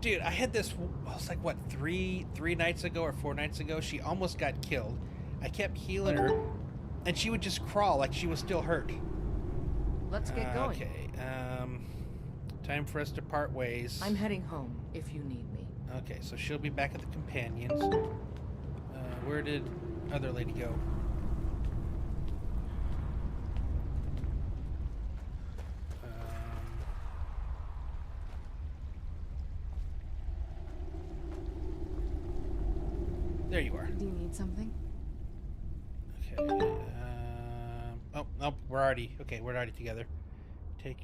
Dude, I had this, I was like, what, three nights ago or 4 nights ago? She almost got killed. I kept healing her, and she would just crawl like she was still hurt. Let's get going. Okay, time for us to part ways. I'm heading home if you need me. Okay, so she'll be back at the companions. Where did other lady go? There you are. Do you need something? Okay. Oh, nope. We're already together. Take.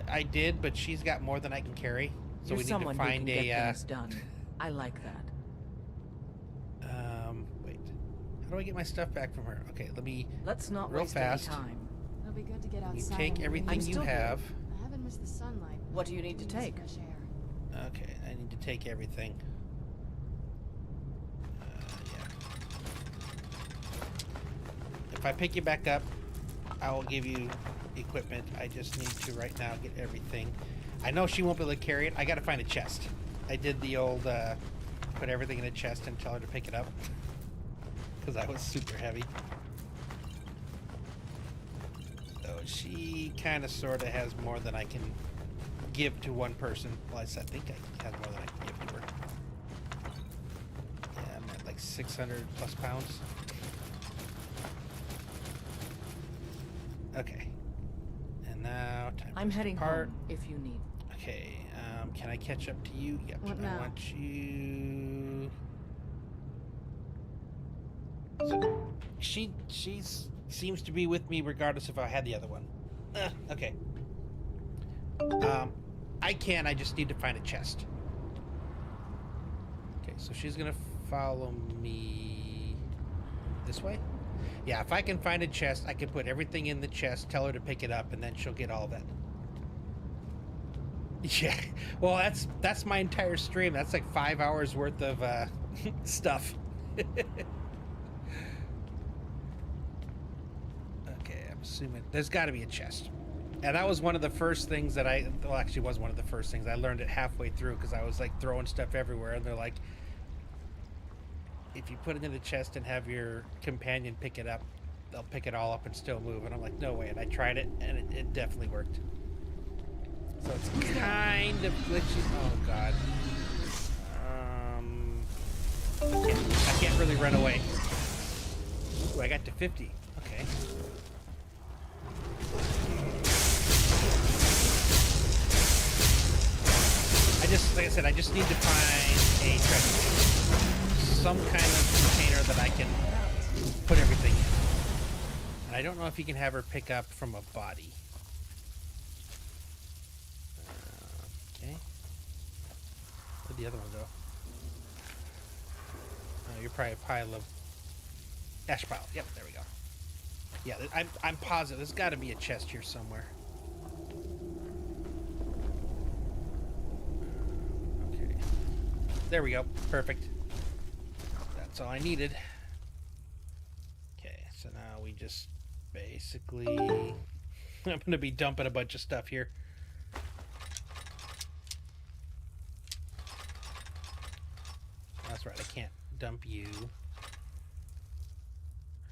I did, but she's got more than I can carry. So You're we need someone to find who can a. get things done. I like that. Wait. How do I get my stuff back from her? Okay, let me. Let's not real waste fast. any time. It'll be good to get You outside. take and everything breathe. you have. I haven't missed the sunlight. What do you need to Need some take? fresh air. Okay, I need to take everything. Yeah. If I pick you back up, I will give you equipment. I just need to right now get everything. I know she won't be able to carry it. I gotta find a chest. I did the old put everything in a chest and tell her to pick it up because I was super heavy. So she kind of sort of has more than I can give to one person. Well, I think I have more than I can give to her. Yeah, I'm at like 600 plus pounds. Okay. And now time I'm to heading depart. home if you need. Okay, can I catch up to you? Yep. What I now? want you. So she seems to be with me regardless if I had the other one. Okay. I can. I just need to find a chest. Okay, so she's gonna follow me this way. Yeah, if I can find a chest, I can put everything in the chest, tell her to pick it up, and then she'll get all of it. Yeah, well, that's my entire stream. That's like 5 hours worth of stuff. Okay, I'm assuming there's got to be a chest. And that was one of the first things that well, actually was one of the first things. I learned it halfway through because I was like throwing stuff everywhere, and they're like, if you put it in the chest and have your companion pick it up, they'll pick it all up and still move. And I'm like, no way. And I tried it, and it definitely worked. So it's kind of glitchy. Oh god. I can't really run away. Ooh, I got to 50. Okay. Like I said, I just need to find a treasure chest. Some kind of container that I can put everything in. And I don't know if you can have her pick up from a body. Okay. Where'd the other one go? Oh, you're probably a pile of ash pile. Yep, there we go. Yeah, I'm positive there's got to be a chest here somewhere. Okay. There we go. Perfect. That's all I needed. Okay, so now we just basically... I'm going to be dumping a bunch of stuff here. That's right, I can't dump you.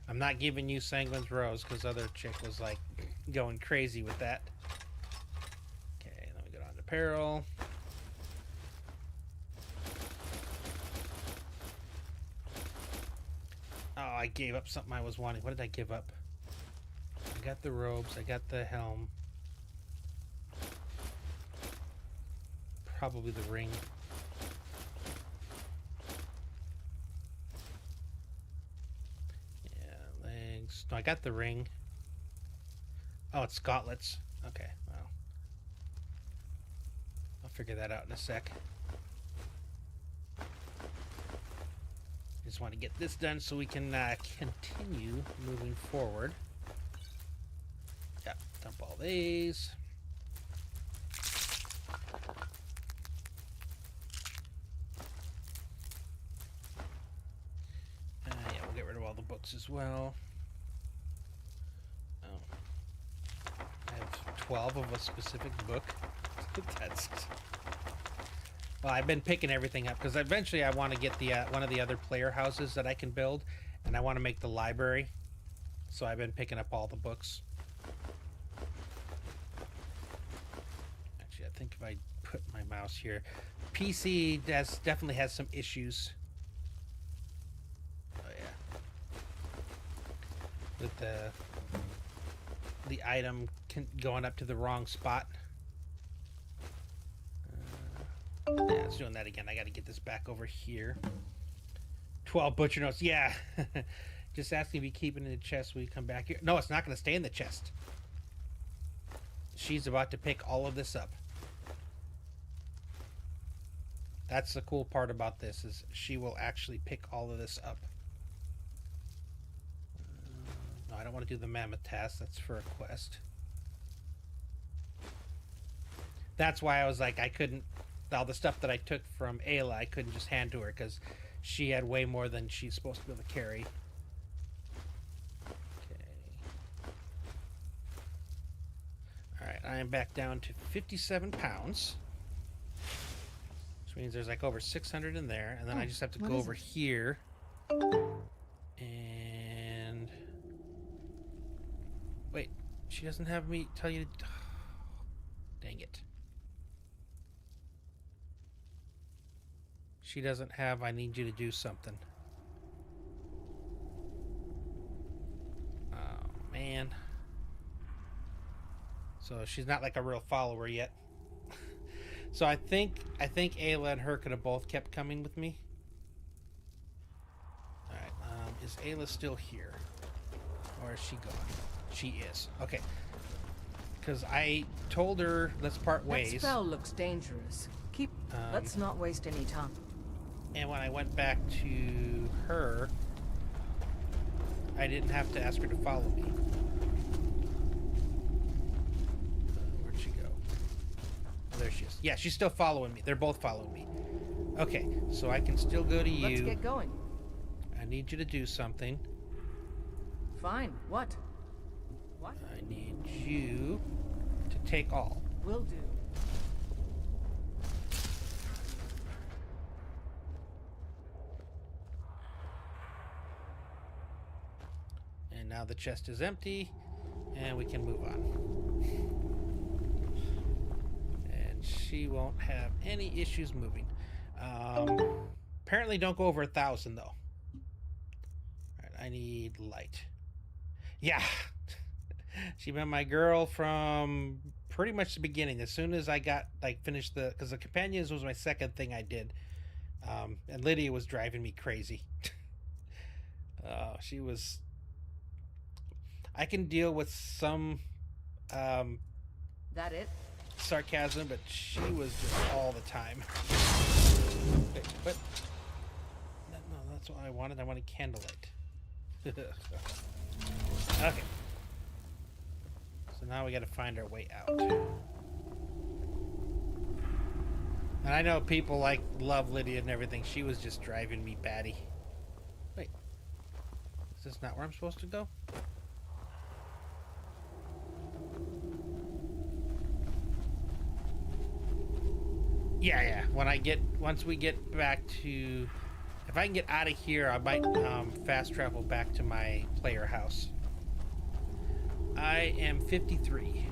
I'm not giving you Sanguine's Rose because other chick was like going crazy with that. Okay, then we go down to Peril. Oh, I gave up something I was wanting. What did I give up? I got the robes. I got the helm. Probably the ring. Yeah, legs. No, I got the ring. Oh, it's gauntlets. Okay, well. I'll figure that out in a sec. Just want to get this done so we can continue moving forward. Yeah, dump all these. Yeah, we'll get rid of all the books as well. Oh. I have 12 of a specific book. That's... Well, I've been picking everything up because eventually I want to get the one of the other player houses that I can build, and I want to make the library. So I've been picking up all the books. Actually, I think if I put my mouse here, PC definitely has some issues. Oh yeah, with the item going up to the wrong spot. Yeah, it's doing that again. I got to get this back over here. 12 butcher notes. Yeah. Just asking if you keep it in the chest when you come back here. No, it's not going to stay in the chest. She's about to pick all of this up. That's the cool part about this, is she will actually pick all of this up. No, I don't want to do the mammoth task. That's for a quest. That's why I was like, I couldn't... All the stuff that I took from Ayla, I couldn't just hand to her, because she had way more than she's supposed to be able to carry. Okay. Alright, I am back down to 57 pounds. Which means there's like over 600 in there. And then I just have to go over here. And... Wait, she doesn't have me tell you to... Dang it. She doesn't have, I need you to do something. Oh, man. So she's not like a real follower yet. So I think Ayla and her could have both kept coming with me. Alright, is Ayla still here? Or is she gone? She is. Okay. Because I told her, let's part ways. That spell looks dangerous. Let's not waste any time. And when I went back to her, I didn't have to ask her to follow me. Where'd she go? Oh, there she is. Yeah, she's still following me. They're both following me. Okay, so I can still go to you. Let's get going. I need you to do something. Fine. What? What? I need you to take all. Will do. And now the chest is empty, and we can move on. And she won't have any issues moving. Apparently don't go over 1,000 though. All right, I need light. Yeah. She been my girl from pretty much the beginning. As soon as I got finished because the companions was my second thing I did. And Lydia was driving me crazy. She was... I can deal with some that it? Sarcasm, but she was just all the time. But no, that's what I wanted. I wanted candlelight. Okay. So now we got to find our way out. And I know people love Lydia and everything. She was just driving me batty. Wait. Is this not where I'm supposed to go? Yeah. Once we get back to, if I can get out of here, I might fast travel back to my player house. I am 53.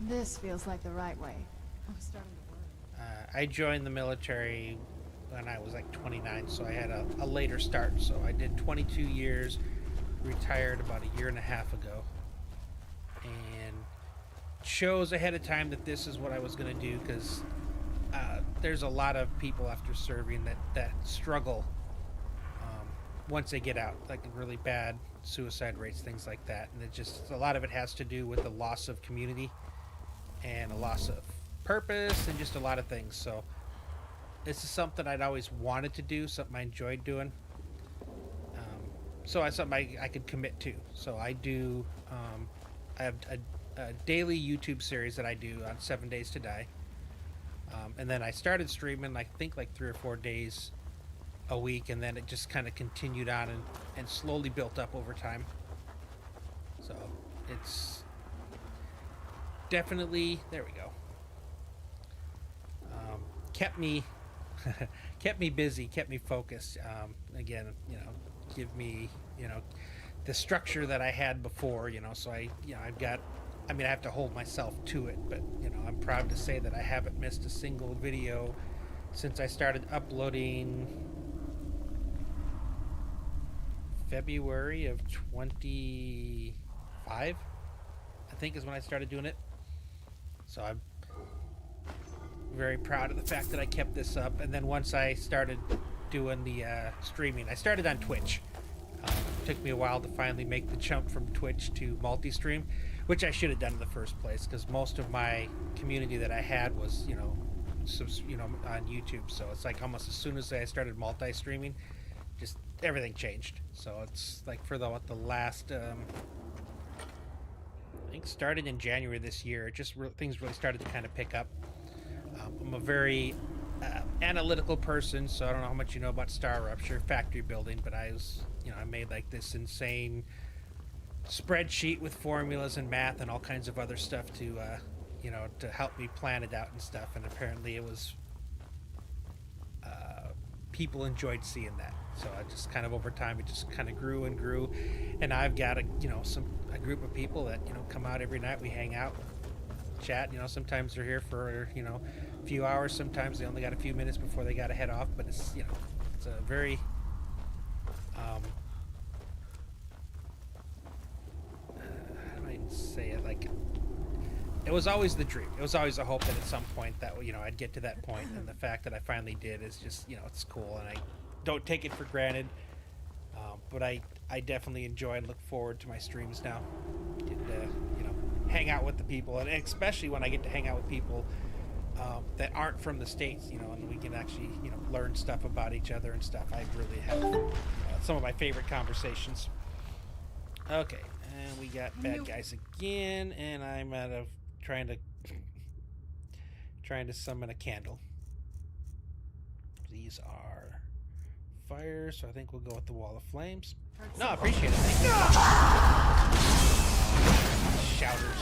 This feels like the right way. I'm starting to worry. I joined the military when I was like 29, so I had a later start. So I did 22 years, retired about a year and a half ago, and chose ahead of time that this is what I was going to do, because there's a lot of people after serving that struggle once they get out, like really bad suicide rates, things like that. And a lot of it has to do with the loss of community and a loss of purpose and just a lot of things. So this is something I'd always wanted to do, something I enjoyed doing. So it's something I could commit to. So I do, I have a daily YouTube series that I do on 7 Days to Die. And then I started streaming, I think like 3 or 4 days a week, and then it just kind of continued on and slowly built up over time. So it's definitely, there we go. Kept me busy, kept me focused. Again, give me, the structure that I had before, so I have to hold myself to it, but, I'm proud to say that I haven't missed a single video since I started uploading February of 25, I think is when I started doing it. So I'm very proud of the fact that I kept this up. And then once I started doing the streaming. I started on Twitch. It took me a while to finally make the jump from Twitch to multi-stream, which I should have done in the first place, because most of my community that I had was, on YouTube. So it's like almost as soon as I started multi-streaming, just everything changed. So it's like for the last, I think started in January this year, things really started to kind of pick up. I'm a very analytical person, so I don't know how much you know about Star Rupture, factory building, but I made like this insane spreadsheet with formulas and math and all kinds of other stuff to help me plan it out and stuff. And apparently it was people enjoyed seeing that. So I just kind of over time, it just kind of grew and grew. And I've got a group of people that, come out every night. We hang out, chat. Sometimes they're here for, a few hours. Sometimes they only got a few minutes before they got to head off. But it's, it's a very, how do I say it? Like, it was always the dream. It was always a hope that at some point that, I'd get to that point. And the fact that I finally did is just, it's cool. And I don't take it for granted. But I definitely enjoy and look forward to my streams now. Get to, hang out with the people. And especially when I get to hang out with people that aren't from the States, and we can actually, learn stuff about each other and stuff. I really have some of my favorite conversations. Okay, and we got bad guys again, and I'm out of trying to summon a candle. These are fire, so I think we'll go with the wall of flames. No, I appreciate it. Thank you. Shouters.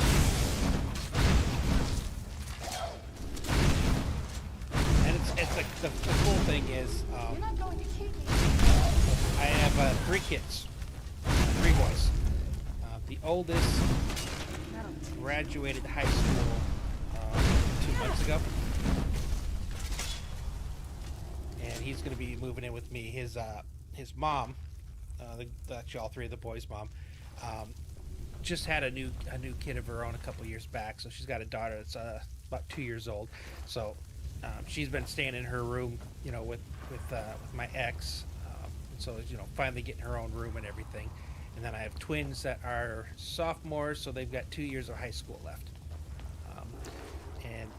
And it's like the cool thing is, You're not going to keep me. I have 3 kids, 3 boys. The oldest graduated high school 2 months ago, and he's going to be moving in with me. His mom, actually all 3 of the boys' mom, just had a new kid of her own a couple years back. So she's got a daughter that's about 2 years old. So she's been staying in her room, with my ex. So finally getting her own room and everything. And then I have twins that are sophomores, so they've got 2 years of high school left. And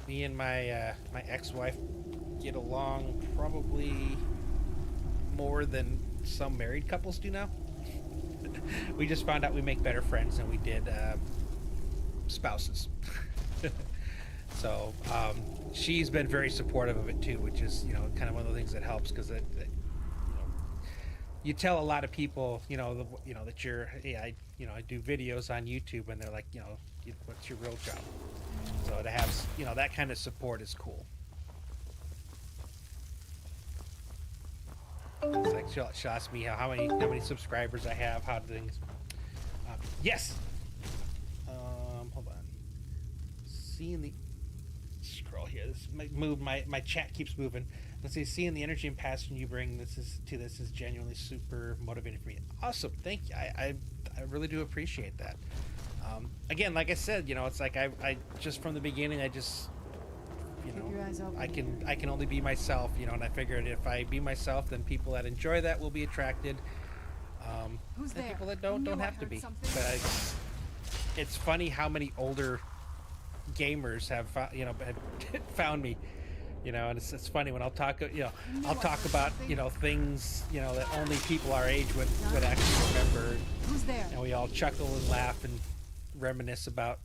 me and my ex-wife get along probably more than some married couples do now. We just found out we make better friends than we did spouses. So she's been very supportive of it too, which is kind of one of the things that helps, because you tell a lot of people, that you're, I do videos on YouTube, and they're like, what's your real job? So to have, that kind of support is cool. It's like she'll ask me how many subscribers I have, how things. Yes. Hold on. Seeing the scroll here. This my chat keeps moving. Let's see. Seeing the energy and passion you bring this is genuinely super motivating for me. Awesome. Thank you. I really do appreciate that. Again, like I said, it's like I just from the beginning, I just. Keep your eyes open. I can only be myself, and I figured if I be myself, then people that enjoy that will be attracted. Who's and there? people that don't have to be. Something. But it's funny how many older gamers have found me, and it's funny when I'll talk about things that only people our age would actually remember. Who's there? And we all chuckle and laugh and reminisce about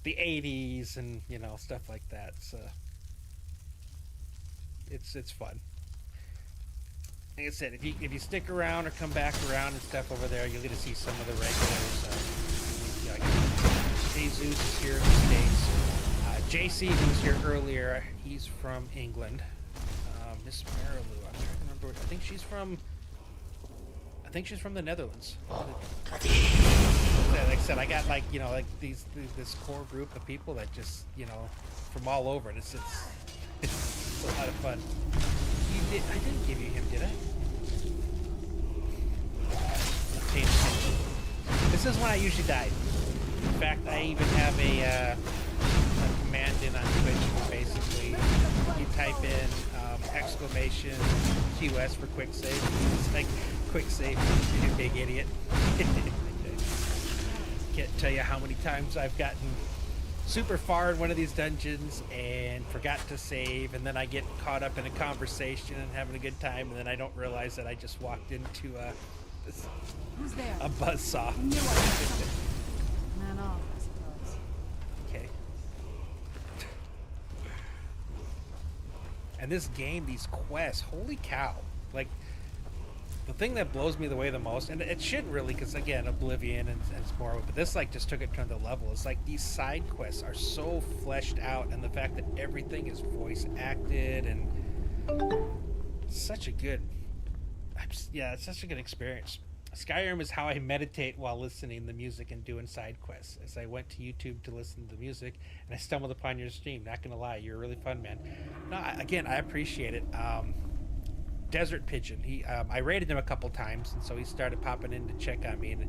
the 80s and stuff like that. So it's fun. Like I said, if you stick around or come back around and stuff over there, you'll get to see some of the regulars. Jesus is here in the States. JC, who was here earlier, he's from England. Miss Marilou, I'm trying to remember. I think she's from the Netherlands. Like I said, I got this core group of people that just from all over, and it's a lot of fun. I didn't give you him, did I? This is when I usually die. In fact, I even have a command in on Twitch where basically you type in exclamation QS for quick save. It's like quick save, you big idiot. Can't tell you how many times I've gotten super far in one of these dungeons and forgot to save, and then I get caught up in a conversation and having a good time, and then I don't realize that I just walked into Who's there? a buzzsaw. Not all, I suppose. Okay. And this game, these quests, holy cow. Like, the thing that blows me away the most, and it shouldn't really, because again, Oblivion and it's Morrowind, but this like just took it to another level. It's like these side quests are so fleshed out, and the fact that everything is voice acted, and such a good, it's such a good experience. Skyrim is how I meditate while listening to the music and doing side quests. As I went to YouTube to listen to the music, and I stumbled upon your stream. Not gonna lie, you're really fun, man. No, again, I appreciate it. Desert Pigeon. I raided him a couple times, and so he started popping in to check on me, and it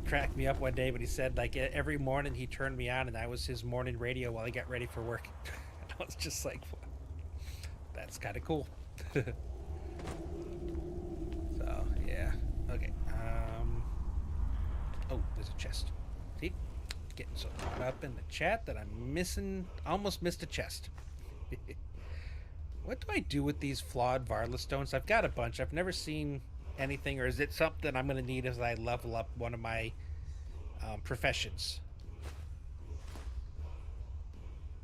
cracked me up one day. But he said like every morning he turned me on, and I was his morning radio while he got ready for work. I was just like, that's kind of cool. So yeah, okay. Oh, there's a chest. See, getting so caught up in the chat that I'm almost missed a chest. What do I do with these flawed Varla stones? I've got a bunch. I've never seen anything, or is it something I'm going to need as I level up one of my professions?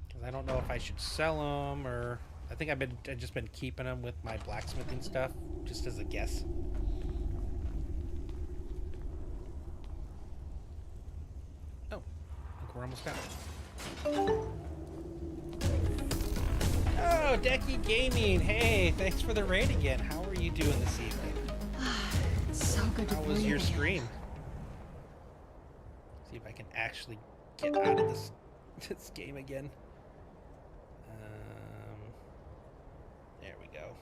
Because I don't know if I should sell them, or I think I've just been keeping them with my blacksmithing stuff, just as a guess. Oh, I think we're almost done. Oh, Decky Gaming. Hey, thanks for the raid again. How are you doing this evening? It's so good to How breathe was your again. stream? See if I can actually get out of this game again. There we go.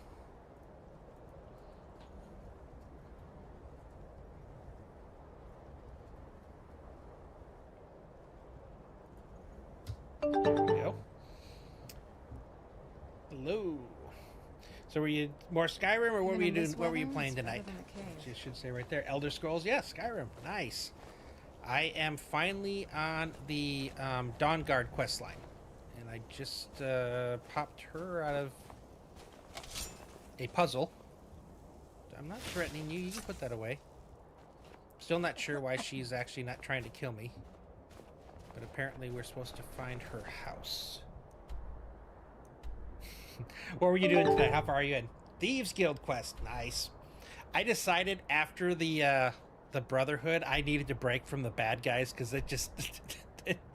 There we go. Hello. So were you more Skyrim, or what were you doing? What were you playing tonight? You should say right there. Elder Scrolls. Yes, Skyrim. Nice. I am finally on the Dawnguard questline, and I just popped her out of a puzzle. I'm not threatening you. You can put that away. Still not sure why she's actually not trying to kill me, but apparently we're supposed to find her house. What were you doing today? How far are you in? Thieves Guild quest. Nice. I decided after the Brotherhood, I needed to break from the bad guys, because it just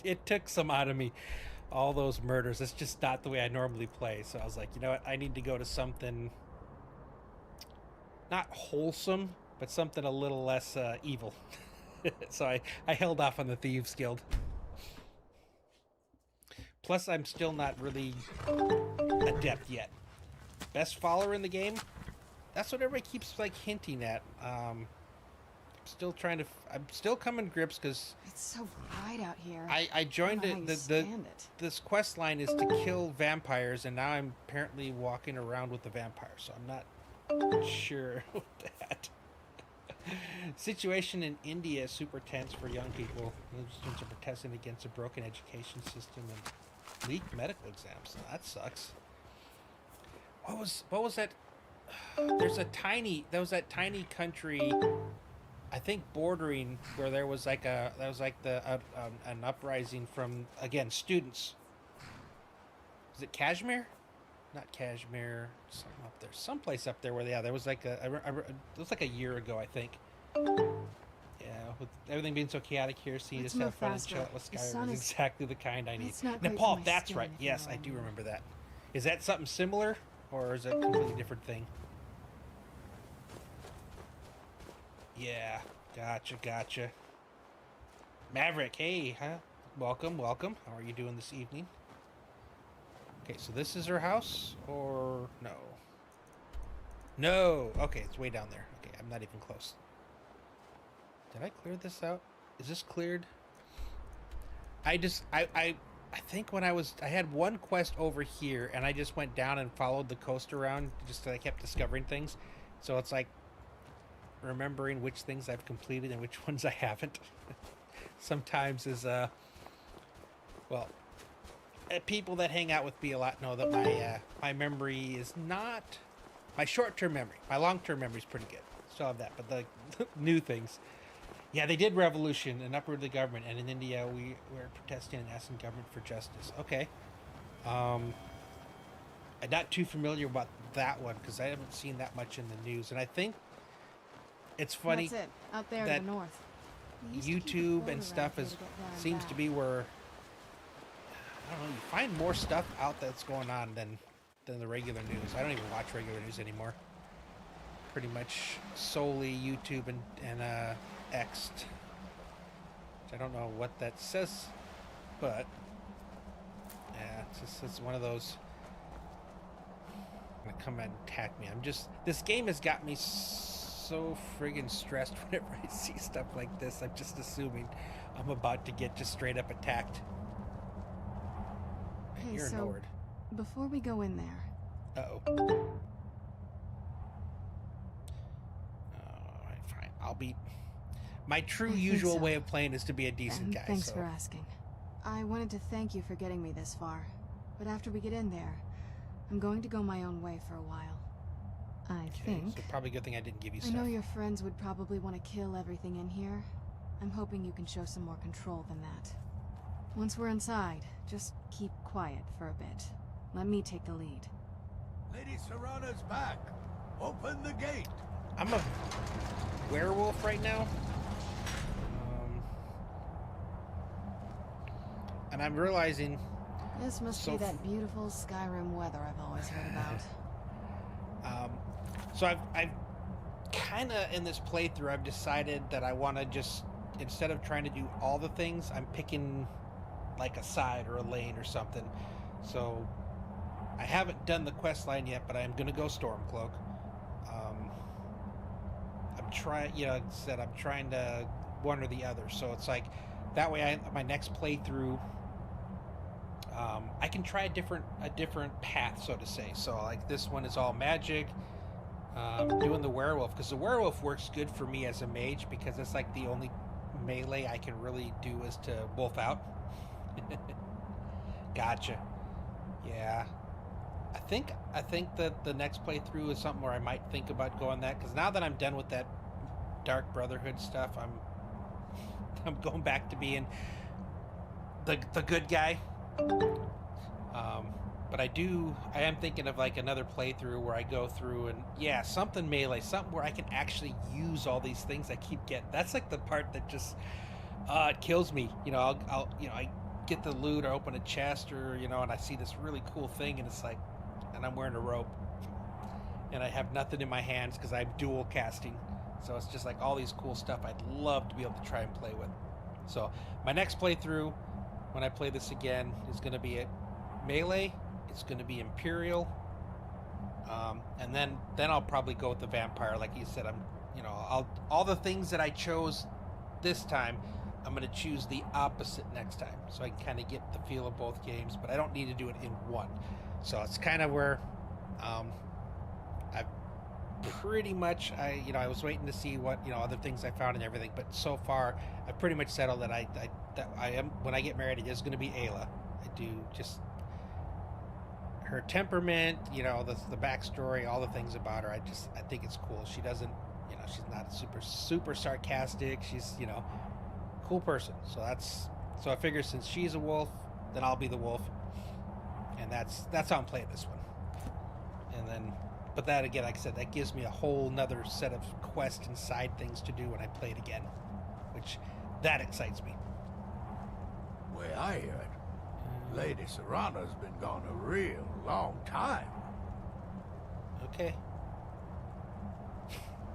it took some out of me. All those murders. It's just not the way I normally play. So I was like, you know what? I need to go to something not wholesome, but something a little less evil. So I held off on the Thieves Guild. Plus, I'm still not really adept yet. Best follower in the game? That's what everybody keeps like hinting at. I'm still trying to. I'm still coming to grips, because It's so bright out here. I joined I don't know how you it. stand it. This quest line is to kill vampires, and now I'm apparently walking around with the vampire. So I'm not sure with that. Situation in India is super tense for young people. Students are protesting against a broken education system and leaked medical exams. That sucks. What was that? There's that tiny country, I think bordering, where there was like an uprising from, again, students. Is it Kashmir? Not Kashmir. Something up there. Someplace up there where there was like it was like a year ago, I think. Yeah, with everything being so chaotic here, see, Let's just have move fun and faster. chill with The Skyrim sun is is- exactly the kind I need. It's not great for Nepal, my that's skin right. if you Yes, know I what I do mean. remember that. Is that something similar, or is it a completely different thing? Yeah, gotcha. Maverick, hey, huh? Welcome. How are you doing this evening? Okay, so this is her house, or no? No. Okay, it's way down there. Okay, I'm not even close. Did I clear this out? Is this cleared? I I think when I had one quest over here, and I just went down and followed the coast around, just I kept discovering things. So it's like remembering which things I've completed and which ones I haven't. Sometimes is well, people that hang out with me a lot know that my memory is not my short-term memory. My long-term memory is pretty good. Still have that, but the new things. Yeah, they did revolution and uprooted the government, and in India we're protesting and asking government for justice. Okay. I'm not too familiar about that one because I haven't seen that much in the news, and I think it's funny That's it, out there that in the north. We used to keep a YouTube float and around stuff here is to get there and seems to back. be where I don't know, you find more stuff out that's going on than the regular news. I don't even watch regular news anymore. Pretty much solely YouTube and X. I don't know what that says, but yeah, it's one of those. Gonna come and attack me. This game has got me so friggin' stressed whenever I see stuff like this. I'm just assuming I'm about to get just straight up attacked. Hey, You're so ignored. before we go in there, Uh-oh. Alright, fine. I'll be... My true I think usual so. way of playing is to be a decent and guy, thanks so... for asking. I wanted to thank you for getting me this far, but after we get in there, I'm going to go my own way for a while. I think. So probably a good thing I didn't give you I stuff. know your friends would probably want to kill everything in here. I'm hoping you can show some more control than that. Once we're inside, just keep quiet for a bit. Let me take the lead. Lady Serana's back. Open the gate. I'm a werewolf right now. And I'm realizing... This must be that beautiful Skyrim weather I've always heard about. So I've kind of, in this playthrough, I've decided that I want to just, instead of trying to do all the things, I'm picking like a side or a lane or something. So I haven't done the quest line yet, but I'm going to go Stormcloak. I'm trying, you know, like I said, I'm trying to one or the other. So it's like, that way my next playthrough, I can try a different path, so to say. So like this one is all magic. Doing the werewolf, because the werewolf works good for me as a mage, because it's like the only melee I can really do is to wolf out. Gotcha. Yeah. I think that the next playthrough is something where I might think about going that, because now that I'm done with that Dark Brotherhood stuff, I'm going back to being the good guy. But I am thinking of like another playthrough where I go through and yeah, something melee, something where I can actually use all these things I keep getting. That's like the part that just it kills me. You know, I'll you know, I get the loot or open a chest or, you know, and I see this really cool thing and it's like, and I'm wearing a robe and I have nothing in my hands because I'm dual casting. So it's just like all these cool stuff I'd love to be able to try and play with. So my next playthrough, when I play this again, is going to be a melee. It's going to be Imperial, and then I'll probably go with the vampire. Like you said, all the things that I chose this time, I'm going to choose the opposite next time, so I can kind of get the feel of both games. But I don't need to do it in one. So it's kind of where I've pretty much I was waiting to see what other things I found and everything. But so far, I've pretty much settled that I am, when I get married, it is going to be Ayla. I do just. Her temperament, the backstory, all the things about her, I think it's cool. She doesn't, she's not super sarcastic. She's, cool person. So I figure since she's a wolf, then I'll be the wolf. And that's how I'm playing this one. And then, but that again, like I said, that gives me a whole nother set of quest and side things to do when I play it again, which that excites me. Way I hear it, Lady Serana's been gone a real long time. Okay.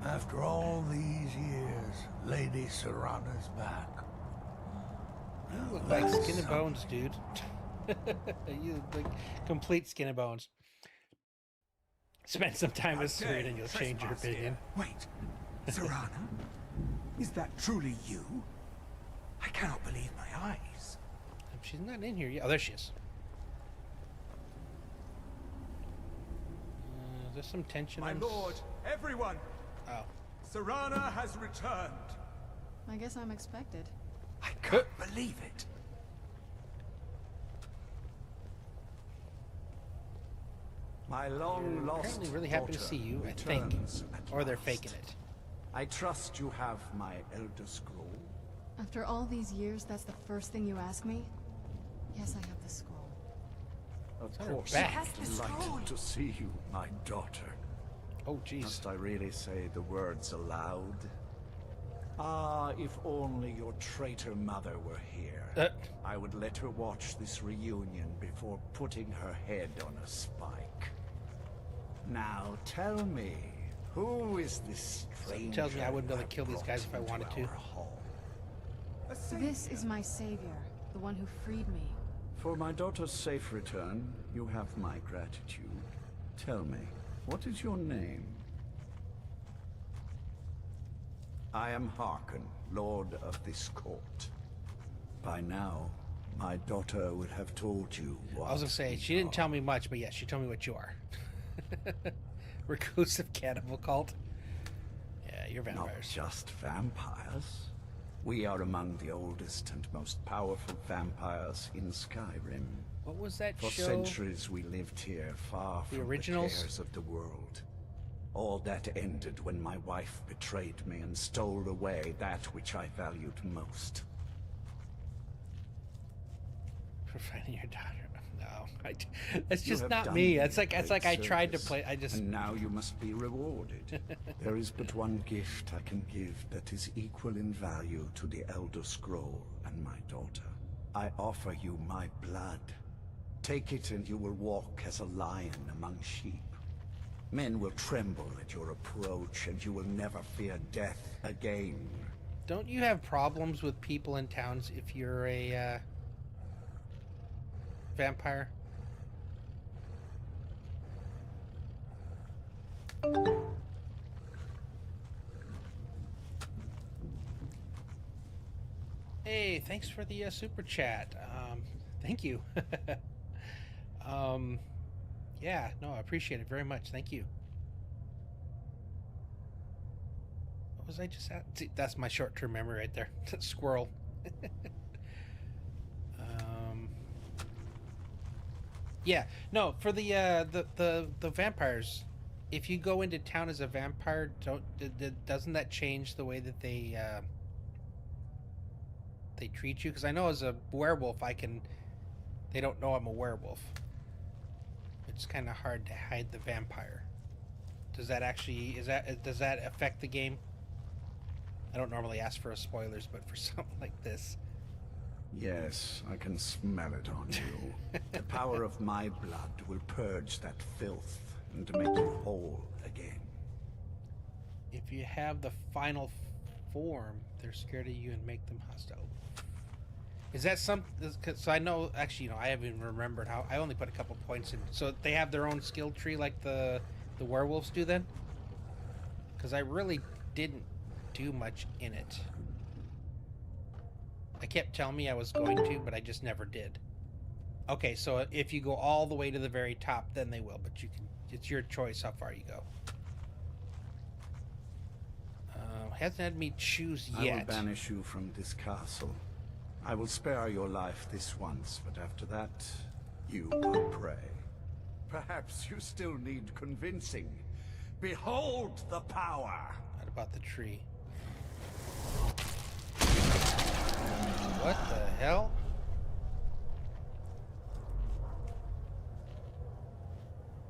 After all these years, Lady Serana's back. You look like skin and bones, dude. You look like complete skin and bones. Spend some time with Serena and you'll change your opinion. Wait, Serana? Is that truly you? I cannot believe my eyes. she's not in here yet. Oh, there she is. There's some tension. My lord, everyone! Oh. Serana has returned. I guess I'm expected. I can't believe it. My long lost Apparently really happy to see you, I think. Or they're faking it. I trust you have my Elder Scroll. After all these years, that's the first thing you ask me? Yes, I have the scroll. Of her course, back. delighted to see you, my daughter. Oh, jeez. Must I really say the words aloud? Ah, if only your traitor mother were here. I would let her watch this reunion before putting her head on a spike. Now tell me, who is this stranger? Tells me I wouldn't be able to kill these guys if I wanted to. This is my savior, the one who freed me. For my daughter's safe return, you have my gratitude. Tell me, what is your name? I am Harkon, Lord of this court. By now, my daughter would have told you what... I was gonna say, she didn't tell me much, but yes, she told me what you are. Reclusive cannibal cult. Yeah, you're vampires. Not just vampires. We are among the oldest and most powerful vampires in Skyrim. What was that For show? centuries we lived here, far The from originals? the cares of the world. All that ended when my wife betrayed me and stole away that which I valued most. For finding your daughter. No, that's You just have not done me. me It's like great I tried to service, play. I just. And now you must be rewarded. There is but one gift I can give that is equal in value to the Elder Scroll and my daughter. I offer you my blood. Take it and you will walk as a lion among sheep. Men will tremble at your approach and you will never fear death again. Don't you have problems with people in towns if you're a vampire? Hey, thanks for the super chat. Thank you. Yeah, no, I appreciate it very much. Thank you. What was I just at? See, that's my short-term memory right there. Squirrel. Yeah, no, for the vampires, if you go into town as a vampire, doesn't that change the way that they treat you? Because I know as a werewolf, they don't know I'm a werewolf. It's kind of hard to hide the vampire. Does that actually, does that affect the game? I don't normally ask for spoilers, but for something like this. Yes, I can smell it on you. The power of my blood will purge that filth and make you whole again. If you have the final form, they're scared of you and make them hostile. Is that something? So I know, actually, I haven't even remembered how. I only put a couple points in. So they have their own skill tree like the werewolves do then? Because I really didn't do much in it. I kept telling me I was going to, but I just never did. Okay, so if you go all the way to the very top, then they will. But you can. It's your choice how far you go. Hasn't had me choose yet. I will banish you from this castle. I will spare your life this once, but after that, you are prey. Perhaps you still need convincing. Behold the power! What about the tree? What the hell?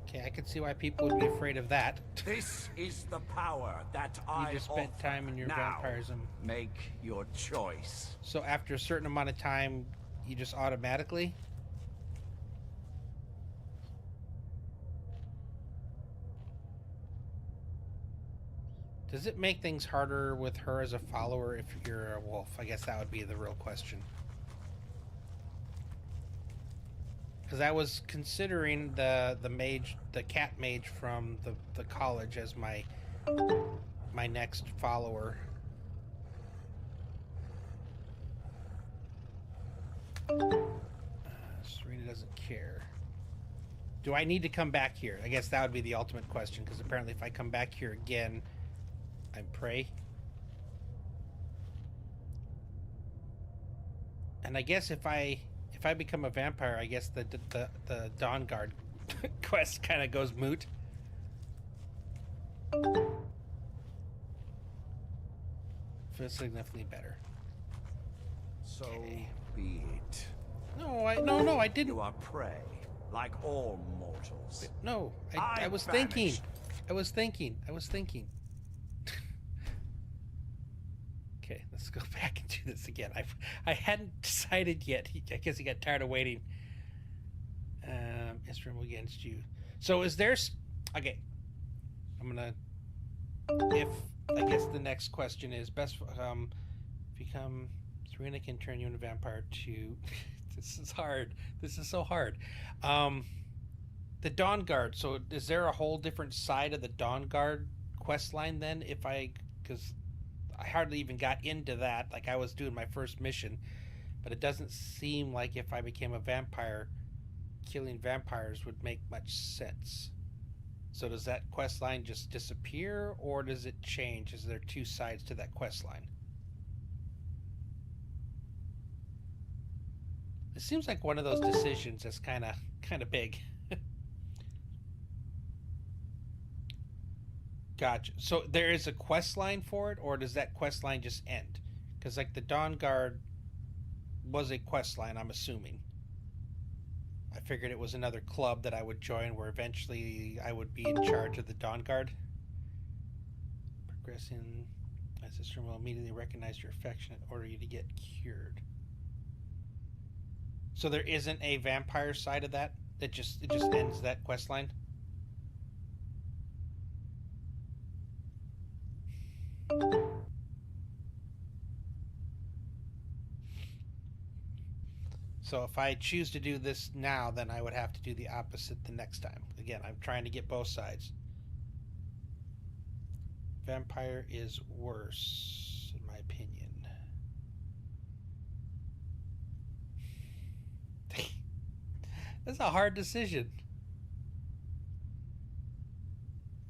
Okay, I can see why people would be afraid of that. This is the power that I You just spent offer. time in your Now, vampirism. make your choice. So after a certain amount of time, you just automatically? Does it make things harder with her as a follower if you're a wolf? I guess that would be the real question. Because I was considering the mage, the cat mage from the college as my next follower. Do I need to come back here? I guess that would be the ultimate question, because apparently if I come back here again, I'm prey. And I guess if I become a vampire, I guess the Dawn Guard quest kind of goes moot. Feels significantly better. So be it. No, I didn't. You are prey, like all mortals. No, I was thinking. I was thinking. Okay, let's go back and do this again. I hadn't decided yet. I guess he got tired of waiting. Instrument against you. So is there... Okay. I'm gonna... If... I guess the next question is... Best... Become... Serena can turn you into a vampire to... This is hard. This is so hard. The Dawn Guard. So is there a whole different side of the Dawn Guard quest line then? If I... Because... I hardly even got into that. Like, I was doing my first mission, but it doesn't seem like if I became a vampire, killing vampires would make much sense. So does that quest line just disappear, or does it change? Is there two sides to that quest line? It seems like one of those decisions that's kind of big. Gotcha. So there is a quest line for it, or does that quest line just end? Because like the Dawn Guard was a quest line, I'm assuming. I figured it was another club that I would join where eventually I would be in charge of the Dawn Guard. Progressing as this room will immediately recognize your affection and order you to get cured. So there isn't a vampire side of that? It just ends that quest line? So if I choose to do this now, then I would have to do the opposite the next time. Again, I'm trying to get both sides. Vampire is worse, in my opinion. That's a hard decision.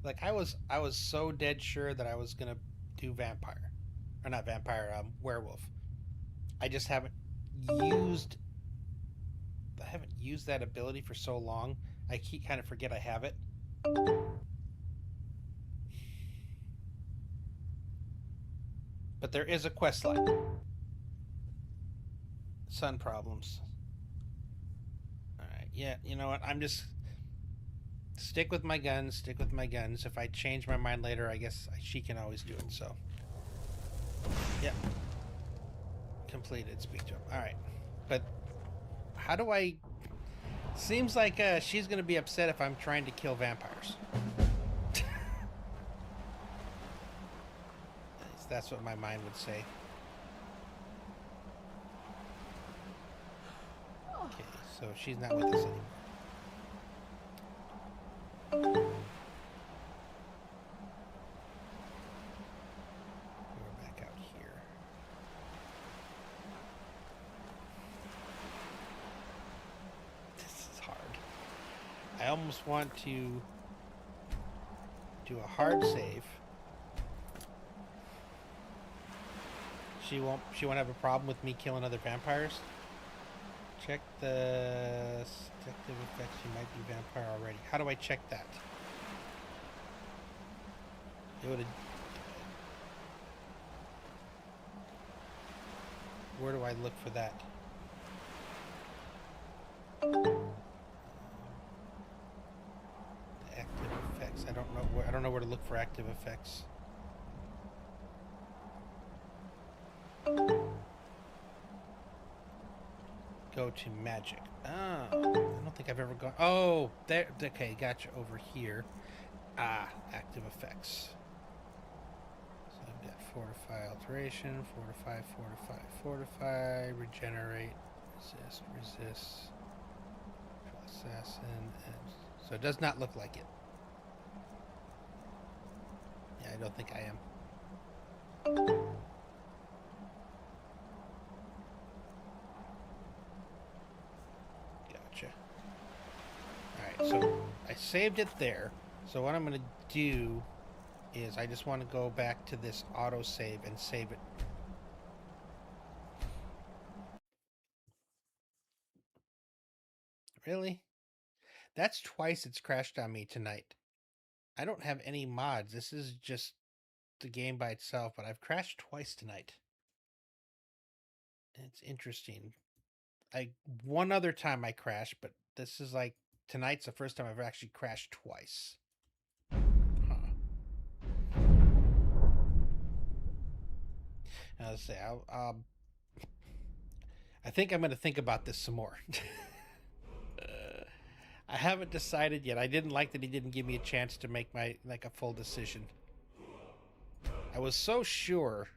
Like I was so dead sure that I was gonna do vampire, or not vampire, werewolf. I just haven't used that ability for so long. I keep kind of forget I have it. But there is a quest line. Sun problems. Alright, yeah, you know what? I'm just... Stick with my guns, If I change my mind later, I guess she can always do it, so... Yep. Completed, speak to him. Alright. But, how do I... Seems like she's gonna be upset if I'm trying to kill vampires. That's what my mind would say. Okay, so she's not with us anymore. We're back out here. This is hard. I almost want to do a hard save. She won't have a problem with me killing other vampires. Check the seductive effects. You might be vampire already. How do I check that? Where do I look for that? Active effects. I don't know where to look for active effects. Go to magic. Ah, I don't think I've ever gone. Oh, there. Okay, gotcha. Over here. Ah, active effects. So I've got fortify, alteration, fortify, regenerate, resist, assassin, and so it does not look like it. Yeah, I don't think I am. Alright. so I saved it there. So what I'm going to do is I just want to go back to this autosave and save it. Really? That's twice it's crashed on me tonight. I don't have any mods. This is just the game by itself, but I've crashed twice tonight. It's interesting. One other time I crashed, but this is like tonight's the first time I've actually crashed twice. Huh. I'll say I think I'm going to think about this some more. I haven't decided yet. I didn't like that he didn't give me a chance to make a full decision. I was so sure.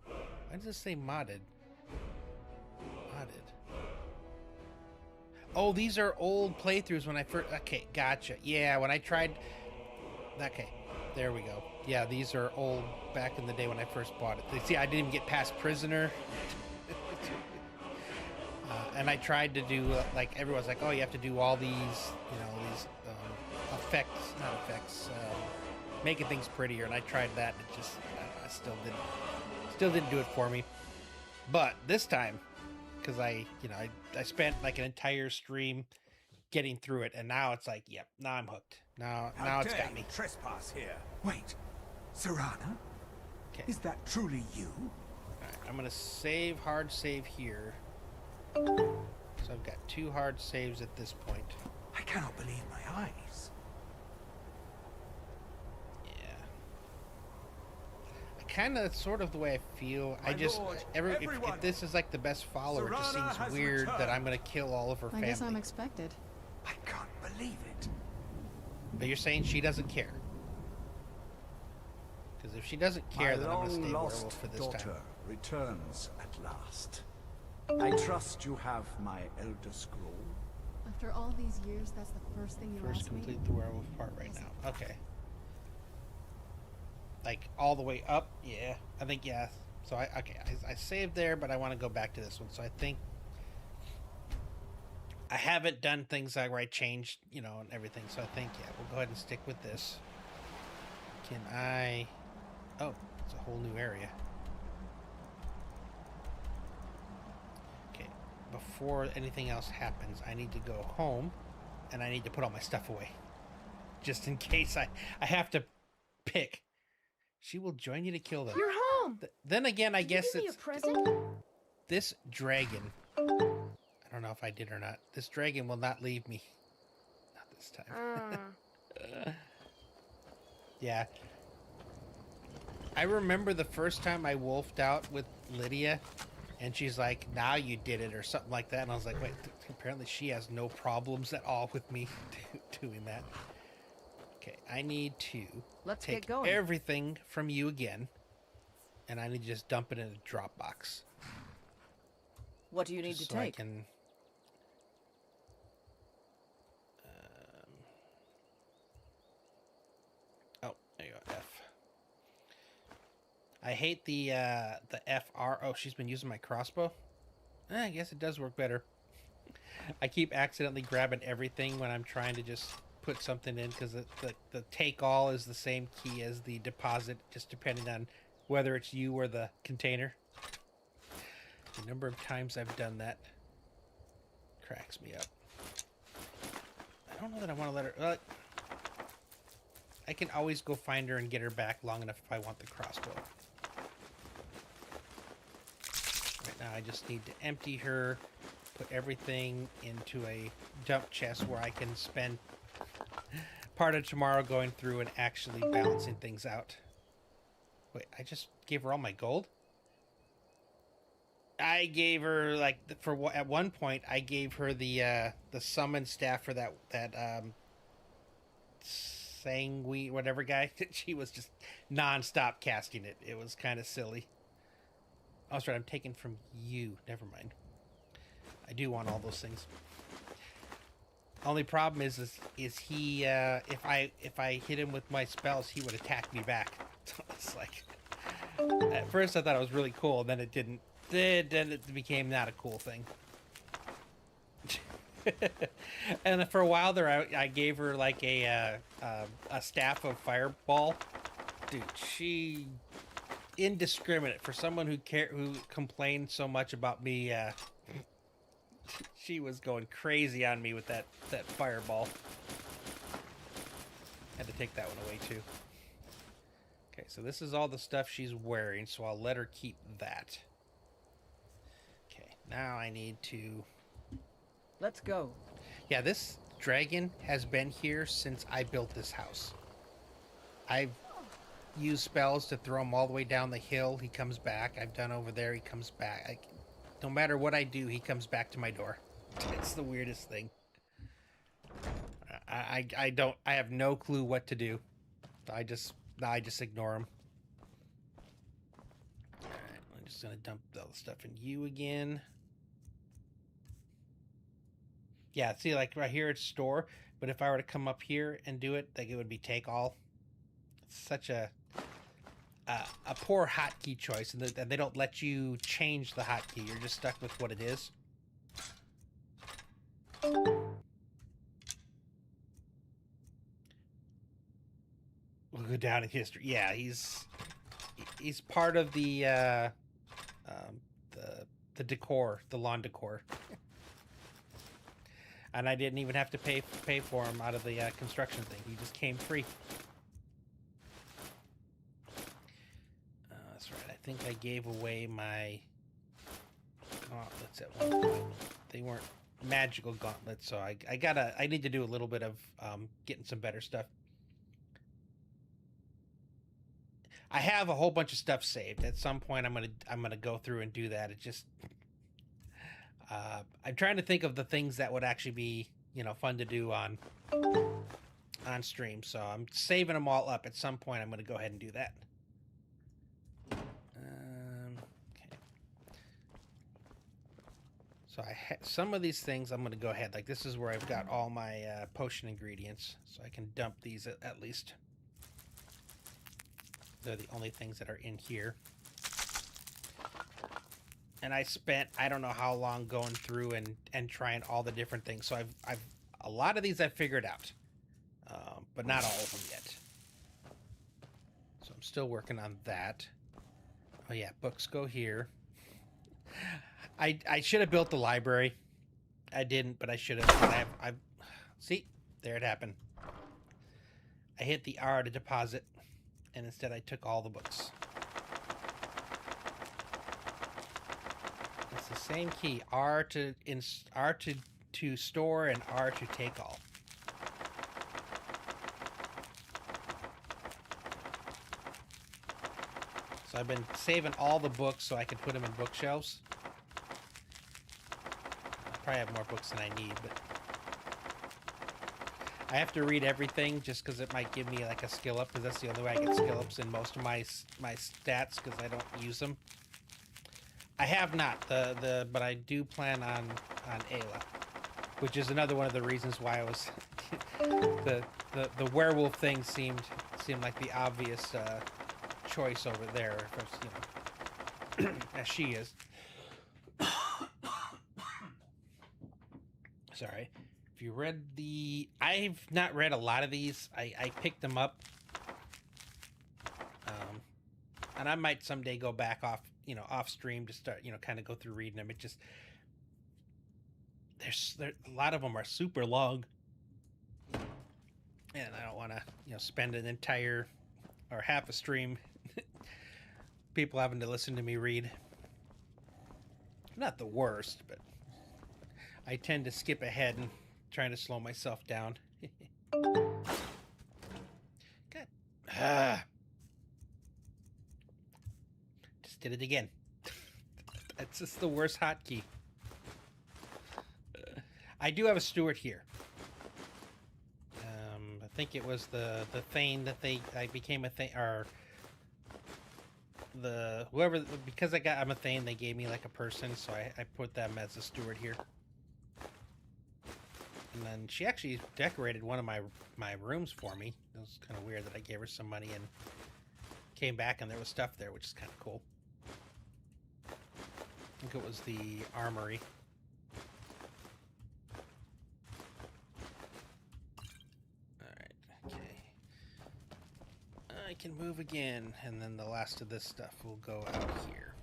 Why does it say modded? Modded. Oh, these are old playthroughs when I first... Okay, gotcha. Yeah, when I tried... Okay, there we go. Yeah, these are old back in the day when I first bought it. See, I didn't even get past Prisoner. And I tried to do, like, everyone's like, oh, you have to do all these, you know, these not effects, making things prettier. And I tried that, and it just, I still didn't do it for me. But this time, because I spent like an entire stream getting through it, and now it's like, yep, now I'm hooked. Now it's got me. Trespass here. Wait, Serana? Okay. Is that truly you? All right, I'm gonna hard save here. So I've got 2 hard saves at this point. I cannot believe my eyes. Yeah. Kind of, sort of the way I feel. My I just, lord, if this is like the best follower, it just Serana seems weird that I'm gonna kill all of her family. I guess I'm expected. I can't believe it. But you're saying she doesn't care? Because if she doesn't care, then I'm gonna stay werewolf for this daughter time. returns at last. I trust you have my Elder Scroll. After all these years, that's the first thing you First asked me? complete the werewolf part right now. Okay. Like all the way up? Yeah. I think, yeah. So I saved there, but I want to go back to this one. So I think I haven't done things like where I changed, you know, and everything. So I think, yeah, we'll go ahead and stick with this. Can I... Oh, it's a whole new area. Okay, before anything else happens, I need to go home, and I need to put all my stuff away. Just in case I have to pick. She will join you to kill them. You're home! Then again, I guess Give me it's... a present? This dragon... I don't know if I did or not. This dragon will not leave me. Not this time. Yeah. I remember the first time I wolfed out with Lydia, and she's like, now you did it, or something like that. And I was like, wait, apparently she has no problems at all with me doing that. Okay, I need to take everything from you again, and I need to just dump it in a drop box. What do you need to so take? I can... Oh, there you go, F. I hate the FR. Oh, she's been using my crossbow? I guess it does work better. I keep accidentally grabbing everything when I'm trying to just put something in, because the take all is the same key as the deposit, just depending on whether it's you or the container. The number of times I've done that cracks me up. I don't know that I want to let her... I can always go find her and get her back long enough if I want the crossbow. Right now I just need to empty her, put everything into a dump chest where I can spend part of tomorrow going through and actually balancing things out. Wait, I just gave her all my gold? I gave her, like, at one point I gave her the summon staff for that Sanguine whatever guy. She was just non-stop casting it. It was kind of silly. Oh, sorry, I'm taking from you. Never mind. I do want all those things. Only problem is he if I hit him with my spells, he would attack me back. So it's like, at first I thought it was really cool, and then it didn't. Then it became not a cool thing. And for a while there, I gave her like a staff of fireball. Dude, she indiscriminate for someone who complained so much about me. She was going crazy on me with that fireball. Had to take that one away too. Okay, so this is all the stuff she's wearing, so I'll let her keep that. Okay, now I need to... Let's go. Yeah, this dragon has been here since I built this house. I've used spells to throw him all the way down the hill. He comes back. I've done over there. He comes back. No matter what I do, he comes back to my door. It's the weirdest thing. I have no clue what to do. I just ignore him. Alright, I'm just gonna dump all the stuff in you again. Yeah, see, like right here it's store, but if I were to come up here and do it, like it would be take all. It's such a poor hotkey choice, and they don't let you change the hotkey. You're just stuck with what it is. We'll go down in history. Yeah, he's part of the decor, the lawn decor. And I didn't even have to pay for him out of the construction thing. He just came free. That's right. I think I gave away my gauntlets at one point. They weren't magical gauntlets, so I need to do a little bit of getting some better stuff. I have a whole bunch of stuff saved. At some point, I'm gonna go through and do that. It just I'm trying to think of the things that would actually be, fun to do on stream. So I'm saving them all up. At some point, I'm gonna go ahead and do that. Okay. So some of these things I'm gonna go ahead. Like this is where I've got all my potion ingredients, so I can dump these at least. They're the only things that are in here. And I spent I don't know how long going through and trying all the different things. So I've a lot of these I've figured out, but not all of them yet. So I'm still working on that. Oh yeah, books go here. I should have built the library. I didn't, but I should have. I've see, there it happened. I hit the R to deposit. And instead I took all the books. It's the same key. R to store and R to take all. So I've been saving all the books so I can put them in bookshelves. I probably have more books than I need, but I have to read everything just because it might give me like a skill up, because that's the only way I get skill ups in most of my stats, because I don't use them. I have not but I do plan on Ayla, which is another one of the reasons why I was the werewolf thing seemed like the obvious choice over there, as she is. Sorry. If you read I've not read a lot of these. I picked them up. And I might someday go back off stream to start, kind of go through reading them. It just, a lot of them are super long. And I don't want to, spend an entire or half a stream people having to listen to me read. Not the worst, but I tend to skip ahead and trying to slow myself down. God. Just did it again. That's just the worst hotkey. I do have a steward here. I think it was the Thane that I became a Thane, or because I'm a Thane, they gave me like a person, so I put them as a steward here. And then she actually decorated one of my rooms for me. It was kind of weird that I gave her some money and came back and there was stuff there, which is kind of cool. I think it was the armory. can move again, and then the last of this stuff will go out here.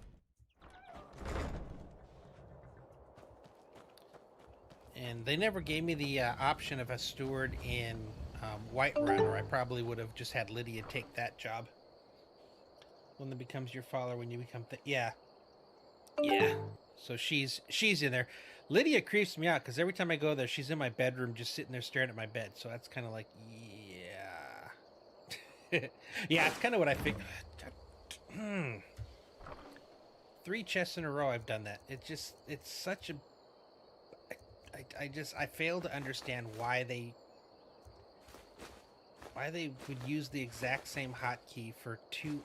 And they never gave me the option of a steward in Whiterun, or I probably would have just had Lydia take that job. One that becomes your follower when you become yeah. So she's in there. Lydia creeps me out because every time I go there, she's in my bedroom just sitting there staring at my bed. So that's kind of like, yeah. Yeah, it's kind of what I think. 3 chests in a row I've done that. It's such a... I fail to understand why they would use the exact same hotkey for 2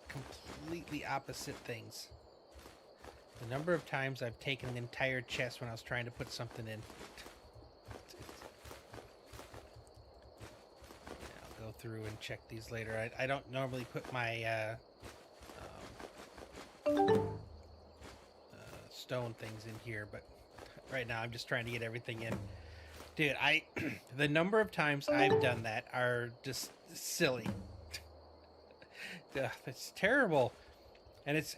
completely opposite things. The number of times I've taken an entire chest when I was trying to put something in. I'll go through and check these later. I don't normally put my stone things in here, but right now I'm just trying to get everything in. Dude, the number of times I've done that are just silly. It's terrible. And it's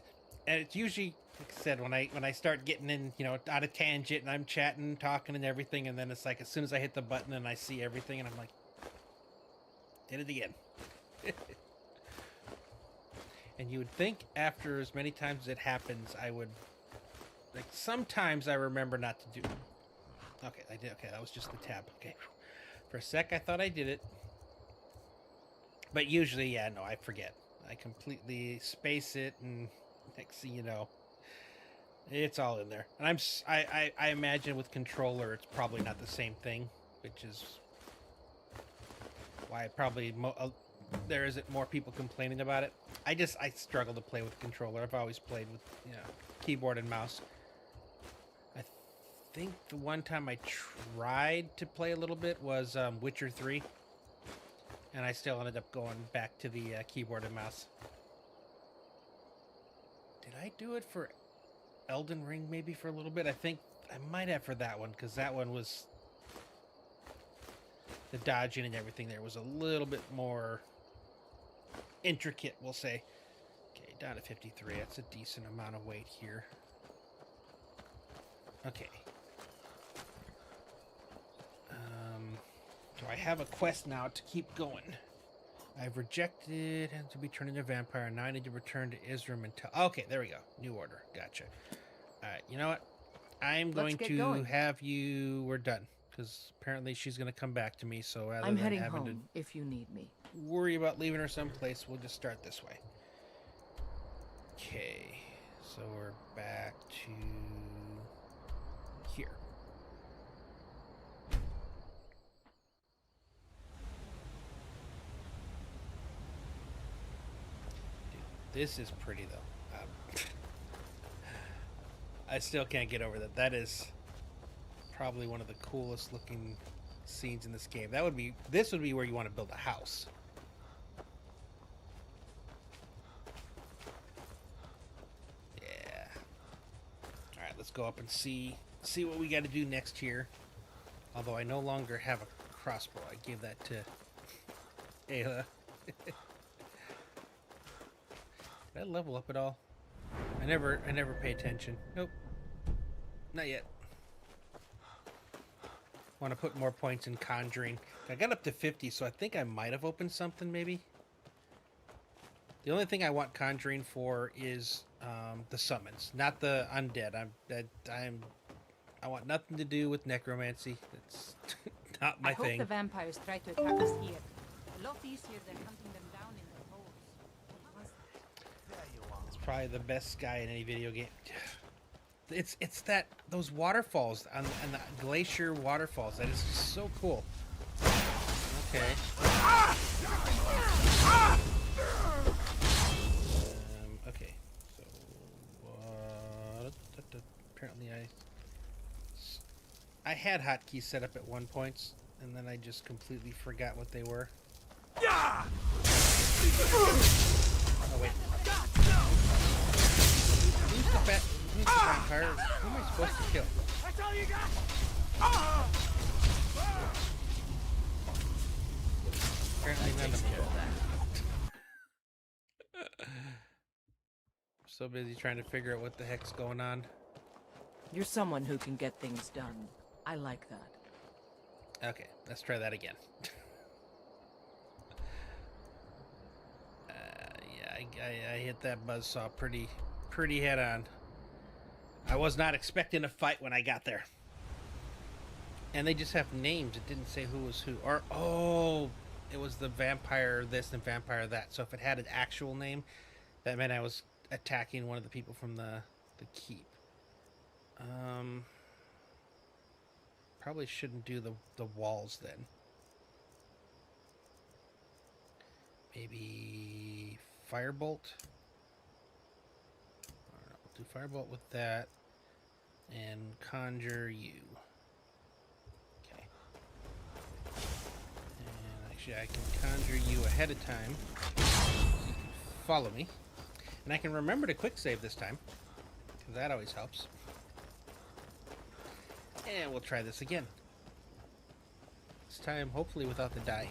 usually, like I said, when I start getting in, on a tangent and I'm chatting, talking and everything, and then it's like as soon as I hit the button and I see everything and I'm like, did it again. And you would think after as many times as it happens, I would, like, sometimes I remember not to do it. Okay, I did. Okay, that was just the tab. Okay. For a sec, I thought I did it. But usually, yeah, no, I forget. I completely space it, and next thing you know, it's all in there. And I imagine with controller, it's probably not the same thing, which is why probably there isn't more people complaining about it. I struggle to play with controller. I've always played with, keyboard and mouse. I think the one time I tried to play a little bit was Witcher 3. And I still ended up going back to the keyboard and mouse. Did I do it for Elden Ring maybe for a little bit? I think I might have for that one, because that one was... the dodging and everything there was a little bit more intricate, we'll say. Okay, down to 53. That's a decent amount of weight here. Okay. Do I have a quest now to keep going? I've rejected and to be turned into a vampire. Now I need to return to Isram until... Okay, there we go. New order. Gotcha. Alright, you know what? I'm going to have you... We're done. Because apparently she's going to come back to me, so rather I'm than heading having home if you need me. Worry about leaving her someplace, we'll just start this way. Okay, so we're back to here. Dude, this is pretty though. I still can't get over that. That is probably one of the coolest looking scenes in this game. This would be where you want to build a house. Yeah. All right, let's go up and see what we got to do next here. Although I no longer have a crossbow, I gave that to Ayla. Did I level up at all? I never pay attention. Nope. Not yet. Want to put more points in conjuring. I got up to 50, so I think I might have opened something maybe. The only thing I want conjuring for is the summons, not the undead. I want nothing to do with necromancy. It's not my thing. I hope the vampires try to attack us here. A lot easier than hunting them down in their holes. It's probably the best guy in any video game. It's those waterfalls and the glacier waterfalls. That is just so cool. Okay. Okay. So apparently I had hotkeys set up at one point, and then I just completely forgot what they were. Oh wait. Who's the vampire? Who am I supposed to kill? That's all you got? Apparently none of them. So busy trying to figure out what the heck's going on. You're someone who can get things done. I like that. Okay, let's try that again. Yeah, I hit that buzzsaw pretty head on. I was not expecting a fight when I got there. And they just have names. It didn't say who was who. Or, oh, it was the vampire this and vampire that. So if it had an actual name, that meant I was attacking one of the people from the keep. Probably shouldn't do the walls then. Maybe firebolt. I don't know, we'll do firebolt with that and conjure you. Okay. And actually, I can conjure you ahead of time so you can follow me, and I can remember to quick save this time because that always helps. And we'll try this again. This time, hopefully, without the dying.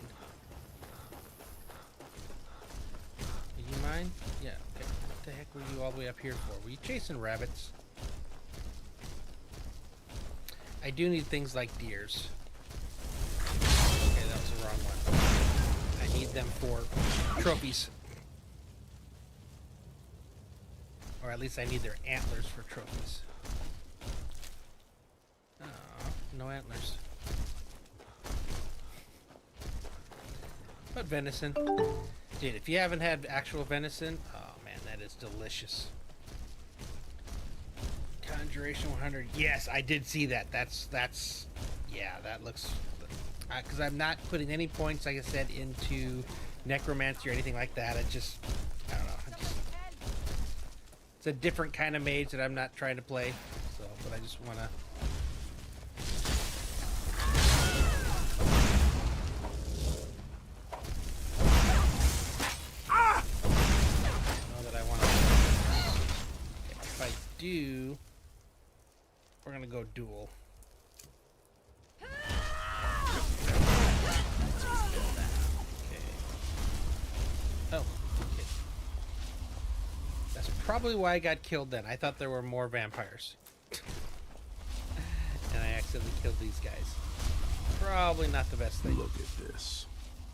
Would you mind? Yeah, okay. What the heck were you all the way up here for? Were you chasing rabbits? I do need things like deers. Okay, that was the wrong one. I need them for trophies. Or at least I need their antlers for trophies. No antlers. But venison. Dude, if you haven't had actual venison, oh man, that is delicious. Conjuration 100. Yes, I did see that. That's yeah, that looks... Because I'm not putting any points, like I said, into necromancy or anything like that. It just... I don't know. It's a different kind of mage that I'm not trying to play. So, but I just want to... We're gonna go duel. Okay. Oh, okay. That's probably why I got killed then. I thought there were more vampires. And I accidentally killed these guys. Probably not the best thing. Look at this.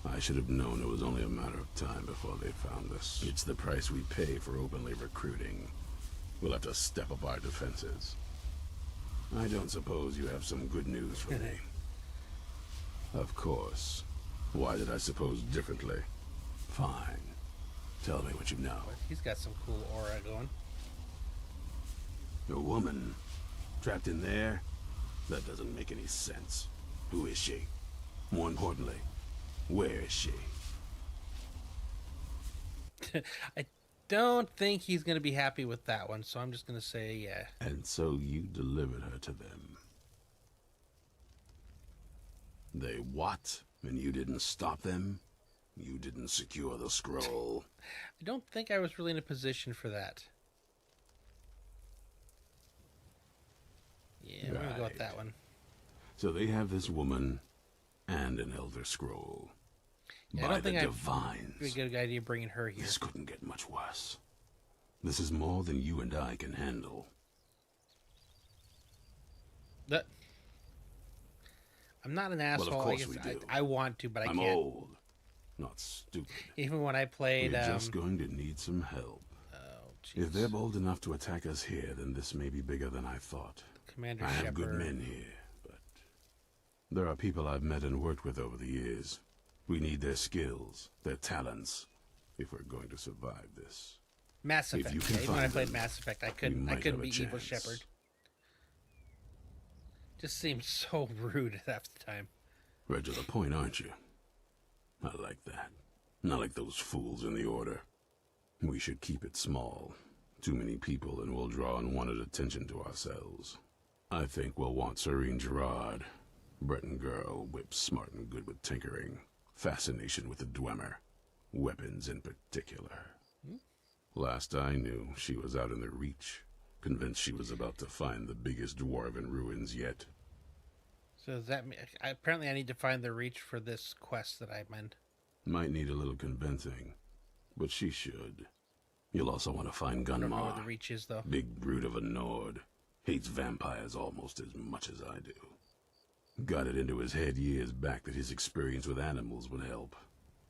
I should have known it was only a matter of time before they found us. It's the price we pay for openly recruiting. We'll have to step up our defenses. I don't suppose you have some good news for me. Of course. Why did I suppose differently? Fine. Tell me what you know. He's got some cool aura going. A woman? Trapped in there? That doesn't make any sense. Who is she? More importantly, where is she? I don't think he's going to be happy with that one, so I'm just going to say yeah. And so you delivered her to them. They what? And you didn't stop them? You didn't secure the scroll? I don't think I was really in a position for that. Yeah, we're going to go with that one. So they have this woman and an Elder Scroll. Yeah, I don't think it's a good idea bringing her here. This couldn't get much worse. This is more than you and I can handle. I'm not an asshole. Well, of course we do. I want to, but I can't. I'm old, not stupid. Even when I played... We're just going to need some help. Oh, jeez. If they're bold enough to attack us here, then this may be bigger than I thought. Commander I have Shepard. good men here, but there are people I've met and worked with over the years. We need their skills, their talents, if we're going to survive this. Mass Effect. If you can Even when I find played them, Mass Effect, I couldn't be Evil chance. Shepard. Just seems so rude half the time. Right to the point, aren't you? I like that. Not like those fools in the Order. We should keep it small. Too many people and we'll draw unwanted attention to ourselves. I think we'll want Serene Gerard. Breton girl, whip smart and good with tinkering. Fascination with the Dwemer. Weapons in particular. Last I knew, she was out in the Reach, convinced she was about to find the biggest dwarven ruins yet. So does that mean... Apparently I need to find the Reach for this quest that I meant. Might need a little convincing, but she should. You'll also want to find I don't know where Gunmar. the reach is, though. Big brute of a Nord. Hates vampires almost as much as I do. Got it into his head years back that his experience with animals would help.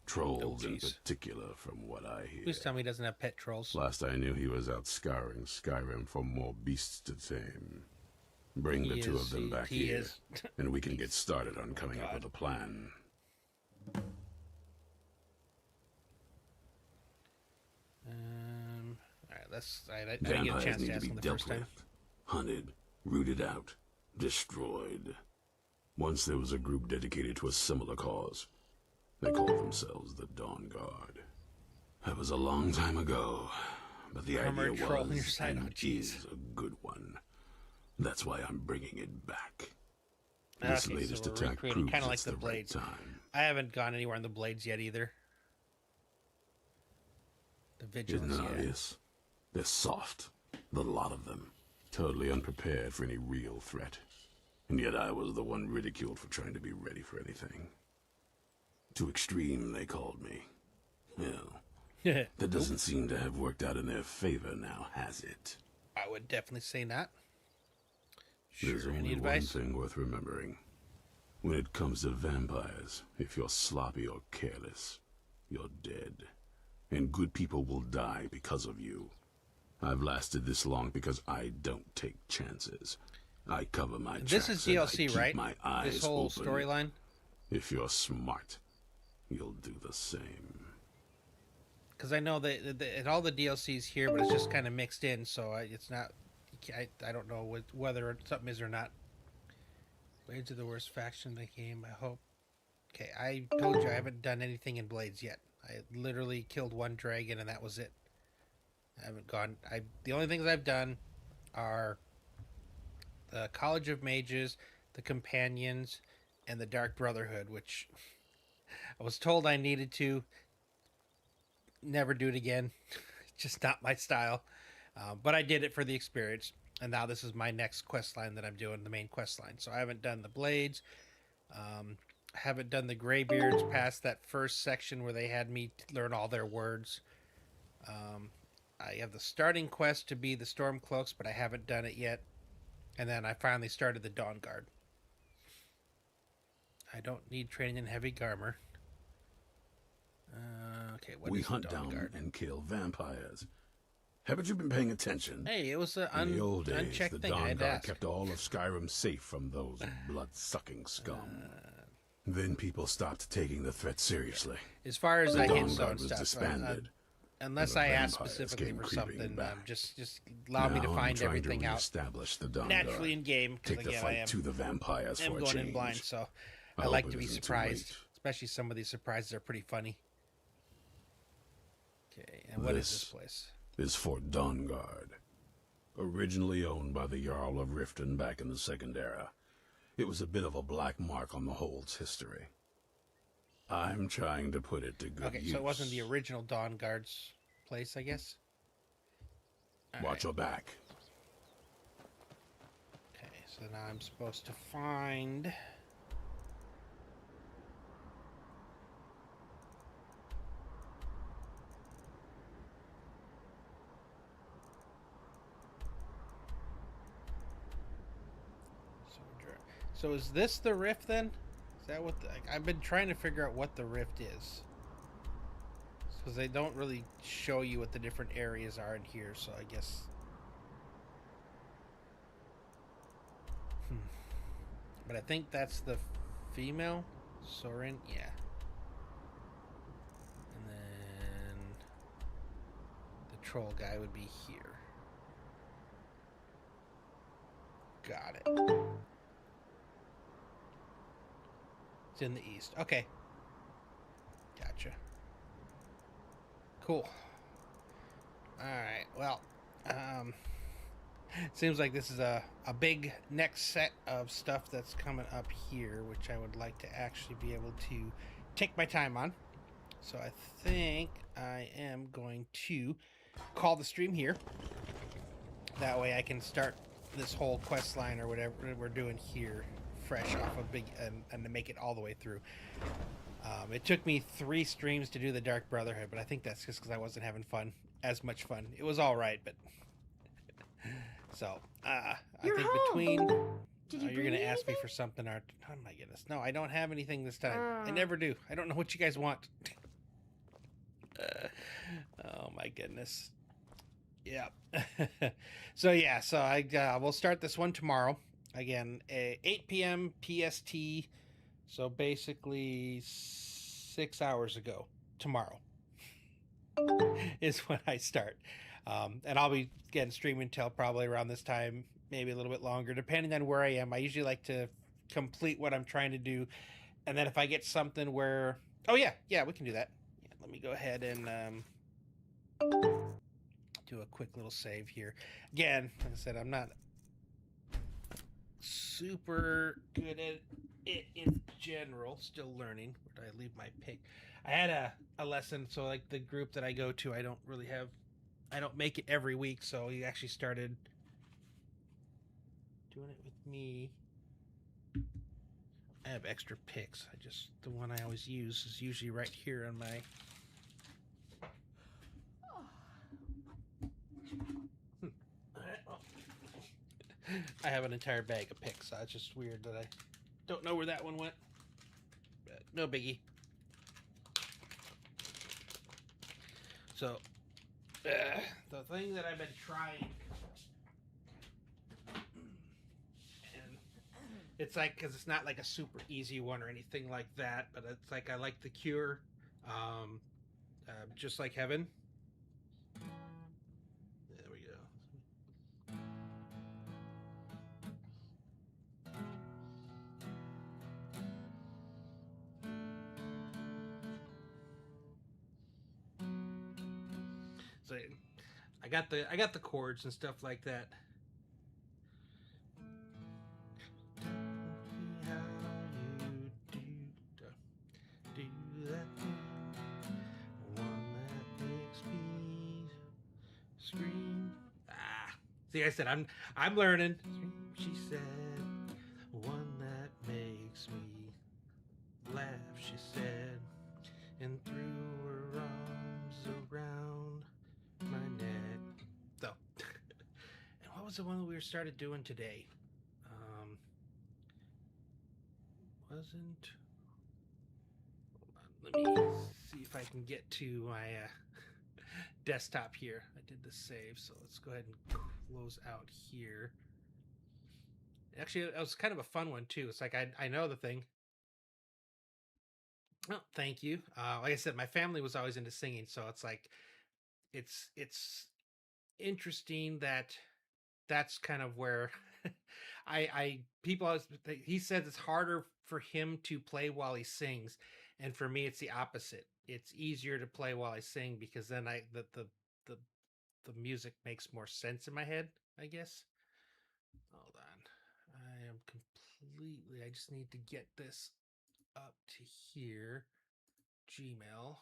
Trolls in particular, from what I hear. Please tell me he doesn't have pet trolls. Last I knew, he was out scouring Skyrim for more beasts to tame. Bring the two of them back here, and we can get started on coming up with a plan. Alright, I didn't get a chance to ask him the first time. Hunted, rooted out, destroyed. Once there was a group dedicated to a similar cause. They called themselves the Dawn Guard. That was a long time ago, but the idea was and is a good one. That's why I'm bringing it back. This latest attack proves kind of like it's the the right Blades. time. I haven't gone anywhere on the Blades yet either. The Vigilance, Isn't it obvious? They're soft, the lot of them. Totally unprepared for any real threat. And yet I was the one ridiculed for trying to be ready for anything. Too extreme, they called me. Well, that doesn't seem to have worked out in their favor now, has it? I would definitely say not. There's Sure, any only advice? one thing worth remembering. When it comes to vampires, if you're sloppy or careless, you're dead. And good people will die because of you. I've lasted this long because I don't take chances. I cover my tracks. This is and I DLC, keep right? My eyes This whole open. storyline? If you're smart, you'll do the same. Because I know that all the DLCs here, but it's just kind of mixed in, so it's not. I don't know whether something is or not. Blades are the worst faction in the game, I hope. Okay, I told you I haven't done anything in Blades yet. I literally killed one dragon and that was it. I haven't gone. The only things I've done are the College of Mages, the Companions, and the Dark Brotherhood, which I was told I needed to. Never do it again. Just not my style. But I did it for the experience. And now this is my next quest line that I'm doing, the main quest line. So I haven't done the Blades. Haven't done the Greybeards past that first section where they had me learn all their words. I have the starting quest to be the Stormcloaks, but I haven't done it yet. And then I finally started the Dawn Guard. I don't need training in heavy armor. Okay, what We is hunt the Dawn down Guard? and kill vampires. Haven't you been paying attention? Hey, it was an In the old days, unchecked the thing. I Dawn had to Guard ask. kept all of Skyrim safe from those blood-sucking scum. Then people stopped taking the threat seriously. As far as the I Dawn hit Guard zone was stuff, disbanded. unless and the I ask vampires specifically came for creeping something, back. just allow me to Now I'm find trying everything to out reestablish the Dawn naturally Guard. in game. Take Because the again, fight I am to the vampires I'm for a going change. in blind, so I I hope like it to be isn't too surprised. late. Especially some of these surprises are pretty funny. Okay, and what is this place? Is Fort Dawnguard. Originally owned by the Jarl of Riften back in the Second Era, it was a bit of a black mark on the Hold's history. I'm trying to put it to good Okay, use. so it wasn't the original Dawn Guard's place, I guess? Watch your back. Okay, so now I'm supposed to find... So is this the rift then? Is that what I've been trying to figure out what the rift is. Because they don't really show you what the different areas are in here, so I guess... But I think that's the female Sorin, yeah. And then the troll guy would be here. Got it. It's in the east. Okay. Gotcha. Cool. Alright, well, seems like this is a big next set of stuff that's coming up here, which I would like to actually be able to take my time on. So I think I am going to call the stream here. That way I can start this whole quest line or whatever we're doing here fresh off a big and to make it all the way through. It took me 3 streams to do the Dark Brotherhood, but I think that's just because I wasn't having fun. as much fun. It was all right, but so I You're think home. between Did you you're gonna bring ask me anything? for something, Art. Oh my goodness, no, I don't have anything this time. I Ah. never do. I don't know what you guys want. Oh my goodness. Yeah. So yeah, so I will start this one tomorrow. Again, 8 p.m. PST. So basically 6 hours ago tomorrow is when I start. And I'll be again streaming till probably around this time, maybe a little bit longer, depending on where I am. I usually like to complete what I'm trying to do, and then if I get something where, oh yeah, we can do that. Yeah, let me go ahead and do a quick little save here. Again, like I said, I'm not super good at it in general. Still learning. Where did I leave my pick? I had a lesson, so like the group that I go to, I don't make it every week, so he actually started doing it with me. I have extra picks. The one I always use is usually right here on my I have an entire bag of picks, so it's just weird that I don't know where that one went. But no biggie. So, the thing that I've been trying, and it's like, because it's not like a super easy one or anything like that, but it's like I like the Cure, Just Like Heaven. There we go. So I got the chords and stuff like that. Scream. See, I said I'm learning. She said, one that makes me laugh. She said, and threw her arms around my neck. So, and what was the one that we started doing today? Wasn't. Hold on, let me see if I can get to my desktop here. I did the save, so let's go ahead and close out here. Actually, it was kind of a fun one too. It's like I know the thing. Oh, thank you. Like I said, my family was always into singing, so it's like it's interesting that that's kind of where people always, he says it's harder for him to play while he sings, and for me it's the opposite. It's easier to play while I sing because then the music makes more sense in my head, I guess. Hold on. I just need to get this up to here. Gmail.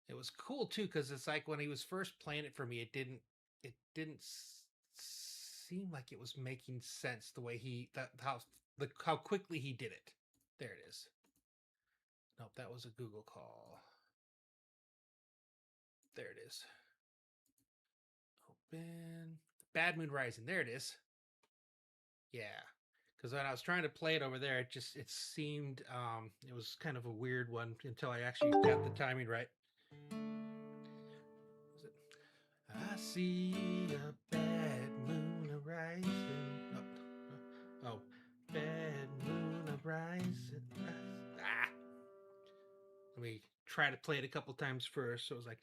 It was cool too because it's like when he was first playing it for me, it didn't seem like it was making sense the way how quickly he did it. There it is. Nope, that was a Google call. There it is. Open Bad Moon Rising. There it is. Yeah, because when I was trying to play it over there, it seemed it was kind of a weird one until I actually got the timing right. I see a bad moon arising. Oh, bad moon arising. Let me try to play it a couple times first. So it was like.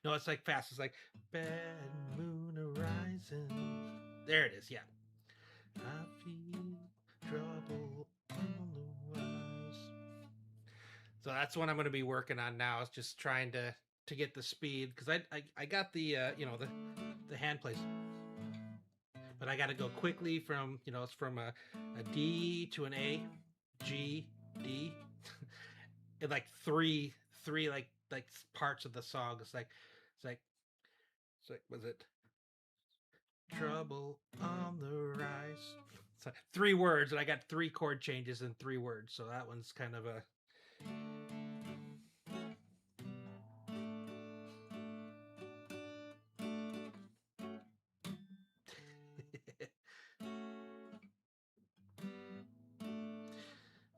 No, it's like fast. It's like bad moon arising. There it is. Yeah. I feel trouble on the rise. So that's what I'm going to be working on now. Is just trying to get the speed because I got the the hand plays. but I got to go quickly from, it's from a D to an A, G, D, in like three like parts of the song. It's like, was it trouble on the rise? It's like 3 words, and I got 3 chord changes in 3 words. So that one's kind of a.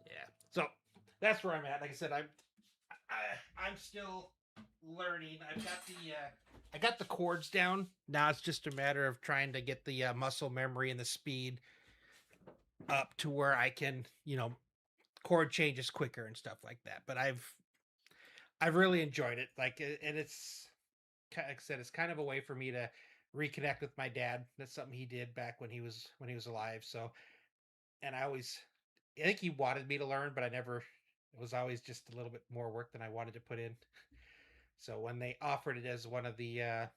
Yeah. So that's where I'm at. Like I said, I'm still learning. I got the chords down. Now it's just a matter of trying to get the muscle memory and the speed up to where I can, chord changes quicker and stuff like that. But I've really enjoyed it. And it's, like I said, it's kind of a way for me to reconnect with my dad. That's something he did back when he was alive. So, and I think he wanted me to learn, but it was always just a little bit more work than I wanted to put in. So when they offered it as one of the, I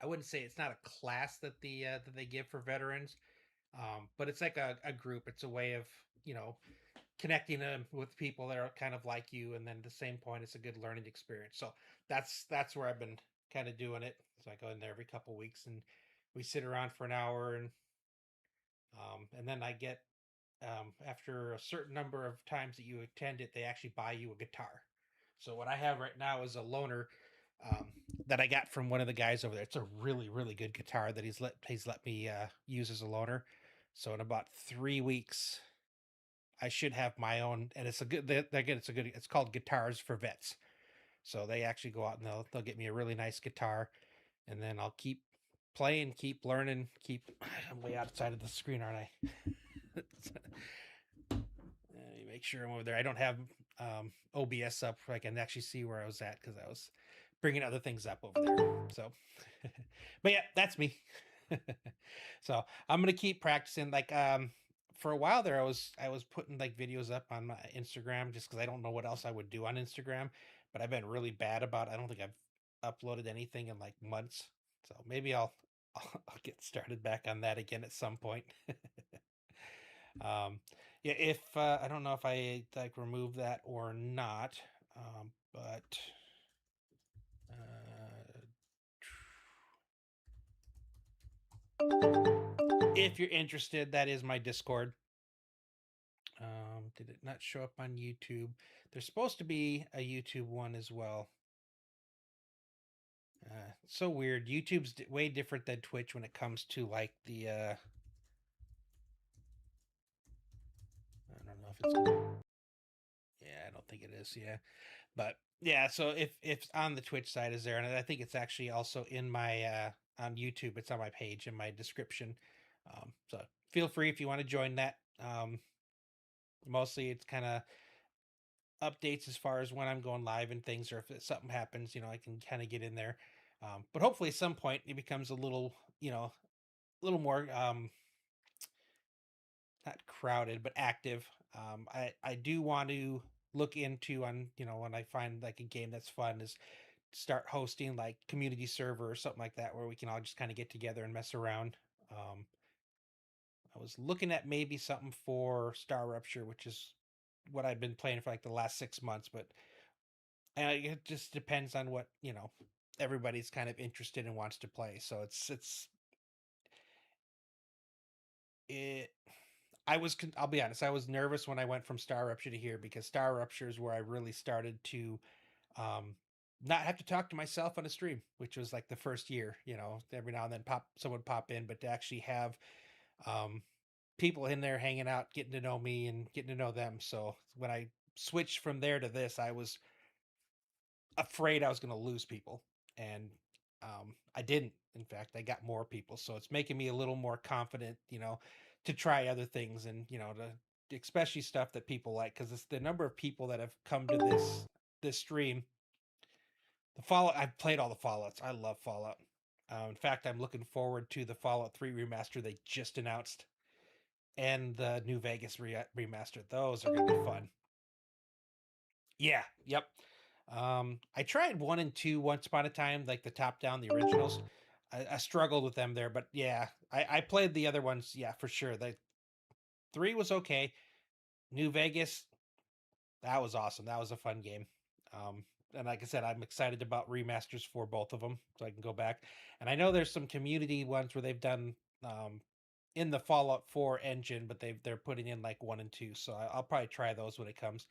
wouldn't say it's not a class that that they give for veterans, but it's like a group. It's a way of, connecting them with people that are kind of like you. And then at the same point, it's a good learning experience. So that's where I've been kind of doing it. So I go in there every couple of weeks and we sit around for an hour and then I get, after a certain number of times that you attend it, they actually buy you a guitar. So what I have right now is a loaner that I got from one of the guys over there. It's a really, really good guitar that he's let me use as a loaner. So in about 3 weeks, I should have my own, and it's a good. It's called Guitars for Vets. So they actually go out and they'll get me a really nice guitar, and then I'll keep playing, keep learning, I'm way outside of the screen, aren't I? Let me make sure I'm over there. I don't have OBS up so I can actually see where I was at because I was bringing other things up over there. So, but yeah, that's me. So I'm gonna keep practicing. For a while there, I was putting like videos up on my Instagram just because I don't know what else I would do on Instagram. But I've been really bad about it. I don't think I've uploaded anything in like months. So maybe I'll get started back on that again at some point. Yeah, if I don't know if I remove that or not, but if you're interested, that is my Discord. Did it not show up on YouTube? There's supposed to be a YouTube one as well. So weird. YouTube's way different than Twitch when it comes to like the I don't know if it's yeah, I don't think it is, yeah. But yeah, so if on the Twitch side is there, and I think it's actually also in my on YouTube, it's on my page in my description. So feel free if you want to join that. Mostly it's kind of updates as far as when I'm going live and things, or if something happens, I can kind of get in there. But hopefully at some point it becomes a little, a little more, not crowded, but active. I do want to look into when I find like a game that's fun is start hosting like community server or something like that, where we can all just kind of get together and mess around. I was looking at maybe something for Star Rupture, which is what I've been playing for like the last 6 months, but it just depends on what, everybody's kind of interested and wants to play. So I'll be honest, I was nervous when I went from Star Rupture to here, because Star Rupture is where I really started to not have to talk to myself on a stream, which was like the first year, every now and then someone pop in, but to actually have people in there hanging out, getting to know me and getting to know them. So when I switched from there to this, I was afraid I was going to lose people, and I didn't. In fact, I got more people, so it's making me a little more confident, to try other things, and to especially stuff that people like, because it's the number of people that have come to this stream. The Fallout, I've played all the Fallouts. I love Fallout. In fact, I'm looking forward to the Fallout 3 remaster they just announced, and the New Vegas remaster. Those are going to be fun. Yeah, yep. I tried 1 and 2 once upon a time, like the top down, the originals. I struggled with them there, but yeah, I played the other ones. Yeah, for sure. The 3 was okay. New Vegas, that was awesome. That was a fun game. And like I said, I'm excited about remasters for both of them, so I can go back. And I know there's some community ones where they've done in the Fallout 4 engine, but they're putting in like 1 and 2. So I'll probably try those when it comes.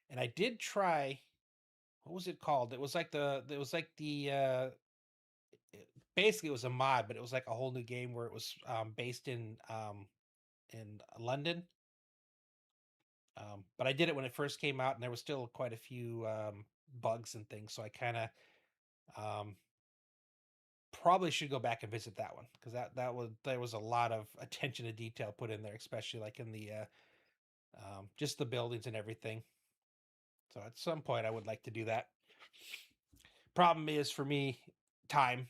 And I did try, what was it called? It was like basically it was a mod, but it was like a whole new game where it was based in London. But I did it when it first came out, and there was still quite a few bugs and things. So I kind of probably should go back and visit that one, because there was a lot of attention to detail put in there, especially like in the just the buildings and everything. So at some point I would like to do that. Problem is for me, time,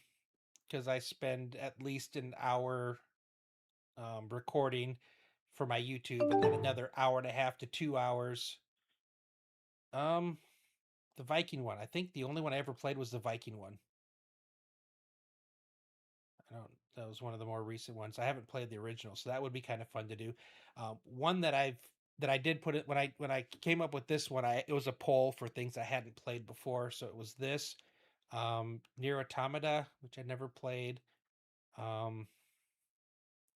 because I spend at least an hour recording for my YouTube, and then another hour and a half to 2 hours. The Viking one. I think the only one I ever played was the Viking one. That was one of the more recent ones. I haven't played the original, so that would be kind of fun to do. One that I did put it when I came up with this one, it was a poll for things I hadn't played before. So it was this, Nier Automata, which I never played.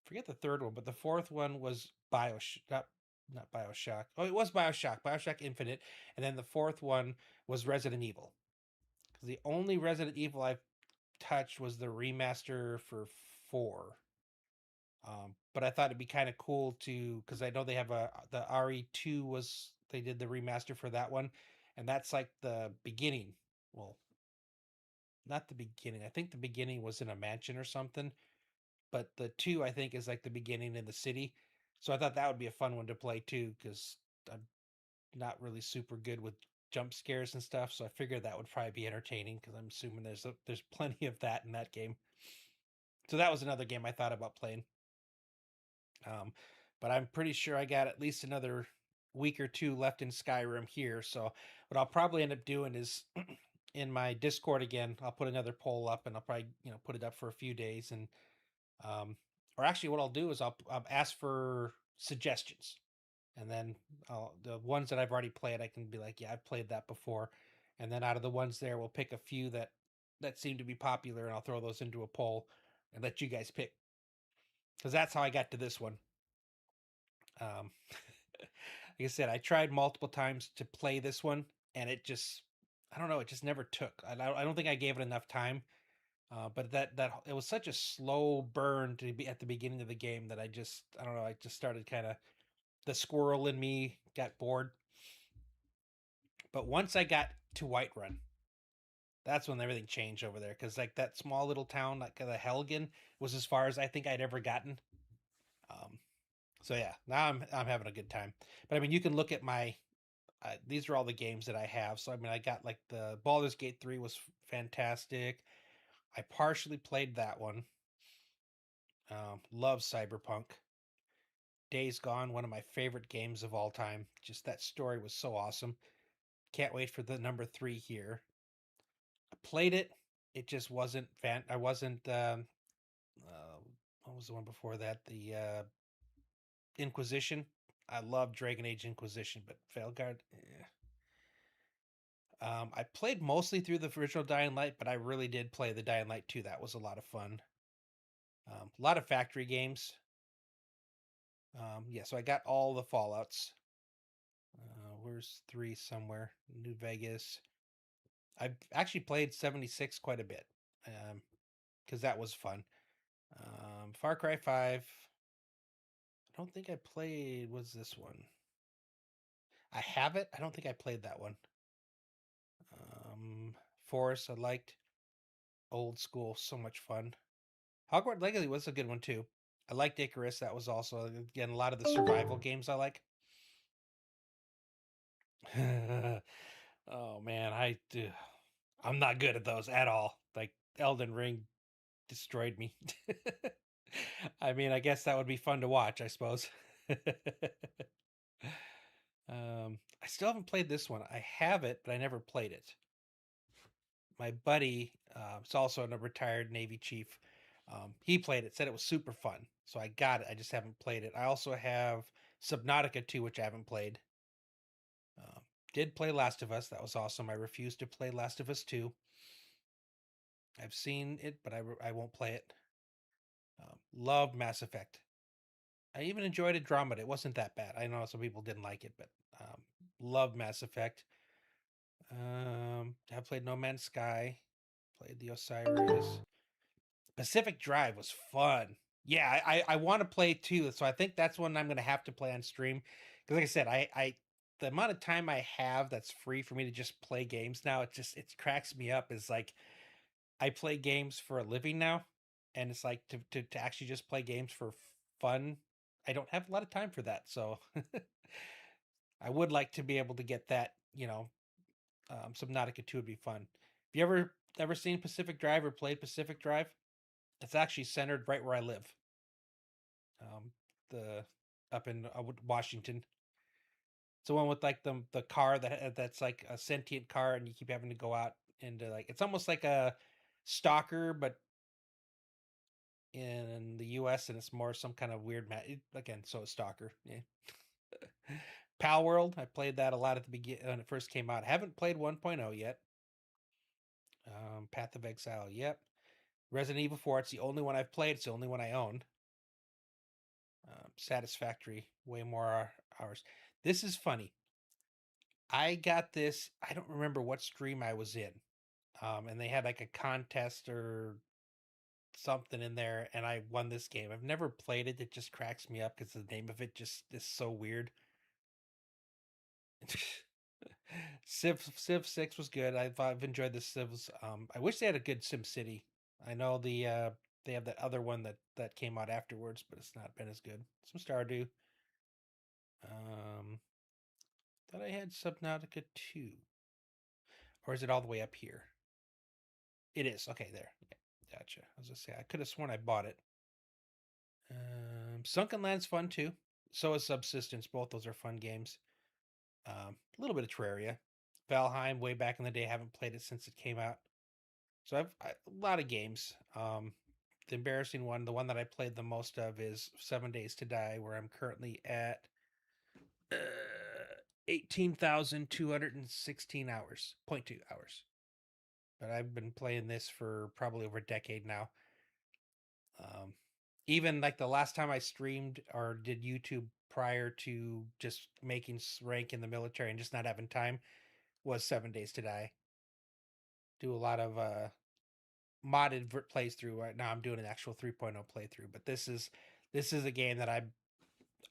Forget the third one, but the fourth one was not Bioshock. Oh, it was Bioshock Infinite, and then the fourth one was Resident Evil. Because the only Resident Evil I've touched was the remaster for 4. But I thought it'd be kind of cool to, because I know they have the RE2 they did the remaster for that one, and that's like the beginning. Well, not the beginning. I think the beginning was in a mansion or something, but the 2 I think is like the beginning in the city. So I thought that would be a fun one to play too, because I'm not really super good with jump scares and stuff. So I figured that would probably be entertaining, because I'm assuming there's plenty of that in that game. So that was another game I thought about playing. But I'm pretty sure I got at least another week or 2 left in Skyrim here. So what I'll probably end up doing is in my Discord again, I'll put another poll up, and I'll probably put it up for a few days, and or actually what I'll do is I'll ask for suggestions, and then the ones that I've already played, I can be like, yeah, I've played that before, and then out of the ones there, we'll pick a few that seem to be popular, and I'll throw those into a poll and let you guys pick, because that's how I got to this one. Like I said, I tried multiple times to play this one, and it just, I don't know, it just never took. I don't think I gave it enough time. But that it was such a slow burn to be at the beginning of the game that I don't know, I just started kind of, the squirrel in me got bored. But once I got to Whiterun, that's when everything changed over there, because like that small little town, like the Helgen, was as far as I think I'd ever gotten. So yeah, now I'm having a good time. But I mean, you can look at my these are all the games that I have. So I mean, I got like the Baldur's Gate 3 was fantastic. I partially played that one. Love Cyberpunk. Days Gone, one of my favorite games of all time. Just that story was so awesome. Can't wait for the number 3 here. I played it. It just wasn't I wasn't what was the one before that? The Inquisition. I love Dragon Age Inquisition, but Veilguard, I played mostly through the original Dying Light, but I really did play the Dying Light 2. That was a lot of fun. A lot of factory games. Yeah, so I got all the Fallouts. Where's 3 somewhere? New Vegas. I've actually played 76 quite a bit, because that was fun. Far Cry 5. I don't think I played, was this one? I have it. I don't think I played that one. Forest, I liked. Old School, so much fun. Hogwarts Legacy was a good one too. I liked Icarus. That was also, again, a lot of the survival games I like. Oh man, I'm not good at those at all. Like Elden Ring destroyed me. I mean, I guess that would be fun to watch, I suppose. I still haven't played this one. I have it, but I never played it. my buddy, is also a retired Navy chief. He played it, said it was super fun. So I got it. I just haven't played it. I also have Subnautica 2, which I haven't played. Did play Last of Us. That was awesome. I refused to play Last of Us 2. I've seen it, but I won't play it. Loved Mass Effect. I even enjoyed Andromeda. It wasn't that bad. I know some people didn't like it, but loved Mass Effect. I played No Man's Sky. Played the Osiris. Pacific Drive was fun. Yeah, I want to play too. So I think that's one I'm going to have to play on stream. Because like I said, I the amount of time I have that's free for me to just play games now, it cracks me up. Is like I play games for a living now, and it's like to actually just play games for fun. I don't have a lot of time for that, so I would like to be able to get that. Subnautica 2 would be fun. Have you ever seen Pacific Drive or played Pacific Drive? It's actually centered right where I live. Up in Washington. It's the one with like the car that's like a sentient car, and you keep having to go out into like it's almost like a stalker, but in the U.S. and it's more some kind of weird again. So a stalker, yeah. Pal World, I played that a lot at the beginning when it first came out. I haven't played 1.0 yet. Path of Exile, yep. Resident Evil 4, it's the only one I've played. It's the only one I own. Satisfactory, way more hours. This is funny. I got this, I don't remember what stream I was in. And they had like a contest or something in there, and I won this game. I've never played it. It just cracks me up because the name of it just is so weird. Civ 6 was good. I've enjoyed the Civs. I wish they had a good Sim City. I know they have that other one that came out afterwards, but it's not been as good. Some Stardew. Thought I had Subnautica 2. Or is it all the way up here? It is. Okay, there. Yeah, gotcha. I was gonna say I could have sworn I bought it. Sunken Land's fun too. So is Subsistence. Both those are fun games. A little bit of Terraria. Valheim, way back in the day. Haven't played it since it came out. So I've a lot of games. The embarrassing one, the one that I played the most of is 7 Days to Die, where I'm currently at 18,216 hours, 0.2 hours. But I've been playing this for probably over a decade now. Even like the last time I streamed or did YouTube prior to just making rank in the military and just not having time was 7 Days to Die. Do a lot of modded playthrough. Right now I'm doing an actual 3.0 playthrough, but this is a game that I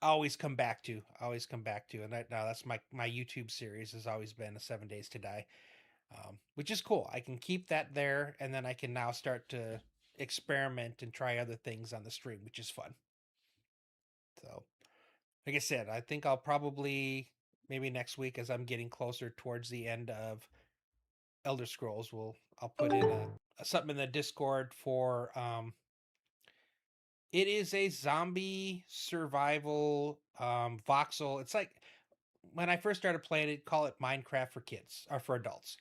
always come back to, and that's my YouTube series has always been a 7 Days to Die, which is cool. I can keep that there, and then I can now start to experiment and try other things on the stream, which is fun. So, like I said, I think I'll probably maybe next week, as I'm getting closer towards the end of Elder Scrolls, I'll put in something in the Discord for it is a zombie survival voxel. It's like when I first started playing it, call it Minecraft for kids or for adults.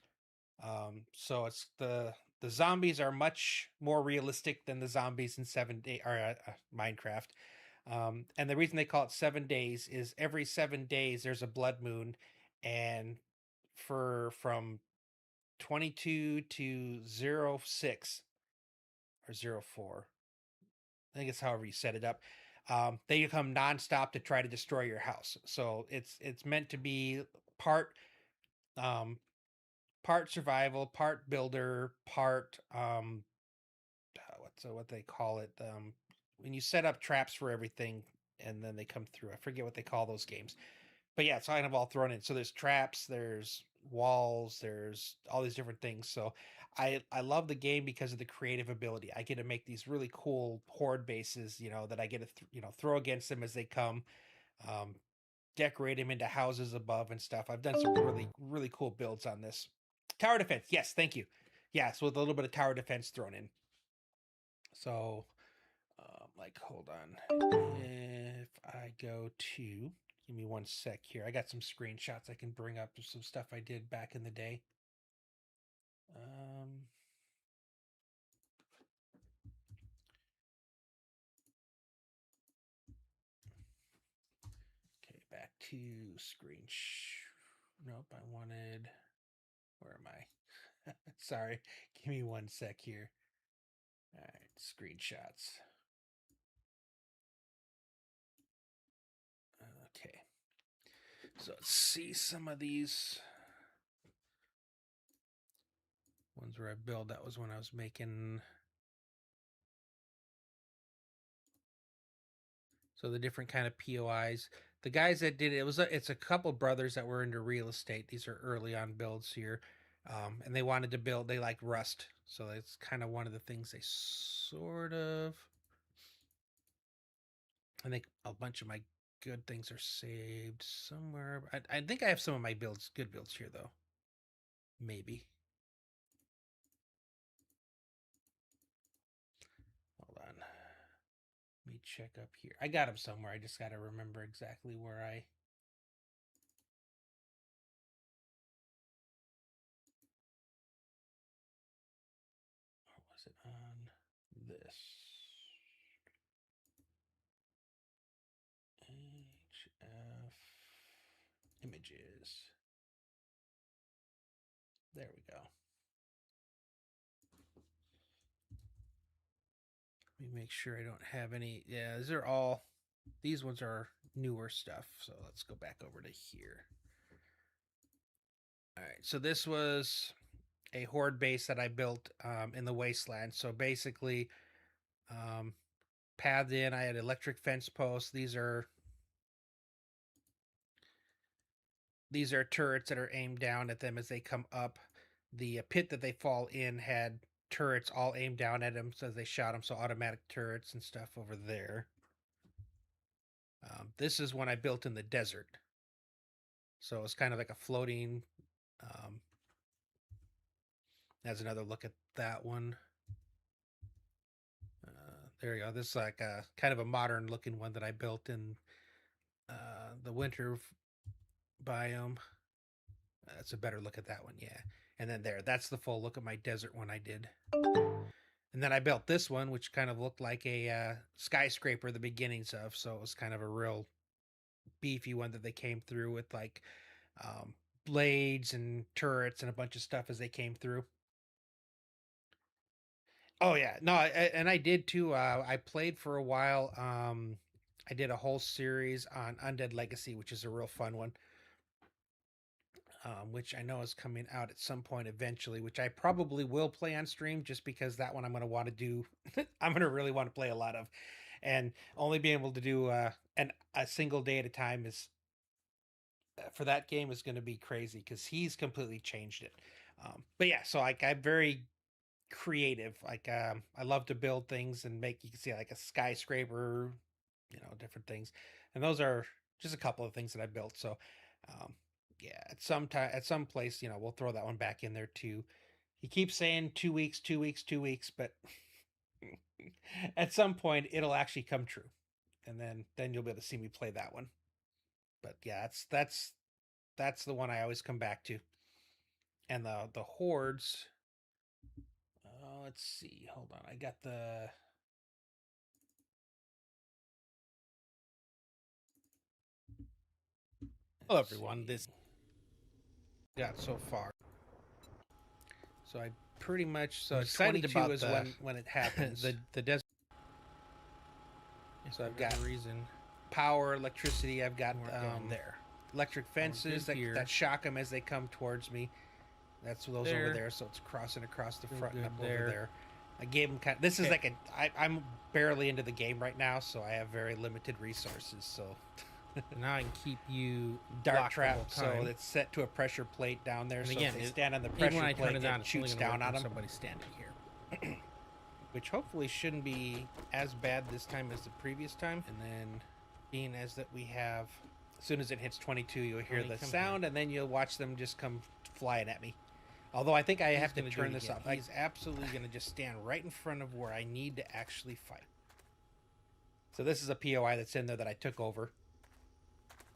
So it's the zombies are much more realistic than the zombies in Minecraft. And the reason they call it 7 days is every 7 days there's a blood moon, and from 22 to 06 or 04. I think it's however you set it up. They come nonstop to try to destroy your house. So it's meant to be part survival, part builder, part what they call it. When you set up traps for everything and then they come through. I forget what they call those games. But yeah, it's kind of all thrown in. So there's traps, there's walls, there's all these different things. So I love the game because of the creative ability. I get to make these really cool horde bases, that I get to throw against them as they come, decorate them into houses above and stuff. I've done some really, really cool builds on this. Tower defense. Yes. Thank you. Yeah. So with a little bit of tower defense thrown in. So hold on. If I go to, give me one sec here. I got some screenshots I can bring up of some stuff I did back in the day. Okay, back to screen. Nope, I wanted. Where am I? Sorry, give me 1 sec here. All right, screenshots. Okay, so let's see some of these ones where I build. That was when I was making. So the different kind of POIs. The guys that did it, it's a couple brothers that were into real estate. These are early on builds here. And they wanted to build, they like Rust. So that's kind of one of the things they sort of. I think a bunch of my good things are saved somewhere. I think I have some of my good builds here though. Maybe. Hold on. Let me check up here. I got them somewhere. I just got to remember exactly where I. Or was it on this? HF images. There we go. Let me make sure I don't have any. Yeah, these ones are newer stuff. So let's go back over to here. All right, so this was a horde base that I built in the wasteland. So basically, pathed in, I had electric fence posts. These are turrets that are aimed down at them as they come up. The pit that they fall in had turrets all aimed down at them as they shot them, so automatic turrets and stuff over there. This is one I built in the desert. So it's kind of like a floating... That's another look at that one. There you go. This is like a kind of a modern looking one that I built in the winter biome. That's a better look at that one, yeah. And then that's the full look at my desert one I did. And then I built this one, which kind of looked like a skyscraper, the beginnings of. So it was kind of a real beefy one that they came through with like blades and turrets and a bunch of stuff as they came through. Oh yeah, no, and I did too. I played for a while. I did a whole series on Undead Legacy, which is a real fun one. Which I know is coming out at some point eventually, which I probably will play on stream just because that one I'm going to want to do. I'm going to really want to play a lot of, and only being able to do a single day at a time is for that game is going to be crazy because he's completely changed it. But yeah, so like I'm very creative. Like I love to build things and make, you can see like a skyscraper, different things, and those are just a couple of things that I built. So yeah, at some place, we'll throw that one back in there too. He keeps saying 2 weeks, 2 weeks, 2 weeks, but at some point it'll actually come true, and then you'll be able to see me play that one. But yeah, that's the one I always come back to. And the hordes. Let's see. Hold on. I got the. Hello, everyone. This got so far. So I pretty much excited about is when it happens. the desert. So I've got reason, power, electricity. I've got there electric fences that shock them as they come towards me. That's those over there. So it's crossing across the front and up over there. I gave them this is like I'm barely into the game right now, so I have very limited resources. So now I can keep you dark trap. So it's set to a pressure plate down there. And so again, if they stand on the pressure plate, it shoots down on them. Somebody standing here, which hopefully shouldn't be as bad this time as the previous time. And then, being as that we have, as soon as it hits 22, you'll hear the sound, and then you'll watch them just come flying at me. Although I think I have to turn this off. He's absolutely going to just stand right in front of where I need to actually fight. So this is a POI that's in there that I took over.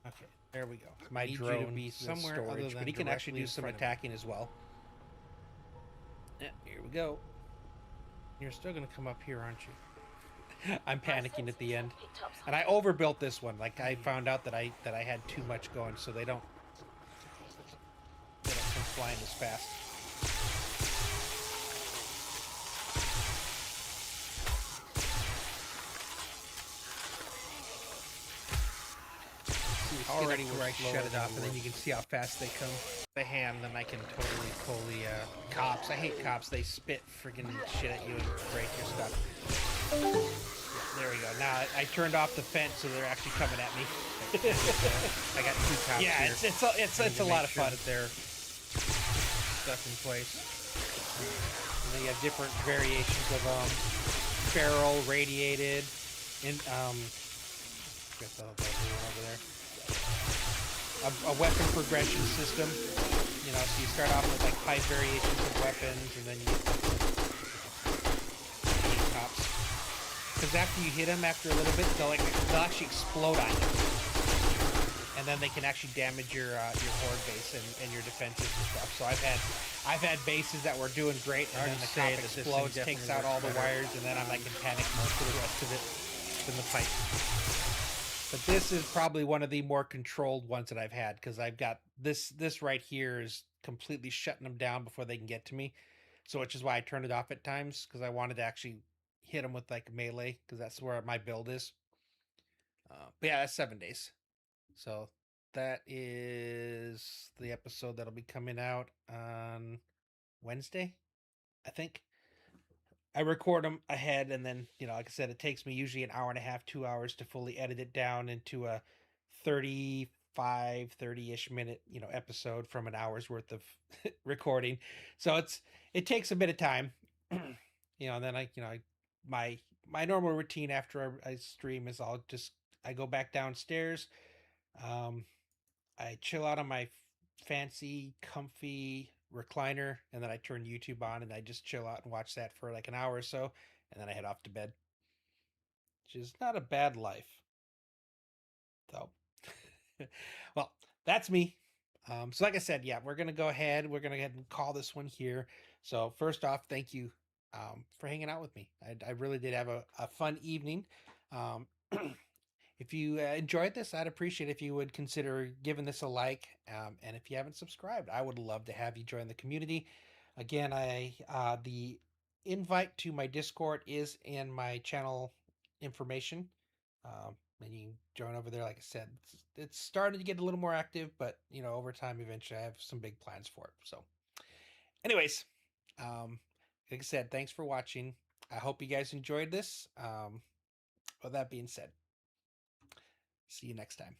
Okay, there we go. My drone to be somewhere storage, other than but he can actually do some attacking as well. Yeah, here we go. You're still gonna come up here, aren't you? I'm panicking at the end, and I overbuilt this one. Like I found out that I had too much going, so they don't come flying as fast. Already where I shut it off, and then you can see how fast they come. The hand, then I can totally pull the cops. I hate cops. They spit friggin' shit at you and break your stuff. Yeah, there we go. Now I turned off the fence, so they're actually coming at me. I got 2 cops. Yeah, here. it's a lot of fun. Their stuff in place. And then you have different variations of feral, radiated, and got the one over there. A weapon progression system, you know, so you start off with like 5 variations of weapons, and then you get cops. Because after you hit them, after a little bit, they'll actually explode on you, and then they can actually damage your horde base and your defenses and stuff. So I've had bases that were doing great, and then the cop explodes, takes out all the wires, and then I'm like in panic mode for the rest of it in the fight. But this is probably one of the more controlled ones that I've had, because I've got this right here is completely shutting them down before they can get to me. So which is why I turned it off at times, because I wanted to actually hit them with like melee, because that's where my build is. But yeah, that's 7 days. So that is the episode that'll be coming out on Wednesday, I think. I record them ahead, and then, you know, like I said, it takes me usually an hour and a half, 2 hours to fully edit it down into a 30-ish minute, you know, episode from an hour's worth of recording. So it takes a bit of time, you know, and then my normal routine after I stream is I go back downstairs. I chill out on my fancy, comfy recliner, and then I turn YouTube on and I just chill out and watch that for like an hour or so, and then I head off to bed, which is not a bad life, though. Well, that's me. So like I said, yeah, we're gonna go ahead and call this one here. So first off, thank you for hanging out with me. I really did have a fun evening. If you enjoyed this, I'd appreciate if you would consider giving this a like. And if you haven't subscribed, I would love to have you join the community. Again, the invite to my Discord is in my channel information. And you can join over there. Like I said, it's starting to get a little more active, but you know, over time, eventually I have some big plans for it. So anyways, like I said, thanks for watching. I hope you guys enjoyed this. With that being said, see you next time.